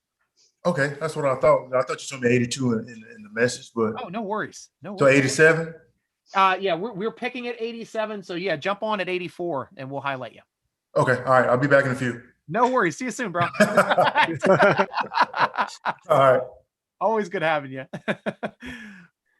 Speaker 6: Okay, that's what I thought. I thought you told me 82 in the message, but
Speaker 1: no worries.
Speaker 6: So 87.
Speaker 1: We're picking at 87. So yeah, jump on at 84 and we'll highlight you.
Speaker 6: Okay. All right. I'll be back in a few.
Speaker 1: No worries. See you soon, bro.
Speaker 6: All right.
Speaker 1: Always good having you.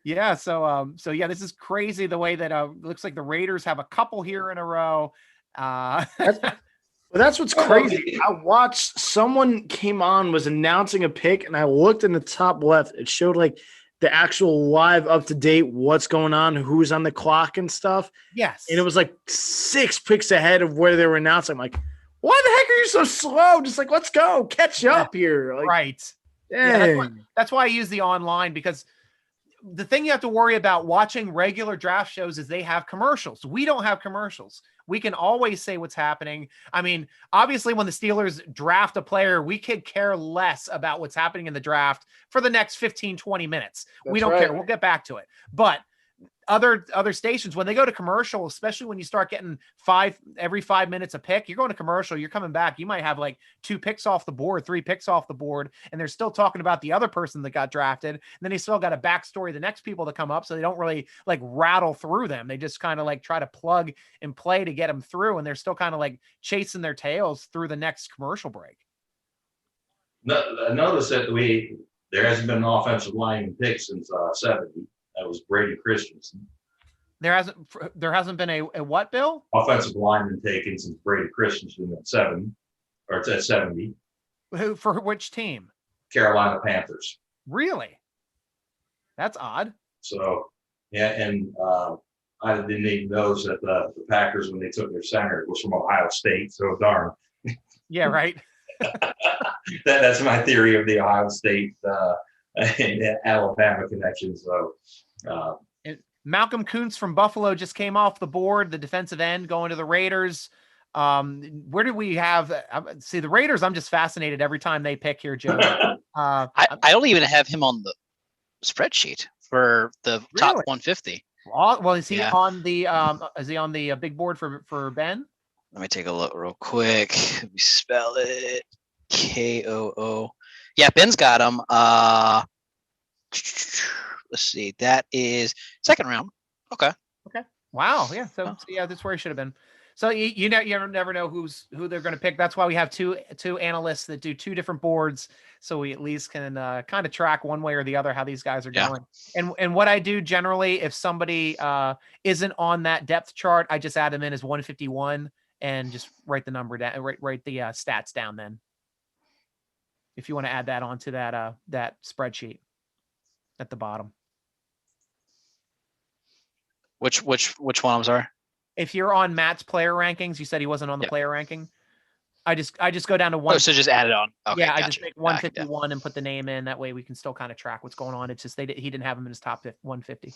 Speaker 1: Yeah. So this is crazy the way that looks like the Raiders have a couple here in a row.
Speaker 3: That's what's crazy. I watched someone came on, was announcing a pick, and I looked in the top left. It showed like the actual live up to date, what's going on, who's on the clock and stuff.
Speaker 1: Yes.
Speaker 3: And it was like 6 picks ahead of where they were announcing. I'm like, why the heck are you so slow? Just like, let's go, catch up here. Like,
Speaker 1: right.
Speaker 3: Dang.
Speaker 1: Yeah, that's why I use the online because the thing you have to worry about watching regular draft shows is they have commercials. We don't have commercials. We can always say what's happening. I mean, obviously when the Steelers draft a player, we could care less about what's happening in the draft for the next 15, 20 minutes. We don't care. We'll get back to it. But other stations, when they go to commercial, especially when you start getting every 5 minutes a pick, you're going to commercial, you're coming back, you might have like 2 picks off the board, 3 picks off the board, and they're still talking about the other person that got drafted. And then they still got a backstory, the next people that come up. So they don't really like rattle through them. They just kind of like try to plug and play to get them through. And they're still kind of like chasing their tails through the next commercial break.
Speaker 7: Notice that there hasn't been an offensive lineman pick since 70. That was Brady Christensen.
Speaker 1: There hasn't been a what, Bill?
Speaker 7: Offensive lineman taken since Brady Christensen at 70.
Speaker 1: Who, for which team?
Speaker 7: Carolina Panthers.
Speaker 1: Really? That's odd.
Speaker 7: So, yeah, and I didn't even notice that the Packers, when they took their center, it was from Ohio State. So darn.
Speaker 1: Yeah, right.
Speaker 7: That's my theory of the Ohio State and Alabama connection. So,
Speaker 1: Malcolm Kuntz from Buffalo just came off the board, the defensive end going to the Raiders. Where do we have? See, the Raiders, I'm just fascinated every time they pick here, Joe.
Speaker 2: I don't even have him on the spreadsheet for the top 150.
Speaker 1: Well, is he on the big board for Ben?
Speaker 2: Let me take a look real quick. Let me spell it. Koo. Yeah, Ben's got him. Let's see. That is second round. Okay.
Speaker 1: Wow. Yeah. So yeah, that's where he should have been. So you never know who they're going to pick. That's why we have two analysts that do 2 different boards, so we at least can kind of track one way or the other how these guys are going. And what I do generally, if somebody isn't on that depth chart, I just add them in as 151 and just write the number down, write the stats down. Then, if you want to add that onto that spreadsheet at the bottom.
Speaker 2: Which one? I'm sorry.
Speaker 1: If you're on Matt's player rankings, you said he wasn't on the player ranking. I just go down to 1.
Speaker 2: Oh, so just add it on. Okay,
Speaker 1: yeah, I just make 151 and put the name in. That way we can still kind of track what's going on. It's just he didn't have him in his top 150.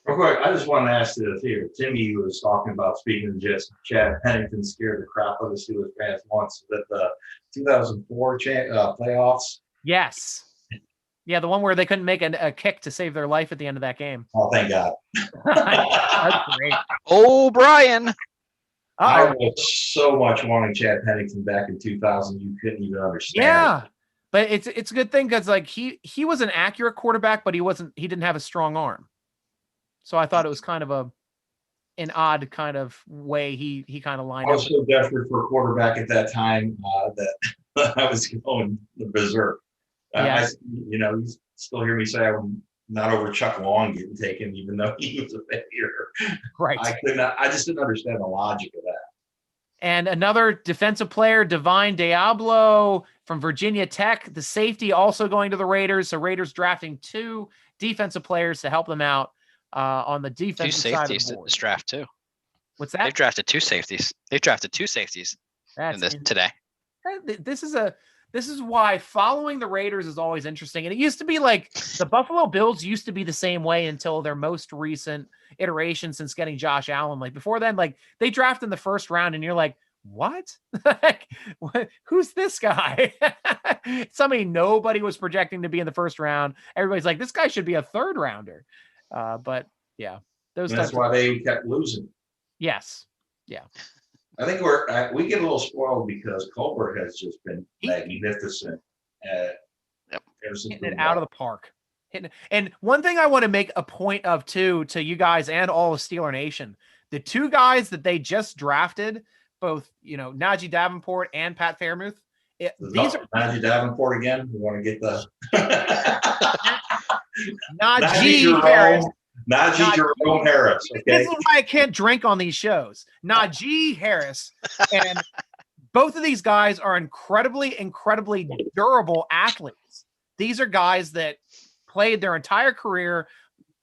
Speaker 7: Real quick, I just want to ask this here. Timmy was talking about, speaking of just Chad Pennington scared the crap out of the Steelers fans once at the 2004 playoffs.
Speaker 1: Yes. Yeah, the one where they couldn't make a kick to save their life at the end of that game.
Speaker 7: Oh, thank God.
Speaker 1: That's great.
Speaker 2: Oh, Brian.
Speaker 7: I was so much wanting Chad Pennington back in 2000, you couldn't even understand.
Speaker 1: Yeah, but it's a good thing because like he was an accurate quarterback, but he didn't have a strong arm. So I thought it was kind of an odd kind of way he kind of lined up.
Speaker 7: I was so desperate for a quarterback at that time that I was going berserk. You still hear me say I'm not over Chuck Long getting taken, even though he was a failure.
Speaker 1: Right.
Speaker 7: I just didn't understand the logic of that.
Speaker 1: And another defensive player, Divine Diablo from Virginia Tech, the safety, also going to the Raiders. So Raiders drafting 2 defensive players to help them out on the defensive side of the board. 2 safeties in this
Speaker 2: draft too.
Speaker 1: What's that?
Speaker 2: They've drafted 2 safeties. Today. This
Speaker 1: is why following the Raiders is always interesting. And it used to be like the Buffalo Bills used to be the same way until their most recent iteration since getting Josh Allen. Like before then, like they draft in the first round and you're like, what? Who's this guy? Somebody nobody was projecting to be in the first round. Everybody's like, this guy should be a 3rd rounder. But yeah,
Speaker 7: that's why they kept losing.
Speaker 1: Yes. Yeah.
Speaker 7: I think we get a little spoiled because Colbert has just been magnificent.
Speaker 1: Hitting it out of the park. And one thing I want to make a point of too, to you guys and all of Steeler Nation, the 2 guys that they just drafted, both Naji Davenport and Pat Freiermuth. These are
Speaker 7: Naji Davenport again. We want to get the
Speaker 1: Naji Harris.
Speaker 7: Naji Jerome Harris. Okay.
Speaker 1: This is why I can't drink on these shows. Naji Harris. And both of these guys are incredibly, incredibly durable athletes. These are guys that played their entire career,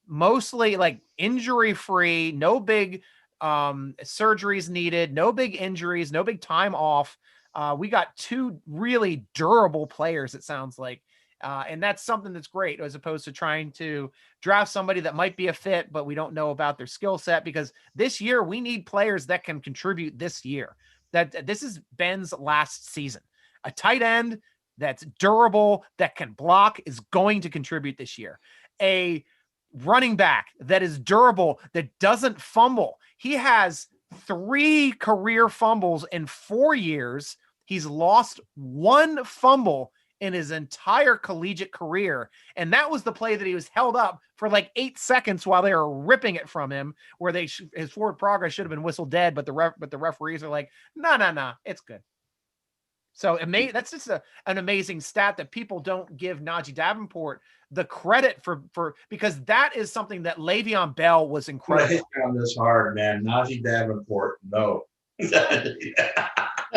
Speaker 1: mostly like injury-free, no big surgeries needed, no big injuries, no big time off. We got 2 really durable players, it sounds like. And that's something that's great, as opposed to trying to draft somebody that might be a fit, but we don't know about their skill set, because this year we need players that can contribute this year. That this is Ben's last season. A tight end that's durable, that can block, is going to contribute this year. A running back that is durable, that doesn't fumble. He has 3 career fumbles in 4 years. He's lost 1 fumble in his entire collegiate career. And that was the play that he was held up for like 8 seconds while they were ripping it from him, where his forward progress should have been whistled dead, but the referees are like, no, it's good. So that's just an amazing stat that people don't give Najee Davenport the credit for, because that is something that Le'Veon Bell was incredible.
Speaker 7: Hit on this hard, man. Najee Davenport, no.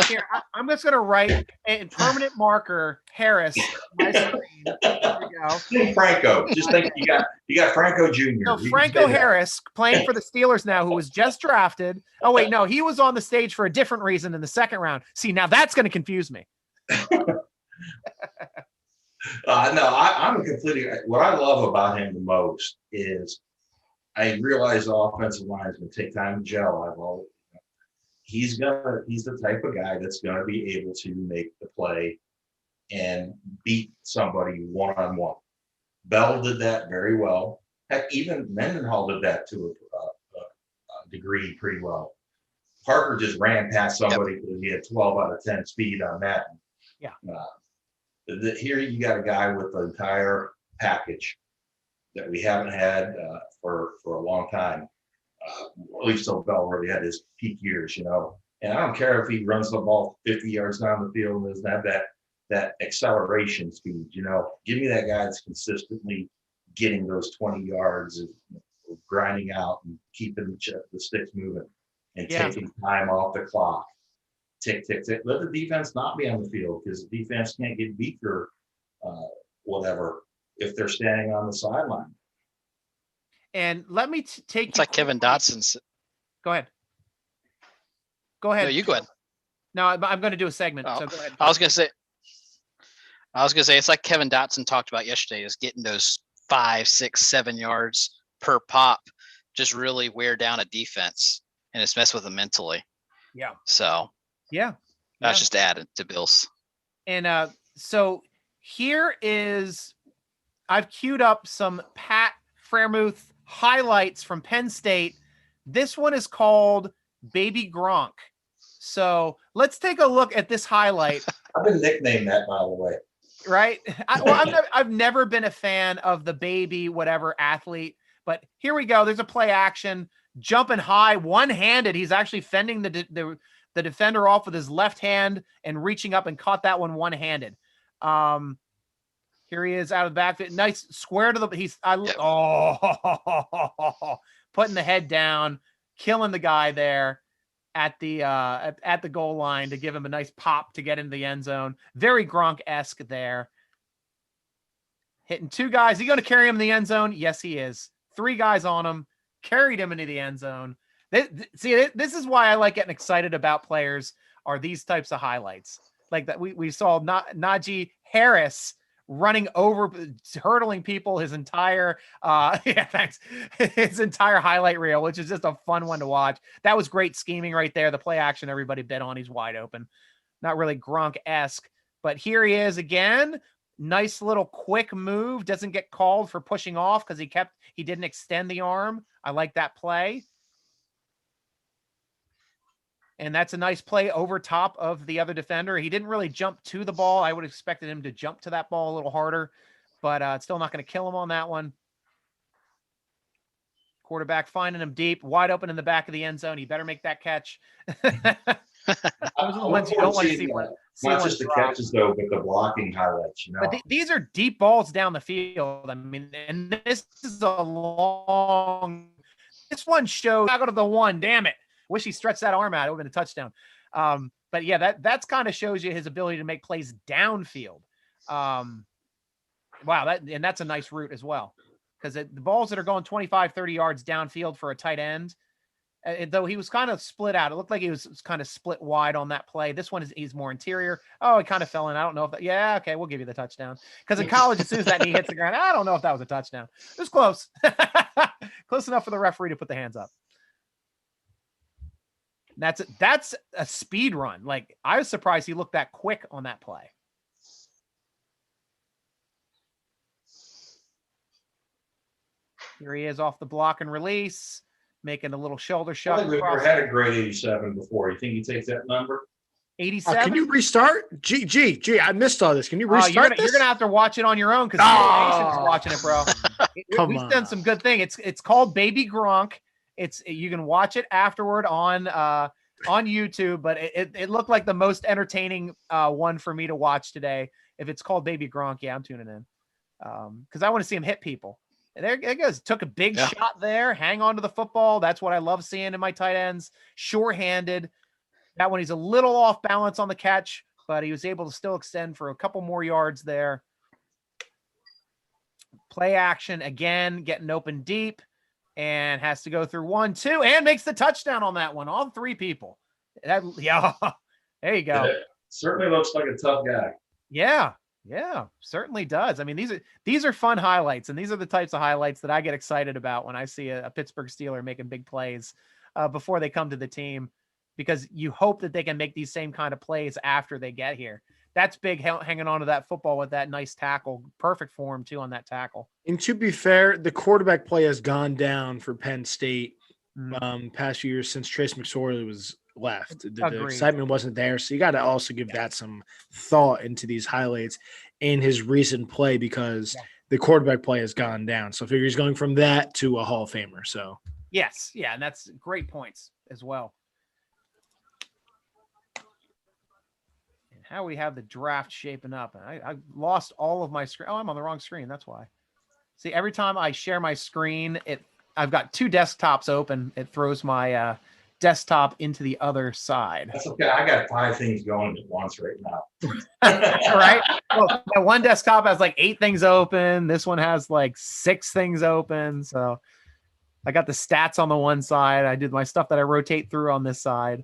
Speaker 1: Here, I'm just going to write in permanent marker, Harris. My screen. There we go.
Speaker 7: Think Franco. Just think you got Franco Jr.
Speaker 1: No, Franco Harris playing for the Steelers now, who was just drafted. Oh, wait, no, he was on the stage for a different reason in the second round. See, now that's going to confuse me.
Speaker 7: I'm completely. What I love about him the most is I realize the offensive line is going to take time to gel. He's the type of guy that's going to be able to make the play and beat somebody one-on-one. Bell did that very well. Heck, even Mendenhall did that to a degree pretty well. Parker just ran past somebody because he had 12 out of 10 speed on that.
Speaker 1: Yeah.
Speaker 7: Here you got a guy with the entire package that we haven't had for a long time. At least till Bell really had his peak years, And I don't care if he runs the ball 50 yards down the field and doesn't have that acceleration speed, Give me that guy that's consistently getting those 20 yards and grinding out and keeping the sticks moving and taking time off the clock. Tick, tick, tick. Let the defense not be on the field, because the defense can't get beat or whatever if they're standing on the sideline.
Speaker 1: And let me take
Speaker 2: it's like Kevin Dotson's.
Speaker 1: Go ahead. No,
Speaker 2: you go ahead.
Speaker 1: No, I'm going to do a segment.
Speaker 2: Oh,
Speaker 1: so go ahead.
Speaker 2: I was going to say it's like Kevin Dotson talked about yesterday, is getting those 5, 6, 7 yards per pop, just really wear down a defense and it's mess with them mentally.
Speaker 1: Yeah.
Speaker 2: So that's just added to Bill's.
Speaker 1: And so here is, I've queued up some Pat Freiermuth highlights from Penn State. This one is called Baby Gronk. So let's take a look at this highlight.
Speaker 7: I've been nicknamed that, by the way.
Speaker 1: Right? I've never been a fan of the baby whatever athlete, but here we go. There's a play action, jumping high, one-handed. He's actually fending the defender off with his left hand and reaching up and caught that one-handed. Here he is out of the backfield. Nice square to the. Putting the head down, killing the guy there at the goal line to give him a nice pop to get into the end zone. Very Gronk-esque there. Hitting 2 guys. Is he going to carry him in the end zone? Yes, he is. 3 guys on him. Carried him into the end zone. This is why I like getting excited about players, are these types of highlights. Like that we saw Naji Harris running over, hurdling people his entire his entire highlight reel, which is just a fun one to watch. That was great scheming right there. The play action everybody bet on, he's wide open. Not really Gronk-esque, but here he is again. Nice little quick move. Doesn't get called for pushing off because he didn't extend the arm. I like that play. And that's a nice play over top of the other defender. He didn't really jump to the ball. I would have expected him to jump to that ball a little harder, but it's still not going to kill him on that one. Quarterback finding him deep, wide open in the back of the end zone. He better make that catch. Those are the ones you don't want to see.
Speaker 7: Not just the catches, though, but the blocking highlights.
Speaker 1: But these are deep balls down the field. I mean, and this is a long. This one shows. I go to the one. Damn it! Wish he stretched that arm out. It would have been a touchdown. But yeah, that's kind of shows you his ability to make plays downfield. Wow, that's a nice route as well, because the balls that are going 25, 30 yards downfield for a tight end, Though he was kind of split out. It looked like he was kind of split wide on that play. This one he's more interior. Oh, he kind of fell in. I don't know if that. Yeah, okay, we'll give you the touchdown. Because in college, as soon as that knee hits the ground, I don't know if that was a touchdown. It was close. Close enough for the referee to put the hands up. That's a speed run. Like, I was surprised he looked that quick on that play. Here he is off the block and release, making a little shoulder shot.
Speaker 7: I think we've never had a grade 87 before. You think he takes that number?
Speaker 1: 87.
Speaker 3: Can you restart? Gee, I missed all this. Can you restart
Speaker 1: You're gonna have to watch it on your own because Nation's watching it, bro. We've done some good thing. It's called Baby Gronk. You can watch it afterward on YouTube, but it looked like the most entertaining one for me to watch today. If it's called Baby Gronk, yeah, I'm tuning in because I want to see him hit people. There it goes. Took a big shot there. Hang on to the football. That's what I love seeing in my tight ends. Sure-handed. That one, he's a little off balance on the catch, but he was able to still extend for a couple more yards there. Play action again, getting open deep, and has to go through 1, 2, and makes the touchdown on that one. All 3 people. There you go.
Speaker 7: It certainly looks like a tough guy.
Speaker 1: Yeah, certainly does. I mean, these are fun highlights, and these are the types of highlights that I get excited about when I see a Pittsburgh Steeler making big plays before they come to the team, because you hope that they can make these same kind of plays after they get here. That's big, hanging on to that football with that nice tackle. Perfect form, too, on that tackle.
Speaker 3: And to be fair, the quarterback play has gone down for Penn State past few years since Trace McSorley was left. The excitement wasn't there. So you got to also give that some thought into these highlights in his recent play, because the quarterback play has gone down. So I figure he's going from that to a Hall of Famer. So
Speaker 1: yes. Yeah. And that's great points as well. And how we have the draft shaping up. I lost all of my screen. Oh, I'm on the wrong screen. That's why. See, every time I share my screen, I've got 2 desktops open. It throws my, desktop into the other side.
Speaker 7: That's okay. I got 5 things going at once right now.
Speaker 1: Right? Well, my one desktop has like 8 things open. This one has like 6 things open. So I got the stats on the one side. I did my stuff that I rotate through on this side.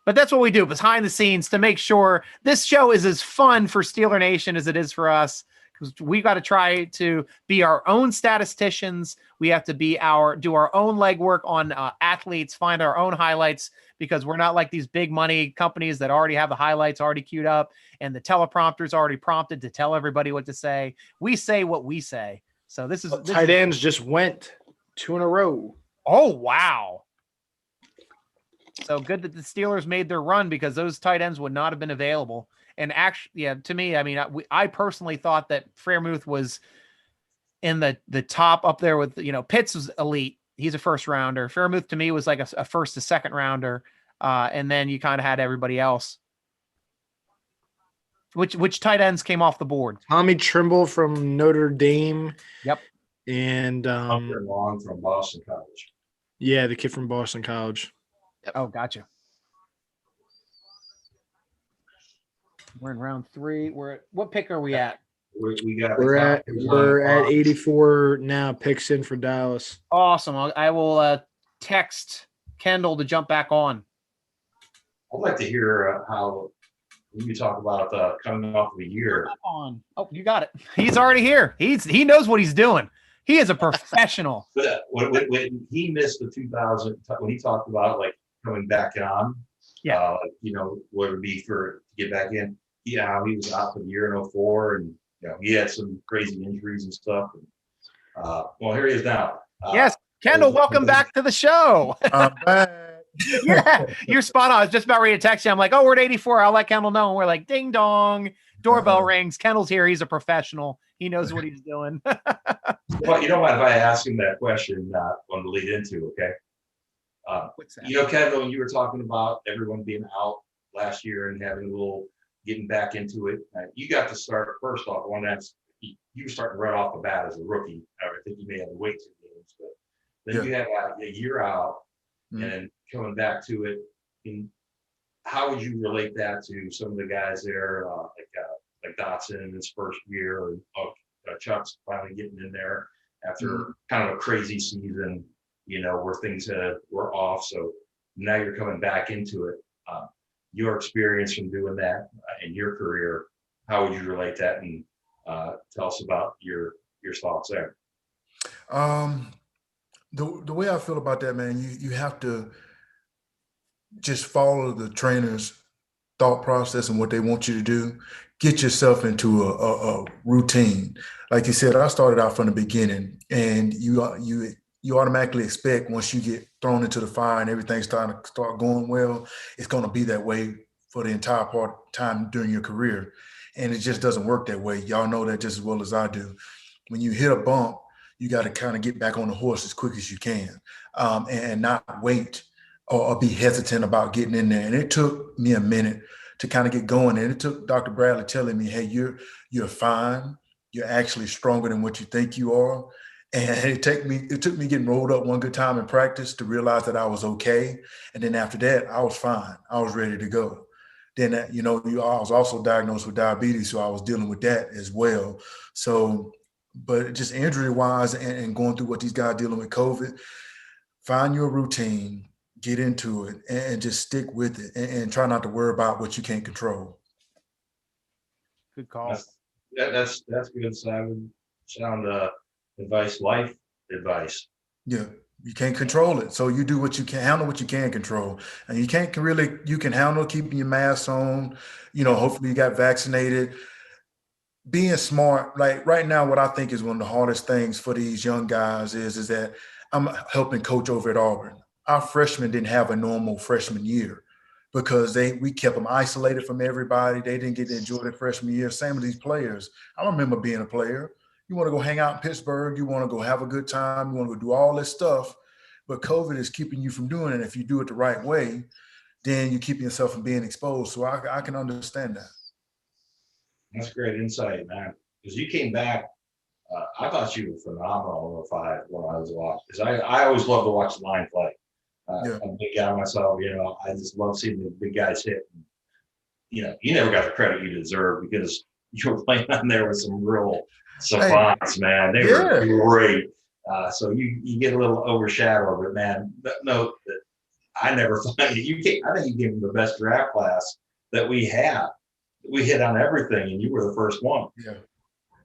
Speaker 1: But that's what we do behind the scenes to make sure this show is as fun for Steeler Nation as it is for us. Because we got to try to be our own statisticians. We have to do our own legwork on athletes, find our own highlights, because we're not like these big money companies that already have the highlights already queued up and the teleprompter's already prompted to tell everybody what to say. We say what we say. So this
Speaker 3: tight ends just went 2 in a row.
Speaker 1: Oh, wow. So good that the Steelers made their run, because those tight ends would not have been available. And actually, yeah, to me, I mean, I personally thought that Freiermuth was in the top up there with, Pitts was elite. He's a first rounder. Freiermuth to me was like a first to second rounder. And then you kind of had everybody else. Which tight ends came off the board?
Speaker 3: Tommy Trimble from Notre Dame.
Speaker 1: Yep.
Speaker 3: And
Speaker 7: Hunter Long from Boston College.
Speaker 3: Yeah, the kid from Boston College.
Speaker 1: Yep. Oh, gotcha. We're in round 3. What pick are we at?
Speaker 3: We're at 84 now. Picks in for Dallas.
Speaker 1: Awesome. I will text Kendall to jump back on.
Speaker 7: I'd like to hear how you talk about coming off of a year.
Speaker 1: On. Oh, you got it. He's already here. He knows what he's doing. He is a professional.
Speaker 7: But when he missed the 2000, when he talked about like coming back on, what it would be to get back in. Yeah, he was out for the year in 04, and he had some crazy injuries and stuff. And, here he is now.
Speaker 1: Yes, Kendall, welcome back to the show. Yeah, you're spot on. I was just about ready to text you. I'm like, oh, we're at 84. I'll let Kendall know. And we're like, ding dong, doorbell rings. Kendall's here. He's a professional. He knows what he's doing.
Speaker 7: Well, you don't mind if I ask him that question on the lead into, okay?
Speaker 1: What's that?
Speaker 7: Kendall, when you were talking about everyone being out last year and having a little getting back into it, you got to start first off. You were starting right off the bat as a rookie. I think you may have to wait 2 games, but then you had a year out and then coming back to it. And how would you relate that to some of the guys there, like Dotson in his first year, or Chuck's finally getting in there after kind of a crazy season? where things were off. So now you're coming back into it. Your experience from doing that in your career, how would you relate that? And tell us about your thoughts there.
Speaker 6: The way I feel about that, man, you have to just follow the trainer's thought process and what they want you to do. Get yourself into a routine. Like you said, I started out from the beginning, and you automatically expect once you get thrown into the fire and everything's starting to start going well, it's going to be that way for the entire time during your career. And it just doesn't work that way. Y'all know that just as well as I do. When you hit a bump, you got to kind of get back on the horse as quick as you can, and not wait or be hesitant about getting in there. And it took me a minute to kind of get going. And it took Dr. Bradley telling me, hey, you're fine. You're actually stronger than what you think you are. And it took me getting rolled up one good time in practice to realize that I was okay. And then after that, I was fine. I was ready to go. Then, I was also diagnosed with diabetes, so I was dealing with that as well. So, but just injury-wise and going through what these guys dealing with COVID, find your routine, get into it, and just stick with it, and try not to worry about what you can't control.
Speaker 1: Good call.
Speaker 7: That's good, Simon. Sound advice, life advice.
Speaker 6: Yeah, you can't control it, so you do what you can, handle what you can control, and you can handle keeping your mask on. Hopefully you got vaccinated. Being smart, like right now, what I think is one of the hardest things for these young guys is that I'm helping coach over at Auburn. Our freshmen didn't have a normal freshman year because we kept them isolated from everybody. They didn't get to enjoy their freshman year. Same with these players. I remember being a player. You want to go hang out in Pittsburgh. You want to go have a good time. You want to go do all this stuff. But COVID is keeping you from doing it. If you do it the right way, then you keep yourself from being exposed. So I can understand that.
Speaker 7: That's great insight, man. Because you came back, I thought you were phenomenal in 05 when I was watching. Because I always love to watch the line play. I'm a big guy myself, I just love seeing the big guys hit. You never got the credit you deserve because you were playing on there with some real savants, man. They were great. So you get a little overshadowed, but man, note that I never thought I think you gave them the best draft class that we had. We hit on everything, and you were the first one.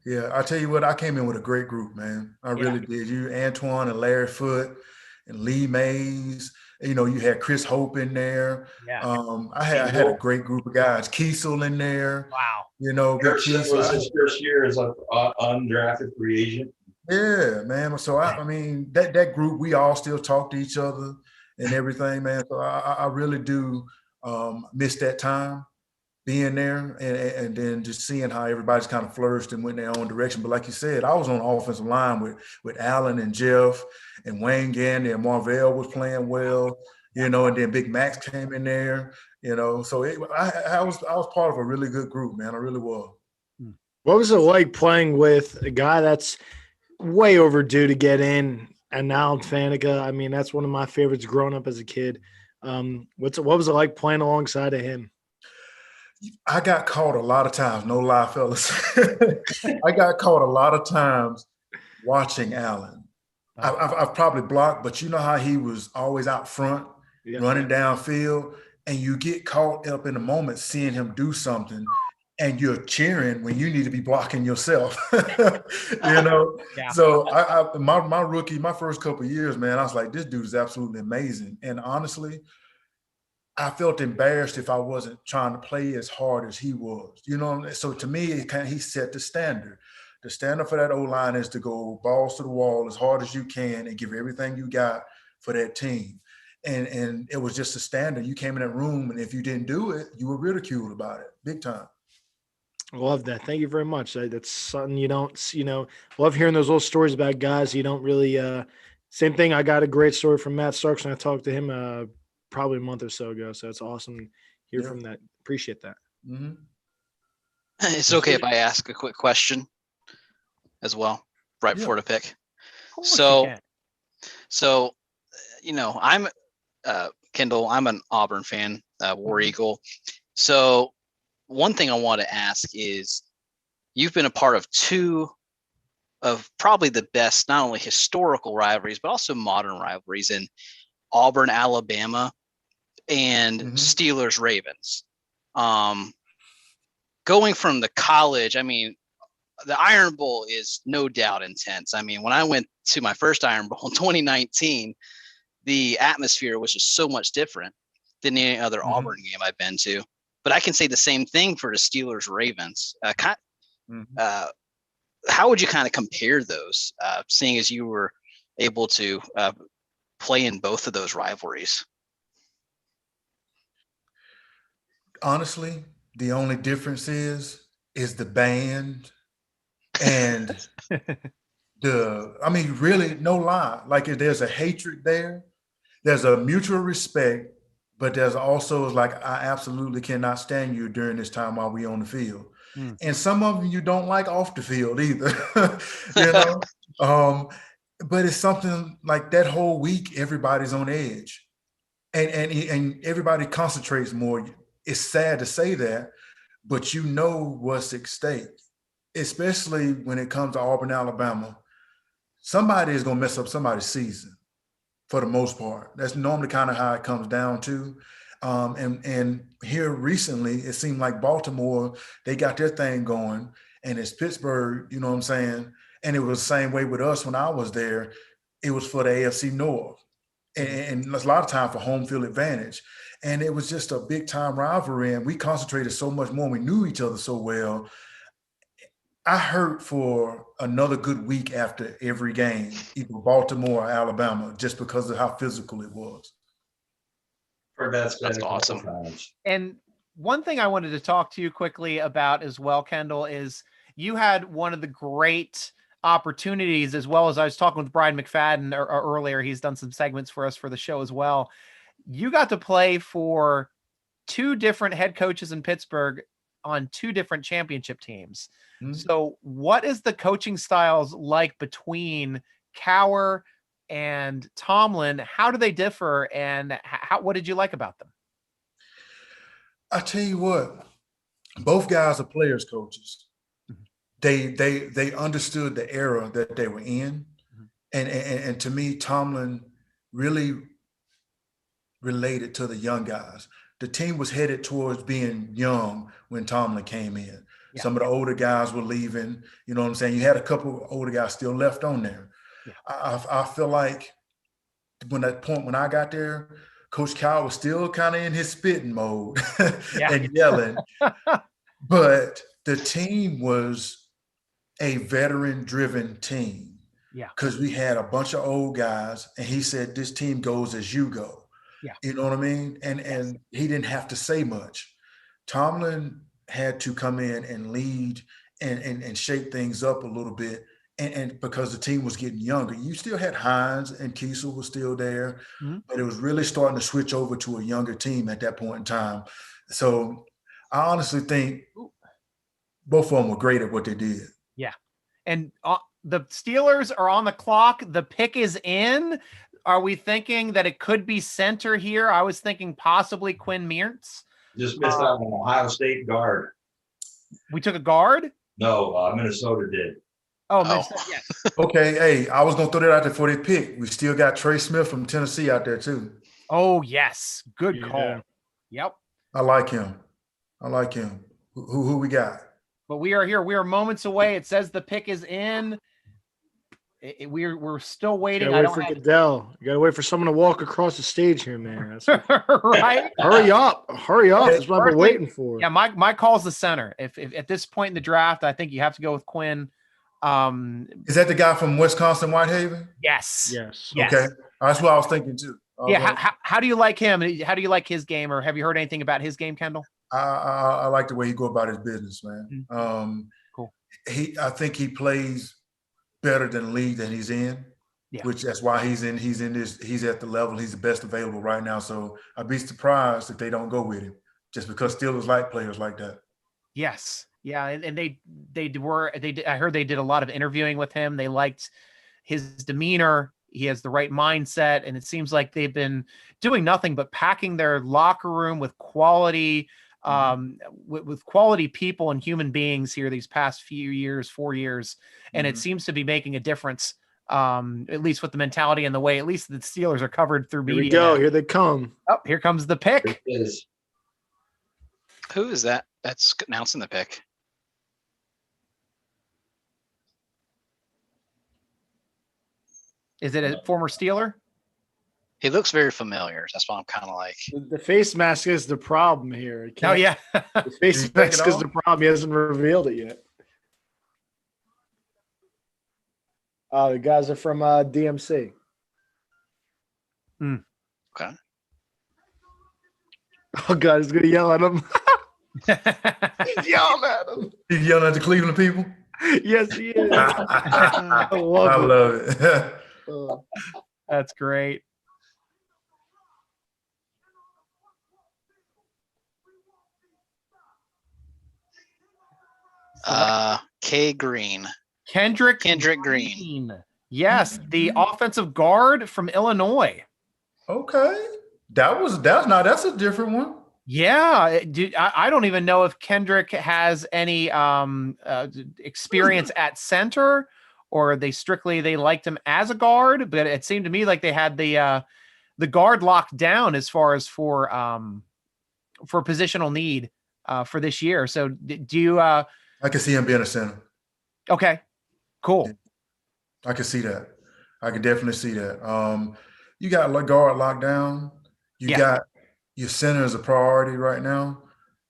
Speaker 6: Yeah. I tell you what, I came in with a great group, man. I really did. You, Antoine and Larry Foote and Lee Mays. You had Chris Hope in there.
Speaker 1: Yeah.
Speaker 6: I had a great group of guys. Kiesel in there.
Speaker 1: Wow.
Speaker 7: Harrison was his first year as an undrafted free agent.
Speaker 6: Yeah, man. So I mean, that group, we all still talk to each other and everything, man. So I really do miss that time being there and then just seeing how everybody's kind of flourished and went their own direction. But like you said, I was on the offensive line with Allen and Jeff and Wayne Gandy, and Marvell was playing well, and then Big Max came in there, So I was part of a really good group, man. I really was.
Speaker 3: What was it like playing with a guy that's way overdue to get in, and now Faneca? I mean, that's one of my favorites growing up as a kid. What was it like playing alongside of him?
Speaker 6: I got caught a lot of times, no lie, fellas. I got caught a lot of times watching Allen. I've probably blocked, but you know how he was always out front, running downfield, and you get caught up in the moment seeing him do something, and you're cheering when you need to be blocking yourself. So my first couple of years, man, I was like, this dude is absolutely amazing. And honestly, I felt embarrassed if I wasn't trying to play as hard as he was, So to me, he set the standard. The standard for that O-line is to go balls to the wall as hard as you can and give everything you got for that team. And it was just a standard. You came in that room, and if you didn't do it, you were ridiculed about it, big time.
Speaker 3: I love that. Thank you very much. That's something you don't, love hearing those little stories about guys you don't really. Same thing. I got a great story from Matt Starks when I talked to him probably a month or so ago. So it's awesome to hear from that. Appreciate that.
Speaker 6: Mm-hmm.
Speaker 2: It's okay if I ask a quick question as well, right before the pick. So I'm Kendall. I'm an Auburn fan, War Eagle. So one thing I want to ask is, you've been a part of two of probably the best, not only historical rivalries, but also modern rivalries in Auburn, Alabama, and Steelers, Ravens. Going from the college, I mean, the Iron Bowl is no doubt intense. I mean, when I went to my first Iron Bowl in 2019, the atmosphere was just so much different than any other Auburn game I've been to. But I can say the same thing for the Steelers, Ravens. How would you kind of compare those, seeing as you were able to play in both of those rivalries?
Speaker 6: Honestly, the only difference is the band and really, no lie. Like, if there's a hatred there, there's a mutual respect, but there's also like, I absolutely cannot stand you during this time while we on the field. And some of them you don't like off the field either, you know? But it's something like that whole week, everybody's on edge and everybody concentrates more. It's sad to say that, but you know what's at stake, especially when it comes to Auburn, Alabama. Somebody is going to mess up somebody's season for the most part. That's normally kind of how it comes down to. And here recently, it seemed like Baltimore, they got their thing going, and it's Pittsburgh, you know what I'm saying? And it was the same way with us when I was there. It was for the AFC North. And a lot of time for home field advantage. And it was just a big time rivalry, and we concentrated so much more. We knew each other so well. I hurt for another good week after every game, either Baltimore or Alabama, just because of how physical it was.
Speaker 2: That's awesome.
Speaker 1: And one thing I wanted to talk to you quickly about as well, Kendall, is you had one of the great opportunities, as well as I was talking with Bryant McFadden earlier. He's done some segments for us for the show as well. You got to play for two different head coaches in Pittsburgh on two different championship teams. So what is the coaching styles like between Cowher and Tomlin? How do they differ, and what did you like about them?
Speaker 6: I tell you what, both guys are players coaches. They understood the era that they were in. And to me, Tomlin really related to the young guys. The team was headed towards being young when Tomlin came in. Yeah. Some of the older guys were leaving. You know what I'm saying? You had a couple of older guys still left on there. Yeah. I feel like when I got there, Coach Cowher was still kind of in his spitting mode and yelling. But the team was a veteran-driven team. Yeah. Because we had a bunch of old guys, and he said, this team goes as you go. Yeah. You know what I mean? And he didn't have to say much. Tomlin had to come in and lead and shake things up a little bit. And because the team was getting younger, you still had Hines and Kiesel was still there, but it was really starting to switch over to a younger team at that point in time. So I honestly think both of them were great at what they did.
Speaker 1: Yeah. And the Steelers are on the clock. The pick is in. Are we thinking that it could be center here? I was thinking possibly Quinn Mearns.
Speaker 7: Just missed out on Ohio State guard.
Speaker 1: We took a guard?
Speaker 7: No, Minnesota did.
Speaker 1: Oh, Minnesota, yes.
Speaker 6: Okay, hey, I was going to throw that out there for the pick. We still got Trey Smith from Tennessee out there too.
Speaker 1: Oh, yes. Good call. Yep.
Speaker 6: I like him. Who we got?
Speaker 1: But we are here. We are moments away. It says the pick is in. We're still waiting.
Speaker 3: Wait for Goodell. You gotta wait for someone to walk across the stage here, man. That's
Speaker 1: right.
Speaker 3: Hurry up! That's what I've been waiting for.
Speaker 1: Yeah, my call's the center. If at this point in the draft, I think you have to go with Quinn.
Speaker 6: Is that the guy from Wisconsin, Whitehaven?
Speaker 1: Yes.
Speaker 6: Okay, that's what I was thinking too.
Speaker 1: How do you like him? How do you like his game, or have you heard anything about his game, Kendall?
Speaker 6: I like the way he go about his business, man.
Speaker 1: Cool.
Speaker 6: I think he plays better than the league that he's in, which that's why he's at the level, he's the best available right now. So I'd be surprised if they don't go with him, just because Steelers like players like that.
Speaker 1: Yes. Yeah. And I heard they did a lot of interviewing with him. They liked his demeanor. He has the right mindset. And it seems like they've been doing nothing but packing their locker room with quality with quality people and human beings here these past few years, 4 years, and it seems to be making a difference. At least with the mentality and the way at least the Steelers are covered through media.
Speaker 3: Here we go. Here they come.
Speaker 1: Oh, here comes the pick.
Speaker 2: Who is that? That's announcing the pick.
Speaker 1: Is it a former Steeler?
Speaker 2: He looks very familiar. That's why I'm kind of like.
Speaker 3: The face mask is the problem here.
Speaker 1: Oh, yeah.
Speaker 3: The face mask is the problem. He hasn't revealed it yet. The guys are from DMC.
Speaker 2: Okay.
Speaker 3: Oh, God, he's going to yell at him. He's yelling at him.
Speaker 6: He's yelling at the Cleveland people?
Speaker 3: Yes, he is.
Speaker 6: I love it.
Speaker 1: That's great. Kendrick Green. Yes, the offensive guard from Illinois.
Speaker 6: Okay. That's a different one.
Speaker 1: Yeah, I don't even know if Kendrick has any experience at center, or they liked him as a guard, but it seemed to me like they had the guard locked down as far as for positional need for this year. So do you?
Speaker 6: I can see him being a center.
Speaker 1: Okay, cool.
Speaker 6: I can see that. I can definitely see that. You got guard locked down. You got your center as a priority right now.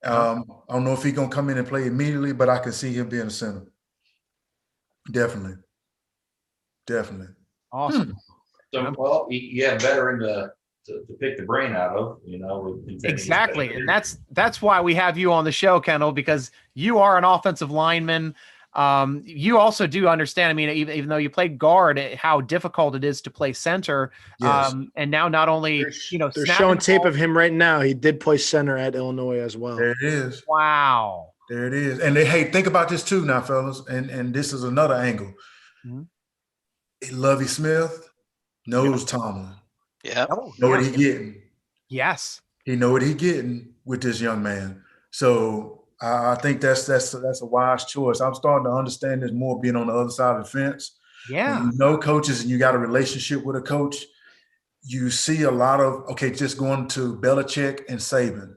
Speaker 6: I don't know if he's going to come in and play immediately, but I can see him being a center. Definitely.
Speaker 1: Awesome.
Speaker 7: So, well, you have veteran to pick the brain out of,
Speaker 1: Exactly. And that's why we have you on the show, Kendall, because you are an offensive lineman. You also do understand, I mean, even though you played guard, how difficult it is to play center.
Speaker 6: Yes.
Speaker 1: And now not only,
Speaker 3: they're showing tape of him right now. He did play center at Illinois as well.
Speaker 6: There it is.
Speaker 1: Wow.
Speaker 6: There it is. And think about this too now, fellas. And this is another angle. Lovie Smith knows Tomlin.
Speaker 2: Yeah.
Speaker 6: Know what he getting.
Speaker 1: Yes.
Speaker 6: He know what he getting with this young man. So I think that's a wise choice. I'm starting to understand this more being on the other side of the fence.
Speaker 1: Yeah.
Speaker 6: When you know coaches and you got a relationship with a coach, you see a lot of, just going to Belichick and Saban.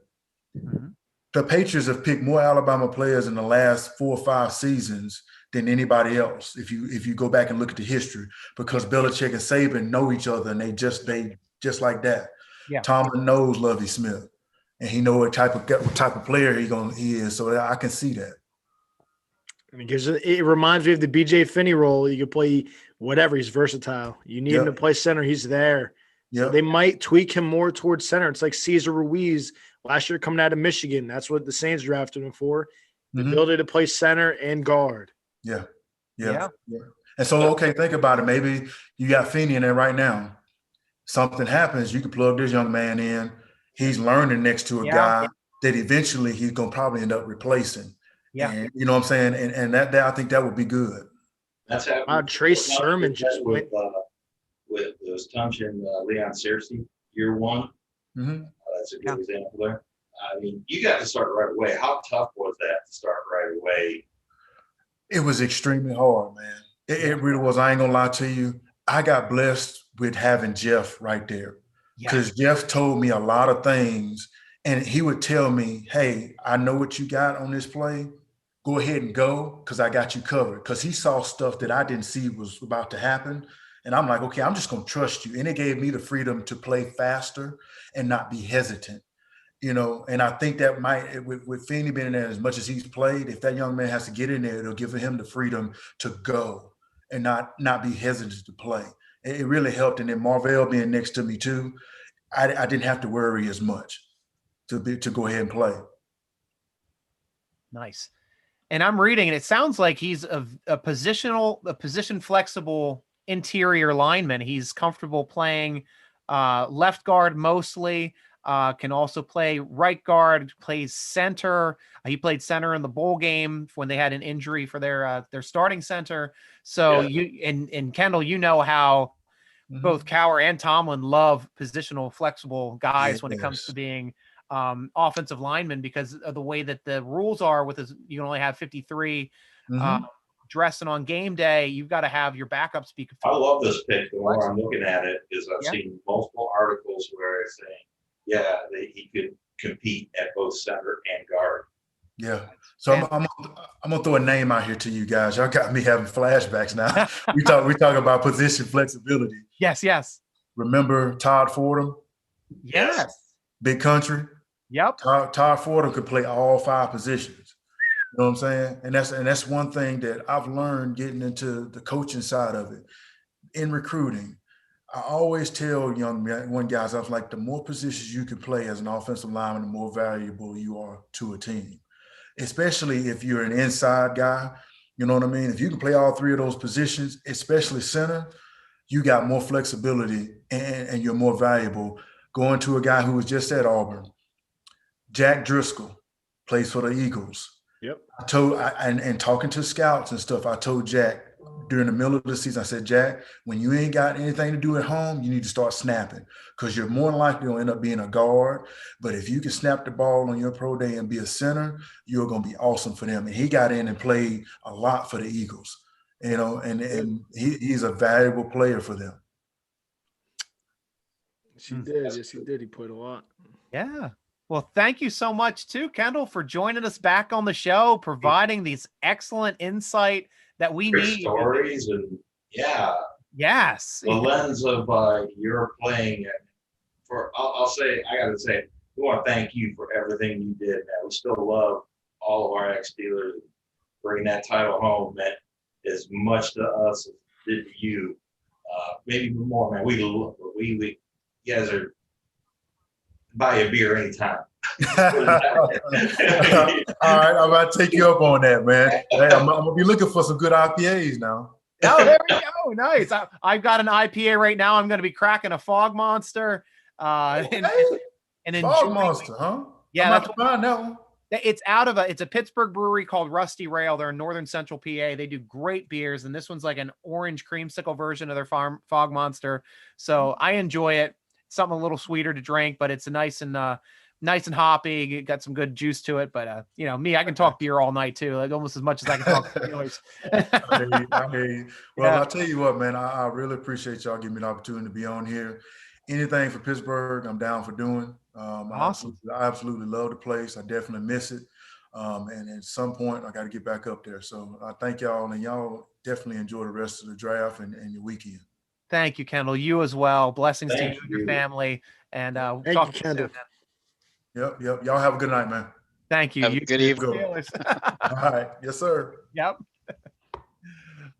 Speaker 6: The Patriots have picked more Alabama players in the last 4 or 5 seasons than anybody else. If you go back and look at the history, because Belichick and Saban know each other and they just like that.
Speaker 1: Yeah.
Speaker 6: Tomlin knows Lovie Smith, and he know what type of player he is. So I can see that.
Speaker 3: It reminds me of the BJ Finney role. You can play whatever. He's versatile. You need him to play center. He's there. So they might tweak him more towards center. It's like Cesar Ruiz last year coming out of Michigan. That's what the Saints drafted him for. The ability to play center and guard.
Speaker 6: Yeah. And so, think about it. Maybe you got Finney in there right now. Something happens, you can plug this young man in. He's learning next to a guy that eventually he's going to probably end up replacing.
Speaker 1: Yeah.
Speaker 6: And, you know what I'm saying? And that I think that would be good.
Speaker 7: That's happening.
Speaker 3: Trace Sermon just went.
Speaker 7: With those Tunch and Leon Searcy, year one. That's a good example there. I mean, you got to start right away. How tough was that to start right away?
Speaker 6: It was extremely hard, man. It really was. I ain't going to lie to you. I got blessed with having Jeff right there, because Jeff told me a lot of things, and he would tell me, hey, I know what you got on this play. Go ahead and go, because I got you covered, because he saw stuff that I didn't see was about to happen. And I'm like, okay, I'm just going to trust you. And it gave me the freedom to play faster and not be hesitant, and I think that might, with Finney being in there as much as he's played, if that young man has to get in there, it'll give him the freedom to go and not be hesitant to play. It really helped. And then Marvell being next to me too, I didn't have to worry as much to go ahead and play.
Speaker 1: Nice. And I'm reading, and it sounds like he's a position flexible interior lineman. He's comfortable playing left guard mostly, can also play right guard, plays center. He played center in the bowl game when they had an injury for their starting center. So you and Kendall, how both Cowher and Tomlin love positional flexible guys when it comes to being offensive linemen because of the way that the rules are with this, you can only have 53 dressing on game day. You've got to have your backups be.
Speaker 7: I love this pick. The more I'm looking at it is I've seen multiple articles where it's saying, he could compete at both center and guard.
Speaker 6: Yeah. So I'm gonna throw a name out here to you guys. Y'all got me having flashbacks now. we talk about position flexibility.
Speaker 1: Yes.
Speaker 6: Remember Todd Fordham?
Speaker 1: Yes.
Speaker 6: Big Country.
Speaker 1: Yep.
Speaker 6: Todd Fordham could play all 5 positions. You know what I'm saying? And that's one thing that I've learned getting into the coaching side of it. In recruiting, I always tell young guys, I was like, the more positions you can play as an offensive lineman, the more valuable you are to a team. Especially if you're an inside guy, you know what I mean? If you can play all 3 of those positions, especially center, you got more flexibility and you're more valuable. Going to a guy who was just at Auburn, Jack Driscoll, plays for the Eagles.
Speaker 3: Yep.
Speaker 6: And talking to scouts and stuff, I told Jack during the middle of the season, I said, Jack, when you ain't got anything to do at home, you need to start snapping because you're more likely to end up being a guard. But if you can snap the ball on your pro day and be a center, you're going to be awesome for them. And he got in and played a lot for the Eagles, you know, and he's a valuable player for them.
Speaker 3: She did. Yes, he did. He played a lot.
Speaker 1: Yeah. Well, thank you so much too, Kendall, for joining us back on the show, providing these excellent insight that we need.
Speaker 7: Stories and
Speaker 1: yes,
Speaker 7: the lens of you're playing. I'll say, I got to say, we want to thank you for everything you did. Man, we still love all of our ex-Steelers. Bringing that title home meant as much to us as it did to you. Maybe even more, man. We you guys are buy a beer anytime.
Speaker 6: All right, I'm about to take you up on that, man. Hey, I'm gonna be looking for some good IPAs now.
Speaker 1: Oh, there we go. Nice. I've got an IPA right now. I'm going to be cracking a Fog Monster. And
Speaker 6: Fog Monster, huh?
Speaker 1: Yeah,
Speaker 6: that's fine. That one.
Speaker 1: It's a Pittsburgh brewery called Rusty Rail. They're in northern central PA. They do great beers, and this one's like an orange creamsicle version of their Fog Monster. So I enjoy it. Something a little sweeter to drink, but it's nice and hoppy. It got some good juice to it. But me, I can talk beer all night too, like almost as much as I can talk Steelers.
Speaker 6: I hear you. Well, I'll tell you what, man, I really appreciate y'all giving me the opportunity to be on here. Anything for Pittsburgh, I'm down for doing.
Speaker 1: Awesome.
Speaker 6: I absolutely love the place. I definitely miss it. And at some point, I got to get back up there. So I thank y'all, and y'all definitely enjoy the rest of the draft and your weekend.
Speaker 1: Thank you, Kendall. You as well. Blessings to you and your family. And
Speaker 3: thank
Speaker 1: talk
Speaker 3: you,
Speaker 1: to
Speaker 3: Kendall.
Speaker 1: you soon.
Speaker 6: Yep. Y'all have a good night, man.
Speaker 1: Thank you.
Speaker 2: Have a good evening.
Speaker 6: All right. Yes, sir.
Speaker 1: Yep.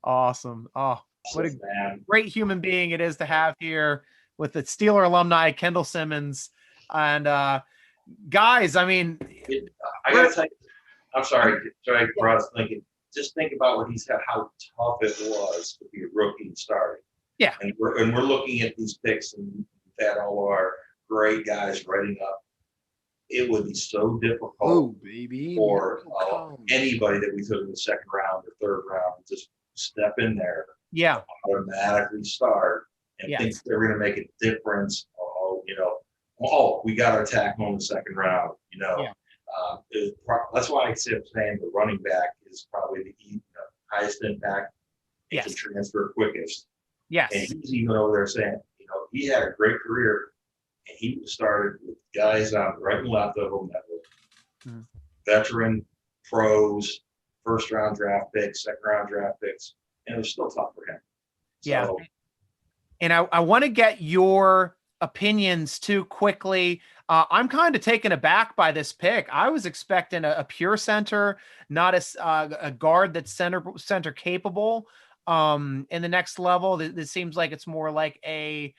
Speaker 1: Awesome. Oh, what a great human being it is to have here with the Steeler alumni, Kendall Simmons. And guys, I mean,
Speaker 7: I gotta tell you, I'm sorry for us thinking. Just think about what he said, how tough it was to be a rookie and starting.
Speaker 1: Yeah.
Speaker 7: And we're looking at these picks, and we've had all our great guys writing up. It would be so difficult for anybody that we took in the second round or third round to just step in there, automatically start and think they're going to make a difference. We got our tackle in the second round. That's why I'm saying the running back is probably the highest impact and can transfer quickest.
Speaker 1: Yes.
Speaker 7: And he's even over there saying, he had a great career, and he started with guys on right and left of him that were veteran pros, first round draft picks, second round draft picks, and it was still tough for him.
Speaker 1: Yeah. And I want to get your opinions too quickly. I'm kind of taken aback by this pick. I was expecting a pure center, not a guard that's center capable. In the next level, this seems like it's more like a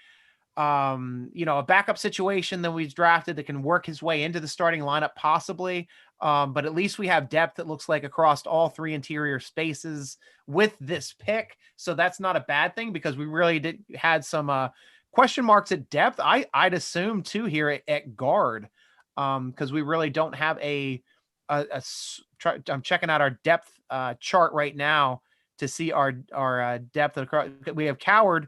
Speaker 1: backup situation that we've drafted that can work his way into the starting lineup possibly. But at least we have depth that looks like across all 3 interior spaces with this pick. So that's not a bad thing because we really had some question marks at depth. I'd assume too here at guard because we really don't have I'm checking out our depth chart right now to see our depth. We have Cowher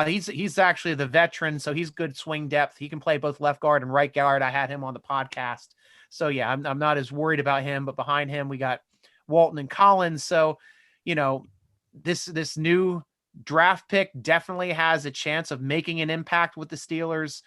Speaker 1: He's actually the veteran, so he's good swing depth. He can play both left guard and right guard. I had him on the podcast. So yeah, I'm not as worried about him, but behind him we got Walton and Collins. So, this new draft pick definitely has a chance of making an impact with the Steelers.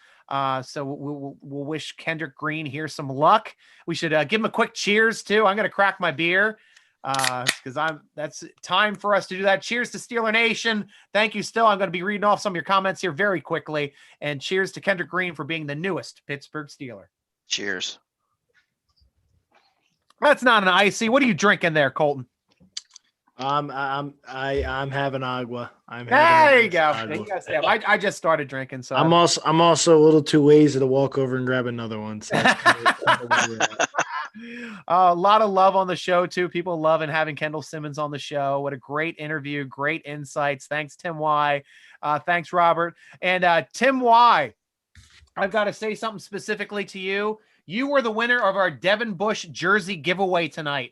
Speaker 1: So we'll wish Kendrick Green here some luck. We should give him a quick cheers too. I'm going to crack my beer because that's time for us to do that. Cheers to Steeler Nation. Thank you. Still, I'm going to be reading off some of your comments here very quickly, and cheers to Kendrick Green for being the newest Pittsburgh Steeler.
Speaker 2: Cheers.
Speaker 1: That's not an icy. What are you drinking there, Colton?
Speaker 3: I'm having agua.
Speaker 1: There you go. I just started drinking, so
Speaker 3: I'm also a little too lazy to walk over and grab another one. So
Speaker 1: a lot of love on the show too. People loving having Kendall Simmons on the show. What a great interview, great insights. Thanks, Tim Y. Thanks, Robert. And Tim Y, I've got to say something specifically to you. You were the winner of our Devin Bush jersey giveaway tonight.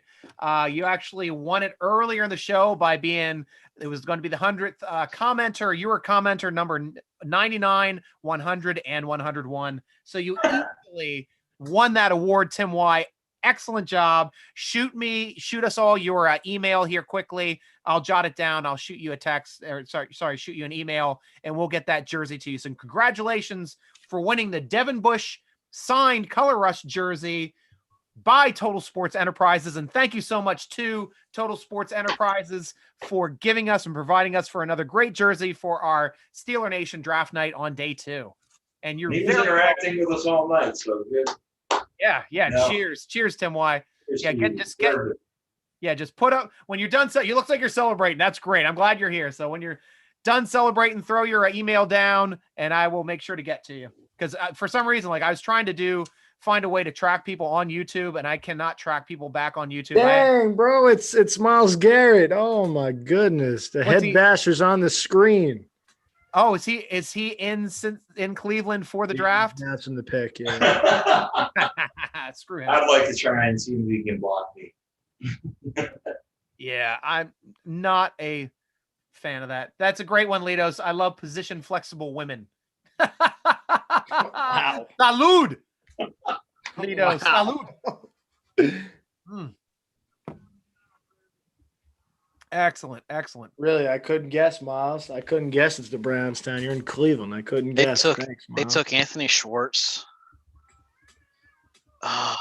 Speaker 1: You actually won it earlier in the show by it was going to be the 100th commenter. You were commenter number 99, 100, and 101. So you easily won that award, Tim Y. Excellent job. Shoot us all your email here quickly. I'll jot it down. I'll shoot you a text, or shoot you an email, and we'll get that jersey to you. So congratulations for winning the Devin Bush signed Color Rush jersey by Total Sports Enterprises. And thank you so much to Total Sports Enterprises for giving us and providing us for another great jersey for our Steeler Nation draft night on day 2. And you're
Speaker 7: interacting with us all night, so good.
Speaker 1: Yeah. No. Cheers, Tim Y. Just put up when you're done. You look like you're celebrating. That's great. I'm glad you're here. So when you're done celebrating, throw your email down, and I will make sure to get to you. Because for some reason, I was trying to find a way to track people on YouTube, and I cannot track people back on YouTube.
Speaker 3: Dang, bro, it's Myles Garrett. Oh my goodness, the head basher's on the screen.
Speaker 1: Oh, is he in Cleveland for the draft?
Speaker 3: That's in the pick. Yeah.
Speaker 1: Screw him.
Speaker 7: I'd like to try and see if he can block me.
Speaker 1: Yeah, I'm not a fan of that. That's a great one, Litos. I love position flexible women.
Speaker 3: Wow.
Speaker 1: Salud. Litos, salud. Excellent.
Speaker 3: Really, I couldn't guess, Miles. I couldn't guess it's the Brownstown. You're in Cleveland. I couldn't guess.
Speaker 2: They took Anthony Schwartz. Oh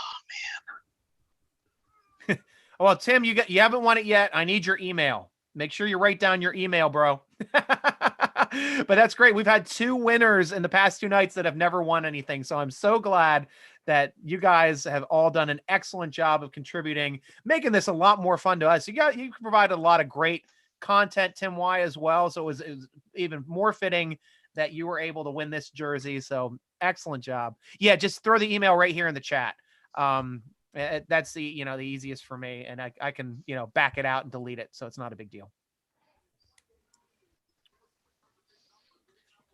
Speaker 2: man.
Speaker 1: Well, Tim, you haven't won it yet. I need your email. Make sure you write down your email, bro. But that's great. We've had 2 winners in the past 2 nights that have never won anything. So I'm so glad that you guys have all done an excellent job of contributing, making this a lot more fun to us. You provided a lot of great content, Tim Y, as well. So it was even more fitting that you were able to win this jersey. So excellent job. Yeah, just throw the email right here in the chat. That's the easiest for me, and I can back it out and delete it, so it's not a big deal.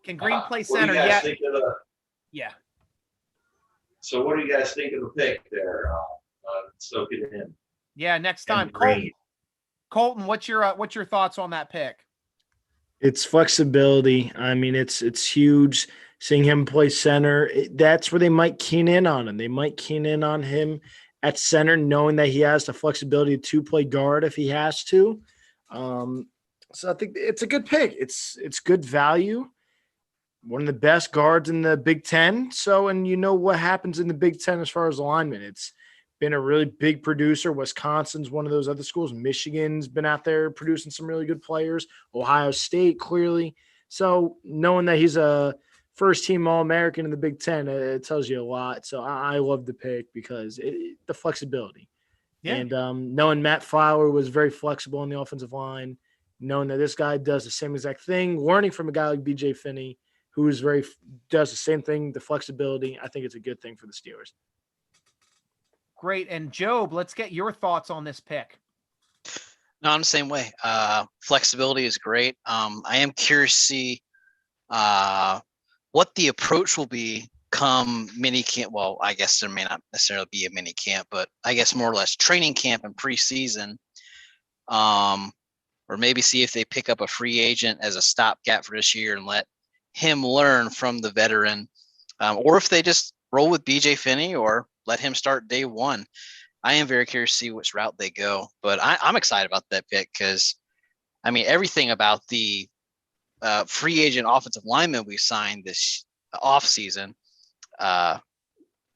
Speaker 1: Can Green play center yet? Yeah.
Speaker 7: So what do you guys think of the pick there? Soak it in.
Speaker 1: Yeah, next time. Colton, what's your thoughts on that pick?
Speaker 3: It's flexibility. I mean, it's huge. Seeing him play center, that's where they might keen in on him. They might keen in on him at center, knowing that he has the flexibility to play guard if he has to. So I think it's a good pick. It's good value. One of the best guards in the Big Ten. So, and you know what happens in the Big Ten as far as alignment. It's been a really big producer. Wisconsin's one of those other schools. Michigan's been out there producing some really good players. Ohio State, clearly. So knowing that he's a first-team All-American in the Big Ten, it tells you a lot. So I love the pick because the flexibility. Yeah. And knowing Matt Fowler was very flexible on the offensive line, knowing that this guy does the same exact thing, learning from a guy like B.J. Finney, who is does the same thing, the flexibility. I think it's a good thing for the Steelers.
Speaker 1: Great. And Job, let's get your thoughts on this pick.
Speaker 2: No, I'm the same way. Flexibility is great. I am curious to see what the approach will be come mini camp. Well, I guess there may not necessarily be a mini camp, but I guess more or less training camp and preseason. or maybe see if they pick up a free agent as a stopgap for this year and let him learn from the veteran, or if they just roll with BJ Finney or let him start day one. I am very curious to see which route they go, but I'm excited about that pick because, I mean, everything about the free agent offensive linemen we signed this offseason,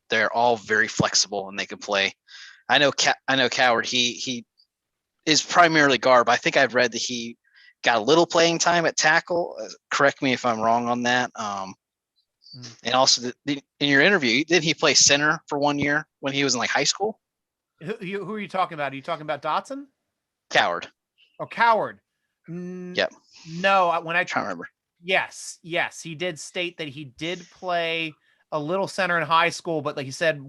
Speaker 2: they're all very flexible and they can play. I know Cowher, he is primarily guard, but I think I've read that he got a little playing time at tackle. Correct me if I'm wrong on that. And also in your interview, didn't he play center for 1 year when he was in like high school?
Speaker 1: Who are you talking about? Are you talking about Dotson?
Speaker 2: Cowher.
Speaker 1: Oh, Cowher.
Speaker 2: Yep.
Speaker 1: No, when I
Speaker 2: try to remember.
Speaker 1: Yes. He did state that he did play a little center in high school, but like he said,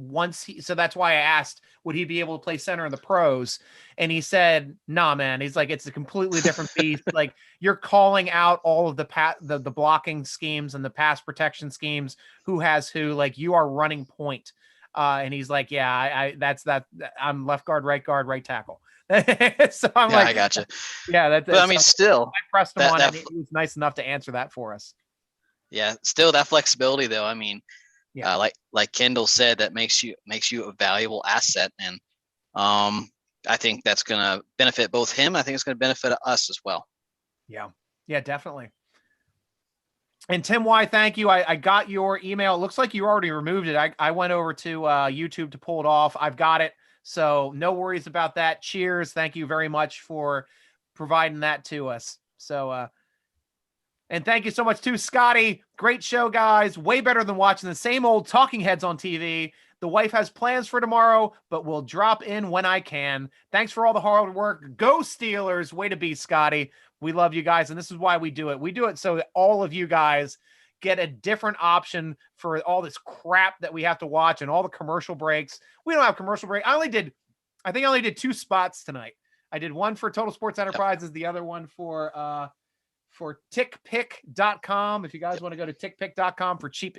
Speaker 1: so that's why I asked, would he be able to play center in the pros? And he said, nah, man. He's like, it's a completely different beast. Like you're calling out all of the blocking schemes and the pass protection schemes, who has who, like you are running point. And he's like, yeah, I'm left guard, right tackle. So I'm like,
Speaker 2: I gotcha.
Speaker 1: Yeah.
Speaker 2: But I mean, still,
Speaker 1: I pressed him on it. He was nice enough to answer that for us.
Speaker 2: Yeah. Still that flexibility though. I mean,
Speaker 1: yeah.
Speaker 2: Like Kendall said, that makes you a valuable asset. And I think that's going to benefit both him. I think it's going to benefit us as well.
Speaker 1: Yeah. Yeah, definitely. And Tim Y, thank you. I got your email. It looks like you already removed it. I went over to YouTube to pull it off. I've got it. So no worries about that. Cheers. Thank you very much for providing that to us. So, and thank you so much to Scotty. Great show, guys. Way better than watching the same old talking heads on TV. The wife has plans for tomorrow, but will drop in when I can. Thanks for all the hard work. Go Steelers. Way to be, Scotty. We love you guys, and this is why we do it. We do it so that all of you guys get a different option for all this crap that we have to watch and all the commercial breaks. We don't have commercial break. I think I only did 2 spots tonight. I did one for Total Sports Enterprises, the other one for tickpick.com. If you guys want to go to tickpick.com for cheap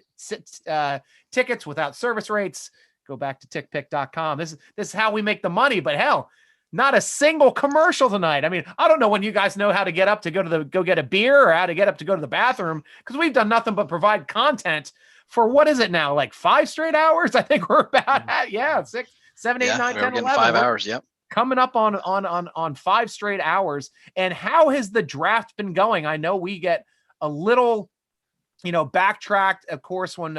Speaker 1: tickets without service rates, go back to tickpick.com. This is how we make the money, but hell, not a single commercial tonight. I mean, I don't know when you guys know how to get up to go get a beer or how to get up to go to the bathroom, because we've done nothing but provide content for what is it now? Like 5 straight hours? I think we're about at 6, 7, 8, 9, 10, 11.
Speaker 2: 5 hours. Yep.
Speaker 1: Coming up on 5 straight hours. And how has the draft been going? I know we get a little, backtracked, of course, when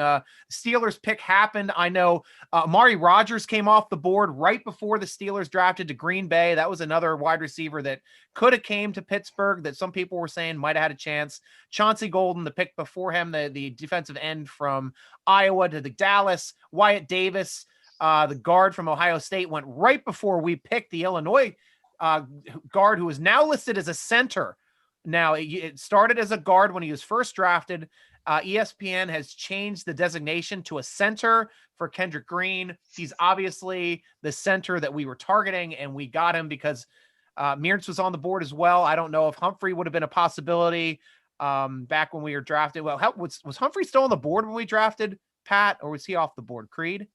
Speaker 1: Steelers pick happened. I know Amari Rodgers came off the board right before the Steelers drafted to Green Bay. That was another wide receiver that could have came to Pittsburgh that some people were saying might have had a chance. Chauncey Golden, the pick before him, the defensive end from Iowa to the Dallas. Wyatt Davis, the guard from Ohio State, went right before we picked the Illinois guard, who is now listed as a center. Now, it started as a guard when he was first drafted. ESPN has changed the designation to a center for Kendrick Green. He's obviously the center that we were targeting, and we got him because Mearns was on the board as well. I don't know if Humphrey would have been a possibility back when we were drafted. Well, was Humphrey still on the board when we drafted Pat, or was he off the board? Creed?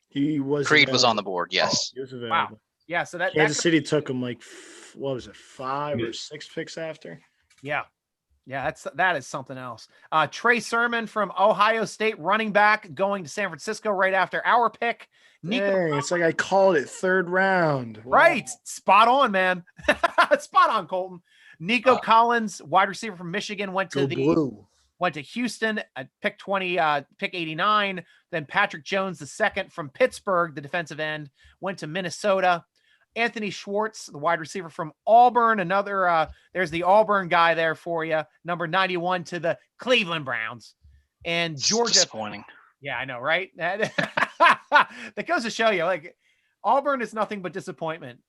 Speaker 3: He was.
Speaker 2: Creed was on the board, yes.
Speaker 3: He was available.
Speaker 1: Wow. Yeah, so
Speaker 3: Kansas City took him like, what was it, 5 or 6 picks after?
Speaker 1: Yeah. Yeah, that is something else. Trey Sermon from Ohio State, running back, going to San Francisco right after our pick.
Speaker 3: Dang, it's like I called it 3rd round.
Speaker 1: Wow. Right. Spot on, man. Spot on, Colton. Nico Collins, wide receiver from Michigan, went to Houston at pick 20, pick 89. Then Patrick Jones, the second from Pittsburgh, the defensive end, went to Minnesota. Anthony Schwartz, the wide receiver from Auburn, another, there's the Auburn guy there for you, number 91 to the Cleveland Browns. And Georgia.
Speaker 2: Disappointing.
Speaker 1: Yeah, I know, right? That goes to show you, like, Auburn is nothing but disappointment.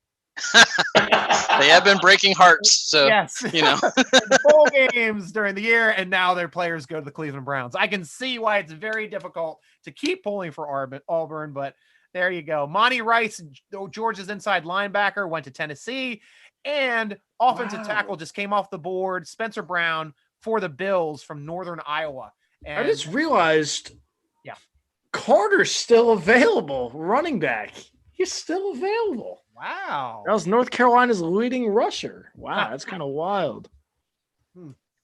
Speaker 2: They have been breaking hearts, so
Speaker 1: yes.
Speaker 2: The
Speaker 1: bowl games during the year, and now their players go to the Cleveland Browns. I can see why it's very difficult to keep pulling for Auburn, but there you go. Monty Rice, Georgia's inside linebacker, went to Tennessee, and offensive tackle just came off the board. Spencer Brown for the Bills from Northern Iowa. And
Speaker 3: I just realized, Carter's still available, running back. He's still available.
Speaker 1: Wow.
Speaker 3: That was North Carolina's leading rusher. Wow, that's kind of wild.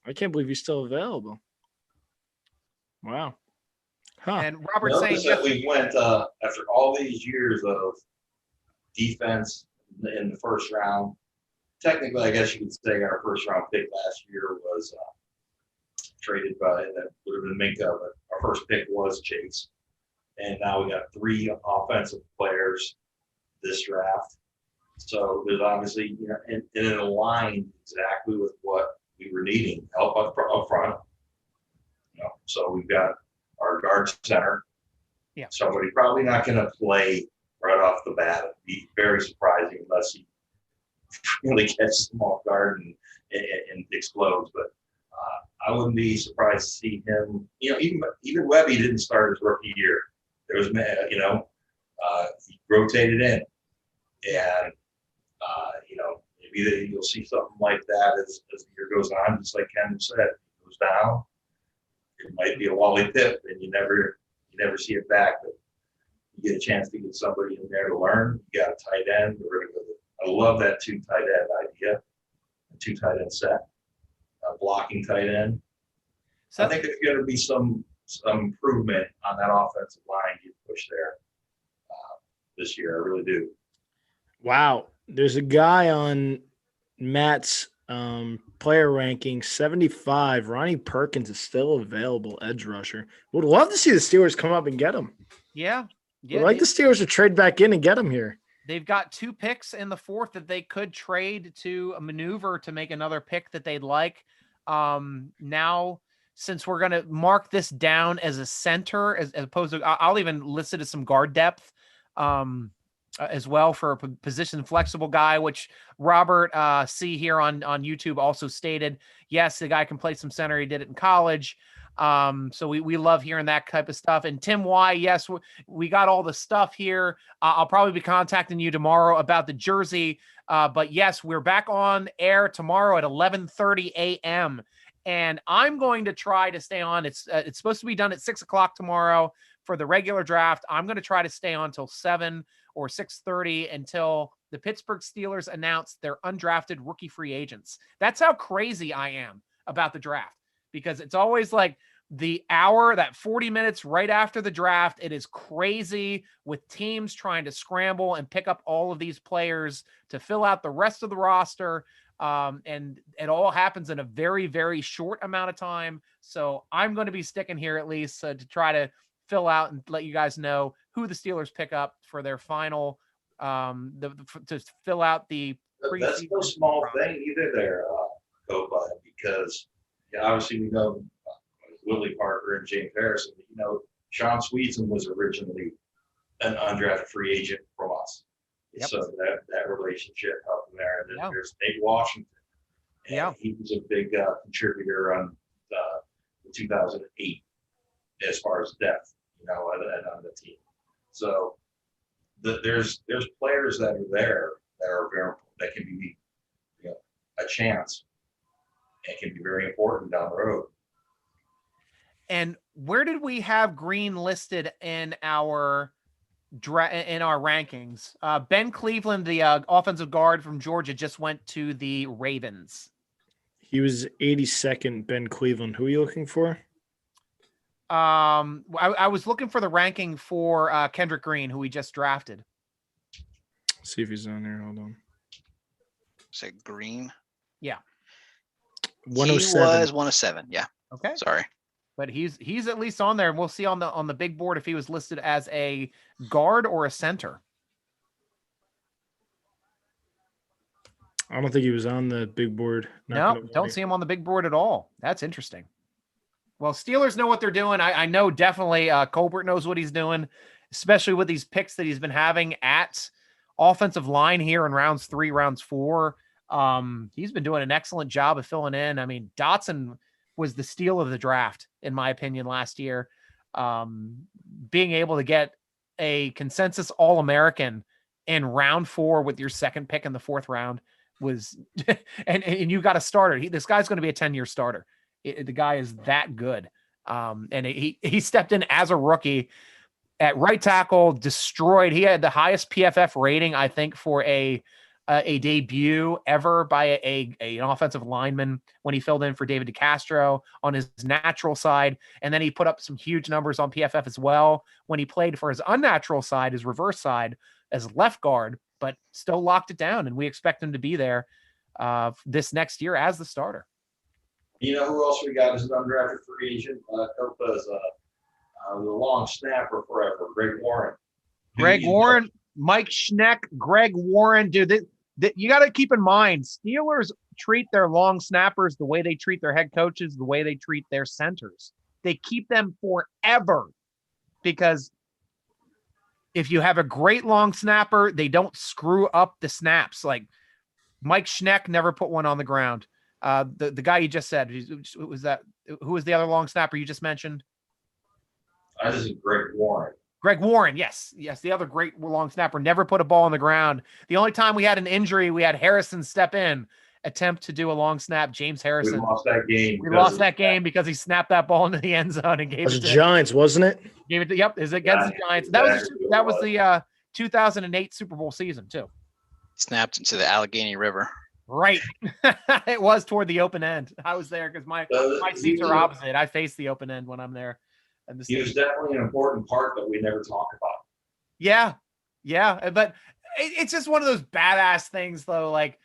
Speaker 3: I can't believe he's still available. Wow. Huh.
Speaker 1: And Robert
Speaker 7: Notice
Speaker 1: saying
Speaker 7: that we went after all these years of defense in the first round. Technically, I guess you could say our first round pick last year was traded by, that would have been Minkah, but our first pick was Chase. And now we got 3 offensive players this draft. So there's obviously, and it aligned exactly with what we were needing, help up front. So we've got our guard center.
Speaker 1: Yeah.
Speaker 7: Somebody probably not going to play right off the bat. It'd be very surprising unless he really catches them off guard and explodes. But I wouldn't be surprised to see him. Even Webby didn't start his rookie year. There was, he rotated in, and maybe you'll see something like that as the year goes on. Just like Ken said, it goes down. It might be a Wally Pipp, and you never see it back. But you get a chance to get somebody in there to learn. You got a tight end. I love that 2 tight end idea, a 2 tight end set, a blocking tight end. So I think there's going to be some improvement on that offensive line you push there this year. I really do.
Speaker 3: Wow. There's a guy on Matt's player ranking, 75. Ronnie Perkins is still available, edge rusher. Would love to see the Steelers come up and get him.
Speaker 1: Yeah.
Speaker 3: Would like the Steelers to trade back in and get him here.
Speaker 1: They've got 2 picks in the 4th that they could trade to a maneuver to make another pick that they'd like. Now, since we're going to mark this down as a center, as opposed to, I'll even list it as some guard depth as well for a position flexible guy, which Robert C here on YouTube also stated, yes, the guy can play some center. He did it in college. So we love hearing that type of stuff. And Tim Y, yes, we got all the stuff here. I'll probably be contacting you tomorrow about the jersey. But yes, we're back on air tomorrow at 11:30 a.m. And I'm going to try to stay on. It's supposed to be done at 6:00 tomorrow for the regular draft. I'm going to try to stay on till 7 or 6:30 until the Pittsburgh Steelers announce their undrafted rookie free agents. That's how crazy I am about the draft, because it's always like the hour, that 40 minutes right after the draft. It is crazy with teams trying to scramble and pick up all of these players to fill out the rest of the roster. And it all happens in a very, very short amount of time. So I'm going to be sticking here at least to try to fill out and let you guys know who the Steelers pick up for their final, to fill out the preseason.
Speaker 7: That's no small thing either there, Copa, because obviously we know Willie Parker and James Harrison. Sean Sweetson was originally an undrafted free agent from us. Yep. So that relationship helped them there. And then there's Nate Washington. And he was a big contributor on 2008 as far as depth, on the team. So there's players that are there that are that can be a chance and can be very important down the road.
Speaker 1: And where did we have Green listed in our rankings? Ben Cleveland, the offensive guard from Georgia, just went to the Ravens.
Speaker 3: He was 82nd, Ben Cleveland. Who are you looking for?
Speaker 1: I was looking for the ranking for Kendrick Green, who we just drafted.
Speaker 3: See if he's on there. Hold on.
Speaker 2: Say Green.
Speaker 1: Yeah.
Speaker 3: 107.
Speaker 2: He was 107. Yeah.
Speaker 1: Okay.
Speaker 2: Sorry.
Speaker 1: But he's at least on there, and we'll see on the big board if he was listed as a guard or a center.
Speaker 3: I don't think he was on the big board.
Speaker 1: No, don't see him on the big board at all. That's interesting. Well, Steelers know what they're doing. I know definitely Colbert knows what he's doing, especially with these picks that he's been having at offensive line here in rounds 3, rounds 4. He's been doing an excellent job of filling in. I mean, Dotson was the steal of the draft, in my opinion, last year. Being able to get a consensus All-American in round 4 with your second pick in the 4th round was, and you got a starter. This guy's going to be a 10-year starter. The guy is that good. And he stepped in as a rookie. at right tackle, destroyed. He had the highest PFF rating, I think, for a debut ever by an offensive lineman when he filled in for David DeCastro on his natural side. And then he put up some huge numbers on PFF as well when he played for his unnatural side, his reverse side, as left guard, but still locked it down. And we expect him to be there this next year as the starter.
Speaker 7: You know who else we got as an undrafted free agent? Copa's the long snapper forever, Greg Warren.
Speaker 1: Greg Warren, Mike Schneck, Greg Warren. Dude, you got to keep in mind, Steelers treat their long snappers the way they treat their head coaches, the way they treat their centers. They keep them forever because if you have a great long snapper, they don't screw up the snaps. Like Mike Schneck never put one on the ground. The guy you just said, who was that? Who was the other long snapper you just mentioned?
Speaker 7: I just said Greg Warren.
Speaker 1: Greg Warren, yes. The other great long snapper, never put a ball on the ground. The only time we had an injury, we had Harrison step in, attempt to do a long snap. James Harrison.
Speaker 7: We lost that game.
Speaker 1: We lost that game because he snapped that ball into the end zone and gave it to
Speaker 3: the Giants, wasn't it?
Speaker 1: Gave it to, yep, is against the Giants. That was the 2008 Super Bowl season too.
Speaker 2: Snapped into the Allegheny River.
Speaker 1: Right. It was toward the open end. I was there because my seats are opposite. I face the open end when I'm there. And
Speaker 7: he was definitely an important part that we never talk about.
Speaker 1: Yeah. But it's just one of those badass things, though. Like,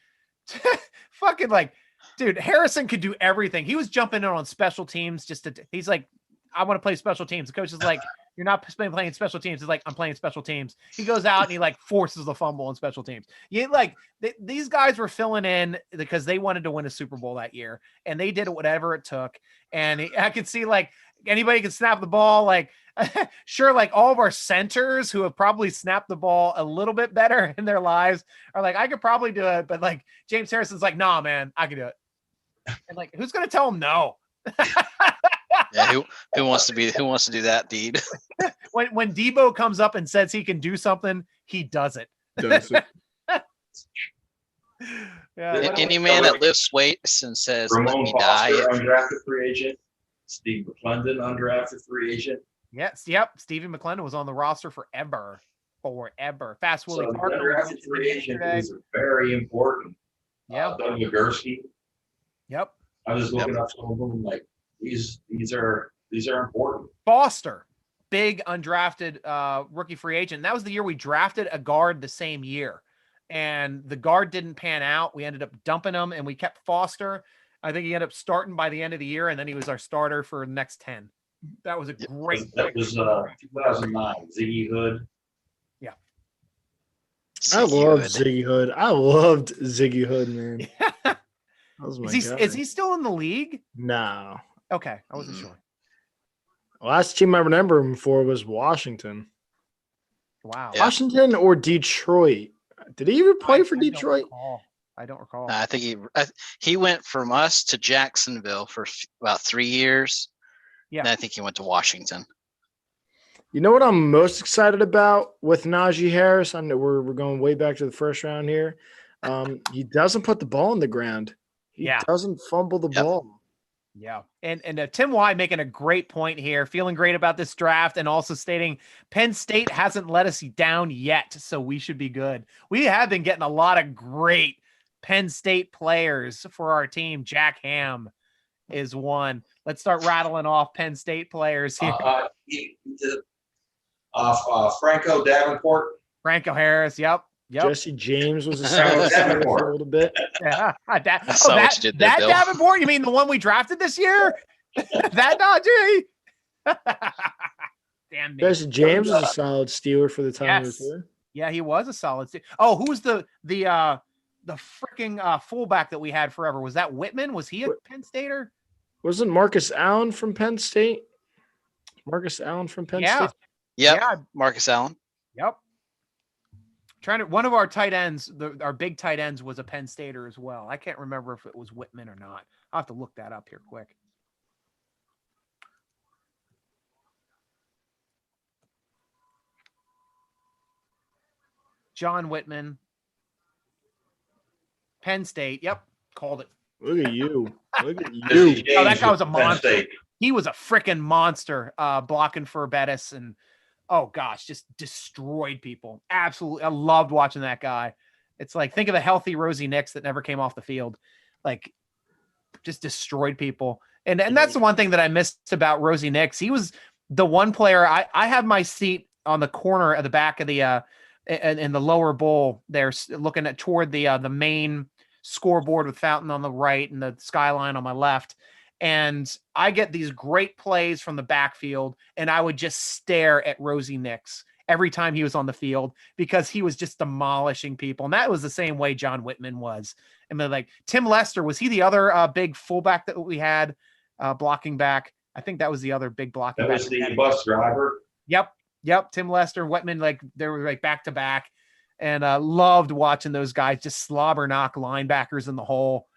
Speaker 1: fucking like, dude, Harrison could do everything. He was jumping in on special teams he's like, I want to play special teams. The coach is like, you're not playing special teams. He's like, I'm playing special teams. He goes out and he like forces the fumble on special teams. These guys were filling in because they wanted to win a Super Bowl that year, and they did whatever it took. And I could see like anybody can snap the ball. Like, sure, like all of our centers who have probably snapped the ball a little bit better in their lives are like, I could probably do it. But like James Harrison's like, nah, man, I can do it. And like, who's going to tell him no?
Speaker 2: Yeah, who wants to do that deed?
Speaker 1: When Debo comes up and says he can do something, he does it. Yeah.
Speaker 2: Any man that lifts weights and says, "Let me die."
Speaker 7: Undrafted free agent. Steve McClendon, undrafted free agent.
Speaker 1: Yes, yep. Stevie McClendon was on the roster forever. Fast Willie Parker.
Speaker 7: Undrafted free agent is very important.
Speaker 1: Yeah.
Speaker 7: Doug Nagurski.
Speaker 1: Yep.
Speaker 7: I was looking up some of them. Like these are important.
Speaker 1: Foster, big undrafted rookie free agent. That was the year we drafted a guard the same year, and the guard didn't pan out. We ended up dumping him, and we kept Foster. I think he ended up starting by the end of the year, and then he was our starter for the next 10. That was a great.
Speaker 7: That was 2009. Ziggy Hood.
Speaker 1: Yeah.
Speaker 3: I loved Ziggy Hood. I loved Ziggy Hood, man.
Speaker 1: Yeah.
Speaker 3: That
Speaker 1: Is he still in the league?
Speaker 3: No.
Speaker 1: Okay, I wasn't sure.
Speaker 3: Last team I remember him for was Washington.
Speaker 1: Wow.
Speaker 2: Yeah.
Speaker 3: Washington or Detroit? Did he even play for Detroit?
Speaker 1: I don't recall.
Speaker 2: I think he went from us to Jacksonville for about 3 years.
Speaker 1: Yeah.
Speaker 2: And I think he went to Washington.
Speaker 3: You know what I'm most excited about with Naji Harris? I know we're going way back to the first round here. He doesn't put the ball on the ground. He doesn't fumble the ball.
Speaker 1: Yeah. And Tim Y making a great point here, feeling great about this draft, and also stating Penn State hasn't let us down yet, so we should be good. We have been getting a lot of great Penn State players for our team. Jack Ham is one. Let's start rattling off Penn State players here.
Speaker 7: Franco Davenport.
Speaker 1: Franco Harris. Yep.
Speaker 3: Jesse James was a solid for a little bit.
Speaker 1: Yeah.
Speaker 2: That
Speaker 1: Davenport? You mean the one we drafted this year? That Naji? Damn me.
Speaker 3: Jesse James was a solid Steeler for the time he was here.
Speaker 1: Yeah, he was a solid Steeler. Oh, who's the freaking fullback that we had forever? Was that Whitman? Was he a Penn Stater?
Speaker 3: Wasn't Marcus Allen from Penn State? Marcus Allen from Penn State?
Speaker 2: Yep.
Speaker 1: Yeah.
Speaker 2: Marcus Allen.
Speaker 1: Yep. One of our tight ends, our big tight ends, was a Penn Stater as well. I can't remember if it was Whitman or not. I'll have to look that up here quick. John Whitman, Penn State. Yep, called it.
Speaker 3: Look at you. Look at you.
Speaker 1: Oh, that guy was a monster. He was a freaking monster blocking for Bettis. And oh gosh, just destroyed people. Absolutely. I loved watching that guy. It's like, think of a healthy Rosie Nix that never came off the field. Like, just destroyed people. And that's the one thing that I missed about Rosie Nix. He was the one player. I have my seat on the corner at the back of the in the lower bowl there, looking at toward the main scoreboard with Fountain on the right and the skyline on my left. And I get these great plays from the backfield, and I would just stare at Rosie Nix every time he was on the field because he was just demolishing people. And that was the same way John Whitman was. I mean, like Tim Lester, was he the other big fullback that we had blocking back? I think that was the other big blocking back.
Speaker 7: That was the bus driver.
Speaker 1: Yep. Tim Lester, Whitman, like they were like back to back, and loved watching those guys just slobber knock linebackers in the hole.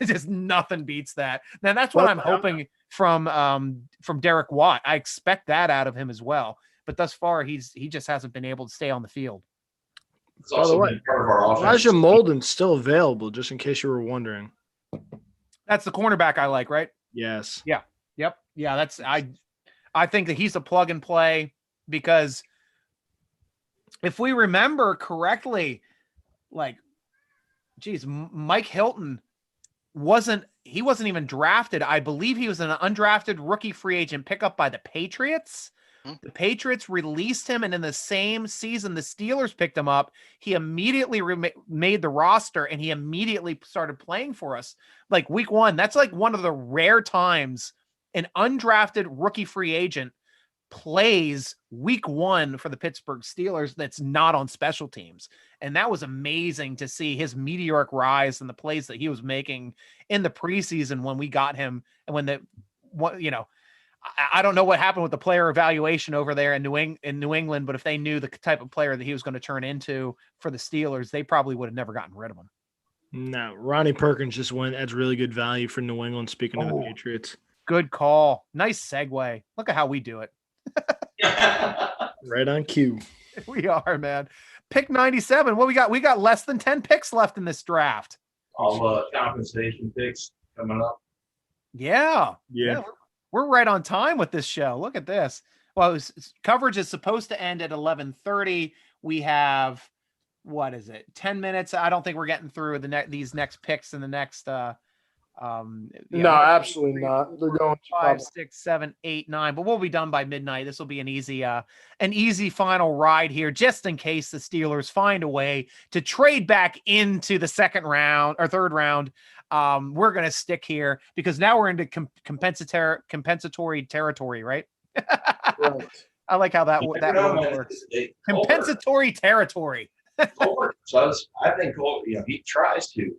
Speaker 1: Just nothing beats that. Now that's what I'm hoping from Derek Watt. I expect that out of him as well. But thus far, he just hasn't been able to stay on the field.
Speaker 7: It's also been part of our offense.
Speaker 3: Elijah Molden's still available, just in case you were wondering.
Speaker 1: That's the cornerback I like, right?
Speaker 3: Yes.
Speaker 1: Yeah. Yep. Yeah. That's I think that he's a plug and play because if we remember correctly, like, geez, Mike Hilton wasn't even drafted. I believe he was an undrafted rookie free agent pickup by the Patriots. The Patriots released him, and in the same season, the Steelers picked him up. He immediately made the roster, and he immediately started playing for us. Like week one, that's like one of the rare times an undrafted rookie free agent plays week one for the Pittsburgh Steelers that's not on special teams. And that was amazing to see his meteoric rise and the plays that he was making in the preseason when we got him. And when I don't know what happened with the player evaluation over there in New England, but if they knew the type of player that he was going to turn into for the Steelers, they probably would have never gotten rid of him.
Speaker 3: No, Ronnie Perkins just went. That's really good value for New England. Speaking of the Patriots,
Speaker 1: good call. Nice segue. Look at how we do it.
Speaker 3: Right on cue.
Speaker 1: We are, man. Pick 97. What we got? We got less than 10 picks left in this draft.
Speaker 7: All compensation picks coming up.
Speaker 1: Yeah. We're right on time with this show. Look at this. Well, coverage is supposed to end at 11:30. We have, 10 minutes. I don't think we're getting through these next picks in the next.
Speaker 3: No, absolutely not. They're going
Speaker 1: 5, 6, 7, 8, 9. But we'll be done by midnight. This will be an easy final ride here, just in case the Steelers find a way to trade back into the second round or third round. We're going to stick here because now we're into compensatory territory, right?
Speaker 3: Right.
Speaker 1: I like how that works. Compensatory territory.
Speaker 7: So I think he tries to.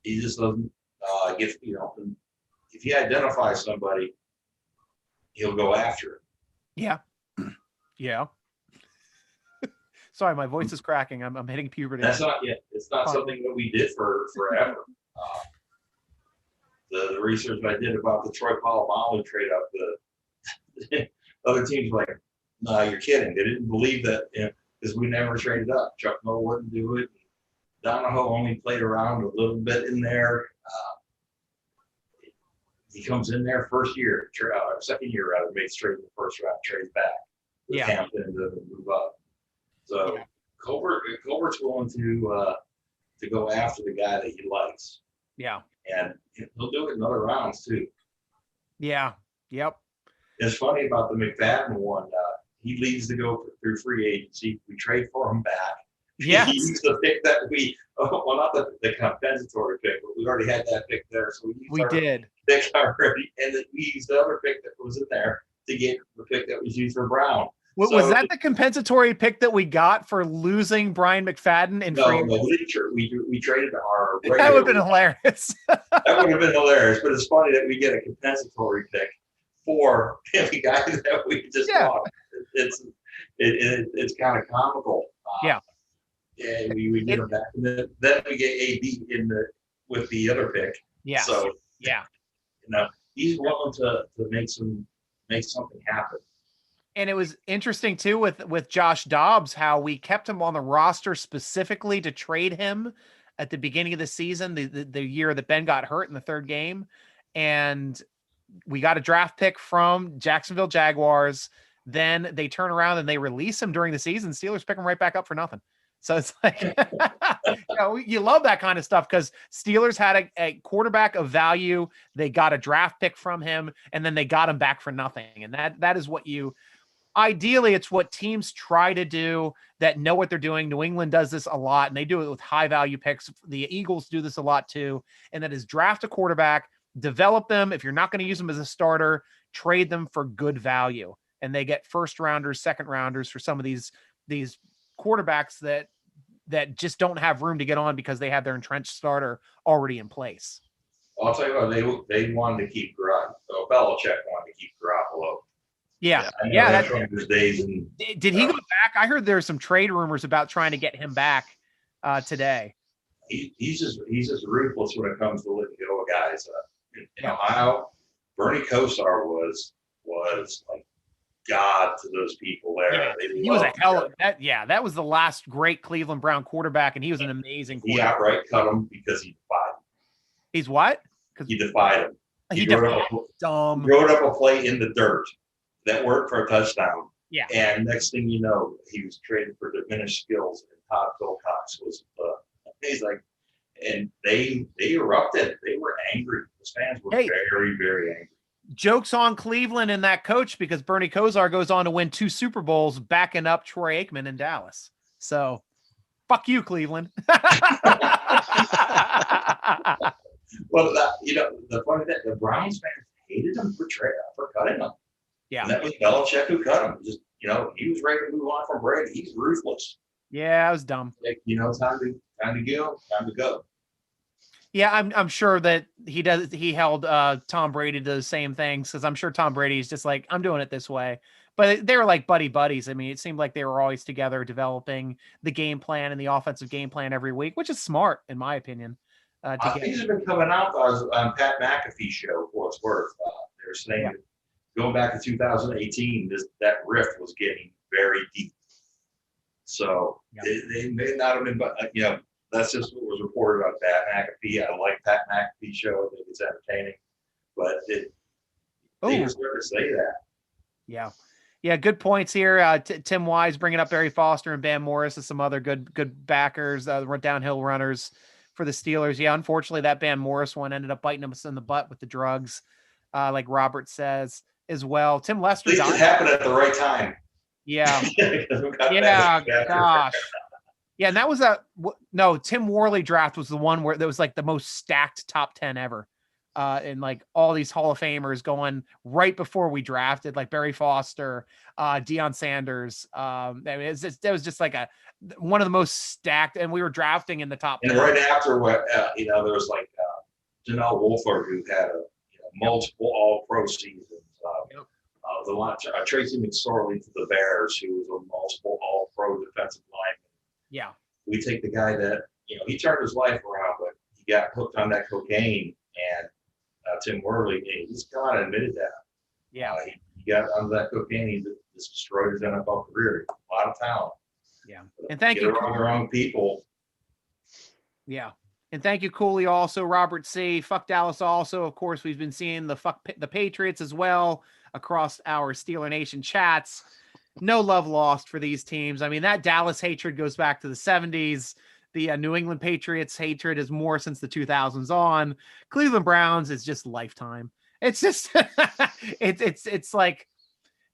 Speaker 7: He just doesn't get, if he identifies somebody, he'll go after it.
Speaker 1: Yeah. Yeah. Sorry, my voice is cracking. I'm hitting puberty.
Speaker 7: It's not something that we did for forever. The research I did about the Troy Polamalu trade up, the other teams were like, no, you're kidding. They didn't believe that because we never traded up. Chuck Noll wouldn't do it. Donahoe only played around a little bit in there. He comes in there second year rather, made straight in the first round, trades back with Hampton to move up. So Colbert's willing to go after the guy that he likes.
Speaker 1: Yeah.
Speaker 7: And he'll do it in other rounds too.
Speaker 1: Yeah. Yep.
Speaker 7: It's funny about the McFadden one. He leads to go through free agency. We trade for him back.
Speaker 1: Yes.
Speaker 7: He used the pick that not the compensatory pick, but we already had that pick there. So we did pick already, and then we used the other pick that was in there to get the pick that was used for Brown.
Speaker 1: Was that the compensatory pick that we got for losing Bryant McFadden in free agency?
Speaker 7: We traded our
Speaker 1: regular. That would have been hilarious.
Speaker 7: That would have been hilarious, but it's funny that we get a compensatory pick for the guy that we just bought. It's kind of comical. And we get him back, and then we get AB with the other pick.
Speaker 1: Yeah.
Speaker 7: So he's willing to make something happen.
Speaker 1: And it was interesting too with Josh Dobbs, how we kept him on the roster specifically to trade him at the beginning of the season, the year that Ben got hurt in the third game. And we got a draft pick from Jacksonville Jaguars. then they turn around and they release him during the season. Steelers pick him right back up for nothing. So it's like, you love that kind of stuff because Steelers had a quarterback of value. They got a draft pick from him, and then they got him back for nothing. And that is what ideally, it's what teams try to do that know what they're doing. New England does this a lot, and they do it with high value picks. The Eagles do this a lot too. And that is draft a quarterback, develop them. If you're not going to use them as a starter, trade them for good value. And they get first rounders, second rounders for some of these quarterbacks that just don't have room to get on because they have their entrenched starter already in place.
Speaker 7: I'll tell you what, they wanted to keep Belichick wanted to keep Garoppolo.
Speaker 1: Yeah.
Speaker 7: That's from his days. And,
Speaker 1: did he go back? I heard there's some trade rumors about trying to get him back today.
Speaker 7: He's just ruthless when it comes to letting go of guys. In Ohio, Bernie Kosar was like God to those people there.
Speaker 1: Yeah, he was a hell of that. Yeah, that was the last great Cleveland Brown quarterback, and he was an amazing quarterback.
Speaker 7: He outright cut him because he defied him.
Speaker 1: He's what?
Speaker 7: He defied him.
Speaker 1: He wrote
Speaker 7: up a play in the dirt that worked for a touchdown.
Speaker 1: Yeah.
Speaker 7: And next thing you know, he was traded for diminished skills, and Todd Wilcox was he's like, and they erupted. They were angry. The fans were very, very angry.
Speaker 1: Joke's on Cleveland and that coach because Bernie Kosar goes on to win 2 Super Bowls backing up Troy Aikman in Dallas. So fuck you, Cleveland.
Speaker 7: Well, the funny thing, the Browns fans hated him for cutting him.
Speaker 1: Yeah.
Speaker 7: And that was Belichick who cut him. Just, he was ready to move on from Brady. He's ruthless.
Speaker 1: Yeah, it was dumb.
Speaker 7: Time to go.
Speaker 1: Yeah, I'm sure that he held Tom Brady to the same things because I'm sure Tom Brady's just like, I'm doing it this way. But they were like buddies. I mean, it seemed like they were always together developing the game plan and the offensive game plan every week, which is smart in my opinion.
Speaker 7: Things have been coming out on Pat McAfee's show for what's worth. They were saying that going back to 2018, that rift was getting very deep. So they may not have been, but that's just what was reported on Pat McAfee. I like Pat McAfee's show. I think it's entertaining, but they were starting to say that.
Speaker 1: Yeah. Yeah, good points here. Tim Wise bringing up Barry Foster and Van Morris as some other good backers, downhill runners for the Steelers. Yeah, unfortunately, that Van Morris one ended up biting us in the butt with the drugs, like Robert says as well. Tim Lester.
Speaker 7: It happened at the right time.
Speaker 1: Yeah. Gosh. Yeah, and that was Tim Worley draft was the one where that was like the most stacked top 10 ever. And like all these Hall of Famers going right before we drafted, like Barry Foster, Deion Sanders. It was just like one of the most stacked, and we were drafting in the top 10.
Speaker 7: And right after there was like Janelle Wolford, who had multiple All-Pro seasons. Tracy McSorley to the Bears, who was a multiple All-Pro defensive lineman.
Speaker 1: Yeah.
Speaker 7: We take the guy that, he turned his life around, but he got hooked on that cocaine. And Tim Worley, he's come out and admitted that.
Speaker 1: Yeah.
Speaker 7: He got under that cocaine. He just destroyed his NFL career. A lot of talent.
Speaker 1: Yeah. And thank you.
Speaker 7: Around the wrong people.
Speaker 1: Yeah. And thank you, Cooley. Also, Robert C. Fuck Dallas. Also, of course, we've been seeing the Patriots as well across our Steeler Nation chats. No love lost for these teams. I mean, that Dallas hatred goes back to the 70s. The New England Patriots hatred is more since the 2000s on. Cleveland Browns is just lifetime. It's just, it's like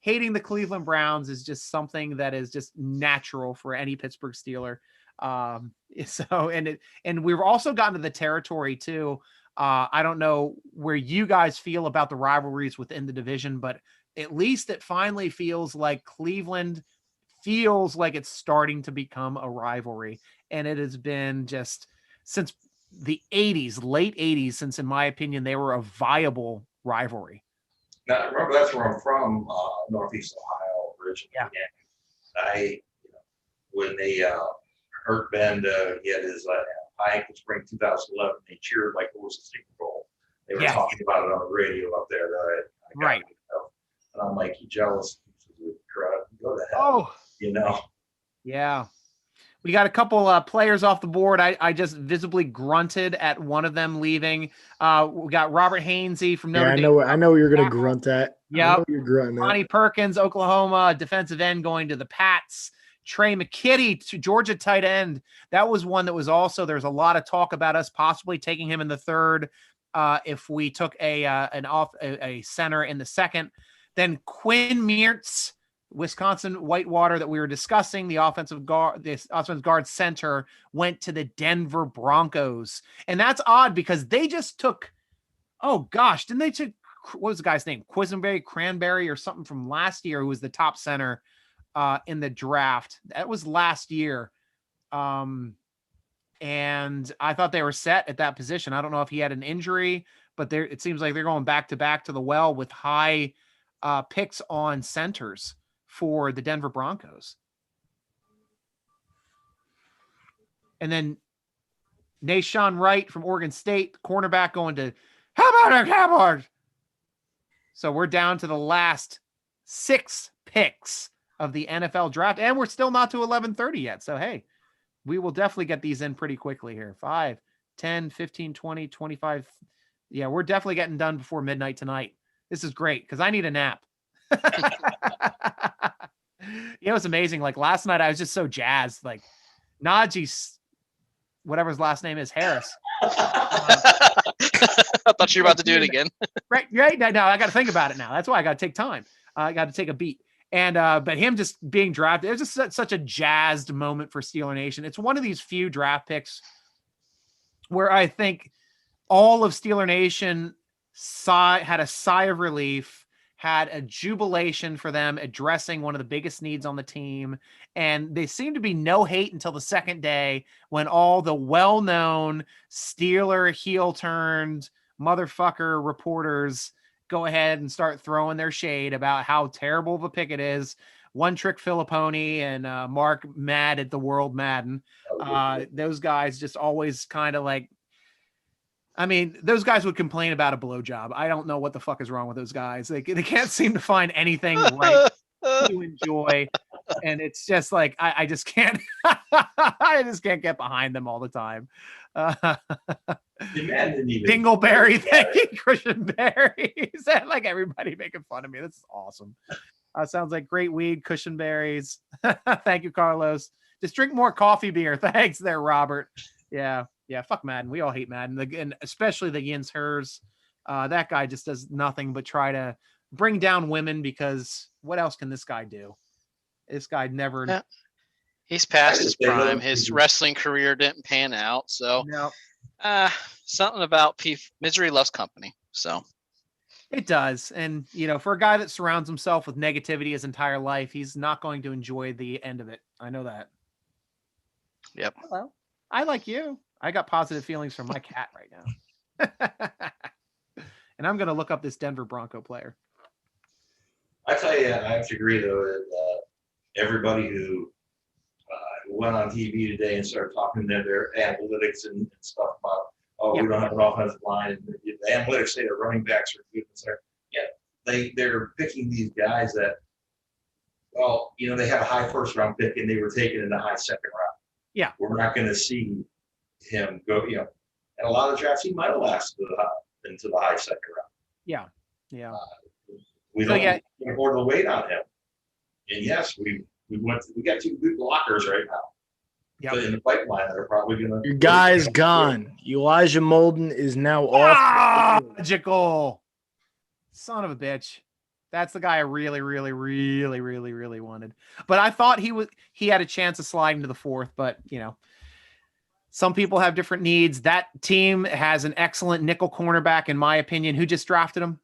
Speaker 1: hating the Cleveland Browns is just something that is just natural for any Pittsburgh Steeler. And we've also gotten to the territory too. I don't know where you guys feel about the rivalries within the division, but at least it finally feels like Cleveland feels like it's starting to become a rivalry. And it has been just since the 80s, late 80s, since in my opinion, they were a viable rivalry.
Speaker 7: Now, remember, that's where I'm from, Northeast Ohio originally. Yeah. When they hurt Ben, he had his high ankle sprain 2011, they cheered like it was a Super Bowl. They were talking about it on the radio up there. Right. And I'm like, you jealous? Go to hell. Yeah.
Speaker 1: We got a couple players off the board. I just visibly grunted at one of them leaving. We got Robert Hainsey from Notre Dame.
Speaker 3: I know you're gonna grunt at.
Speaker 1: Yeah,
Speaker 3: you're grunting.
Speaker 1: Ronnie Perkins, Oklahoma defensive end, going to the Pats. Trey McKitty, Georgia tight end. That was one that was also, there's a lot of talk about us possibly taking him in the third if we took a center in the second. Then Quinn Meertz, Wisconsin Whitewater, that we were discussing, the offensive guard center, went to the Denver Broncos. And that's odd because they just took, didn't they take, what was the guy's name? Cranberry or something from last year, who was the top center in the draft. That was last year. And I thought they were set at that position. I don't know if he had an injury, but it seems like they're going back to the well with high picks on centers for the Denver Broncos. And then Nashawn Wright from Oregon State, cornerback, going to Hubbard. So we're down to the last 6 picks of the NFL draft, and we're still not to 11:30 yet. So, hey, we will definitely get these in pretty quickly here. 5, 10, 15, 20, 25. Yeah, we're definitely getting done before midnight tonight. This is great because I need a nap. It's amazing. Like last night, I was just so jazzed. Like Naji, whatever his last name is, Harris.
Speaker 2: I thought you were about to do it again.
Speaker 1: Right. No, I got to think about it now. That's why I got to take time. I got to take a beat. And but him just being drafted, it was just such a jazzed moment for Steeler Nation. It's one of these few draft picks where I think all of Steeler Nation had a sigh of relief, had a jubilation for them addressing one of the biggest needs on the team. And they seemed to be no hate until the second day when all the well-known Steeler heel-turned motherfucker reporters go ahead and start throwing their shade about how terrible of a pick it is. One Trick Filipponi and Mark Mad at the World Madden. Those guys just always kind of like, I mean, those guys would complain about a blowjob. I don't know what the fuck is wrong with those guys. They can't seem to find anything right to enjoy. And it's just like, I just can't, I just can't get behind them all the time. Dingleberry, thank you, Christian Berry. Is that like everybody making fun of me? This is awesome. Sounds like great weed, Cushionberries. Thank you, Carlos. Just drink more coffee beer. Thanks there, Robert. Yeah, fuck Madden. We all hate Madden, and especially the Yinzhers. That guy just does nothing but try to bring down women because what else can this guy do? This guy never.
Speaker 2: Yeah. He's past his prime. His wrestling career didn't pan out. So something about misery loves company. So
Speaker 1: it does. And, for a guy that surrounds himself with negativity his entire life, he's not going to enjoy the end of it. I know that.
Speaker 2: Yep.
Speaker 1: Hello. I like you. I got positive feelings from my cat right now. And I'm going to look up this Denver Bronco player.
Speaker 7: I tell you, I have to agree, though, that everybody who went on TV today and started talking to their analytics and stuff about, we don't have an offensive line. And the analytics say the running backs are good. They're picking these guys that, they had a high first round pick and they were taken in the high second round.
Speaker 1: Yeah.
Speaker 7: We're not going to see him go, and a lot of drafts he might have lasted into the high second round.
Speaker 1: Yeah.
Speaker 7: We don't afford to wait on him. And yes, we got 2 good blockers right now.
Speaker 1: Yeah.
Speaker 7: But in the pipeline, they're probably going to.
Speaker 3: Your guy's gone. Elijah Molden is now off.
Speaker 1: Magical. Son of a bitch. That's the guy I really, really, really, really, really wanted. But I thought he had a chance of sliding to the 4th, but some people have different needs. That team has an excellent nickel cornerback, in my opinion. Who just drafted him?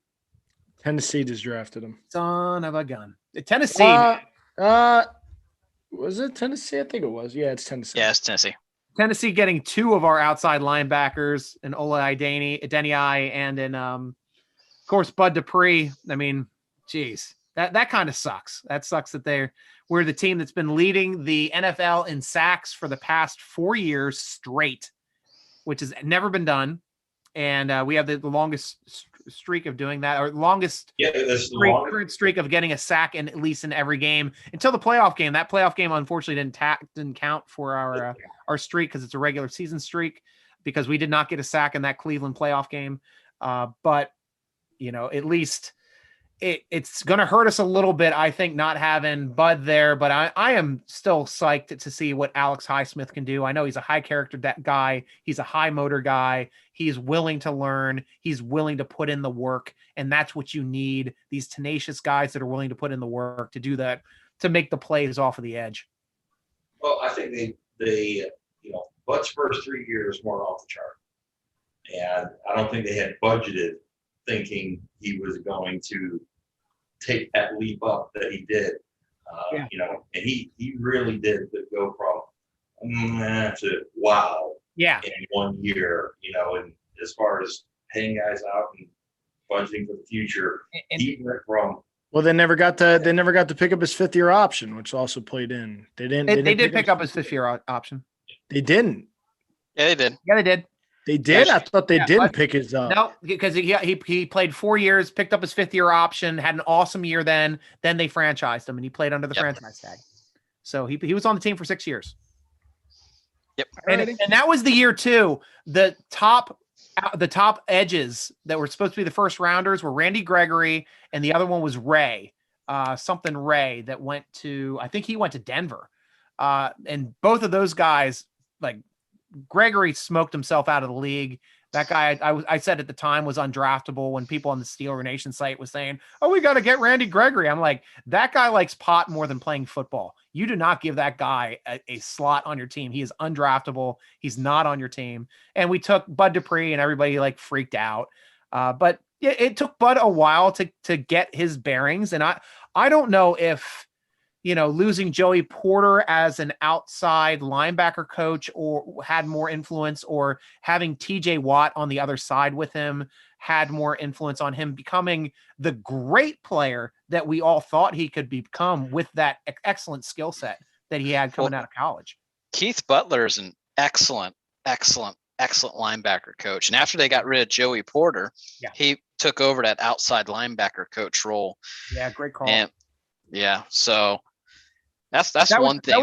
Speaker 3: Tennessee just drafted him.
Speaker 1: Son of a gun. Tennessee.
Speaker 3: Was it Tennessee? I think it was. Yeah, it's Tennessee.
Speaker 2: Yeah, it's Tennessee.
Speaker 1: Tennessee getting 2 of our outside linebackers, in Ola Adeniyi and in, of course, Bud Dupree. I mean, geez, that kind of sucks. That sucks that we're the team that's been leading the NFL in sacks for the past 4 years straight, which has never been done. And we have the longest streak of doing that, or longest current streak of getting a sack in at least in every game until the playoff game. That playoff game unfortunately didn't count for our streak because it's a regular season streak, because we did not get a sack in that Cleveland playoff game. But at least it's going to hurt us a little bit, I think, not having Bud there, but I am still psyched to see what Alex Highsmith can do. I know he's a high character guy. He's a high motor guy. He's willing to learn. He's willing to put in the work. And that's what you need. These tenacious guys that are willing to put in the work to do that, to make the plays off of the edge.
Speaker 7: Well, I think they Bud's first 3 years weren't off the chart. And I don't think they had budgeted thinking he was going to take that leap up that he did. And he really did go from to wow.
Speaker 1: Yeah.
Speaker 7: In 1 year, and as far as paying guys out and budgeting for the future, he went from.
Speaker 3: Well, they never got to pick up his 5th-year option, which also played in. They did pick up his 5th-year option. They didn't.
Speaker 2: Yeah, they did.
Speaker 1: Yeah, they did.
Speaker 3: They did. I thought they didn't pick his up.
Speaker 1: No, because he played 4 years, picked up his 5th-year option, had an awesome year. Then they franchised him, and he played under the franchise tag. So he was on the team for 6 years.
Speaker 2: Yep.
Speaker 1: And that was the year too. The top edges that were supposed to be the first rounders were Randy Gregory, and the other one was Ray, Ray, that went to, I think he went to Denver. And both of those guys, like Gregory, smoked himself out of the league. That guy, I said at the time, was undraftable when people on the Steeler Nation site was saying, "Oh, we got to get Randy Gregory." I'm like, that guy likes pot more than playing football. You do not give that guy a slot on your team. He is undraftable. He's not on your team. And we took Bud Dupree, and everybody like freaked out. But yeah, it took Bud a while to get his bearings. And I don't know if, losing Joey Porter as an outside linebacker coach or had more influence, or having TJ Watt on the other side with him had more influence on him becoming the great player that we all thought he could become with that excellent skill set that he had coming out of college.
Speaker 2: Keith Butler is an excellent linebacker coach. And after they got rid of Joey Porter, he took over that outside linebacker coach role.
Speaker 1: Yeah, great call.
Speaker 2: And so that's one thing.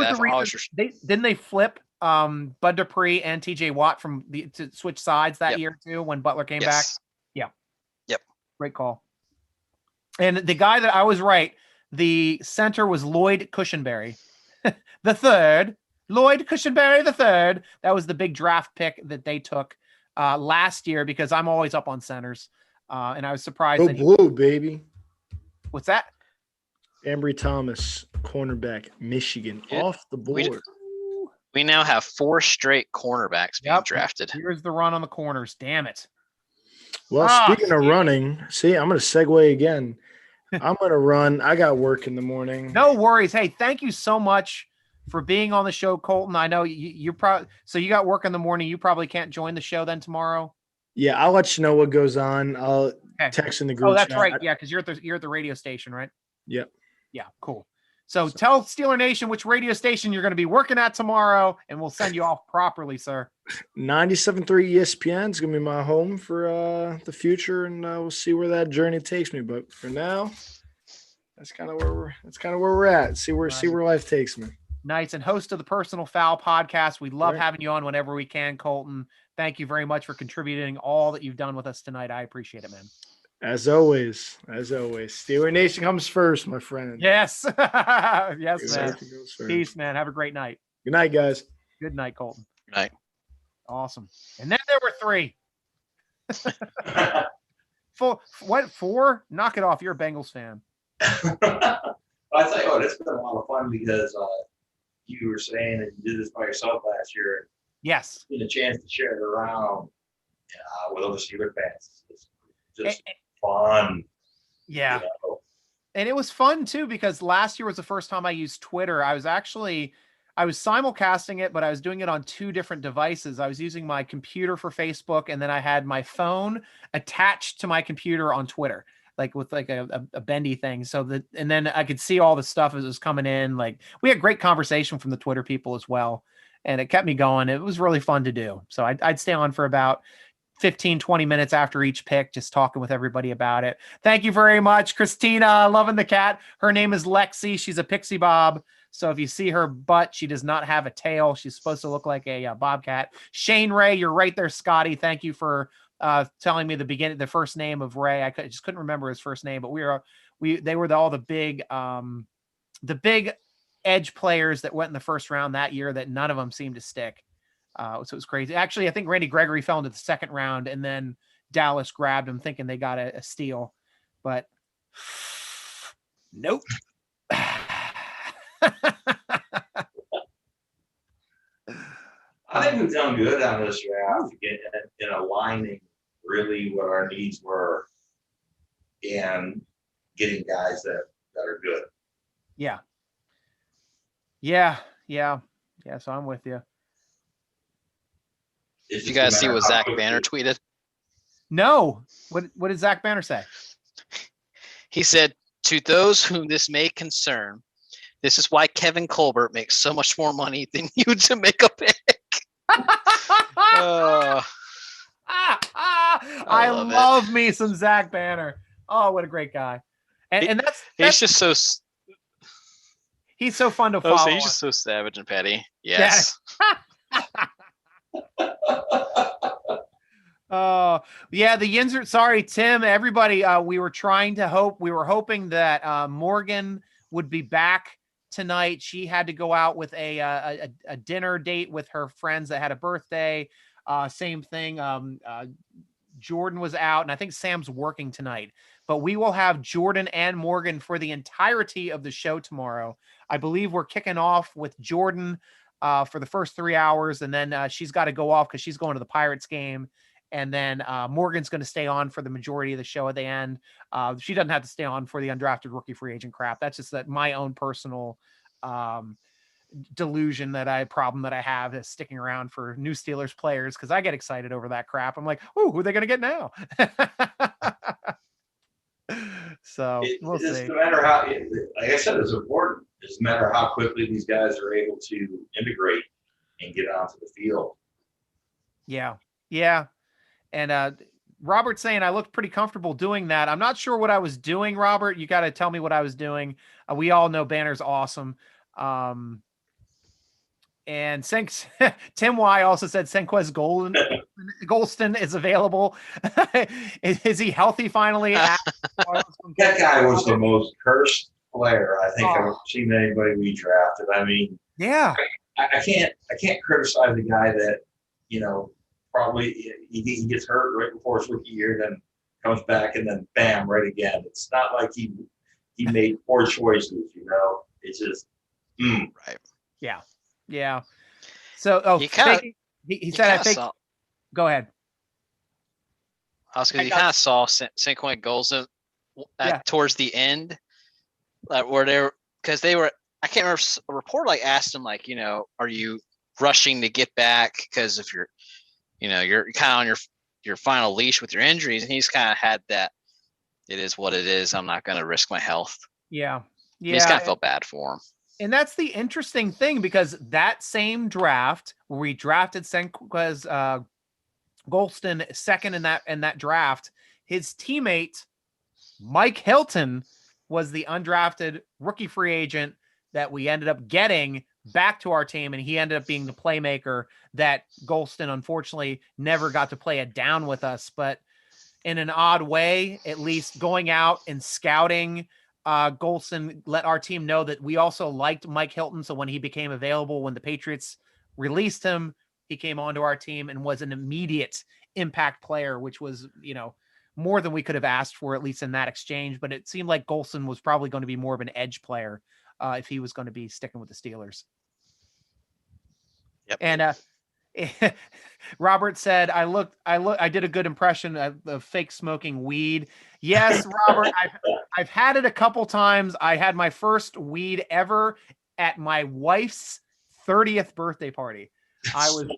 Speaker 1: Didn't they flip Bud Dupree and TJ Watt to switch sides that year too when Butler came back? Yeah.
Speaker 2: Yep.
Speaker 1: Great call. And the guy that I was right, the center was Lloyd Cushenberry, the third. Lloyd Cushenberry the third. That was the big draft pick that they took last year, because I'm always up on centers. And I was surprised.
Speaker 3: Blue, baby.
Speaker 1: What's that?
Speaker 3: Ambry Thomas, cornerback, Michigan, off the board.
Speaker 2: We now have 4 straight cornerbacks being drafted.
Speaker 1: Here's the run on the corners. Damn it.
Speaker 3: Well, speaking of running, see, I'm going to segue again. I'm going to run. I got work in the morning.
Speaker 1: No worries. Hey, thank you so much for being on the show, Colton. I know you're probably, so you got work in the morning. You probably can't join the show then tomorrow.
Speaker 3: Yeah, I'll let you know what goes on. I'll text in the group.
Speaker 1: Oh, that's right. Yeah, because you're at the radio station, right?
Speaker 3: Yep.
Speaker 1: Yeah, cool. So tell Steeler Nation which radio station you're going to be working at tomorrow, and we'll send you off properly, sir.
Speaker 3: 97.3 ESPN is going to be my home for the future, and we'll see where that journey takes me. But for now, that's kind of where we're at. See where life takes me.
Speaker 1: Nice. And host of the Personal Foul podcast. We love having you on whenever we can, Colton. Thank you very much for contributing all that you've done with us tonight. I appreciate it, man.
Speaker 3: As always, Steeler Nation comes first, my friend.
Speaker 1: Yes. Yes, man. Peace, man. Have a great night.
Speaker 3: Good night, guys.
Speaker 1: Good night, Colton.
Speaker 2: Good night.
Speaker 1: Awesome. And then there were 3. 4? Knock it off. You're a Bengals fan.
Speaker 7: I tell you what, it's been a lot of fun because you were saying that you did this by yourself last year.
Speaker 1: Yes.
Speaker 7: Getting a chance to share it around with other Steeler fans. It's just fun.
Speaker 1: Yeah. And it was fun too, because last year was the first time I used Twitter. I was simulcasting it, but I was doing it on 2 different devices. I was using my computer for Facebook, and then I had my phone attached to my computer on Twitter, like with like a bendy thing. And then I could see all the stuff as it was coming in. Like, we had great conversation from the Twitter people as well, and it kept me going. It was really fun to do. So I'd stay on for about 15, 20 minutes after each pick, just talking with everybody about it. Thank you very much. Christina, loving the cat. Her name is Lexi. She's a pixie bob. So if you see her butt, she does not have a tail. She's supposed to look like a bobcat. Shane Ray, you're right there, Scotty. Thank you for telling me the first name of Ray. I just couldn't remember his first name, but they were all the big edge players that went in the first round that year that none of them seemed to stick. So it was crazy. Actually, I think Randy Gregory fell into the second round, and then Dallas grabbed him thinking they got a steal, but nope.
Speaker 7: I think we've done good on this draft in aligning really what our needs were and getting guys that are good.
Speaker 1: Yeah. So I'm with you.
Speaker 2: Did you guys see what Zach Banner tweeted?
Speaker 1: No. What did Zach Banner say?
Speaker 2: He said, "To those whom this may concern, this is why Kevin Colbert makes so much more money than you to make a pick."
Speaker 1: I love me some Zach Banner. Oh, what a great guy. And that's
Speaker 2: he's just so
Speaker 1: he's so fun to follow.
Speaker 2: He's just so savage and petty. Yes.
Speaker 1: Yeah, the Yinzhers. Sorry, Tim, everybody. We were hoping that Morgan would be back tonight. She had to go out with a dinner date with her friends that had a birthday. Same thing. Jordan was out, and I think Sam's working tonight. But we will have Jordan and Morgan for the entirety of the show tomorrow. I believe we're kicking off with Jordan for the first 3 hours, and then she's got to go off because she's going to the Pirates game. And then Morgan's going to stay on for the majority of the show at the end. She doesn't have to stay on for the undrafted rookie free agent crap. That's just my own personal delusion problem that I have is sticking around for new Steelers players because I get excited over that crap. I'm like, ooh, who are they going to get now? So we'll see.
Speaker 7: No matter how, like I said, it's important. It's no matter how quickly these guys are able to integrate and get onto the field.
Speaker 1: Yeah. And Robert's saying I looked pretty comfortable doing that. I'm not sure what I was doing, Robert. You got to tell me what I was doing. We all know Banner's awesome. And Tim Y also said Senquez Golston is available. Is he healthy finally?
Speaker 7: That guy was the most cursed player I think I've seen anybody we drafted. I mean,
Speaker 1: yeah,
Speaker 7: I can't criticize a guy that, probably he gets hurt right before his rookie year, then comes back and then bam, right again. It's not like he made poor choices, It's just
Speaker 2: right.
Speaker 1: Yeah. So he said I think. Go ahead.
Speaker 2: I was going to kind of saw Senquez goals towards the end, where they were. I can't remember. A reporter asked him are you rushing to get back because if you're kind of on your final leash with your injuries, and he's kind of had that. It is what it is. I'm not going to risk my health.
Speaker 1: Yeah.
Speaker 2: He's kind of felt bad for him.
Speaker 1: And that's the interesting thing because that same draft where we drafted Senquez Golston second in that draft, his teammate Mike Hilton was the undrafted rookie free agent that we ended up getting back to our team, and he ended up being the playmaker that Golston unfortunately never got to play it down with us. But in an odd way, at least going out and scouting, Golston let our team know that we also liked Mike Hilton. So when he became available, when the Patriots released him, he came onto our team and was an immediate impact player, which was, more than we could have asked for, at least in that exchange. But it seemed like Golston was probably going to be more of an edge player if he was going to be sticking with the Steelers.
Speaker 2: Yep.
Speaker 1: And Robert said, I did a good impression of fake smoking weed. Yes, Robert, I've had it a couple times. I had my first weed ever at my wife's 30th birthday party. I was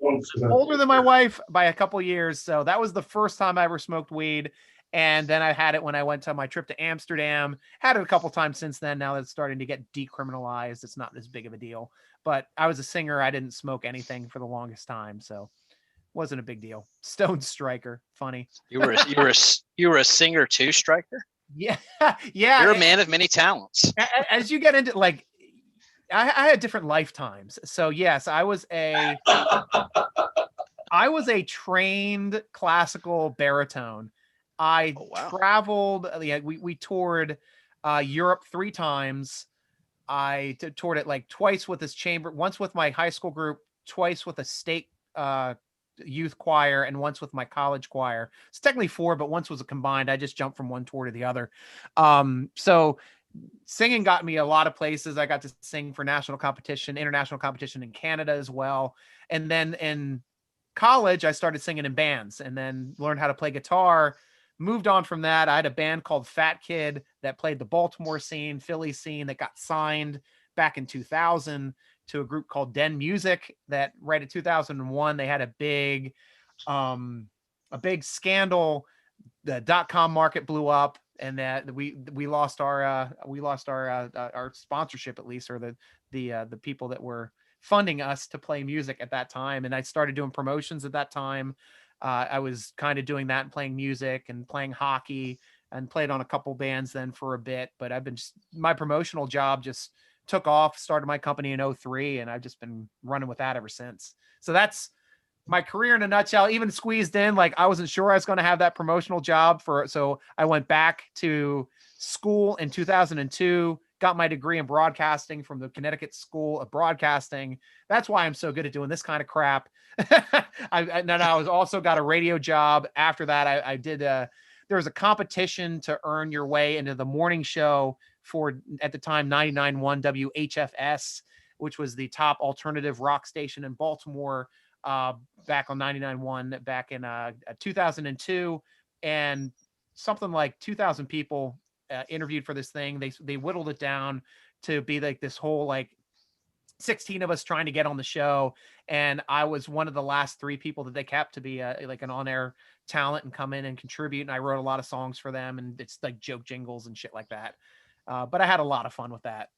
Speaker 1: older than my wife by a couple years. So that was the first time I ever smoked weed. And then I had it when I went to my trip to Amsterdam. Had it a couple times since then. Now that it's starting to get decriminalized, it's not as big of a deal. But I was a singer. I didn't smoke anything for the longest time. So Wasn't a big deal. Stone Striker, funny.
Speaker 2: You were a singer too, Stryker?
Speaker 1: Yeah, yeah.
Speaker 2: You're a man of many talents.
Speaker 1: As you get into like, I had different lifetimes. So yes, I was a trained classical baritone. I traveled. Yeah, we toured Europe 3 times. I toured it like twice with this chamber, once with my high school group, twice with a state youth choir, and once with my college choir. It's technically 4, but once was a combined. I just jumped from one tour to the other. So singing got me a lot of places. I got to sing for national competition, international competition in Canada as well. And then in college, I started singing in bands and then learned how to play guitar. Moved on from that. I had a band called Fat Kid that played the Baltimore scene, Philly scene, that got signed back in 2000 to a group called Den Music that right in 2001, they had a big scandal. The .com market blew up, and that we lost our sponsorship, at least, or the people that were funding us to play music at that time. And I started doing promotions at that time. I was kind of doing that and playing music and playing hockey, and played on a couple bands then for a bit. But my promotional job just took off, started my company in 2003, and I've just been running with that ever since. So that's my career in a nutshell. Even squeezed in, like, I wasn't sure I was going to have that promotional job so I went back to school in 2002, got my degree in broadcasting from the Connecticut School of Broadcasting. That's why I'm so good at doing this kind of crap. I was also got a radio job. After that, I did there was a competition to earn your way into the morning show for, at the time, 99.1 WHFS, which was the top alternative rock station in Baltimore, back on 99.1 back in 2002. And something like 2,000 people interviewed for this thing. They whittled it down to be like this whole, like, 16 of us trying to get on the show. And I was one of the last 3 people that they kept to be like an on-air talent and come in and contribute. And I wrote a lot of songs for them, and it's like joke jingles and shit like that. But I had a lot of fun with that.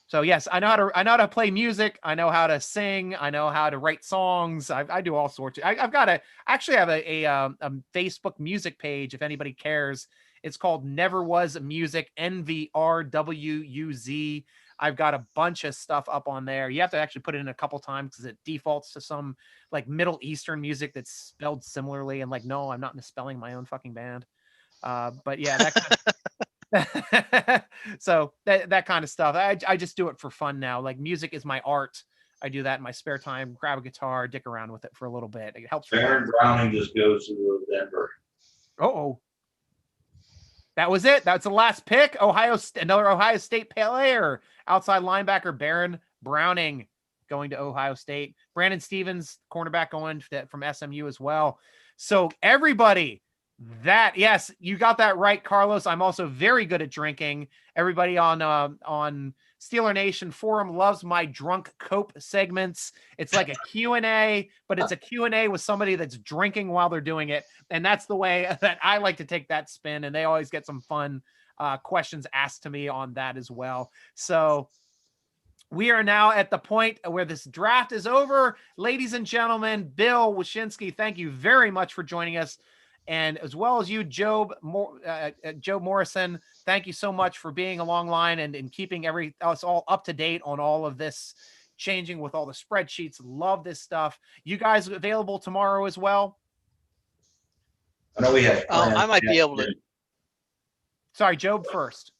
Speaker 1: So yes, I know how to play music. I know how to sing. I know how to write songs. I do all sorts. I've got I actually have a Facebook music page if anybody cares. It's called Never Was Music, NVRWUZ. I've got a bunch of stuff up on there. You have to actually put it in a couple times because it defaults to some like Middle Eastern music that's spelled similarly. And like, no, I'm not misspelling my own fucking band. But yeah, that kind of, so that kind of stuff. I just do it for fun now. Like, music is my art. I do that in my spare time, grab a guitar, dick around with it for a little bit. It helps.
Speaker 7: Baron Browning just goes to Denver.
Speaker 1: Oh. That was it. That's the last pick. Another Ohio State player, outside linebacker Baron Browning, going to Ohio State. Brandon Stevens, cornerback, going from SMU as well. So everybody, yes, you got that right, Carlos. I'm also very good at drinking. Everybody on Steeler Nation forum loves my drunk cope segments. It's like a Q&A, but it's a Q&A with somebody that's drinking while they're doing it. And that's the way that I like to take that spin. And they always get some fun questions asked to me on that as well. So we are now at the point where this draft is over. Ladies and gentlemen, Bill Wyshynski, thank you very much for joining us. And as well as you, Joe Morrison, thank you so much for being along line and keeping us all up to date on all of this changing with all the spreadsheets. Love this stuff. You guys available tomorrow as well?
Speaker 7: I know we have.
Speaker 2: I might be able to.
Speaker 1: Sorry, Job first.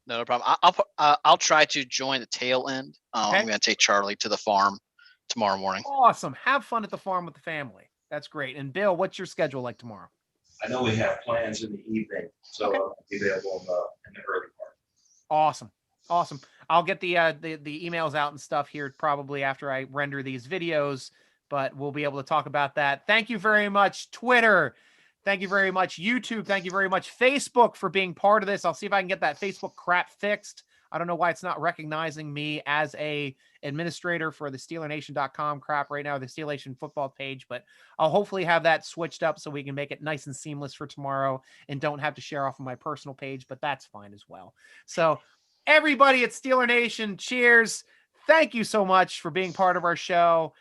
Speaker 2: No problem. I'll try to join the tail end. Okay. I'm going to take Charlie to the farm tomorrow morning.
Speaker 1: Awesome. Have fun at the farm with the family. That's great. And Bill, what's your schedule like tomorrow?
Speaker 7: I know we have plans in the evening, so okay. I'll be available in the early part.
Speaker 1: Awesome. I'll get the emails out and stuff here probably after I render these videos, but we'll be able to talk about that. Thank you very much, Twitter. Thank you very much, YouTube. Thank you very much, Facebook, for being part of this. I'll see if I can get that Facebook crap fixed. I don't know why it's not recognizing me as a administrator for the SteelerNation.com crap right now, the Steel Nation football page, but I'll hopefully have that switched up so we can make it nice and seamless for tomorrow and don't have to share off of my personal page, but that's fine as well. So everybody at Steeler Nation, cheers. Thank you so much for being part of our show.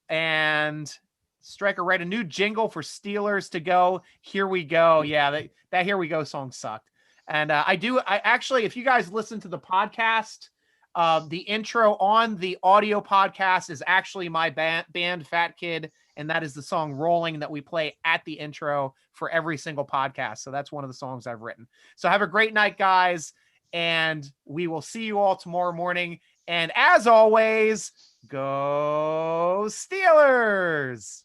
Speaker 1: And Stryker, write a new jingle for Steelers to go. Here we go. Yeah, that Here We Go song sucked. And I actually, if you guys listen to the podcast, the intro on the audio podcast is actually my band Fat Kid, and that is the song Rolling that we play at the intro for every single podcast. So that's one of the songs I've written. So have a great night, guys, and we will see you all tomorrow morning. And as always, go Steelers!